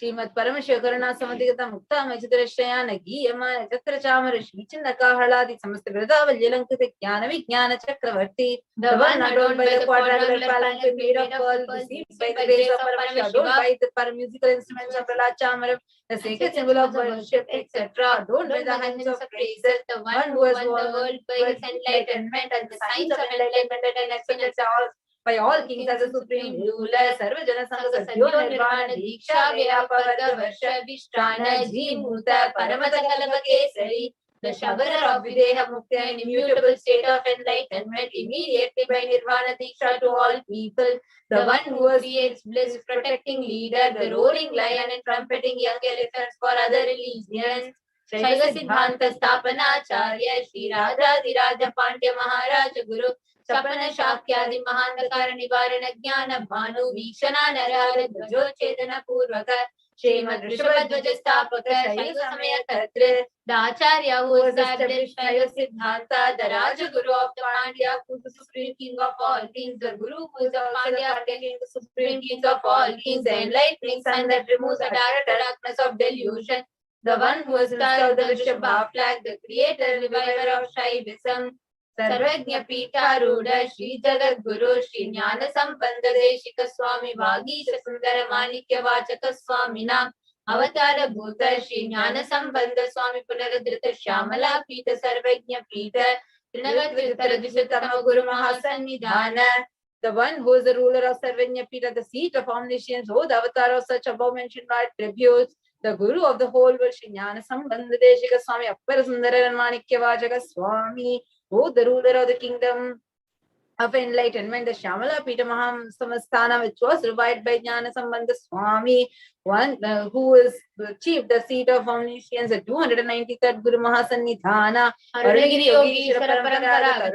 Srimad Paramashivoham Samadhigata Mukta Machidrashayana Giyama Chatra Chamara Shri Chinnaka Haladi Samasta Vradavalya Lankita Jnana Vijnana Chakravarti, the one adorned by the quadrangular palanquin made of pearl, received by the grace of Paramashiva, adorned by the paramusical instruments of Prahlad Chamaram, the sacred symbol of worship, etc., adorned by the hands of praises, the one who has won the world by his enlightenment and the signs of enlightenment and excellence by all kings as a supreme ruler. Sarvajana Sangha Sadhyo Nirvana Diksha Vyapavarga Varsha Vishtana Jimurta Paramata Kalava Kesari, the Shabara of Videha Mukta and immutable state of enlightenment, immediately by Nirvana Diksha to all people, the one who creates bliss, protecting leader, the roaring lion and trumpeting young elephants for other religions. Shaiva Siddhanta Stapana Acharya Shri Radha Pandya Maharaj Guru Sapana Shakyadi Mahandakara Nivarana Jnana Bhanu Vikshana Narada Dvajo Chetana Purvaka Srimad Rishabhadvaja Sthapaka Shaiva Samaya Tatra, the Acharya who established Shaiva Siddhanta, the Raja Guru of the Pandya, who is the supreme king of all kings, the Guru who is the Pandya king, the supreme king of all kings, the enlightening sun that removes the darkness of delusion, the one who has installed the Rishabha flag, the creator, reviver of Shaivism, Sarvajna Pitaruda, Shri Jagat Guru, Shri Jnana Sambandha Deshika Swami, Vagisha Sundara Manikya Vachaka Swamina, Avatara Bhuta, Shri Jnana Sambandha Swami Punaradrita Shyamala Pita, Sarvajna Pita, Trinagatritara Dishatama Guru Mahasannidhana, the one who is the ruler of Sarvajna Pita, the seat of omniscience, who the avatar of such above mentioned attributes, the Guru of the whole world, Shri Jnana Sambandha Deshika Swami, Appara Sundara Manikya Vachaka Swami, who the ruler of the kingdom of enlightenment, the Shyamala Pita Mahasamastana, which was revived by Jnana Sambandha Swami, one who is achieved the seat of omniscience, the 293rd Guru Mahasannidhana, Arunagiri Yogi Parampara,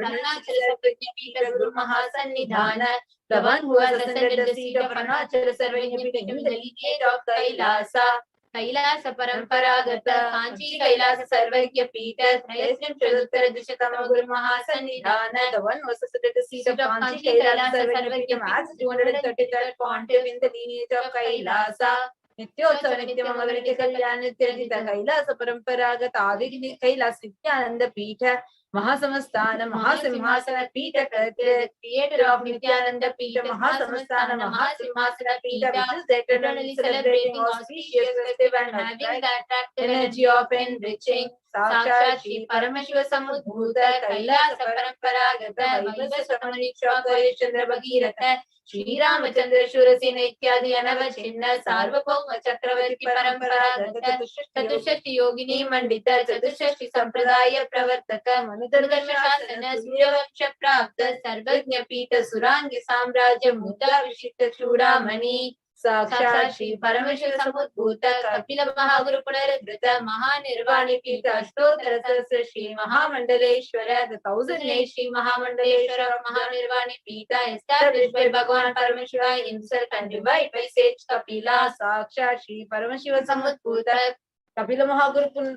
Guru Mahasannidhana, the one who has ascended the seat of Arunachala Sarvajna Pita, the lineage of Kailasa, Kailasa Paramparagata, Kanchi Kailasa Sarvajna Pita, Nayasrim Chaduttara Dishatama Guru Mahasannidhana, the one who has ascended the seat of Kanchi Kailasa Sarvajna Pita as 233rd pontiff in the lineage of Kailasa. Nityotsava Nityamangalarika Kalyana Nityajita Kailasa Paramparagata Adi Kailasa Nithyananda Pita, Mahasamastana Mahasimhasana Pita, creator of Nithyananda Pita, Mahasamastana Mahasimhasana Pita, which is eternally celebrating auspicious festive and having that energy of enriching. Sakshat Shri Paramashivoham Udbhuta Kailasa Paramparagata Vaibhasvamaniksha Chandra Bhagirata Shri Ramachandra Shurasena Ityadi Anavachinna Sarvabhauma Chakravarti Paramparagata Chatushashti Yogini Mandita Chatushashti Sampradaya Pravartaka Manudurgasha Shasana Suryavamsha Prapta Sarvajna Pita Surangi Samrajya Muda Vishita Chudamani Sakshat Shri Paramashivoham Udbhuta Kapila Mahaguru Punaradhrita Mahanirvani Pita Ashtotara Sahasra Shri Mahamandaleshwara, the 1008 Shri Mahamandaleshwara Mahanirvani Pita, established by Bhagavan Paramashiva himself and revived by sage Kapila. Sakshat Shri Paramashivoham Udbhuta Kapila Mahaguru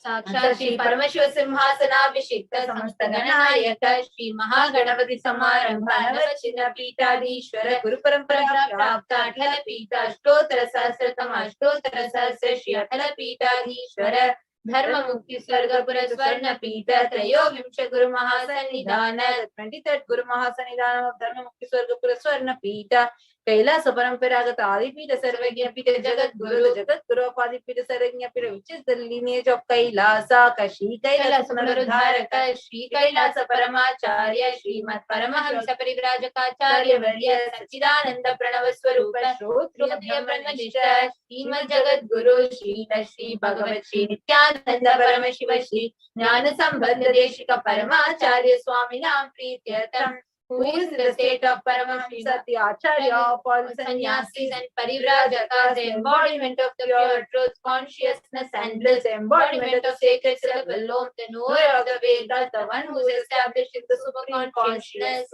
Sakshat Shri Paramashiva Simhasana Vishikta Samasta Ganayaka Shri Mahaganapati Samarambha Navachina Pitadishwara Guru Parampara Prapta Athala Pita Ashtotara Sahasratama Ashtotara Sahasra Shri Athala Pitadishwara Dharma Mukti Swargapura Swarna Pita Trayovimsha Guru Mahasannidhana, the 23rd Guru Mahasannidhana of Dharma Mukti Swargapura Swarna Pita, Kailasa Paramparagata Adipita Sarvajna Pita Jagat Guru, the Jagat Guru of Adipita Sarvajna Pita, which is the lineage of Kailasa, Kashi Kailasa Punaruddharaka, Shri Kailasa Paramacharya, Srimad Paramahamsa Parivrajaka Varya, Sachidananda Pranava Swarupa, Shrotriya Brahmanishta, Srimad Jagat Guru, Shri Shri Bhagavat Shri Nithyananda Paramashiva Shri Jnana Sambandha Deshika Paramacharya Swami Nam Prityatam, who is in the state of Paramashiva, the Acharya of all sannyasis and Parivrajakas, the embodiment of the pure truth, consciousness and bliss, the embodiment of sacred syllable Om, the knower of the Vedas, the one who is established in the super consciousness.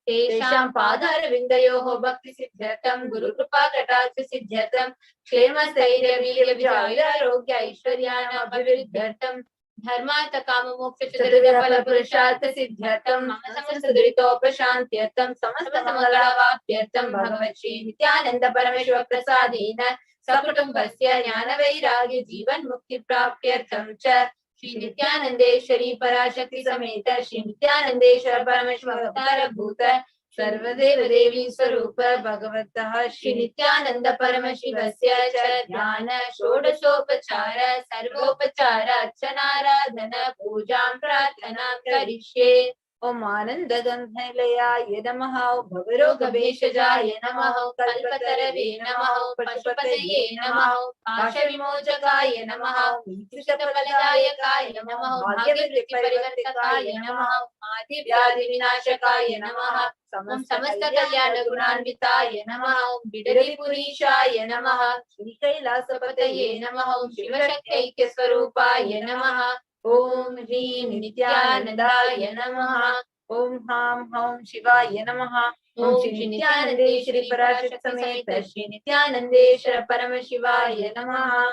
Tesham Padara Vindayoho Bhakti Siddhyatam, Guru Kripa Katakshi Siddhyatam, Kshema Stairya Virya Vijaya Arogya Aishwaryana Abhividdhartam, Dharmata Kama Moksha Chaturya Phala Purushartha Siddhyatam, Mama Samasta Duritoprashantyatam, Samasta Mangala Vapyatam, Bhagavat Shri Nithyananda Paramashiva Prasadena, Sakutumbhasya Jnana Vairagya Jivan Mukti Prapyartham Cha, Shri Nithyanandeshwari Parashakti Sameta, Shri Nithyanandeshwara Paramashiva Avatara Bhuta, Sarvadeva Devi Swarupa Bhagavataha Shri Nithyananda Paramashivasya Cha Dhyana Shodashopachara Sarvopachara Archanaradhana Pujam Prathanam Karishye. Om Ananda Gandhalaya Namaha Bhavaroga Bheshajaya Namaha Kalpatarave Namaha Pashupataye Namaha Pasha Vimochakaya Namaha Vishakapalayakaya Namaha Bhagyavriti Parivartikaya Namaha Madhi Vyadhi Vinashakaya Namaha Samasta Kalyana Gunanvitaya Namaha Bidari Purishaya Namaha Shri Kailasa Pataye Namaha Shivashakti Swarupaya Namaha Om Hrim Nithyanandaya Namaha. Om Ham Hum Shivaya Namaha. Om Shri Nithyanande Shri Parashakti Sameta Shri Nithyanande Shri Paramashivoham Namaha.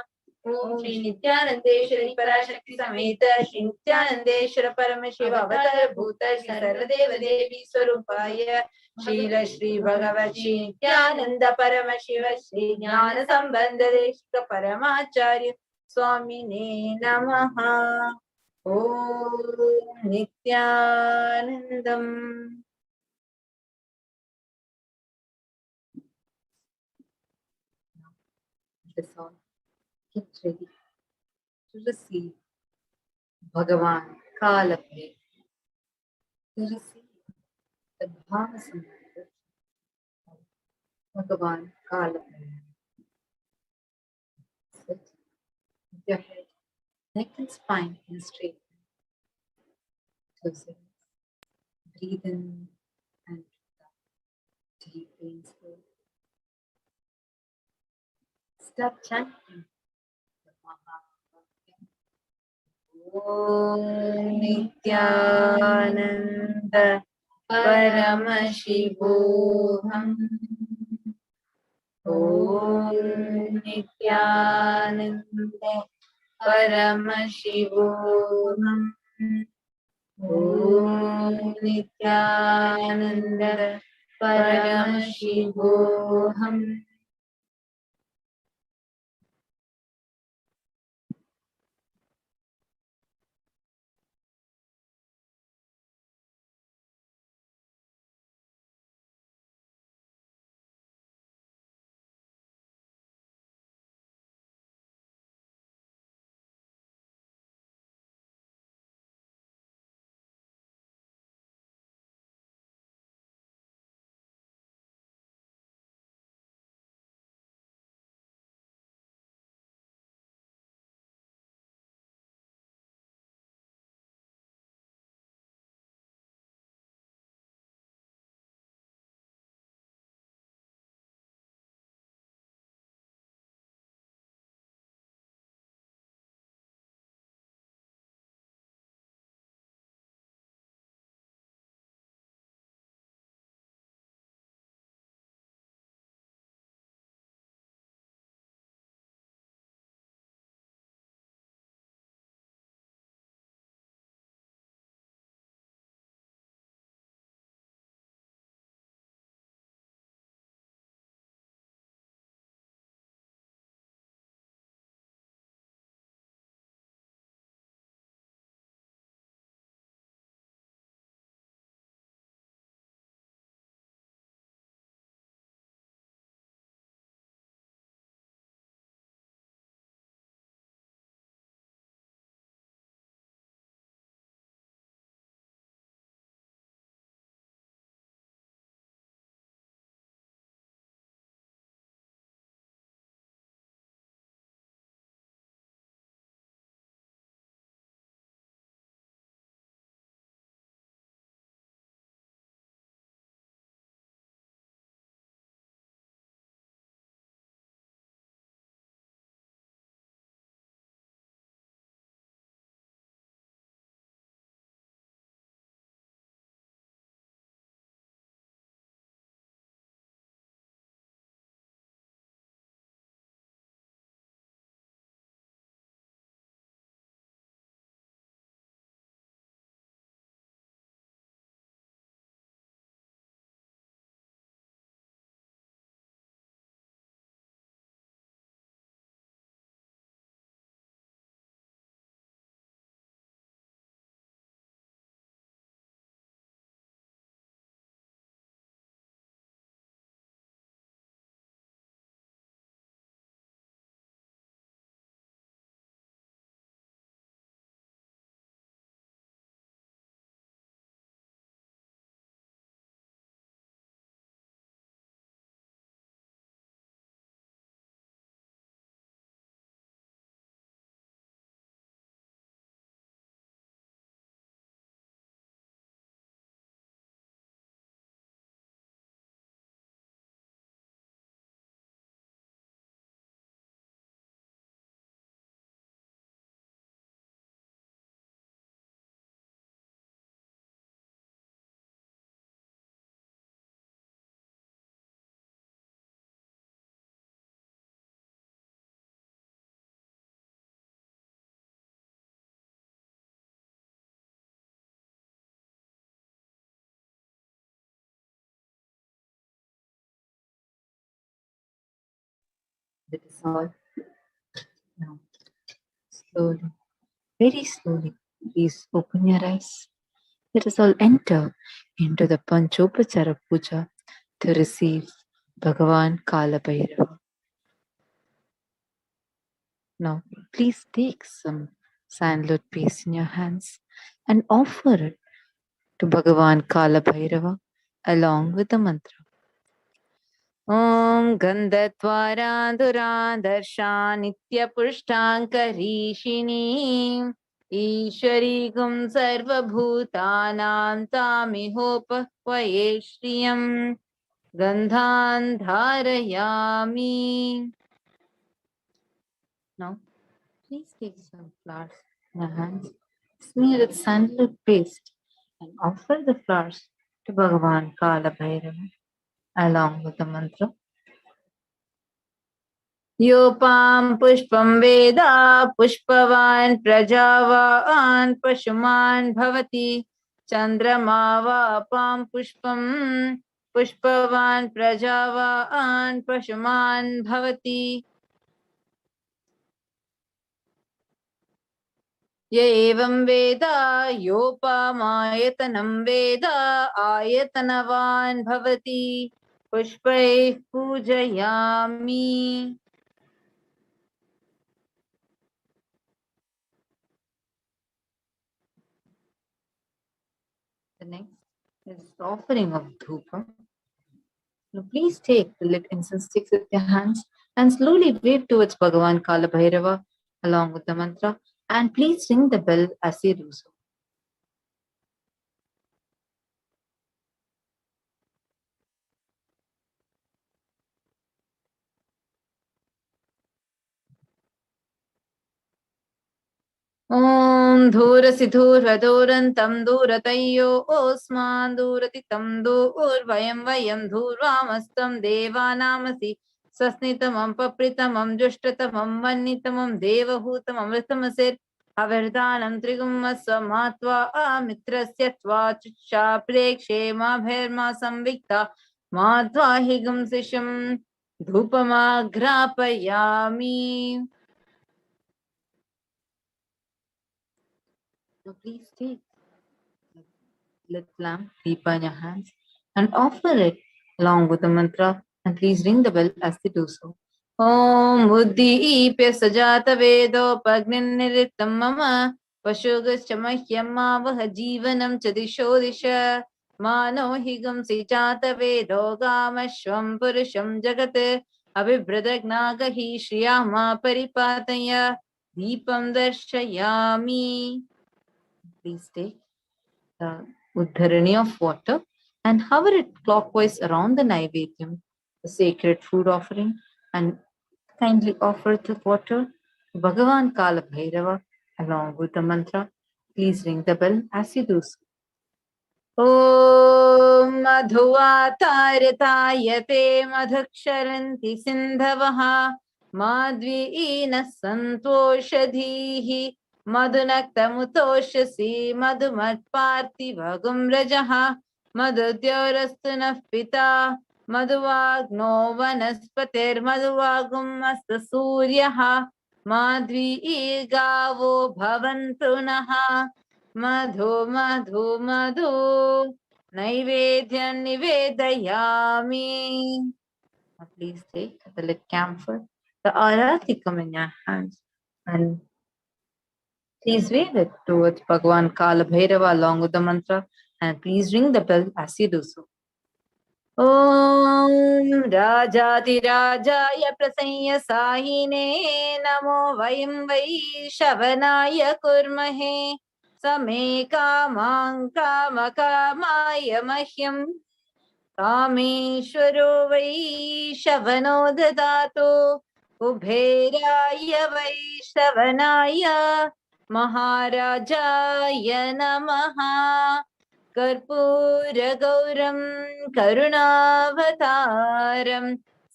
Om Shri Nithyanande Shri Parashakti Sameta Shri Nithyanande Shri Paramashiva Avatar Bhuta Shri Sarvadeva Devi Swarupaya Shri Shri Bhagavat Shri Nithyananda Paramashiva Shri Jnana Sambandha Deshika Paramacharya Swamine Namaha. Om Nithyanandam. That's all. Get ready to receive Bhagavan Kalapre, to receive the Bhava Samadhi of Bhagavan Kalapre. Sit with your head, neck and spine in straight. Close your eyes. Breathe in and breathe out. Deeply and slowly. Start chanting the Maha. Om Nithyananda Paramashivoham. Om Nithyananda Paramashivoham. Om Nithyananda Paramashivoham. That is all. Now, slowly, very slowly, please open your eyes. Let us all enter into the Panchopachara Puja to receive Bhagavan Kala Bhairava. Now, please take some sandalwood paste in your hands and offer it to Bhagavan Kala Bhairava along with the mantra. Om Gandhatvaran Darshan Nityapushtankarishini Ishari Gum Sarva Bhutanam Tamihopahvaye Shriyam Gandhan Dharayami. Now, please take some flowers in your hands, smear it sandalwood paste, and offer the flowers to Bhagavan Kala Bhairava along with the mantra. Yopam pushpam veda pushpavan prajavan pashuman bhavati chandrama vapam pushpam pushpavan prajavan pashuman bhavati. Ye evam veda yopamayatanam veda ayatanavan bhavati pushpai pujayami. The next is the offering of dhupa. Now please take the lit incense sticks with your hands and slowly wave towards Bhagavan Kala Bhairava along with the mantra, and please ring the bell as you do so. Om Dhurasi Dhurvadurantam Dhuratayyo Osman Dhuratitam Dhurvayam Vayam Dhurvamastam Devanamasi Sasnitamam Papritamam Jushtatamam Vannitamam Devahutamam Ritamasir Avardanam Trigumaswamatva Amitrasya Tvachucha Prekshe Mabherma Samvikta Madhva Higam Sisham Dhupamagrapayami. So please take the lit lamp, deepa in your hands, and offer it along with the mantra, and please ring the bell as they do so. Om Buddhi Ipya Sajata Vedo Pagnin Niritam Mama Pashugas Chamahyama Vahajivanam Chadisho Disha Mano Higam Sijata Vedo Gamashwam Purusham Jagate Abhibradagnaga Shriyama Paripataya Deepam Darshayami. Please take the uddharani of water and hover it clockwise around the Naivedyam, the sacred food offering, and kindly offer the water to Bhagavan Kala Bhairava along with the mantra. Please ring the bell as you do so. Om Madhuvatarayate Madhaksharanti Sindhavaha Madviina Santoshadhihi Madhunaktamutoshasi Madhumatparthivagum Rajaha Madhudyorastunah Pita Madhuvagno Vanaspatir Madhuvagum Asta Suryaha Madvi Gavo Bhavantunaha Madhu Madhu Madhu Naivedyan Nivedayami. Please take the lit camphor, the aratikam in your hands, and please wave it towards Bhagavan Kala Bhairava along with the mantra, and please ring the bell as you do so. Om Rajati Rajaya Prasanya Sahine Namo Vayam Vaishavanaya Kurmahe Same Kamang Kamakamaya Mahyam Kameshwaro Vaishavano Dadato Kubheraya Vaishavanaya Maharajaya Namaha Karpura Gauram Karunavataram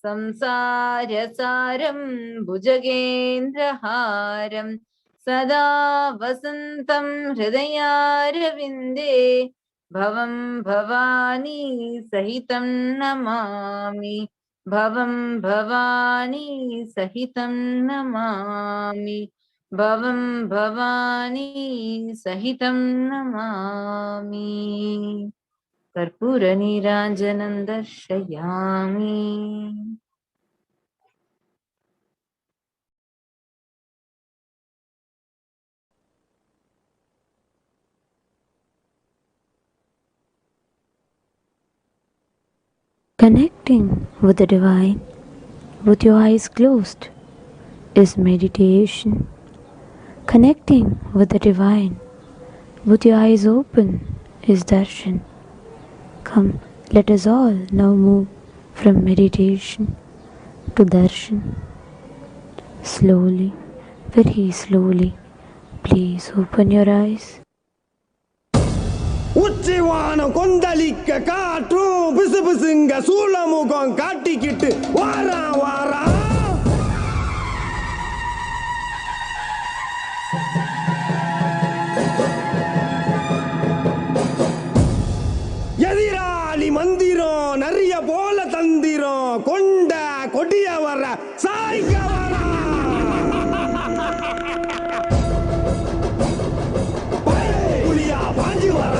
Samsarasaram Bhujagendraharam Sada Vasantam Hridayarvinde Bhavam Bhavani Sahitam Namami. Bhavam Bhavani Sahitam Namami. Bhavam Bhavani Sahitam Namami. Karpura Niranjanam Darshayami. Connecting with the divine with your eyes closed is meditation. Connecting with the divine with your eyes open is darshan. Come, let us all now move from meditation to darshan. Slowly, very slowly, please open your eyes. உச்சிவானம் கொந்தளிக்க காற்றும் பிசு பிசுங்க சூளமுகம் காட்டிக்கிட்டு வாரா வாரா எதிராளி மந்திரம் நிறைய போல தந்திரம் கொண்ட கொடிய வர சாய்க்க வர புலியா பாஞ்சி வர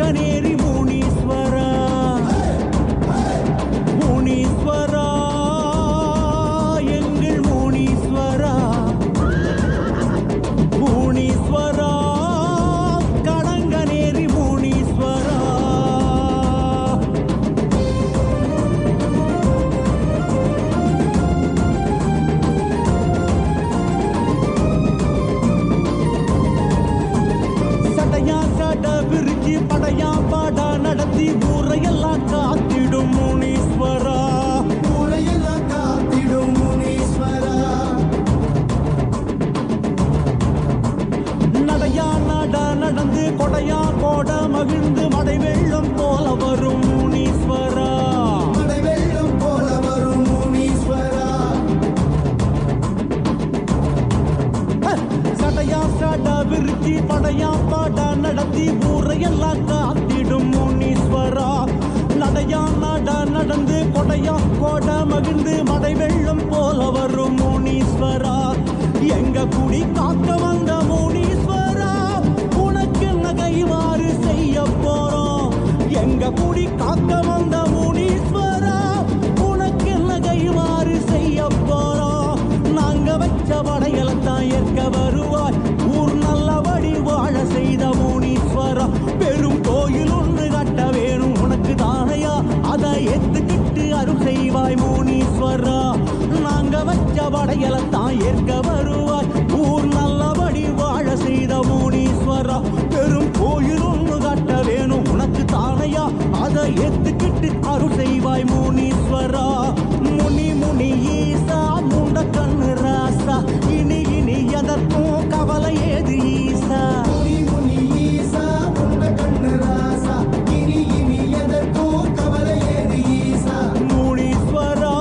கடங்கநேரி முனீஸ்வரா முனீஸ்வரா எங்கள் முனீஸ்வரா முனீஸ்வரா கடங்கநேரி முனீஸ்வரா சடையா சட விருச்சி படையா பாடா நடத்தி ஊரையெல்லாம் காத்திடும் முனீஸ்வரா ஊரையெல்லாம் காத்திடும் முனீஸ்வரா நடையா நட நடந்து கொடையா கோட மகிழ்ந்து மடை வெள்ளம் போல வரும் முனீஸ்வரா மடை வெள்ளம் போல வரும் முனீஸ்வரா சடையா சட விருச்சி படையா பாடா நடத்தி ஊரையெல்லாம் காத்திடும் முனீஸ்வரா நடையா நட நடந்து கொடையா கோட மகிழ்ந்து மடை வெள்ளம் போல வரும் முனீஸ்வரா எங்க குடி காக்க வந்த முனீஸ்வரா உனக்கு என்ன கைவாறு செய்ய போறோம் எங்க குடி காக்க வந்த முனீஸ்வரா உனக்கு என்ன கைவாறு செய்ய போறோம் நாங்க வச்ச படையலத்தான் ஏற்க வருவாய் ஊர் நல்லபடி வாழ செய்த முனீஸ்வரா பெரும் கோயில் ஒன்று கட்ட வேணும் உனக்கு தானையா அதை ஏத்துக்கிட்டு அருள் செய்வாய் முனீஸ்வரா நாங்க வச்ச படையலத்தான் ஏற்க வருவாய் ஊர் நல்லபடி வாழ செய்த முனீஸ்வரா பெரும் கோயில் ஒன்று கட்ட வேணும் உனக்கு தானையா அதை ஏத்துக்கிட்டு அருள் செய்வாய் முனீஸ்வரா முனி முனி ஈசா முண்ட கண்ணு ராசா இனி இனி எதற்கும் கவலை ஏது ஈசா முனி முனி ஈசா முண்ட கண்ணு ராசா இனி இனி எதற்கும் கவலை ஏது ஈசா முனீஸ்வரா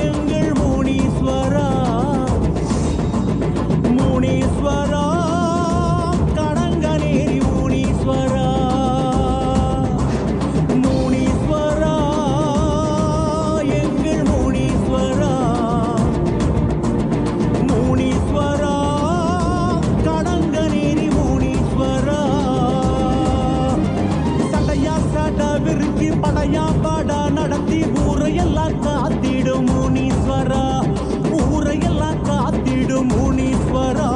எங்கள் முனீஸ்வரா முனீஸ்வரா கடங்கநேரி முனீஸ்வரா முனீஸ்வரா எங்கள் முனீஸ்வரா முனீஸ்வரா கடங்கநேரி முனீஸ்வரா சடையா சட விருச்சி படையா பாடா நடத்தி ஊரையெல்லாம் காத்திடும் முனீஸ்வரா ஊரையெல்லாம் காத்திடும் முனீஸ்வரா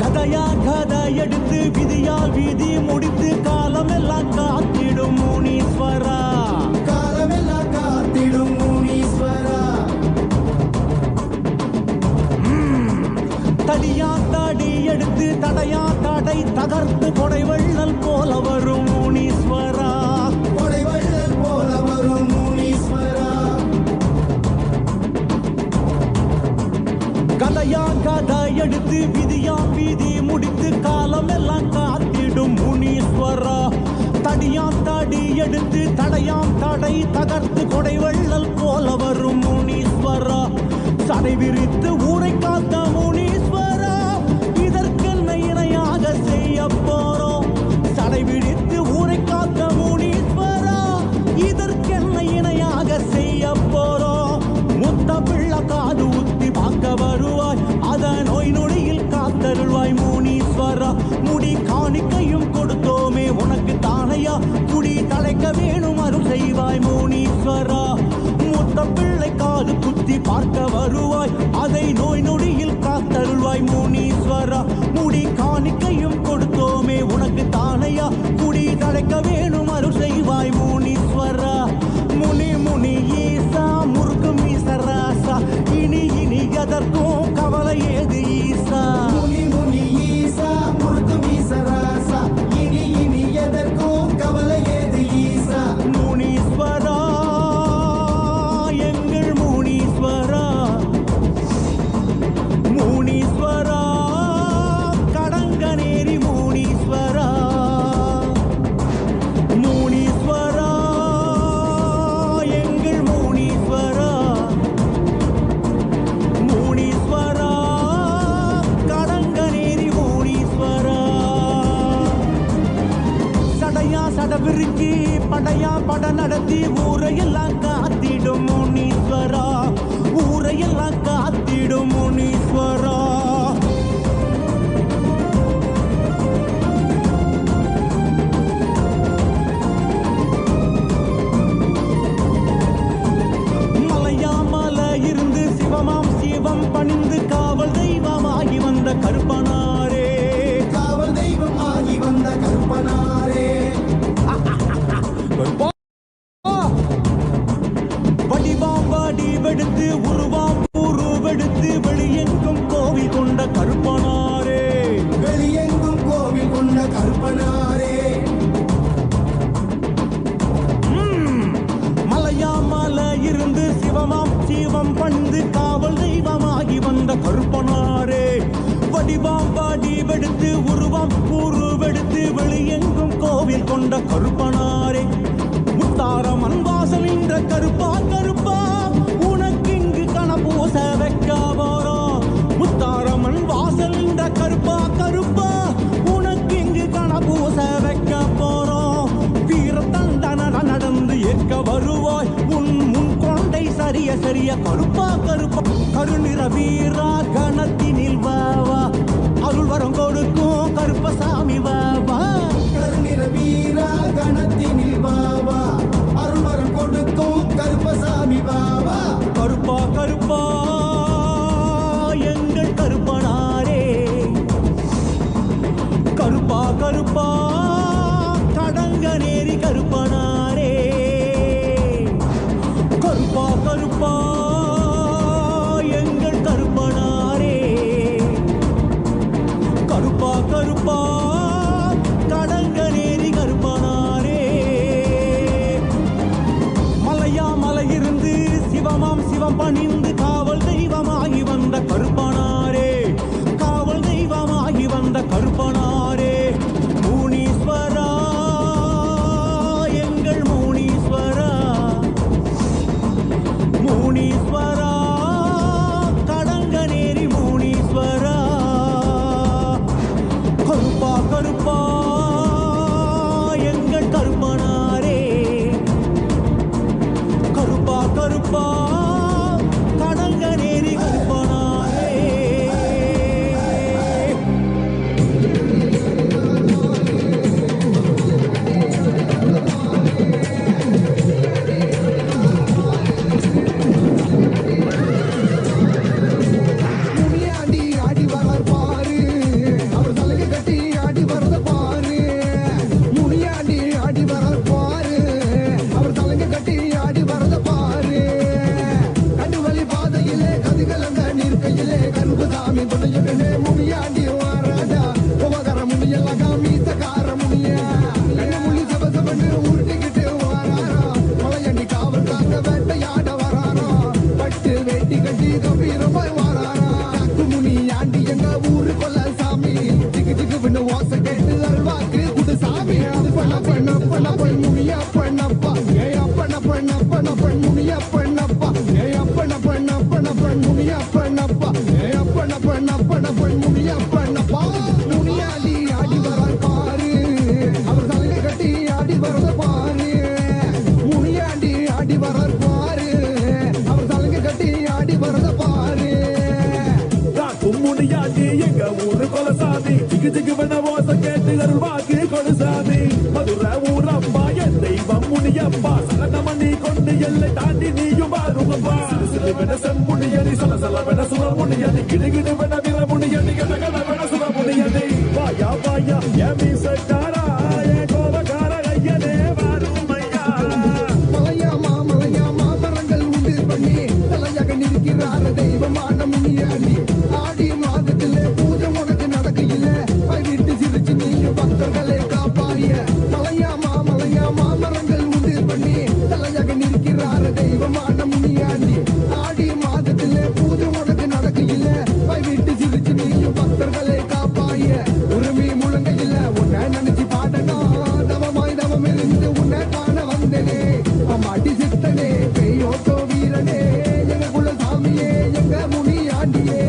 கதையா கதை எடுத்து விதியால் விதி முடித்து காலமெல்லாம் காத்திடும் முனீஸ்வரா காலமெல்லாம் காத்திடும் முனீஸ்வரா தடியா தடி எடுத்து தடையா தடை தகர்த்து கொடை வள்ளல் போல வரும் முனீஸ்வரா கொடை வள்ளல் போல வரும் முனீஸ்வரா கதையா கதை எடுத்து விதியா விதி முடித்து காலமெல்லாம் காத்திடும் முனீஸ்வரா தடியா தடி எடுத்து தடையாம் தடை தகர்த்து கொடை வள்ளல் போல வரும் முனீஸ்வரா சடை விரித்து ஊரை காத்த முனீஸ்வரா இதற்கென்ன இணையாக செய்ய போறோம் சடை விரித்து ஊரை காத்த முனீஸ்வரா இதற்கென்ன இணையாக செய்ய போறோம் முத்த பிள்ளை காது ஊத்தி பார்க்க வருவாய் அத நோய் நொடியில் காத்தருள்வாய் முனீஸ்வரா முடி காணிக்கையும் கொடுத்தோமே உனக்கு தானையா குடி தலைக்க வேணும் அருள் செய்வாய் முனீஸ்வரா முத்த பிள்ளை காது குத்தி பார்க்க வருவாய் அதை நோய் நொடியில் காத்தருள்வாய் முனீஸ்வரா முடி காணிக்கையும் கொடுத்தோமே உனக்கு தானையா குடி தலைக்க வேணும் அருள் செய்வாய் முனீஸ்வரா முனி முனி ஈசா முருகு மீசராசா இனி இனி எதற்கும் கவலை ஏது ஈசா முனி முனி ஈசா முருகு மீசராசா இனி இனி எதற்கும் கவலை ஏது ஈசா முனீஸ்வரா எங்கள் முனீஸ்வரா நடத்தி ஊரையெல்லாம் காத்திடும் முனீஸ்வரா, ஊரையெல்லாம் காத்திடும் முனீஸ்வரா. மலையாமல இருந்து சிவமாம் சிவம் பணிந்து காவல் தெய்வமாகி வந்த கருப்பனாரே, காவல் தெய்வம் ஆகி வந்த கருப்பனாரே. வடிவாம் வடிவெடுத்து உருவாம் உருவெடுத்து வெளியெங்கும் கோவில் கொண்ட கருப்பனாரே, வெளியெங்கும் கோவில் கொண்ட கருப்பனாரே. மலையாமல இருந்து சிவமாம் சிவம் பணிந்து காவல் தெய்வமாகி வந்த கருப்பனாரே, வடிவாம் வடிவெடுத்து உருவாம் உருவெடுத்து வெளியெங்கும் கோவில் கொண்ட கருப்பனாரே. முத்தாரம் அன்வாசம் என்ற கருப்பா கருப்பா உனக்கு இங்கு கணபூச வைக்க போறோம். முத்தாரம் அன்வாசல் என்ற கருப்பா கருப்பா உனக்கு இங்கு கணபூச வைக்க போறோம். வீரத்தண்டன நடந்து ஏற்க வருவாய் உன் முன் கொண்டை சரிய சரிய கருப்பா கருப்பா. கருநிற வீரா கணத்தினில் வாவா அருள் வரம் கொடுக்கும் கருப்பசாமி வாவா. கருநிற வீரா கணத்தினில் வாவா அருள் வரம் கொடுக்கும் கருப்பசாமி வாவா. கருப்பா கருப்பா எங்கள் கருப்பனாரே, கருப்பா கருப்பா கடங்க நேரி கருப்பனாரே. கருப்பா கருப்பா எங்கள் கருப்பனாரே, கருப்பா கருப்பா கடங்க நேரி கருப்பனாரே. மலையாமலை இருந்து சிவமாம் சிவம் பணிந்து காவல் தெய்வமாகி வந்த கருப்பனாரே, காவல் தெய்வமாகி வந்த கருப்பனாரே. முனீஸ்வரா எங்கள் முனீஸ்வரா, முனீஸ்வரா கடங்க நேரி முனீஸ்வரா. கருப்பா கருப்பா எங்கள் கருப்பனாரே, கருப்பா கருப்பா கடங்க நேரி கருப்பனாரே. முனியாண்டி ஆடி வரார் பாரு, அவர் தலையை கட்டி ஆடி வரத பாரு. முனியாண்டி ஆடி வரார் பாரு, அவர் தலையை கட்டி ஆடி வரத பாரு. கண்டுவலி பாதையிலே கதிகலங்க நிற்கையிலே கருப்புசாமி துணையுடனே முனியாண்டி வாராடா. உபகர முனியெல்லாம் காமீசக்கார முனியா கண்ணு முள்ளி சபசபன்னு உருட்டிக்கிட்டு வாராரா. மலையண்டி காவல் காக்க வேட்டையாட வராரா, பட்டு வேட்டி கட்டி கம்பீரமாய் வாராரா. காக்கு முனியாண்டி எங்க ஊரு கொல்ல சாமி, திக்கு திக்குன்னு ஓசை கேட்டு அல்வாக்கு குடு சாமி. பண்ண பண்ண பண்ண பண்ண முனியா பண்ணப்பா, ஏ அப்பன பண்ண பண்ண பண்ண முனியா பண்ணப்பா, ஏ அப்பன பண்ண பண்ண பண்ண முனியா பண்ணப்பா, ஏ அப்பன பண்ண பண்ண பண்ண முனியா பண்ணப்பா. முனியாண்டி ஆடி வரார் பாரு, அவர் தலையை கட்டி ஆடி வரத பாரு. முனியாண்டி ஆடி வரார் பாரு, அவர் தலையை கட்டி ஆடி வரத பாரு. முனியாண்டி எங்க ஊரு கொலசாமி, ஜிகு ஜிகு வன ஓசை கேட்டு அருள்வாக்கு கொலுசாமி. மதுரை ஊரப்பா என் தெய்வம் முனியப்பா, சலனமணி கொண்டு எல்லை தாண்டி நீயும் வாருங்கப்பா. சிறு வென செம்முனியடி சலசல வென சுரமுனியடி, கிடுகிடு வென விரமுனியடி, கனகன வென சுரமுனியடி. வாயா வாயா என் மீசக்காரா, என் கோபக்கார ஐயனே வாருமையா. மலையாமா மலையாமா மரங்கள் உண்டு பண்ணி தலையாக நிற்கிறார தெய்வமான முனியாண்டி. ஆடி மாதத்திலே பூஜை உனக்கு நடக்கையில வீட்டு சிரிச்சு நீங்க பக்தர்களை காப்பாய. மலையாமா மலையாமா மரங்கள் உண்டு பண்ணி தலையாக நிற்கிறார தெய்வமான முனியாண்டி. ஆடி மாதத்திலே பூஜை உனக்கு நடக்கையில வீட்டு சிரிச்சு நீங்க பக்தர்களை காப்பாய. உரிமை முழங்கையில உன்னை நினைச்சு பாடணும், தவமாய் தவம் இருந்து உன்னை காண வந்தனே. அம்மாட்டி சித்தனே பெய்யோட்டோ வீரனே, எங்க குல சாமியே எங்க முனியாண்டியே.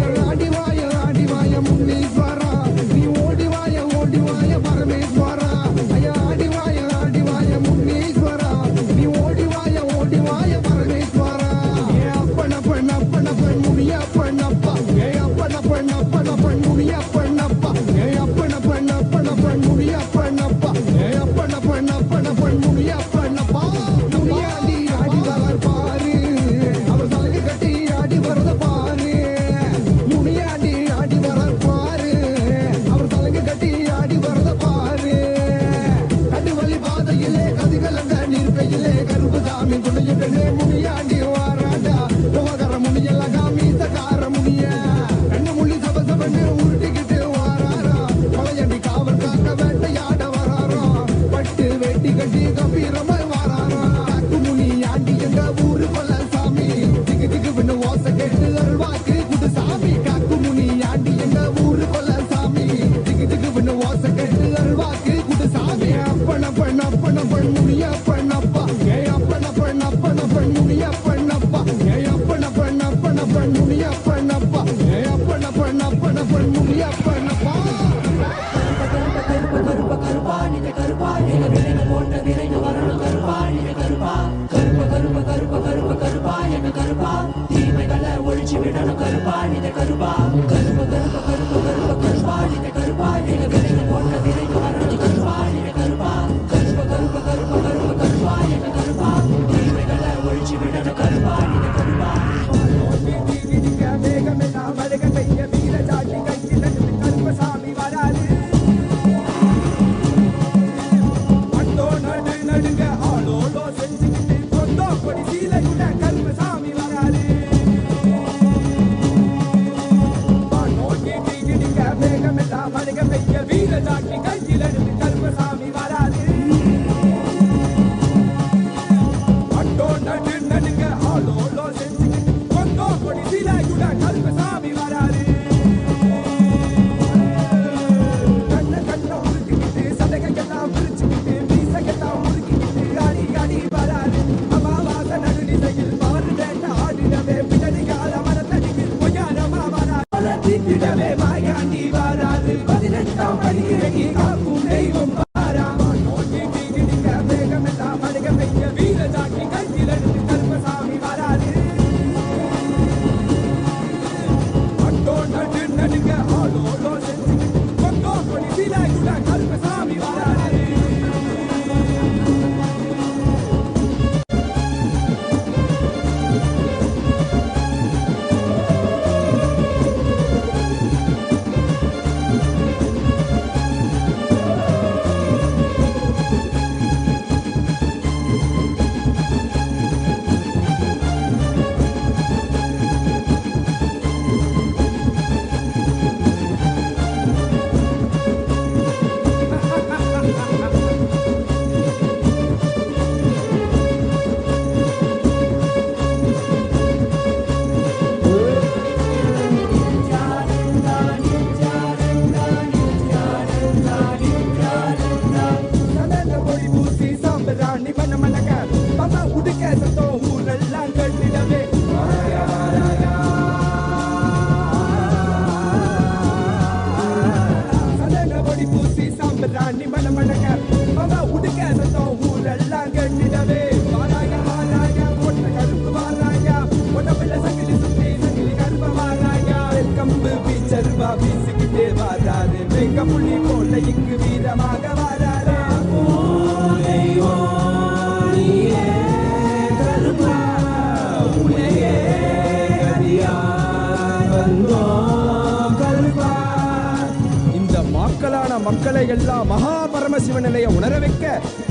மக்களை எல்லாம் மகா பரமசிவ நிலைய உணர வைக்க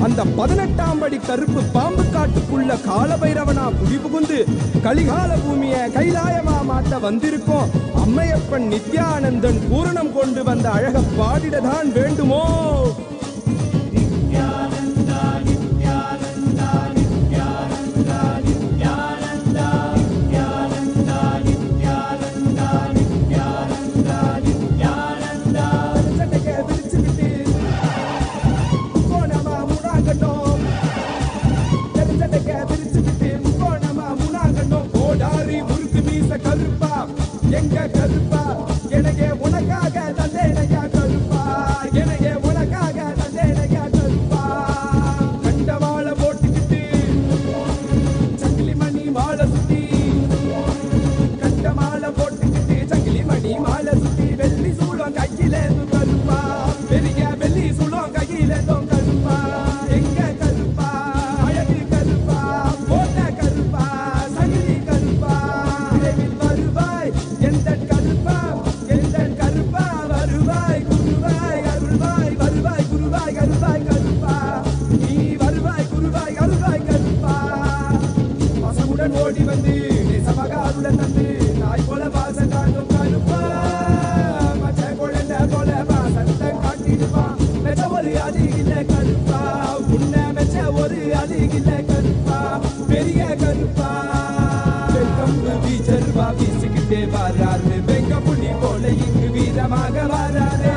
அந்த 18ஆம் படி கருப்பு பாம்பு காட்டுக்குள்ள காலபைரவனா குடிபுகுந்து கலிகால பூமிய கைலாயமா மாத்த வந்திருக்கோம். அம்மையப்பன் நித்யானந்தன் பூரணம் கொண்டு வந்த அழக பாடிடதான் வேண்டுமோ? எங்க கருப்பா எனக்கு உனக்காக தந்தேனையா கருப்பா எனக்கு உனக்காக தலையிலேந்து கருப்பா பெரிய வெள்ளி சுளம் கையிலேந்தும் கருப்பா எங்க கருப்பா அழகு கருப்பா போட்ட கருப்பா சங்கிலி கருப்பா விரைவில் வருவாய் எந்த கருப்பா வருவாய் குருவாய் அருள்வாய் வருவாய் குருவாய் அருள்வாய் கருப்பா நீ வருவாய் குருவாய் அருள்வாய் கருப்பா பசமுடன் ஓடி வந்து நேசமகாருடன் தந்து நாய் போல வாசம் காட்டும் கருப்பா மச்ச குழந்தை போல வாசத்தை காட்டிடுவான் மெச்ச ஒரு அதிகில கருப்பா உன்னை மெச்ச ஒரு அதிகில கருப்பா பெரிய கருப்பா வெங்கம்பு வீச்சருவா வீசிக்கிட்டே வராரு வெங்க புலி போல இங்கு வீரமாக வராரு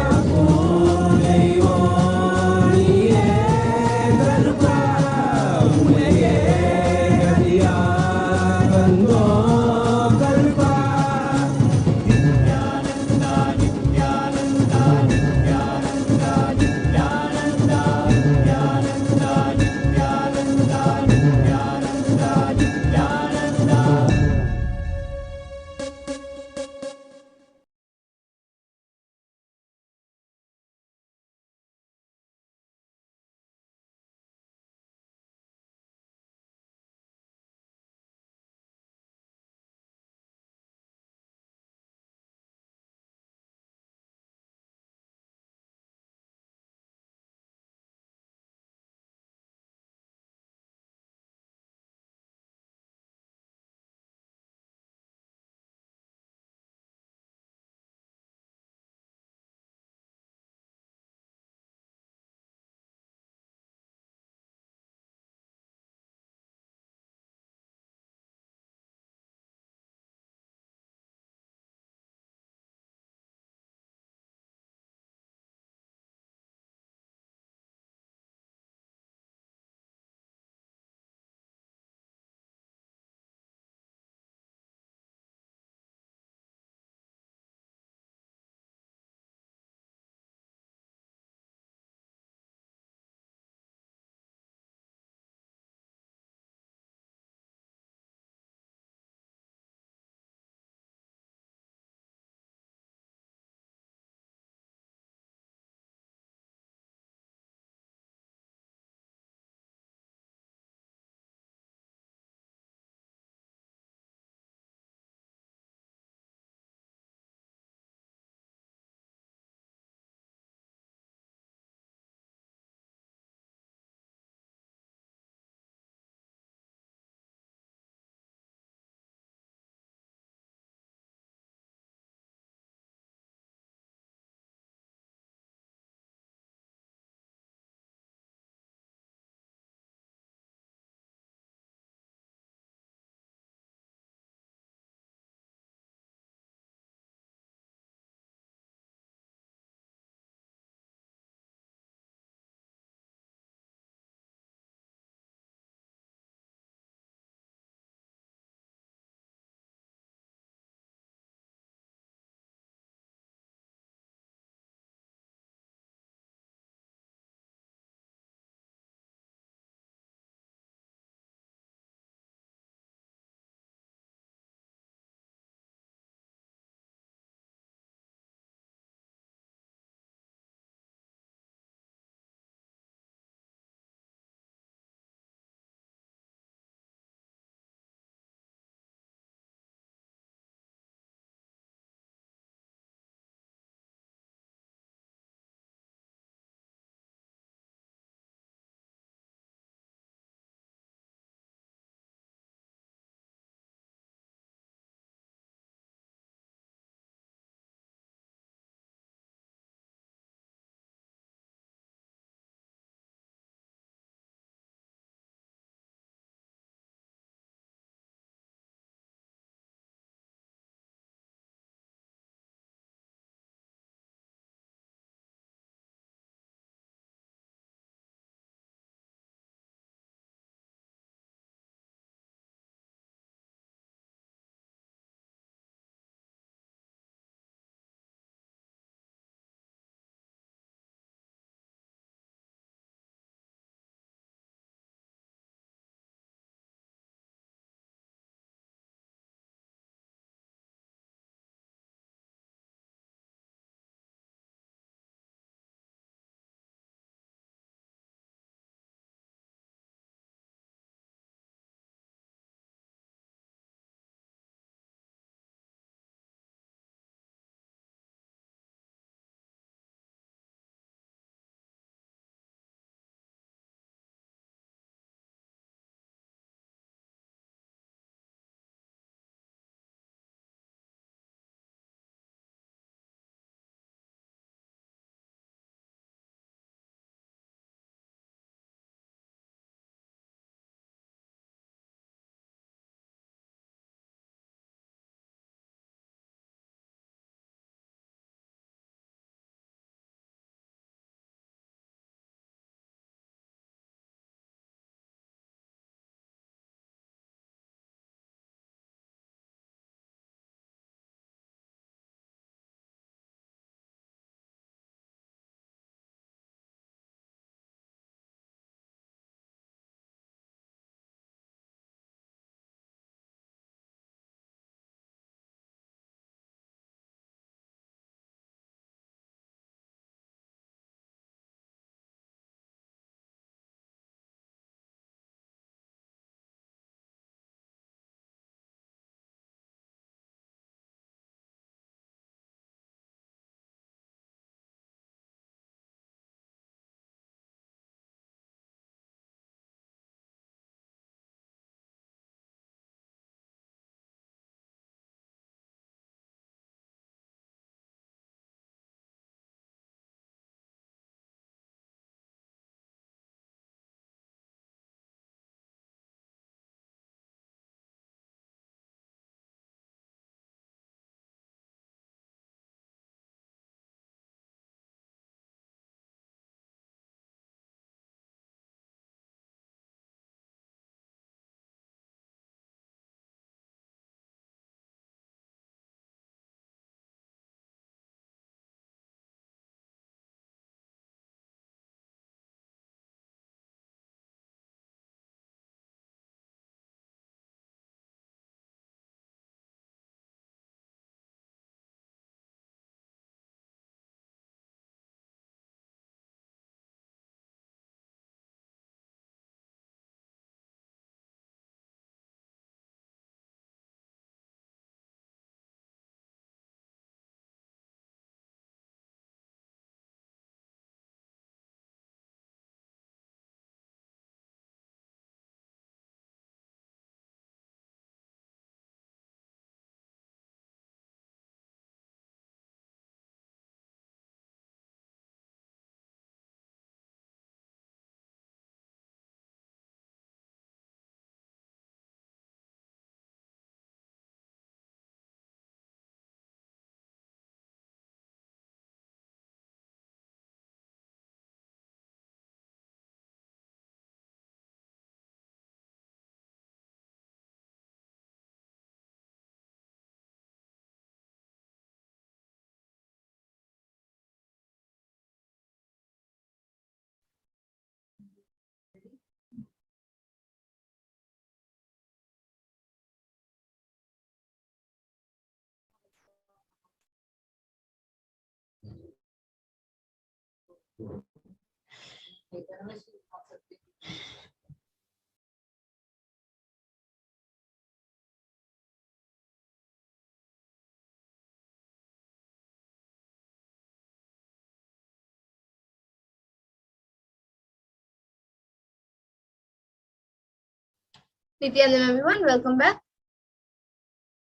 Nithyananda, everyone, welcome back.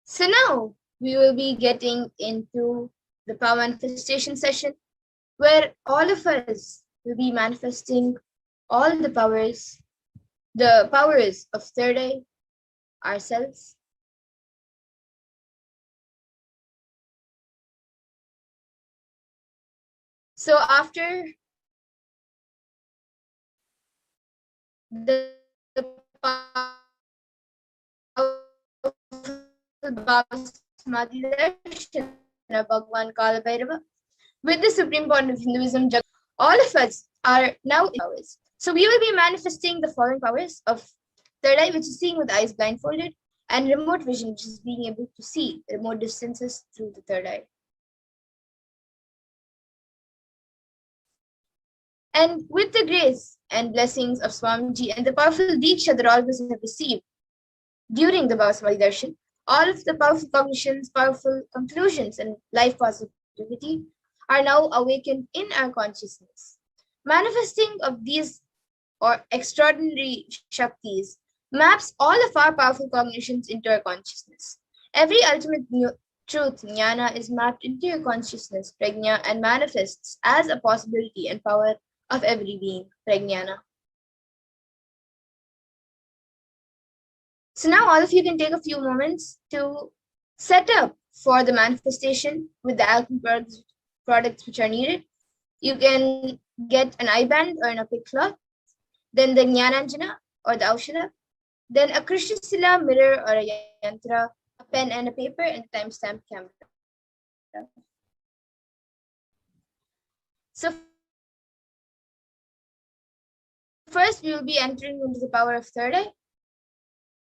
So now we will be getting into the power manifestation session, where all of us will be manifesting all the powers of third eye, ourselves. So after the Samadhi Darshan of Bhagwan Kalabhairava, with the supreme point of Hinduism, all of us are now in powers. So we will be manifesting the following powers of third eye, which is seeing with eyes blindfolded, and remote vision, which is being able to see remote distances through the third eye. And with the grace and blessings of Swamiji and the powerful Diksha that all of us have received during the Bhava Samadhi Darshan, all of the powerful cognitions, powerful conclusions, and life positivity are now awakened in our consciousness. Manifesting of these or extraordinary Shaktis maps all of our powerful cognitions into our consciousness. Every ultimate truth, jnana, is mapped into your consciousness, prajna, and manifests as a possibility and power of every being, prajnana. So now all of you can take a few moments to set up for the manifestation with the alchemy products which are needed. You can get an eye band or an opaque cloth, then the Jnananjana or the Aushadha, then a Krishnasila mirror or a yantra, a pen and a paper, and a timestamp camera. So first we will be entering into the power of third eye,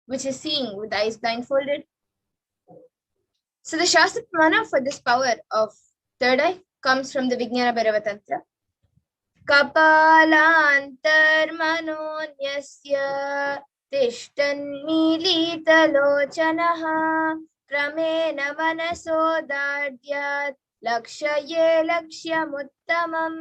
which is seeing with the eyes blindfolded. So the Shastra Pramana for this power of third eye comes from the Vijnana Bhairava Tantra. Kapalantarmanonyasya tishtanmilitalochanaha kramena manasodadyat lakshaye lakshyamuttamam.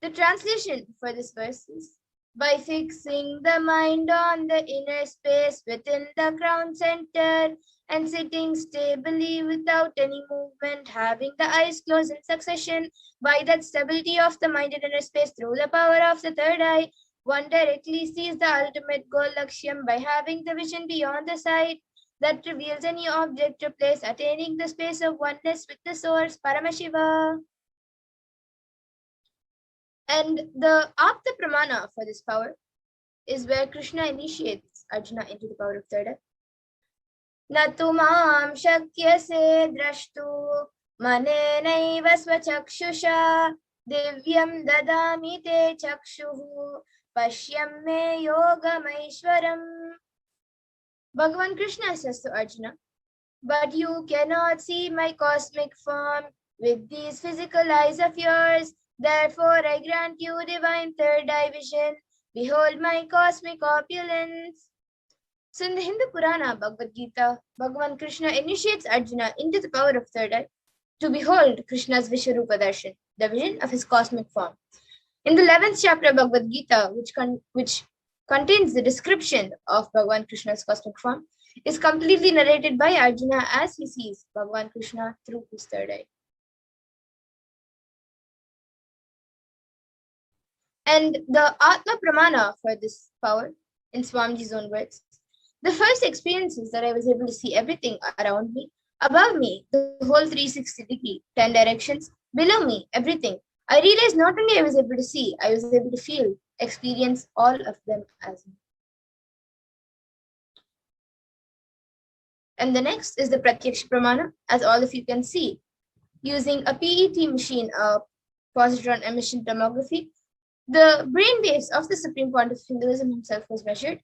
The translation for this verse is, by fixing the mind on the inner space within the crown center and sitting stably without any movement, having the eyes closed in succession, by that stability of the mind in inner space through the power of the third eye, one directly sees the ultimate goal lakshyam by having the vision beyond the sight that reveals any object or place, attaining the space of oneness with the source, Paramashiva. And the Apta Pramana for this power is where Krishna initiates Arjuna into the power of third eye. Natumam shakyase drashtu manenaiva swachakshusha divyam dadami te chakshuhu pashyam me yogamaishwaram. Bhagavan Krishna says to Arjuna, but you cannot see my cosmic form with these physical eyes of yours. Therefore, I grant you divine third eye vision. Behold my cosmic opulence. So in the Hindu Purana, Bhagavad Gita, Bhagavan Krishna initiates Arjuna into the power of third eye to behold Krishna's Vishwarupa Darshan, the vision of his cosmic form. In the 11th chapter of Bhagavad Gita, which contains the description of Bhagavan Krishna's cosmic form, is completely narrated by Arjuna as he sees Bhagavan Krishna through his third eye. And the Atma Pramana for this power, in Swamiji's own words, the first experience is that I was able to see everything around me, above me, the whole 360 degree, 10 directions, below me, everything. I realized not only I was able to see, I was able to feel, experience all of them as me. And the next is the Pratyaksha Pramana, as all of you can see. Using a PET machine, a positron emission tomography, the brain waves of the Supreme Point of Hinduism himself was measured.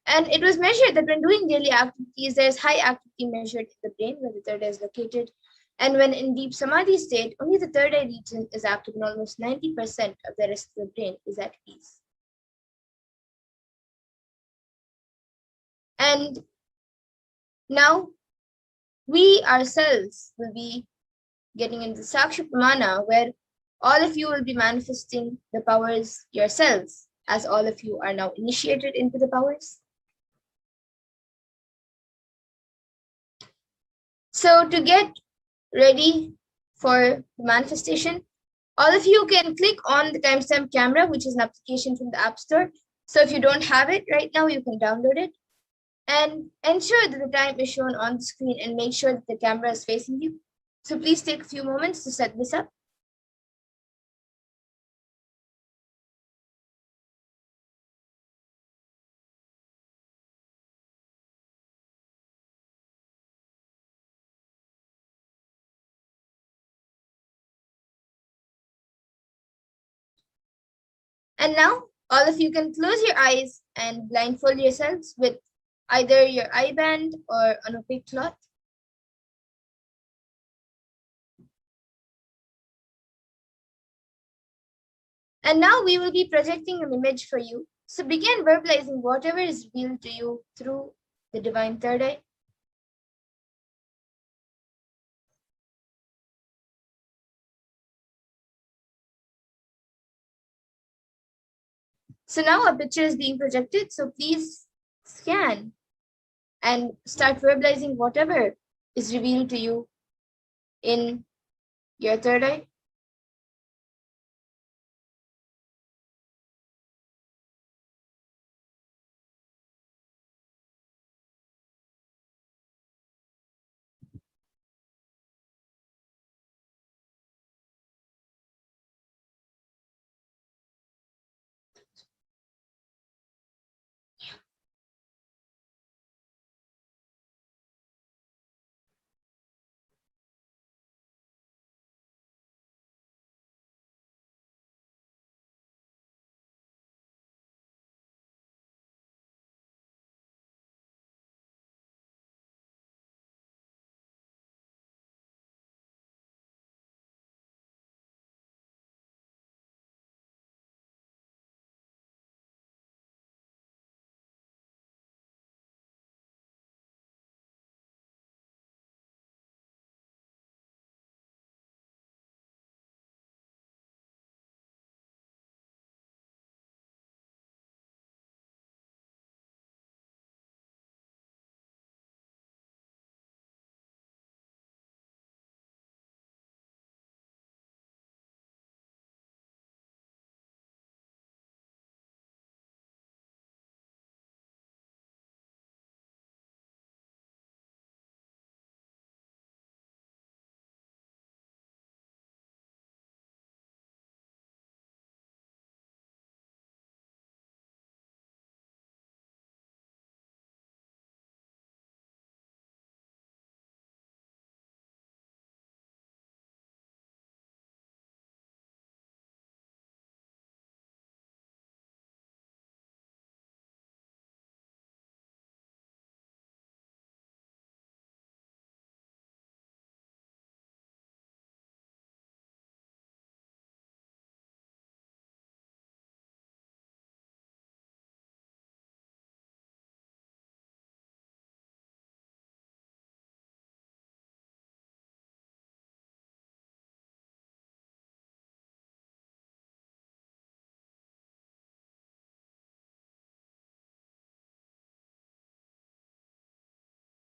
And it was measured that when doing daily activities, there is high activity measured in the brain where the third eye is located. And when in deep samadhi state, only the third eye region is active and almost 90% of the rest of the brain is at peace. And now we ourselves will be getting into Saksha Pramana, where all of you will be manifesting the powers yourselves, as all of you are now initiated into the powers. So to get ready for the manifestation, all of you can click on the timestamp camera, which is an application from the App Store. So if you don't have it right now, you can download it. And ensure that the time is shown on the screen and make sure that the camera is facing you. So please take a few moments to set this up. And now all of you can close your eyes and blindfold yourselves with either your eye band or an opaque cloth. And now we will be projecting an image for you. So begin verbalizing whatever is revealed to you through the divine third eye. So now a picture is being projected. So please scan and start verbalizing whatever is revealed to you in your third eye.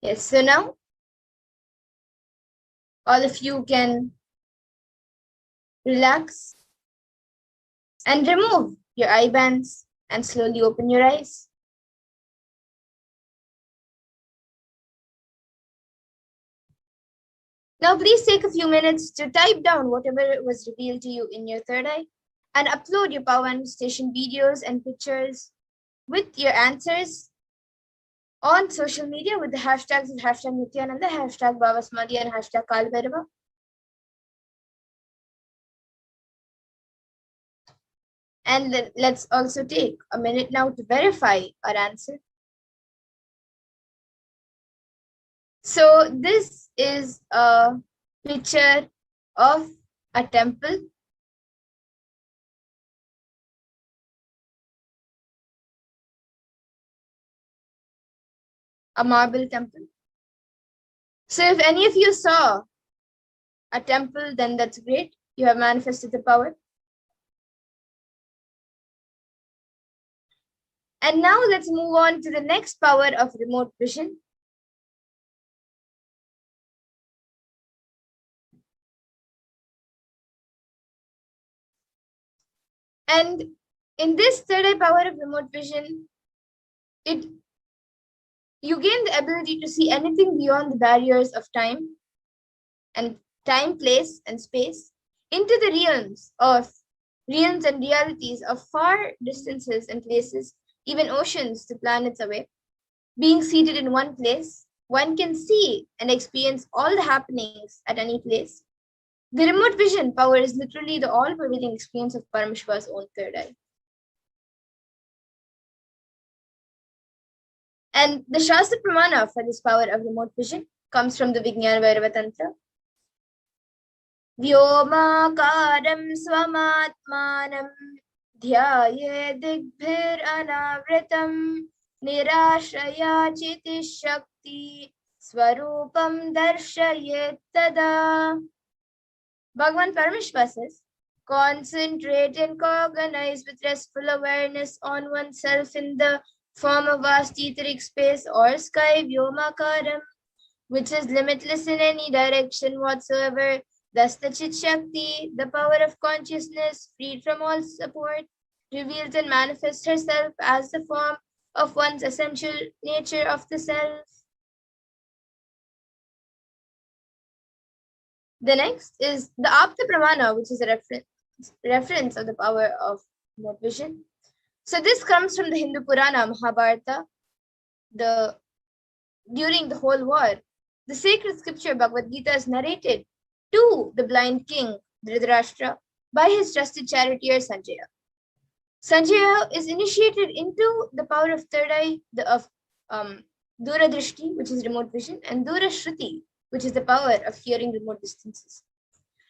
Yes, so now all of you can relax and remove your eye bands and slowly open your eyes. Now please take a few minutes to type down whatever was revealed to you in your third eye and upload your power manifestation videos and pictures with your answers on social media with the hashtags of hashtag Nithyananda, hashtag BHAVA Samadhi, and hashtag Kailasa. And let's also take a minute now to verify our answer. So this is a picture of a temple, a marble temple. So if any of you saw a temple, then that's great. You have manifested the power. And now let's move on to the next power of remote vision. And in this third eye power of remote vision, you gain the ability to see anything beyond the barriers of time, place, and space, into the realms and realities of far distances and places, even oceans to planets away. Being seated in one place, one can see and experience all the happenings at any place. The remote vision power is literally the all-pervading experience of Paramashiva's own third eye. And the Shastra Pramana for this power of remote vision comes from the Vijnana Bhairava Tantra. Vyomakaram swamatmanam dhyaye digbhir anavritam nirashaya chiti shakti swarupam darshayet tada. Bhagavan Paramashiva says, concentrate and cognize with restful awareness on oneself in the form of vast etheric space or sky, Vyomakaram, which is limitless in any direction whatsoever. Thus the Chit Shakti, the power of consciousness, freed from all support, reveals and manifests herself as the form of one's essential nature of the self. The next is the Apta Pramana, which is a reference of the power of remote vision. So this comes from the Hindu Purana, Mahabharata. During the whole war, the sacred scripture Bhagavad Gita is narrated to the blind king Dhritarashtra by his trusted charioteer Sanjaya. Sanjaya is initiated into the power of third eye, of Dura Drishti, which is remote vision, and Dura Shruti, which is the power of hearing remote distances.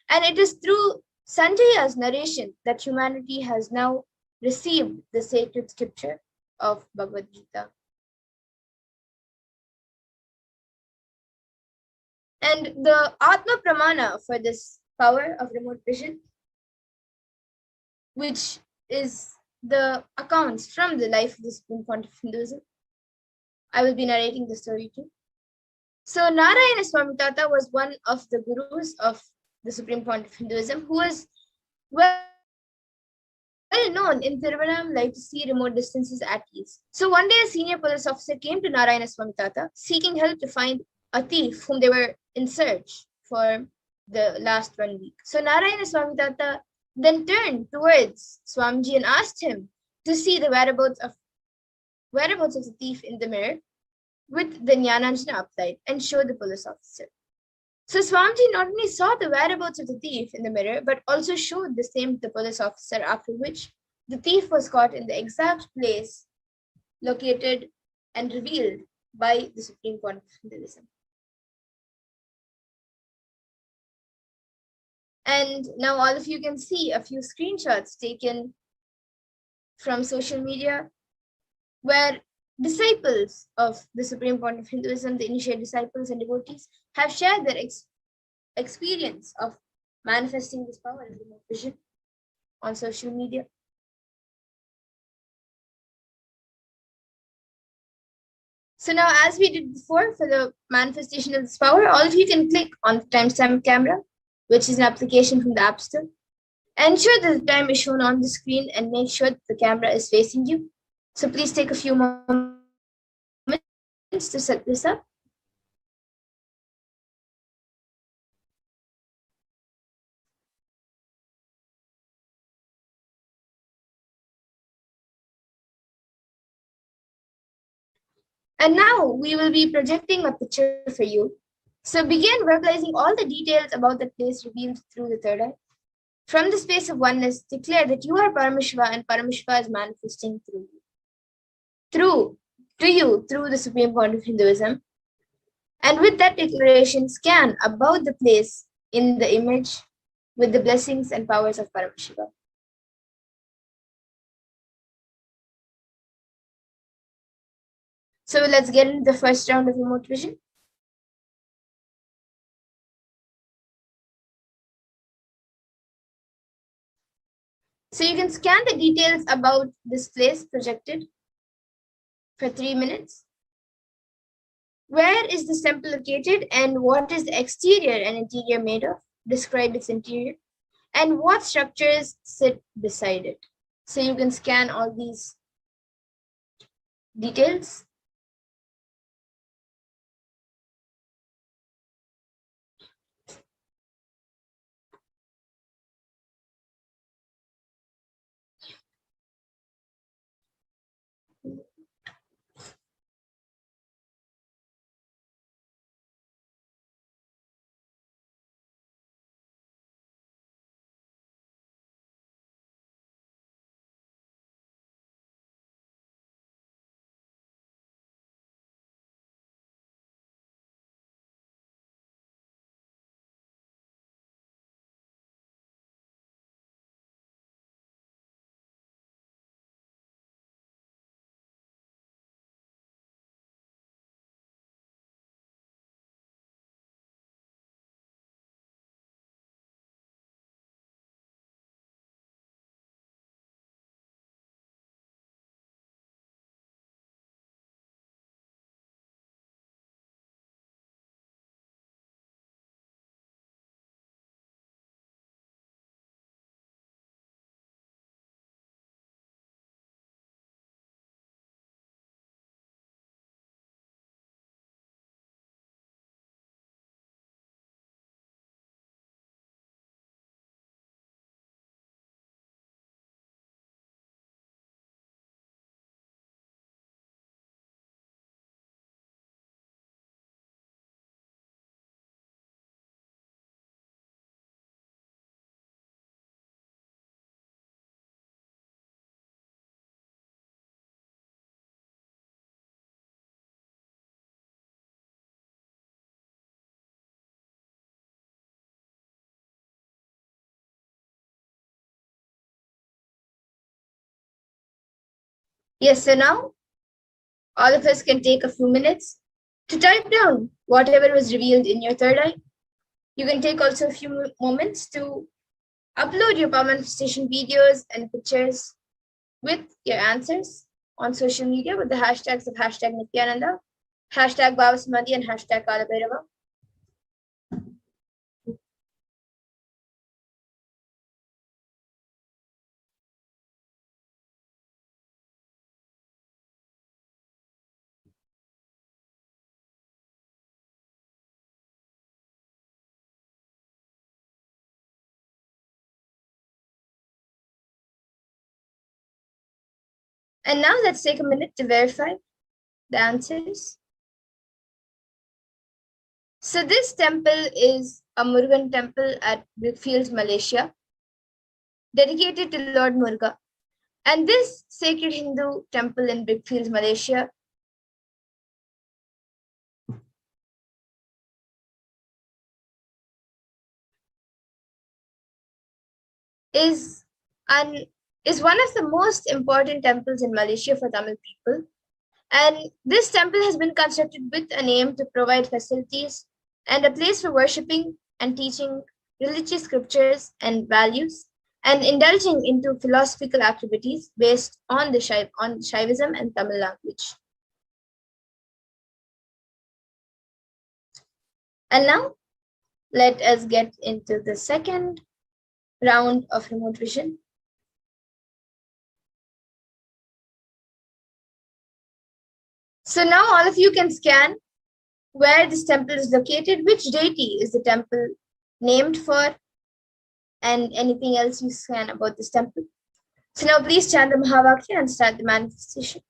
And it is through Sanjaya's narration that humanity has now received the sacred scripture of Bhagavad Gita. And the Atma Pramana for this power of remote vision, which is the accounts from the life of the Supreme Pontiff of Hinduism. I will be narrating the story too. So Narayana Swami Tata was one of the gurus of the Supreme Pontiff of Hinduism, who was well known in Tiruvannamalai to see remote distances at ease. So one day a senior police officer came to Narayana Swami Tata seeking help to find a thief whom they were in search for the last 1 week. So Narayana Swami Tata then turned towards Swamiji and asked him to see the whereabouts of the thief in the mirror with the Jnananjana applied and showed the police officer. So Swamiji not only saw the whereabouts of the thief in the mirror, but also showed the same to the police officer, after which the thief was caught in the exact place located and revealed by the Supreme Pontiff of Hinduism. And now all of you can see a few screenshots taken from social media where disciples of the Supreme Pontiff of Hinduism, the initiate disciples and devotees, have shared their experience of manifesting this power of remote vision on social media. So now, as we did before for the manifestation of this power, all of you can click on the timestamp camera, which is an application from the App Store. Ensure that the time is shown on the screen and make sure that the camera is facing you. So please take a few moments to set this up. And now we will be projecting a picture for you. So begin verbalizing all the details about the place revealed through the third eye. From the space of oneness, declare that you are Paramashiva and Paramashiva is manifesting through the Supreme Pontiff of Hinduism. And with that declaration, scan about the place in the image with the blessings and powers of Paramashiva. So let's get into the first round of remote vision. So you can scan the details about this place projected for 3 minutes. Where is this temple located and what is the exterior and interior made of? Describe its interior. And what structures sit beside it? So you can scan all these details. Yes, so now all of us can take a few minutes to type down whatever was revealed in your third eye. You can take also a few moments to upload your power manifestation videos and pictures with your answers on social media with the hashtags of hashtag Nithyananda, hashtag BHAVA Samadhi, and hashtag Kalabhairava. And now let's take a minute to verify the answers. So this temple is a Murugan temple at Brickfields, Malaysia, dedicated to Lord Muruga. And this sacred Hindu temple in Brickfields, Malaysia is one of the most important temples in Malaysia for Tamil people. And this temple has been constructed with an aim to provide facilities and a place for worshipping and teaching religious scriptures and values and indulging into philosophical activities based on Shaivism and Tamil language. And now let us get into the second round of remote vision. So now all of you can scan where this temple is located, which deity is the temple named for, and anything else you scan about this temple. So now please chant the Mahavakya and start the manifestation.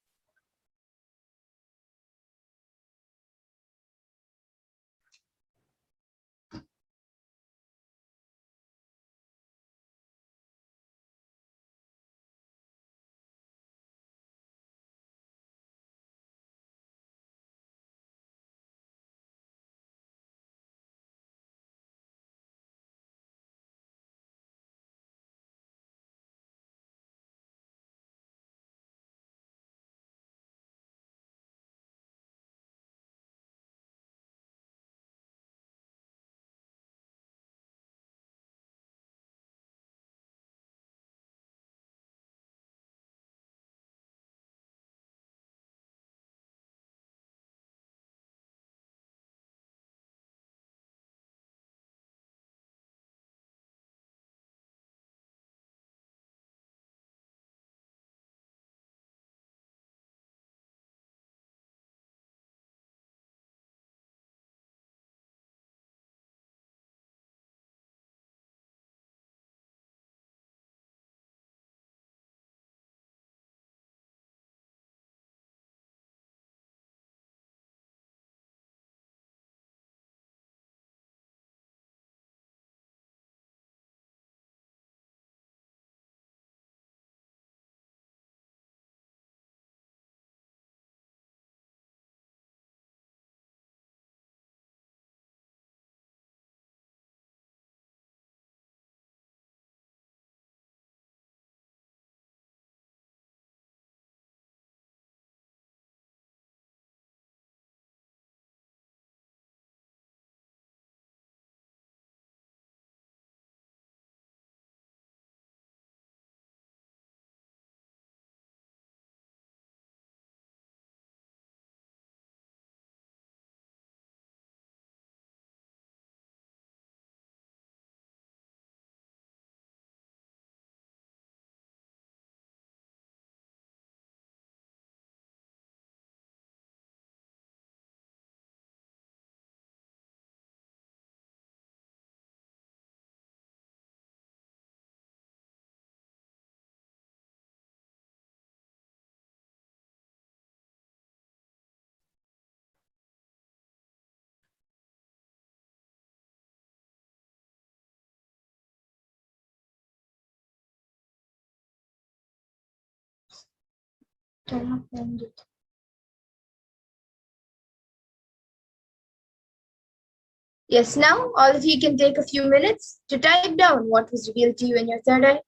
Yes, now all of you can take a few minutes to type down what was revealed to you in your third eye.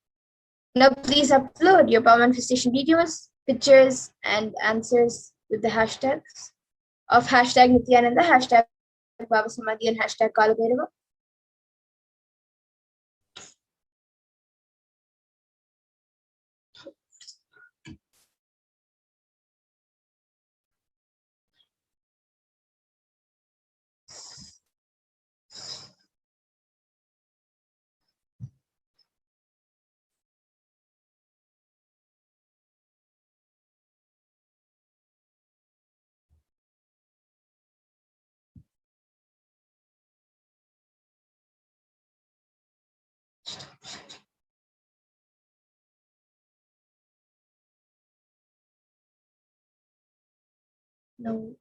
Now please upload your power manifestation videos, pictures, and answers with the hashtags of hashtag Nithyananda, hashtag Bhava Samadhi, and hashtag Kalabhairava. No.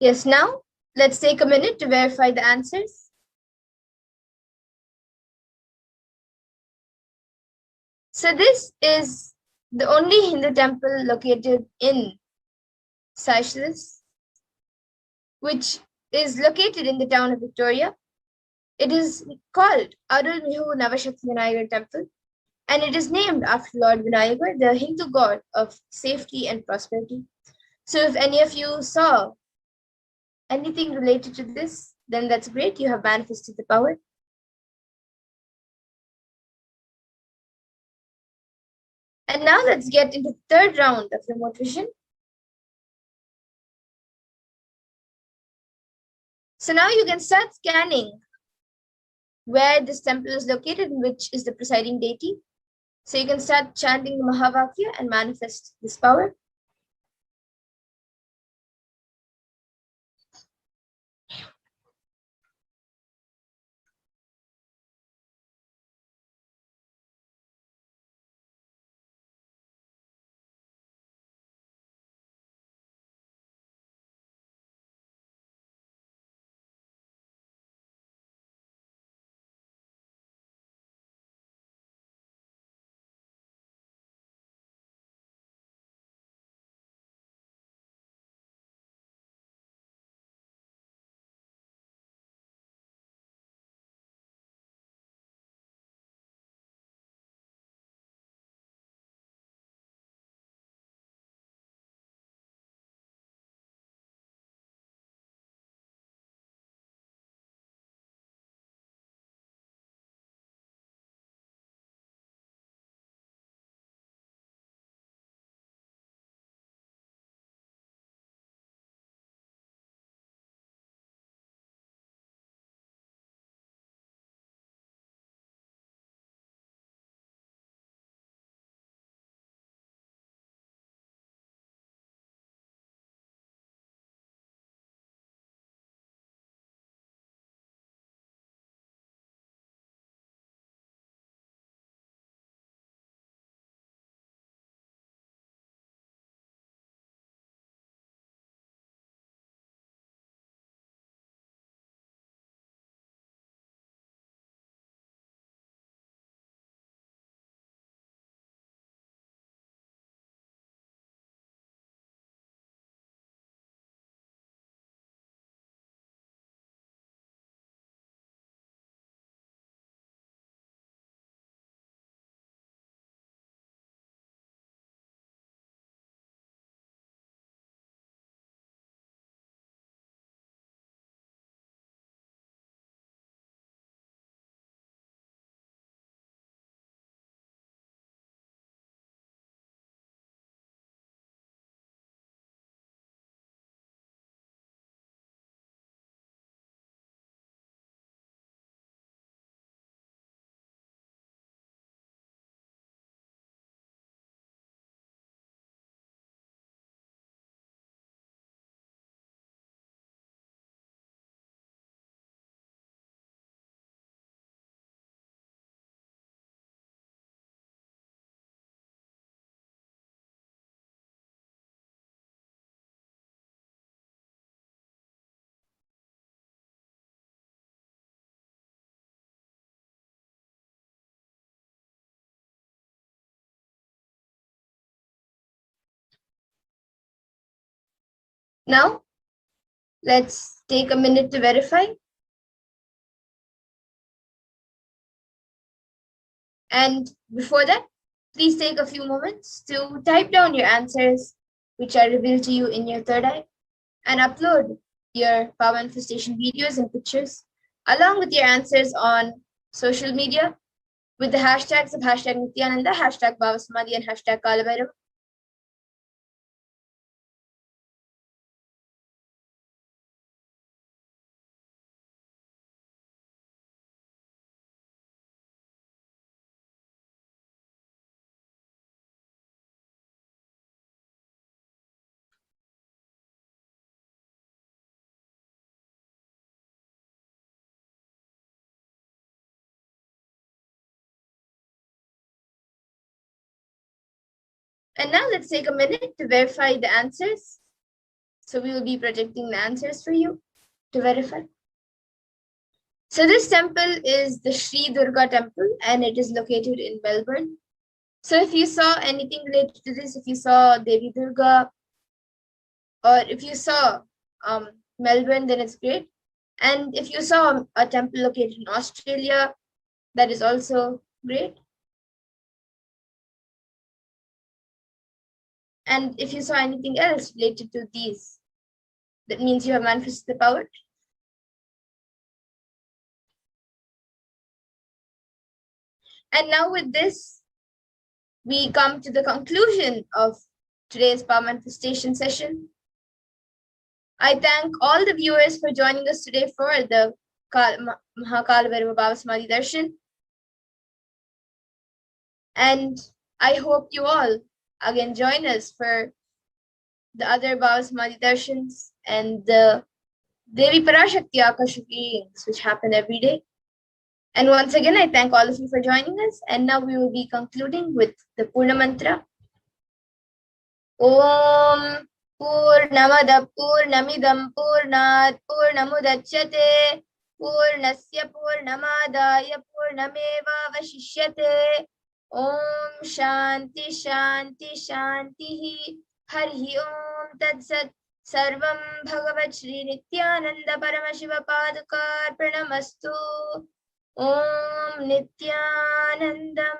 Yes, now let's take a minute to verify the answers. So this is the only Hindu temple located in Seychelles, which is located in the town of Victoria. It is called Arulmigu Navashakti Vinayagar Temple, and it is named after Lord Vinayagar, the Hindu god of safety and prosperity. So if any of you saw anything related to this, then that's great. You have manifested the power. And now let's get into the third round of remote vision. So now you can start scanning where this temple is located and which is the presiding deity. So you can start chanting the Mahavakya and manifest this power. Now, let's take a minute to verify. And before that, please take a few moments to type down your answers, which are revealed to you in your third eye, and upload your power manifestation videos and pictures, along with your answers on social media with the hashtags of hashtag Nithyananda, hashtag BHAVA Samadhi, and hashtag Kalabhairava. And now let's take a minute to verify the answers. So we will be projecting the answers for you to verify. So this temple is the Sri Durga temple, and it is located in Melbourne. So if you saw anything related to this, if you saw Devi Durga, or if you saw Melbourne, then it's great. And if you saw a temple located in Australia, that is also great. And if you saw anything else related to these, that means you have manifested the power. And now with this, we come to the conclusion of today's power manifestation session. I thank all the viewers for joining us today for the Kalabhairava Bhava Samadhi Darshan. And I hope you all again join us for the other Bhava Samadhi Darshans and the Devi Parashakti Akashic readings, which happen every day. And once again, I thank all of you for joining us. And now we will be concluding with the Purna Mantra. Om Purnamada Purnamidam Purnat Purnamudachyate Purnasya Purnamadaya Purnameva Vashishyate. Om Shanti Shanti Shanti Hari Om Tat Sat Sarvam Bhagavat Shri Nithyananda Paramashiva Padukar Pranamastu. Om Nithyanandam.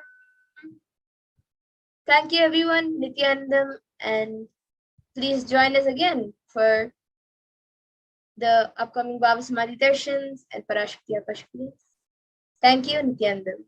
Thank you everyone, Nithyanandam, and please join us again for the upcoming Bhava Samadhi Darshans and Parashakti Akashic readings. Thank you, Nithyanandam.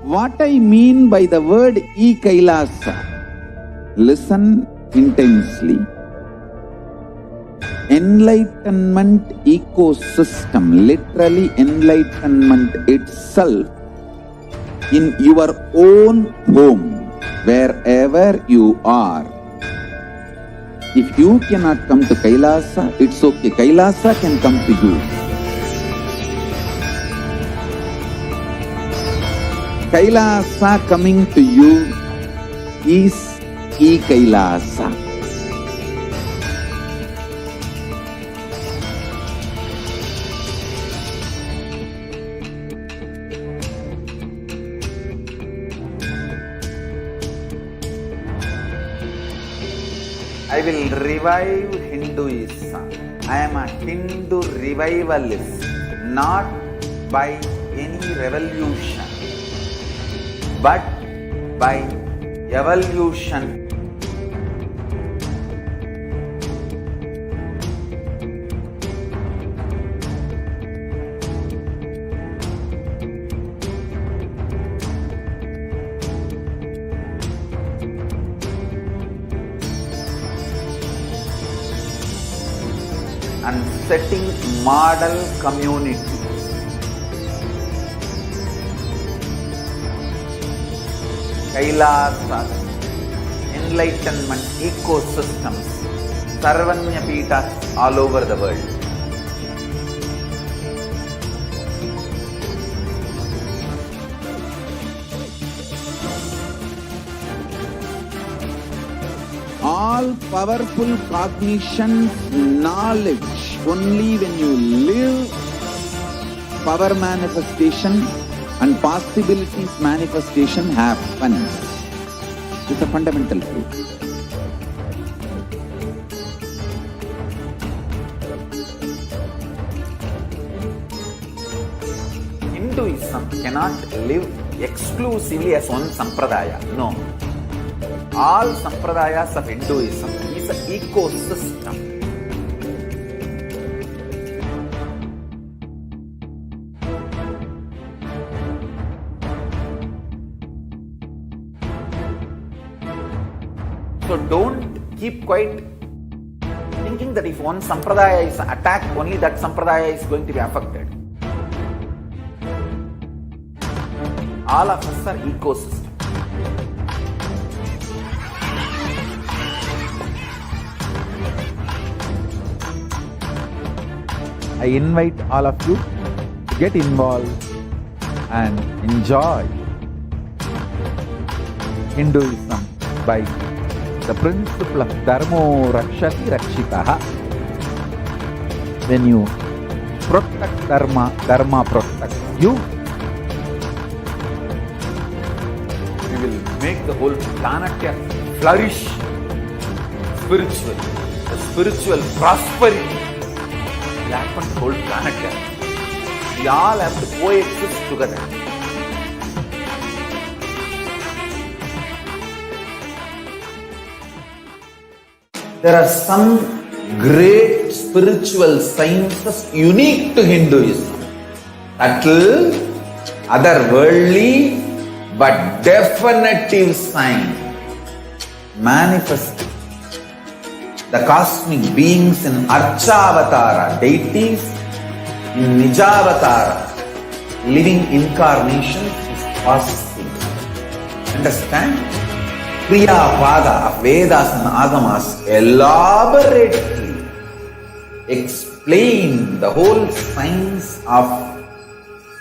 What I mean by the word Kailasa, listen intensely. Enlightenment ecosystem, literally enlightenment itself, in your own home, wherever you are. If you cannot come to Kailasa, it's okay. Kailasa can come to you. Kailasa coming to you is Kailasa. I will revive Hinduism. I am a Hindu revivalist, not by any revolution, but by evolution. And setting model community. Kailasa, enlightenment ecosystems, Sarvanya Peethas all over the world. All powerful cognition, knowledge, only when you live, power manifestation and possibilities manifestation happens. It's a fundamental truth. Hinduism cannot live exclusively as one sampradaya. No. All sampradayas of Hinduism is an ecosystem. So don't keep quiet thinking that if one sampradaya is attacked, only that sampradaya is going to be affected. All of us are ecosystem. I invite all of you to get involved and enjoy Hinduism by the principle of Dharmo Rakshati Rakshitaha. When you protect Dharma, Dharma protects you. We will make the whole planet flourish spiritually, the spiritual prosperity. Will happen to the whole planet. We all have to coexist together. There are some great spiritual sciences unique to Hinduism. Subtle, otherworldly, but definitive science. Manifesting the cosmic beings in Archavatara, deities in Nijavatara, living incarnations is possible. Understand? Kriya Pada of Vedas and Agamas elaborately explain the whole science of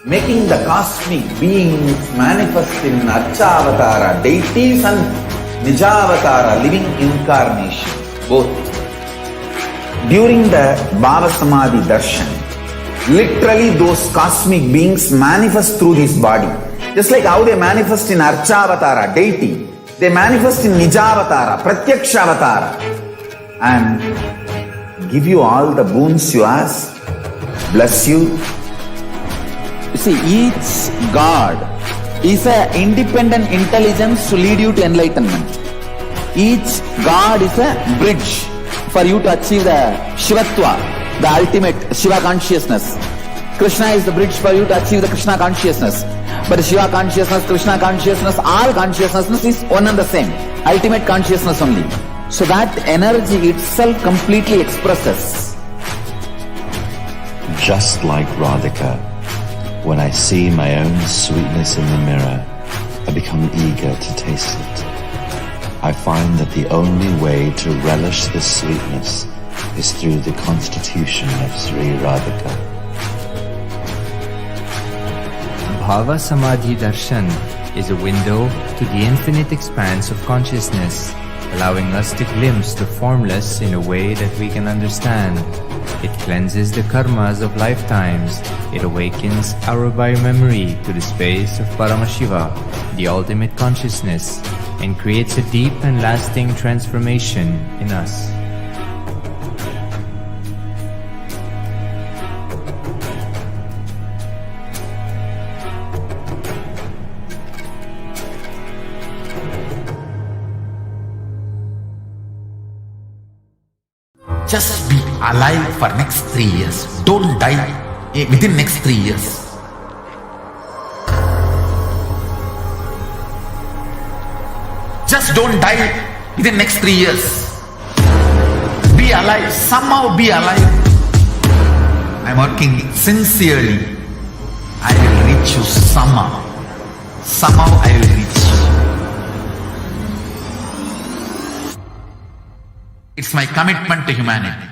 making the cosmic beings manifest in Archavatara, deities and Nijavatara, living incarnations. Both. During the BHAVA Samadhi Darshan, literally those cosmic beings manifest through this body. Just like how they manifest in Archavatara, deity, they manifest in Nijavatara, Pratyakshavatara, and give you all the boons you ask, bless you. You see, each God is an independent intelligence to lead you to enlightenment. Each God is a bridge for you to achieve the Shivatva, the ultimate Shiva consciousness. Krishna is the bridge for you to achieve the Krishna consciousness. But Shiva consciousness, Krishna consciousness, all consciousness is one and the same. Ultimate consciousness only. So that energy itself completely expresses. Just like Radhika, when I see my own sweetness in the mirror, I become eager to taste it. I find that the only way to relish this sweetness is through the constitution of Sri Radhika. Bhava Samadhi Darshan is a window to the infinite expanse of consciousness, allowing us to glimpse the formless in a way that we can understand. It cleanses the karmas of lifetimes. It awakens our biomemory to the space of Paramashiva, the ultimate consciousness, and creates a deep and lasting transformation in us. Just be alive for next 3 years. Don't die within next 3 years. Just don't die within next 3 years. Be alive. Somehow be alive. I'm working sincerely. I will reach you somehow. Somehow I will reach you. It's my commitment to humanity.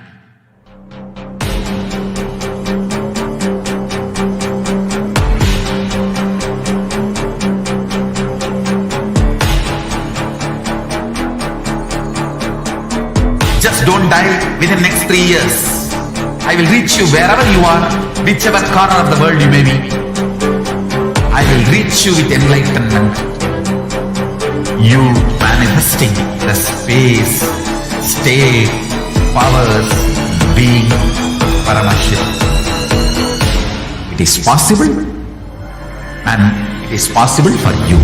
Just don't die within next 3 years. I will reach you wherever you are, whichever corner of the world you may be. I will reach you with enlightenment. You manifesting the space, state, powers, being Paramashivoham. It is possible, and it is possible for you.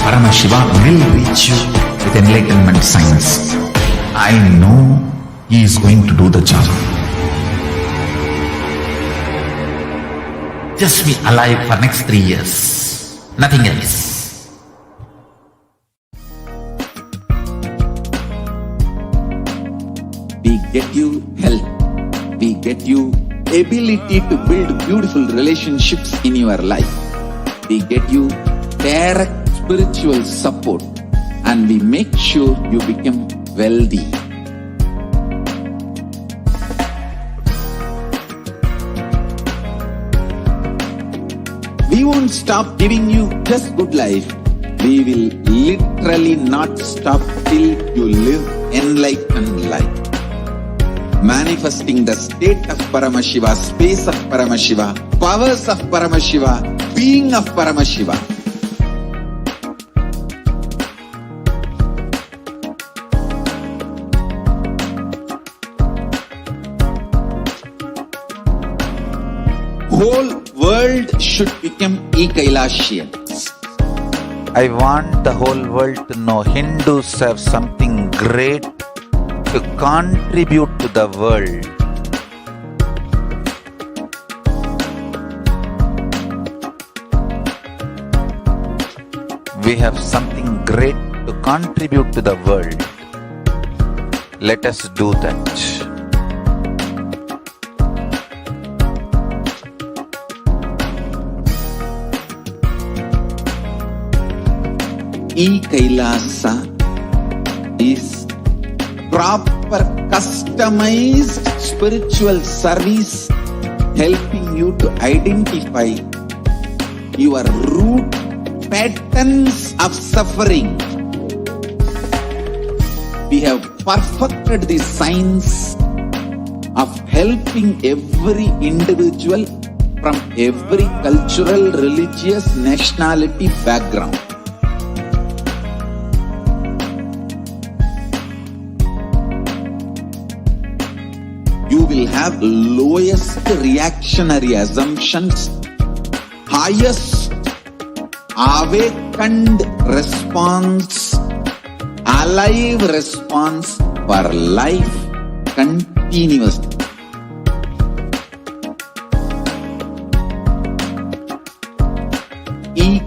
Paramashiva will reach you with enlightenment science. I know he is going to do the job. Just be alive for next 3 years. Nothing else. We get you health. We get you ability to build beautiful relationships in your life. We get you direct spiritual support, and we make sure you become wealthy. We won't stop giving you just good life. We will literally not stop till you live enlightened life. Manifesting the state of Paramashiva, space of Paramashiva, powers of Paramashiva, being of Paramashiva. Whole world should become Kailasians. I want the whole world to know Hindus have something great to contribute to the world. We have something great to contribute to the world. Let us do that. Kailasa is proper customized spiritual service helping you to identify your root patterns of suffering. We have perfected the science of helping every individual from every cultural, religious, nationality background. You will have lowest reactionary assumptions, highest awakened response, alive response for life continuously.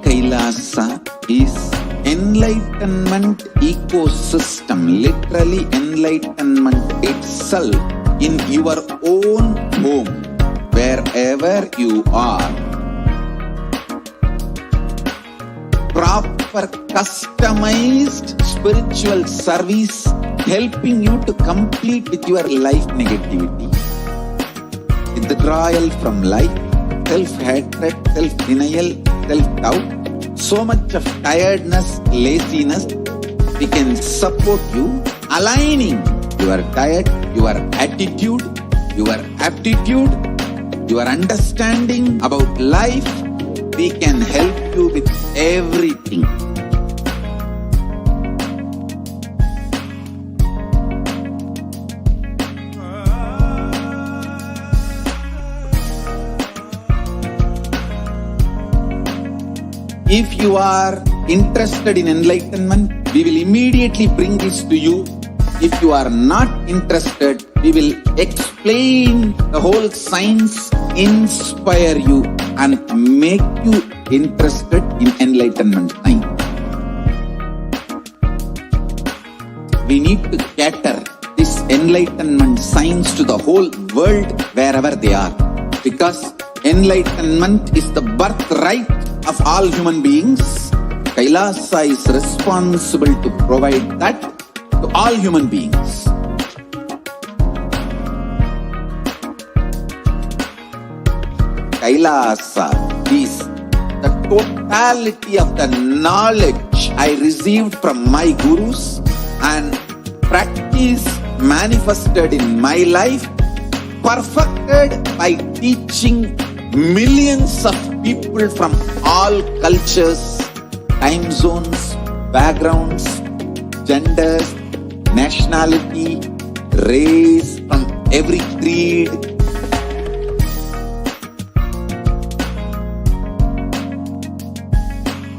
Kailasa is enlightenment ecosystem, literally enlightenment itself in your own home, wherever you are. Proper customized spiritual service helping you to complete with your life negativity. Withdrawal from life, self-hatred, self-denial, self-doubt, so much of tiredness, laziness. We can support you, aligning your diet, your attitude, your aptitude, your understanding about life. We can help you with everything. If you are interested in enlightenment, we will immediately bring this to you. If you are not interested, we will explain the whole science, inspire you and make you interested in enlightenment science. We need to cater this enlightenment science to the whole world wherever they are, because enlightenment is the birthright of all human beings. Kailasa is responsible to provide that to all human beings. Kailasa is the totality of the knowledge I received from my gurus and practice manifested in my life, perfected by teaching millions of people from all cultures, time zones, backgrounds, genders, nationality, race, from every creed.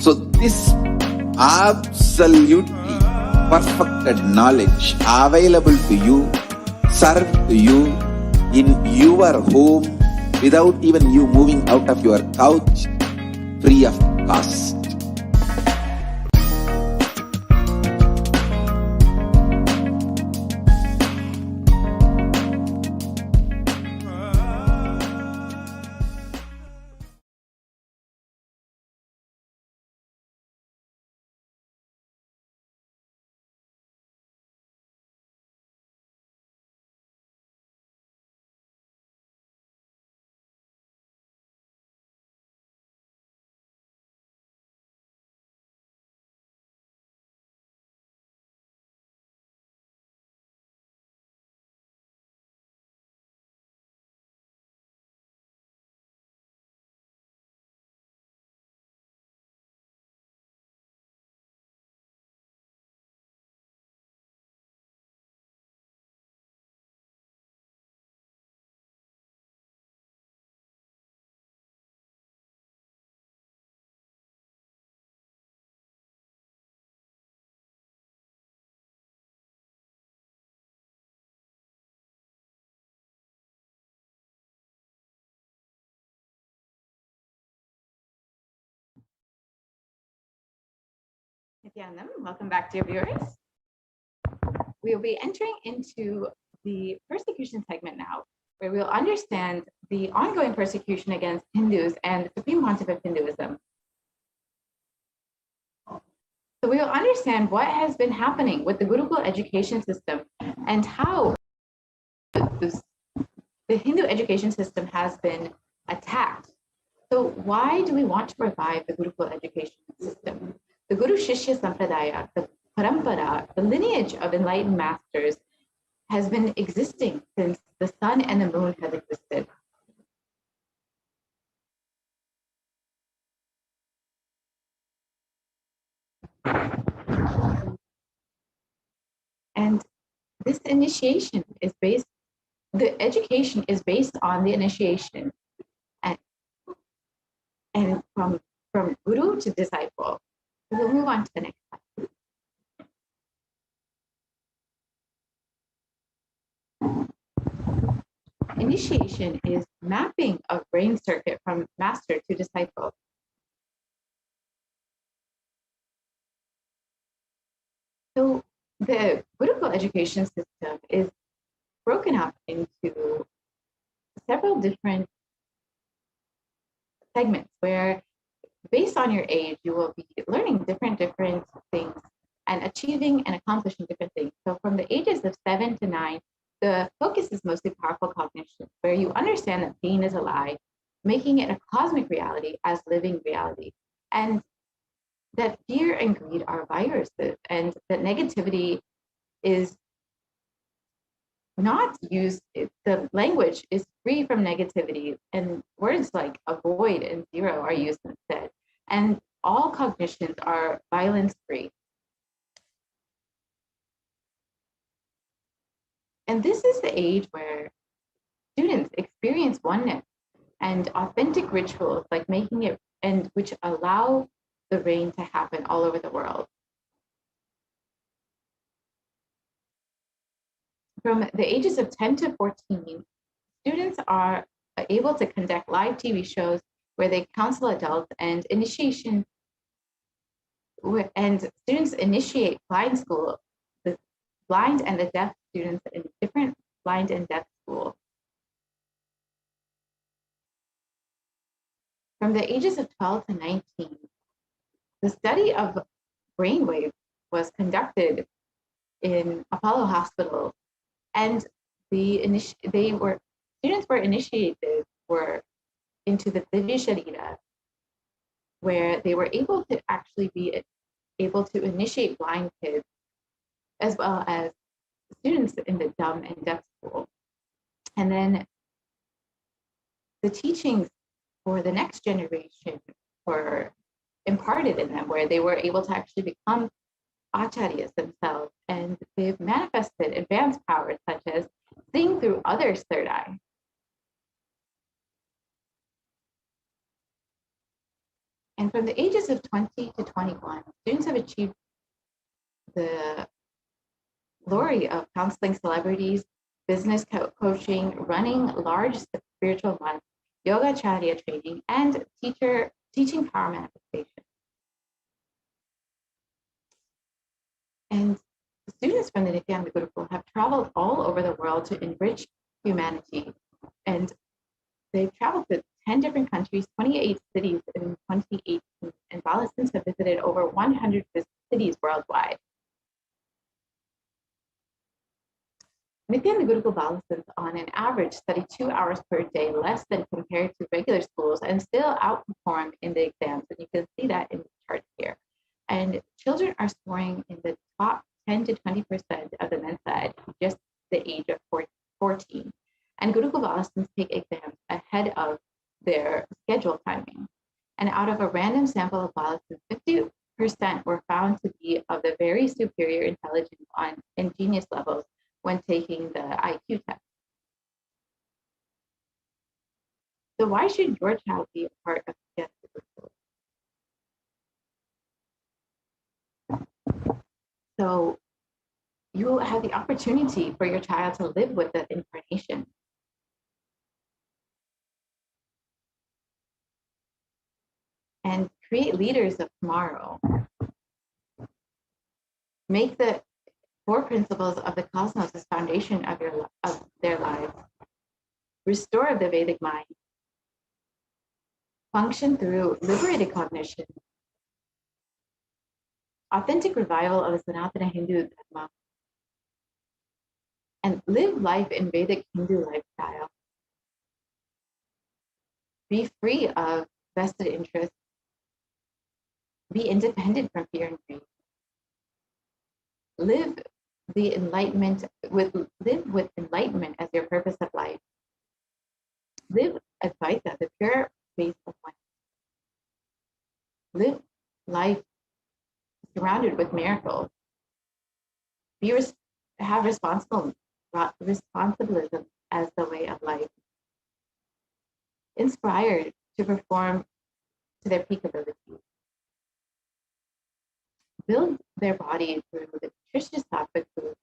So this absolutely perfected knowledge available to you, served to you in your home, without even you moving out of your couch, free of cost. Nithyananda, welcome back, dear viewers. We will be entering into the persecution segment now, where we'll understand the ongoing persecution against Hindus and the Supreme Pontiff of Hinduism. So we will understand what has been happening with the Gurukul education system and how the Hindu education system has been attacked. So why do we want to revive the Gurukul education system? The Guru Shishya Sampradaya, the Parampara, the lineage of enlightened masters has been existing since the sun and the moon has existed. And this initiation is based, the education is based on the initiation and from guru to disciple. We'll move on to the next slide. Initiation is mapping of brain circuit from master to disciple. So the Gurukul education system is broken up into several different segments where, based on your age, you will be learning different things and achieving and accomplishing different things. So from the ages of 7 to 9, the focus is mostly powerful cognition, where you understand that pain is a lie, making it a cosmic reality as living reality. And that fear and greed are viruses, and that negativity is not used, the language is free from negativity, and words like avoid and zero are used instead. And all cognitions are violence free. And this is the age where students experience oneness and authentic rituals like making it, and which allow the rain to happen all over the world. From the ages of 10 to 14, students are able to conduct live TV shows where they counsel adults and initiation, and students initiate blind school, the blind and the deaf students in different blind and deaf schools. From the ages of 12 to 19, the study of brainwaves was conducted in Apollo Hospital, and students were initiated into the Divya Sharira, where they were able to actually be able to initiate blind kids as well as students in the dumb and deaf school. And then the teachings for the next generation were imparted in them, where they were able to actually become acharyas themselves, and they've manifested advanced powers such as seeing through others' third eye. And from the ages of 20 to 21, students have achieved the glory of counseling celebrities, business coaching, running large spiritual months, yoga acharya training, and teaching power manifestation. And students from the Nithyananda Gurukul have traveled all over the world to enrich humanity. And they've traveled to 10 different countries, 28 cities in 2018, and Balastans have visited over 100 cities worldwide. Nithyananda Gurukul Balastans on an average study 2 hours per day, less than compared to regular schools, and still outperform in the exams. And you can see that in the chart here. And children are scoring in the top 10 to 20% of the Mensa at just the age of 14. And Gurukul Balastans take exams ahead of their schedule timing. And out of a random sample of Balastans, 50% were found to be of the very superior intelligence and genius levels when taking the IQ test. So why should your child be a part of the Gurukul? So you will have the opportunity for your child to live with that incarnation. And create leaders of tomorrow. Make the 4 principles of the cosmos as foundation of their lives. Restore the Vedic mind. Function through liberated cognition. Authentic revival of the Sanatana Hindu Dharma. And live life in Vedic Hindu lifestyle. Be free of vested interests. Be independent from fear and greed. Live with enlightenment as your purpose of life. Live Advaita, the pure base of life. Live life surrounded with miracles. Have responsibilism as the way of life. Inspired to perform to their peak ability. Build their body through the nutritious sattvic food.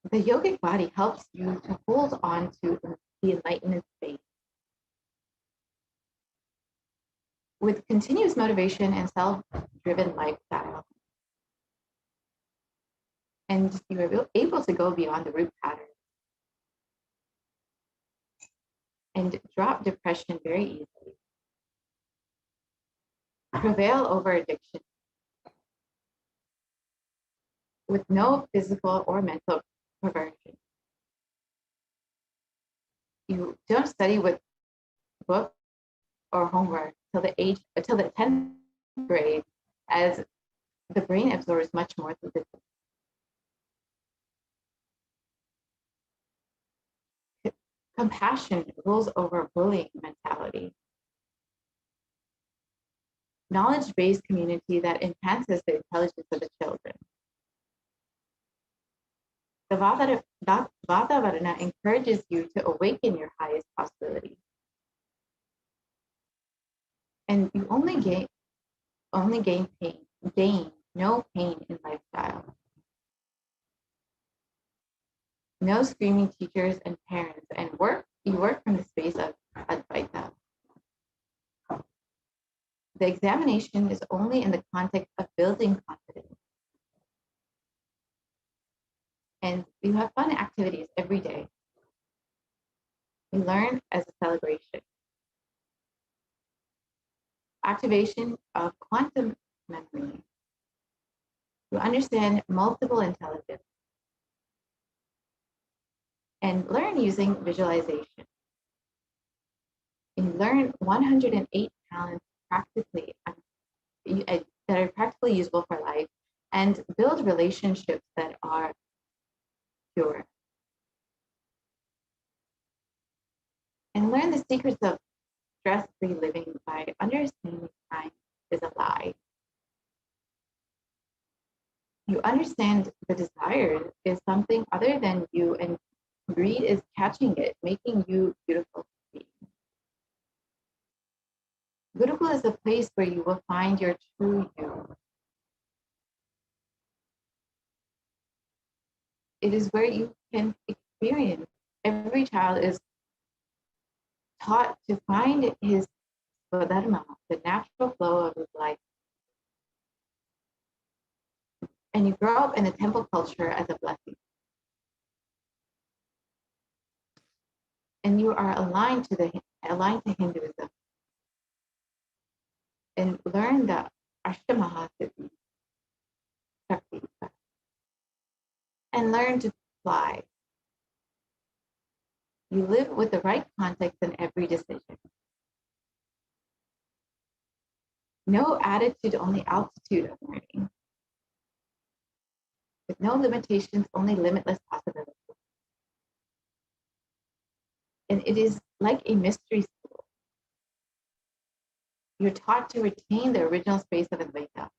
The yogic body helps you to hold on to the enlightenment state. With continuous motivation and self-driven lifestyle. And you are able to go beyond the root pattern. And drop depression very easily. Prevail over addiction with no physical or mental perversion. you don't study with book or homework till the 10th grade, as the brain absorbs much more through the compassion rules over bullying mentality. Knowledge-based community that enhances the intelligence of the children. The Vatavarana encourages you to awaken your highest possibility. And you only gain no pain in lifestyle. No screaming teachers and parents, and you work from the space of Advaita. The examination is only in the context of building confidence. And you have fun activities every day. You learn as a celebration. Activation of quantum memory. You understand multiple intelligence and learn using visualization. You learn 108 talents practically that are practically usable for life, and build relationships that are pure. And learn the secrets of stress-free living by understanding time is a lie. You understand the desire is something other than you, and greed is catching it, making you beautiful to see. Gurukul is a place where you will find your true you. It is where you can experience. Every child is taught to find his Swadharma, the natural flow of his life. And you grow up in a temple culture as a blessing. And you are aligned to Hinduism. And learn the Ashtamahasattva, Shakti, and learn to fly. You live with the right context in every decision. No attitude, only altitude of learning. With no limitations, only limitless possibilities. And it is like a mystery school. You're taught to retain the original space of Advaita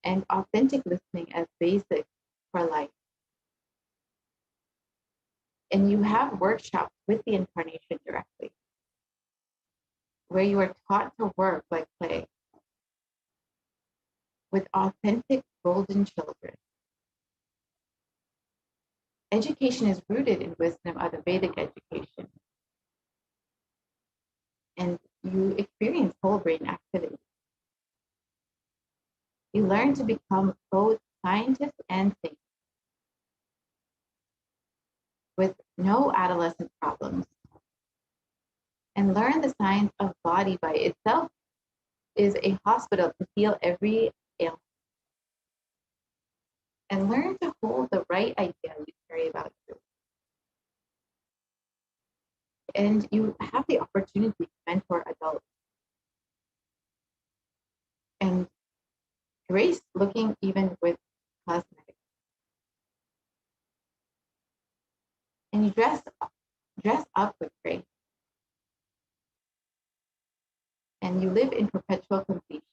and authentic listening as basic for life. And you have workshops with the incarnation directly, where you are taught to work like play with authentic golden children. Education is rooted in wisdom of the Vedic education. And you experience whole brain activity. You learn to become both scientist and thinker with no adolescent problems. And learn the science of body by itself is a hospital to heal every ailment. And learn to hold the right idea you carry about you. And you have the opportunity to mentor adults. And grace looking even with cosmetics. And you dress up with grace. And you live in perpetual completion.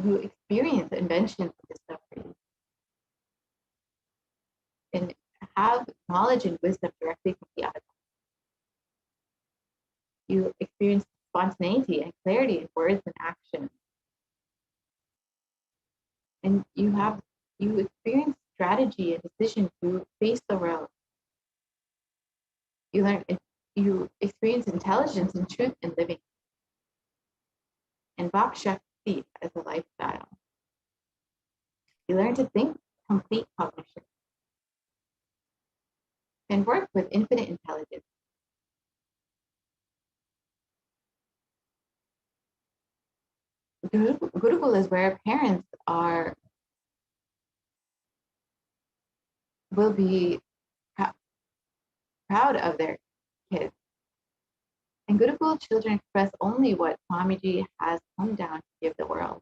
You experience inventions and discoveries. And have knowledge and wisdom directly from the other. You experience spontaneity and clarity in words and actions. And you experience strategy and decision to face the world. You experience intelligence and truth in living. And Bhak Shakti as a lifestyle. You learn to think complete cognition. And work with infinite intelligence. Gurukul is where parents are will be proud of their kids. And Gurukul children express only what Swamiji has come down to give the world.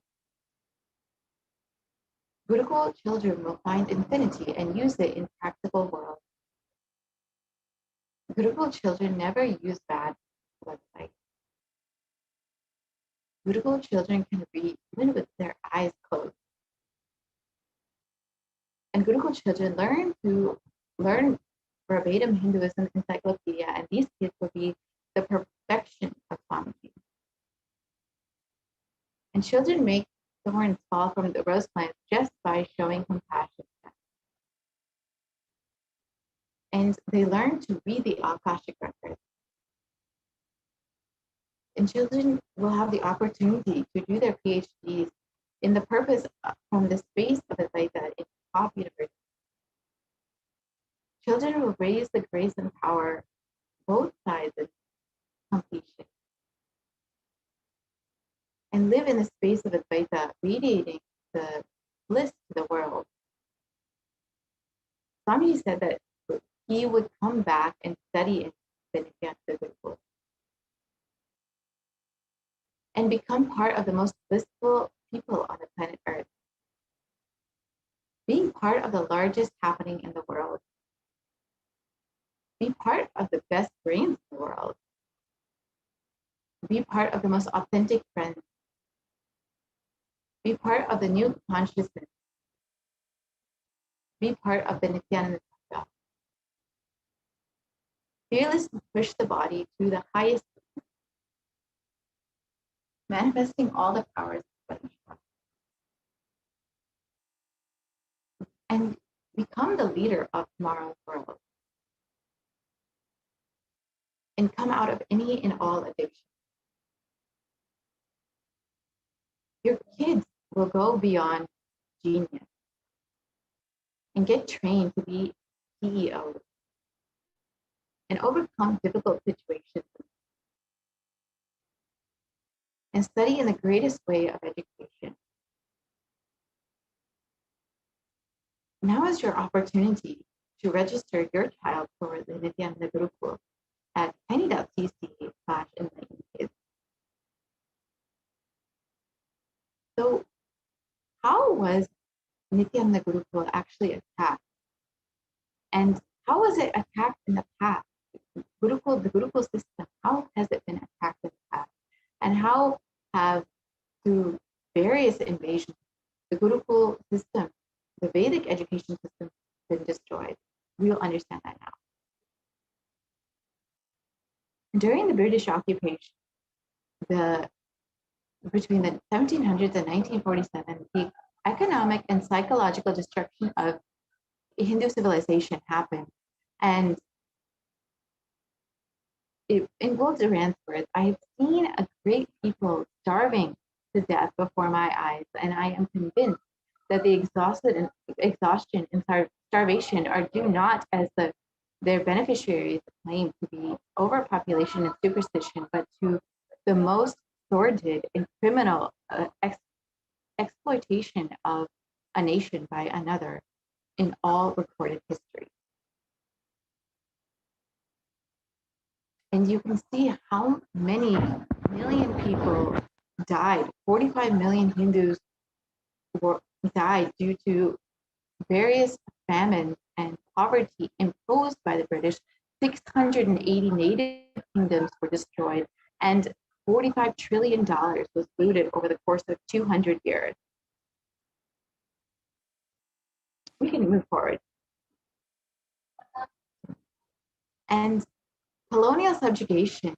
Gurukul children will find infinity and use it in practical world. Gurukul children never use bad websites. Gurukul children can read even with their eyes closed. And Gurukul children learn verbatim Hinduism encyclopedia, and these kids will be the perfection of Swamiji. And children make thorns fall from the rose plants just by showing compassion. And they learn to read the Akashic records. And children will have the opportunity to do their PhDs in the purpose from the space of Advaita in top universities. Children will raise the grace and power, both sides of completion, and live in the space of Advaita, radiating the bliss to the world. Swamiji said that he would come back and study in the Nithyananda Gurukul and become part of the most blissful people on the planet Earth. Being part of the largest happening in the world. Be part of the best brains in the world. Be part of the most authentic friends. Be part of the new consciousness. Be part of the Nithyananda. Fearlessly push the body to the highest, manifesting all the powers of Paramashivoham. And become the leader of tomorrow's world. And come out of any and all addiction. Your kids will go beyond genius and get trained to be CEOs and overcome difficult situations and study in the greatest way of education. Now is your opportunity to register your child for the Nithyananda Gurukul at tiny.cc/enlightenkids. So how was Nithyananda Gurukul actually attacked? And how was it attacked in the past? The Gurukul system, how has it been attacked in the past? And how have, through various invasions, the Gurukul system, the Vedic education system, been destroyed? We will understand that now. During the British occupation, between the 1700s and 1947, the economic and psychological destruction of Hindu civilization happened. And in Will Durant's words, I have seen a great people starving to death before my eyes, and I am convinced that the exhaustion and starvation are due not, as their beneficiaries claim, to be overpopulation and superstition, but to the most sordid and criminal exploitation of a nation by another in all recorded history. And you can see how many million people died. 45 million Hindus died due to various famines and poverty imposed by the British. 680 native kingdoms were destroyed, and $45 trillion was looted over the course of 200 years. We can move forward. And colonial subjugation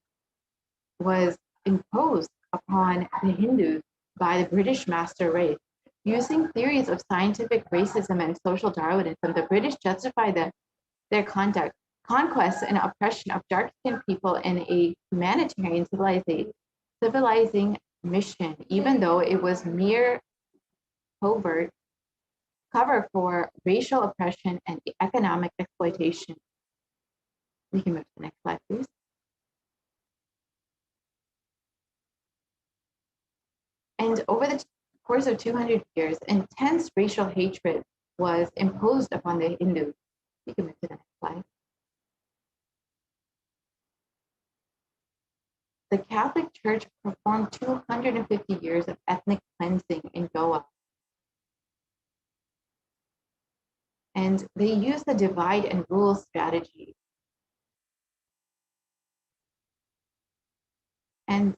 was imposed upon the Hindus by the British master race. Using theories of scientific racism and social Darwinism, the British justified their conquest and oppression of dark-skinned people in a humanitarian civilizing mission, even though it was mere covert cover for racial oppression and economic exploitation. We can move to the next slide, please. And over the course of 200 years, intense racial hatred was imposed upon the Hindus. You can move to the next slide. The Catholic Church performed 250 years of ethnic cleansing in Goa. And they used the divide and rule strategy. And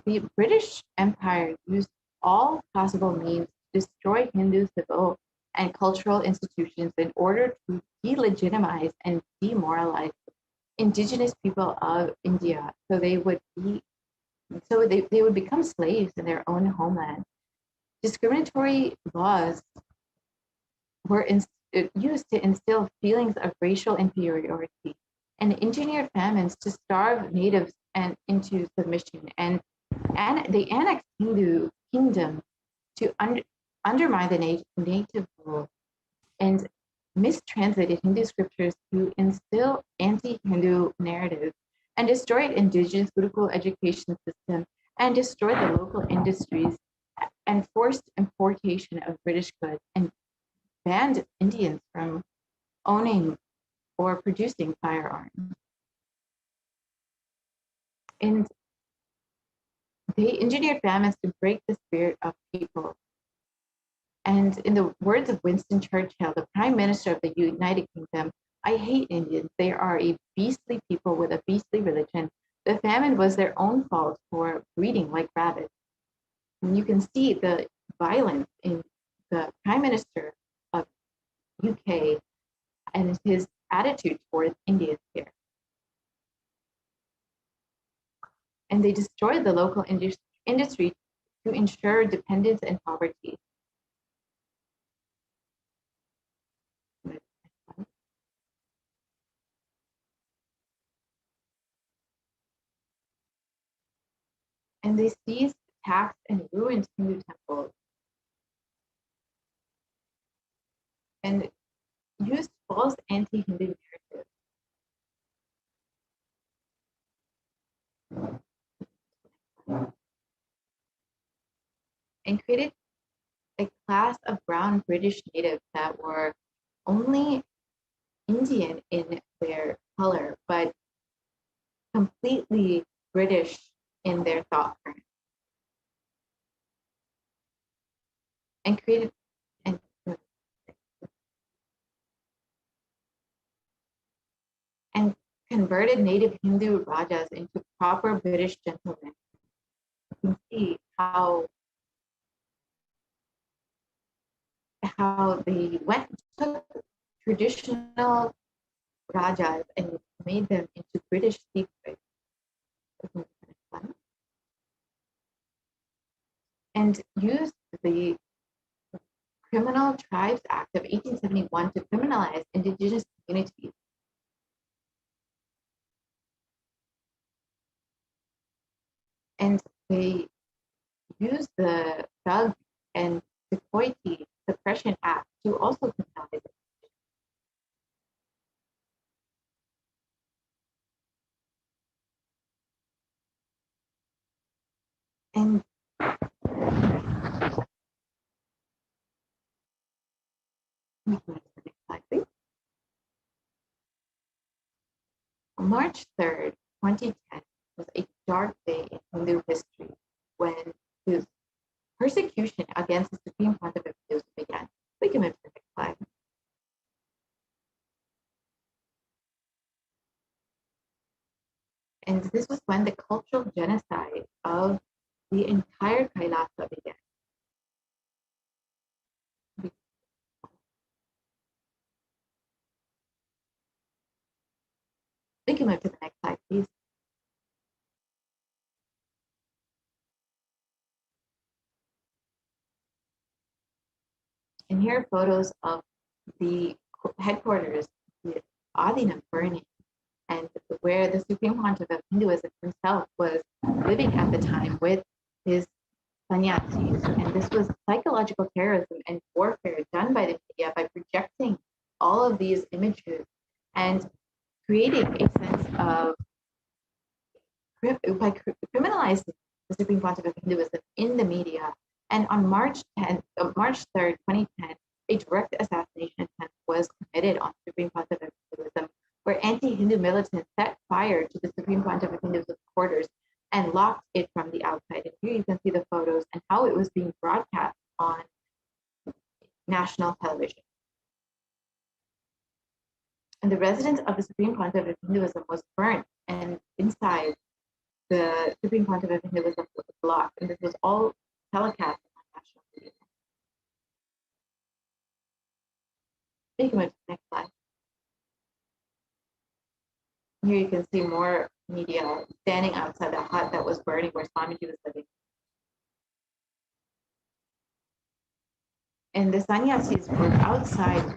the British Empire used all possible means to destroy Hindu civil and cultural institutions in order to delegitimize and demoralize indigenous people of India, so they would become slaves in their own homeland. Discriminatory laws were used to instill feelings of racial inferiority, and engineered famines to starve natives into submission, and they annexed Hindu kingdom to undermine the native rule, and mistranslated Hindu scriptures to instill anti-Hindu narratives, and destroyed indigenous Gurukul education system, and destroyed the local industries, and forced importation of British goods, and banned Indians from owning or producing firearms. And they engineered famines to break the spirit of people. And in the words of Winston Churchill, the Prime Minister of the United Kingdom, "I hate Indians. They are a beastly people with a beastly religion. The famine was their own fault for breeding like rabbits." And you can see the violence in the Prime Minister of UK and his attitude towards Indians here. And they destroyed the local industry to ensure dependence and poverty. And they seized, taxed, and ruined Hindu temples, and used false anti-Hindu narratives. And created a class of brown British natives that were only Indian in their color, but completely British in their thought current. And created and converted native Hindu rajas into proper British gentlemen. You can see how they took traditional rajas and made them into British secrets. And used the Criminal Tribes Act of 1871 to criminalize indigenous communities. And they used the Drug and Dacoity Suppression Act to also criminalize it. And March 3rd, 2010 was a dark day in Hindu history when his persecution against the Supreme Pontiff began. We can move to the next slide. And this was when the cultural genocide of the entire Kailasa began. We can move to the next slide, please. And here are photos of the headquarters, the Adinam burning, and where the Supreme Pontiff of Hinduism himself was living at the time with his sannyasis. And this was psychological terrorism and warfare done by the media by projecting all of these images and creating a sense of, by criminalizing the Supreme Pontiff of Hinduism in the media. And on March 3rd, 2010, a direct assassination attempt was committed on Supreme Pontiff of Hinduism, where anti-Hindu militants set fire to the Supreme Pontiff of Hinduism quarters and locked it from the outside. And here you can see the photos and how it was being broadcast on national television. And the residence of the Supreme Pontiff of Hinduism was burnt, and inside the Supreme Pontiff of Hinduism was blocked, and this was all telecast on national media. You can move to the next slide. Here you can see more media standing outside the hut that was burning where Swamiji was living. And the sannyasis were outside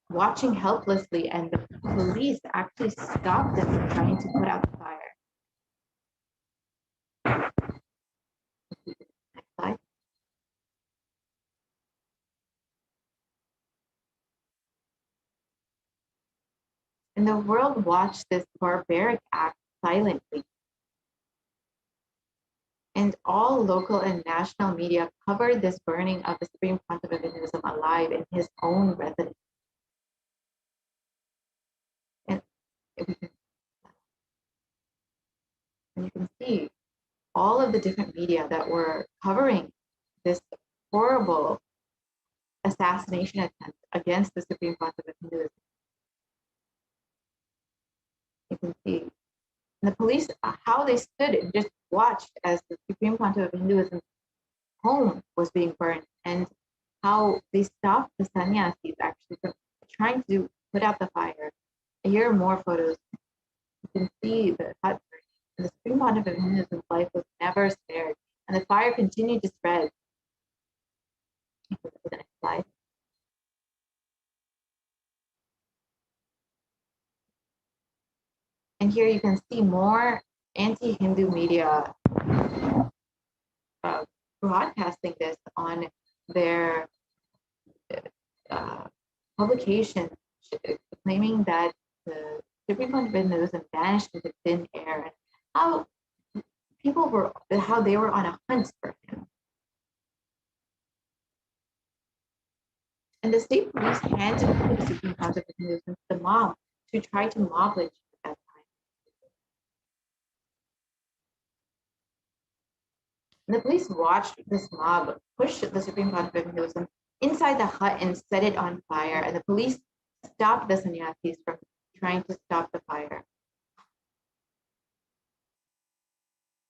watching helplessly, and the police actually stopped them from trying to put out the fire. Next slide. And the world watched this barbaric act silently. And all local and national media covered this burning of the Supreme Pontiff of Hinduism alive in his own residence. And you can see all of the different media that were covering this horrible assassination attempt against the Supreme Pontiff of Hinduism. You can see. And the police, how they stood and just watched as the Supreme Pontiff of Hinduism's home was being burned, and how they stopped the sannyasis actually from trying to put out the fire. Here are more photos. You can see the hut burning. And the Supreme Pontiff of Hinduism's life was never spared, and the fire continued to spread. The next slide. And here you can see more anti-Hindu media broadcasting this on their publication, claiming that the Supreme Pontiff of Hinduism vanished into thin air, and how people were, how they were on a hunt for him. And the state police handed the Supreme Pontiff of Hinduism to the mob to try to mob lynch at that time. And the police watched this mob push the Supreme Pontiff of Hinduism inside the hut and set it on fire, and the police stopped the sannyasis from trying to stop the fire.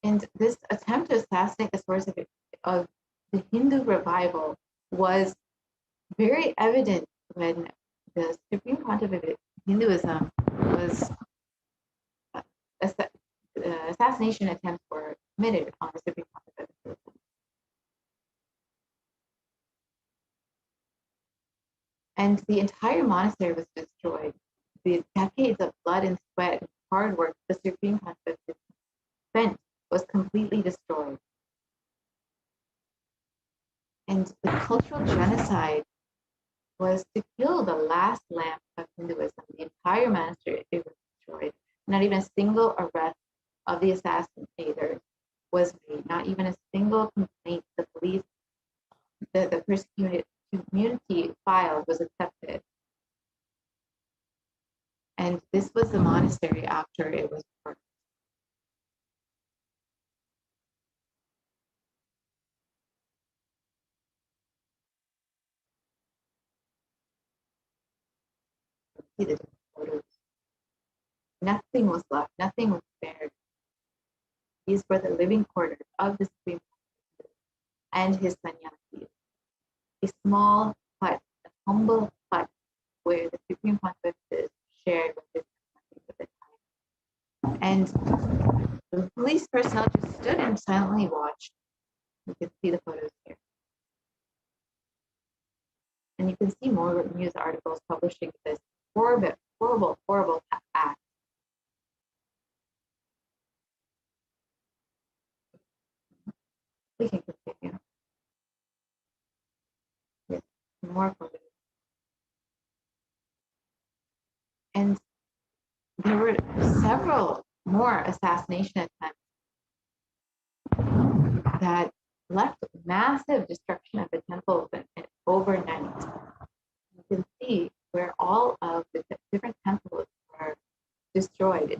And this attempt to assassinate the source of the Hindu revival was very evident when the Supreme Pontiff of Hinduism was assassination attempts were committed on the Supreme Pontiff of Hinduism. And the entire monastery was destroyed. The decades of blood and sweat and hard work the Supreme Pontiff spent was completely destroyed. And the cultural genocide was to kill the last lamp of Hinduism. The entire monastery was destroyed. Not even a single arrest of the assassinators was made. Not even a single complaint the police, the persecuted community filed was accepted. And this was the monastery after it was burned. See the photos. Nothing was left, nothing was spared. These were the living quarters of the Supreme Pontiff and his sannyasis. A small hut, a humble hut, where the Supreme Pontiff shared with his sannyasis at the time. And the police personnel just stood and silently watched. You can see the photos here. And you can see more news articles publishing this horrible, horrible, horrible act. We can continue. Yes, more photos. And there were several more assassination attempts that left massive destruction of the temple overnight.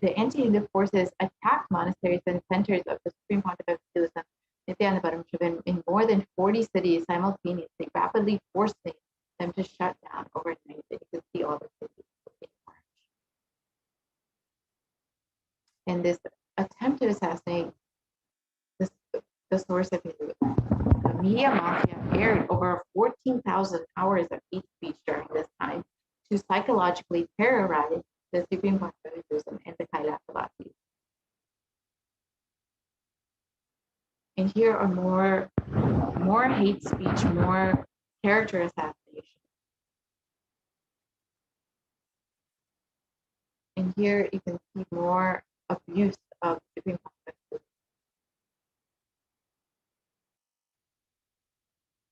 the anti-Hindu forces attacked monasteries and centers of the Supreme Pontiff of Hinduism, Nithyananda Paramashivam, in more than 40 cities simultaneously, rapidly forcing them to shut down overnight. You can see all the cities in orange. And this attempt to assassinate the source of Hinduism, the media mafia aired over 14,000 hours of hate speech during this time to psychologically terrorize the Supreme Pontiff of Hinduism and the Kailasa. And here are more hate speech, more character assassination. And here you can see more abuse of Supreme Pontiff of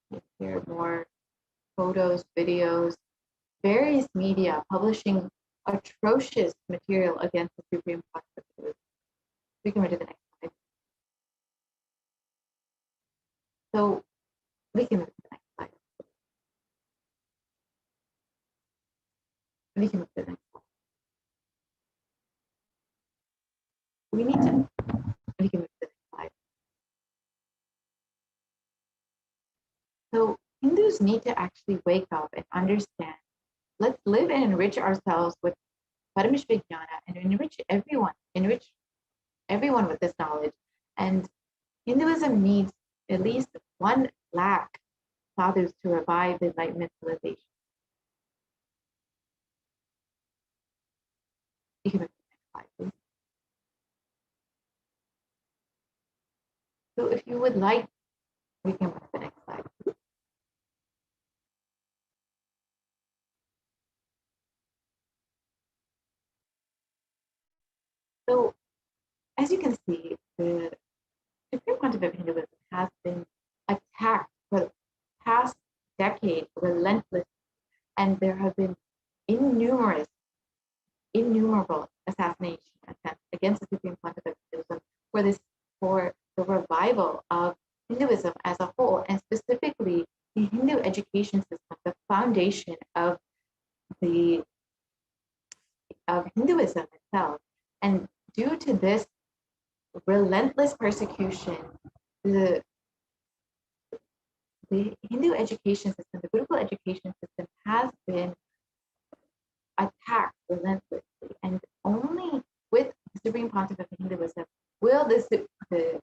Hinduism. Here are more photos, videos, various media publishing atrocious material against the Supreme Pontiff of Hinduism. We can go to the next slide. So we can move to the next slide. We can move to the next slide. We can move to the next slide. So Hindus need to actually wake up and understand. Let's live and enrich ourselves with Paramashivoham and enrich everyone with this knowledge. And Hinduism needs at least 1 lakh sadhus to revive the enlightenment civilization. You can move to the next slide, please. So if you would like, we can move to the next slide, please. So as you can see, the Supreme Pontiff of Hinduism has been attacked for the past decade relentlessly, and there have been innumerable assassination attempts against the Supreme Pontiff of Hinduism for the revival of Hinduism as a whole, and specifically the Hindu education system, the foundation of Hinduism itself. And due to this relentless persecution, the Hindu education system, the Gurukul education system, has been attacked relentlessly, and only with the Supreme Pontiff of Hinduism will the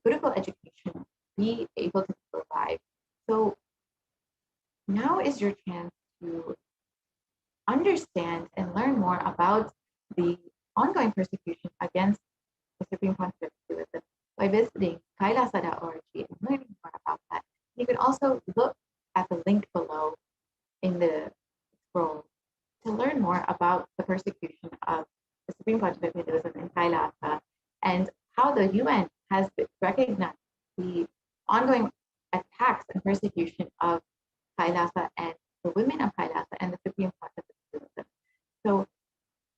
Gurukul education be able to survive. So now is your chance to understand and learn more about the ongoing persecution against the Supreme Pontiff of Hinduism by visiting Kailasa.org and learning more about that. You can also look at the link below in the scroll to learn more about the persecution of the Supreme Pontiff of Hinduism in Kailasa and how the UN has recognized the ongoing attacks and persecution of Kailasa and the women of Kailasa and the Supreme Pontiff of Hinduism. So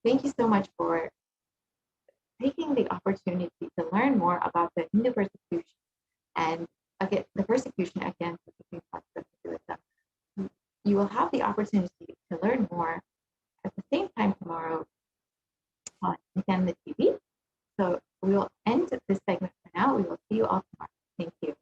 thank you so much for taking the opportunity to learn more about the Hindu persecution and the persecution against the Supreme Pontiff of Hinduism. You will have the opportunity to learn more at the same time tomorrow on Nithyananda TV. So we will end this segment for now. We will see you all tomorrow. Thank you.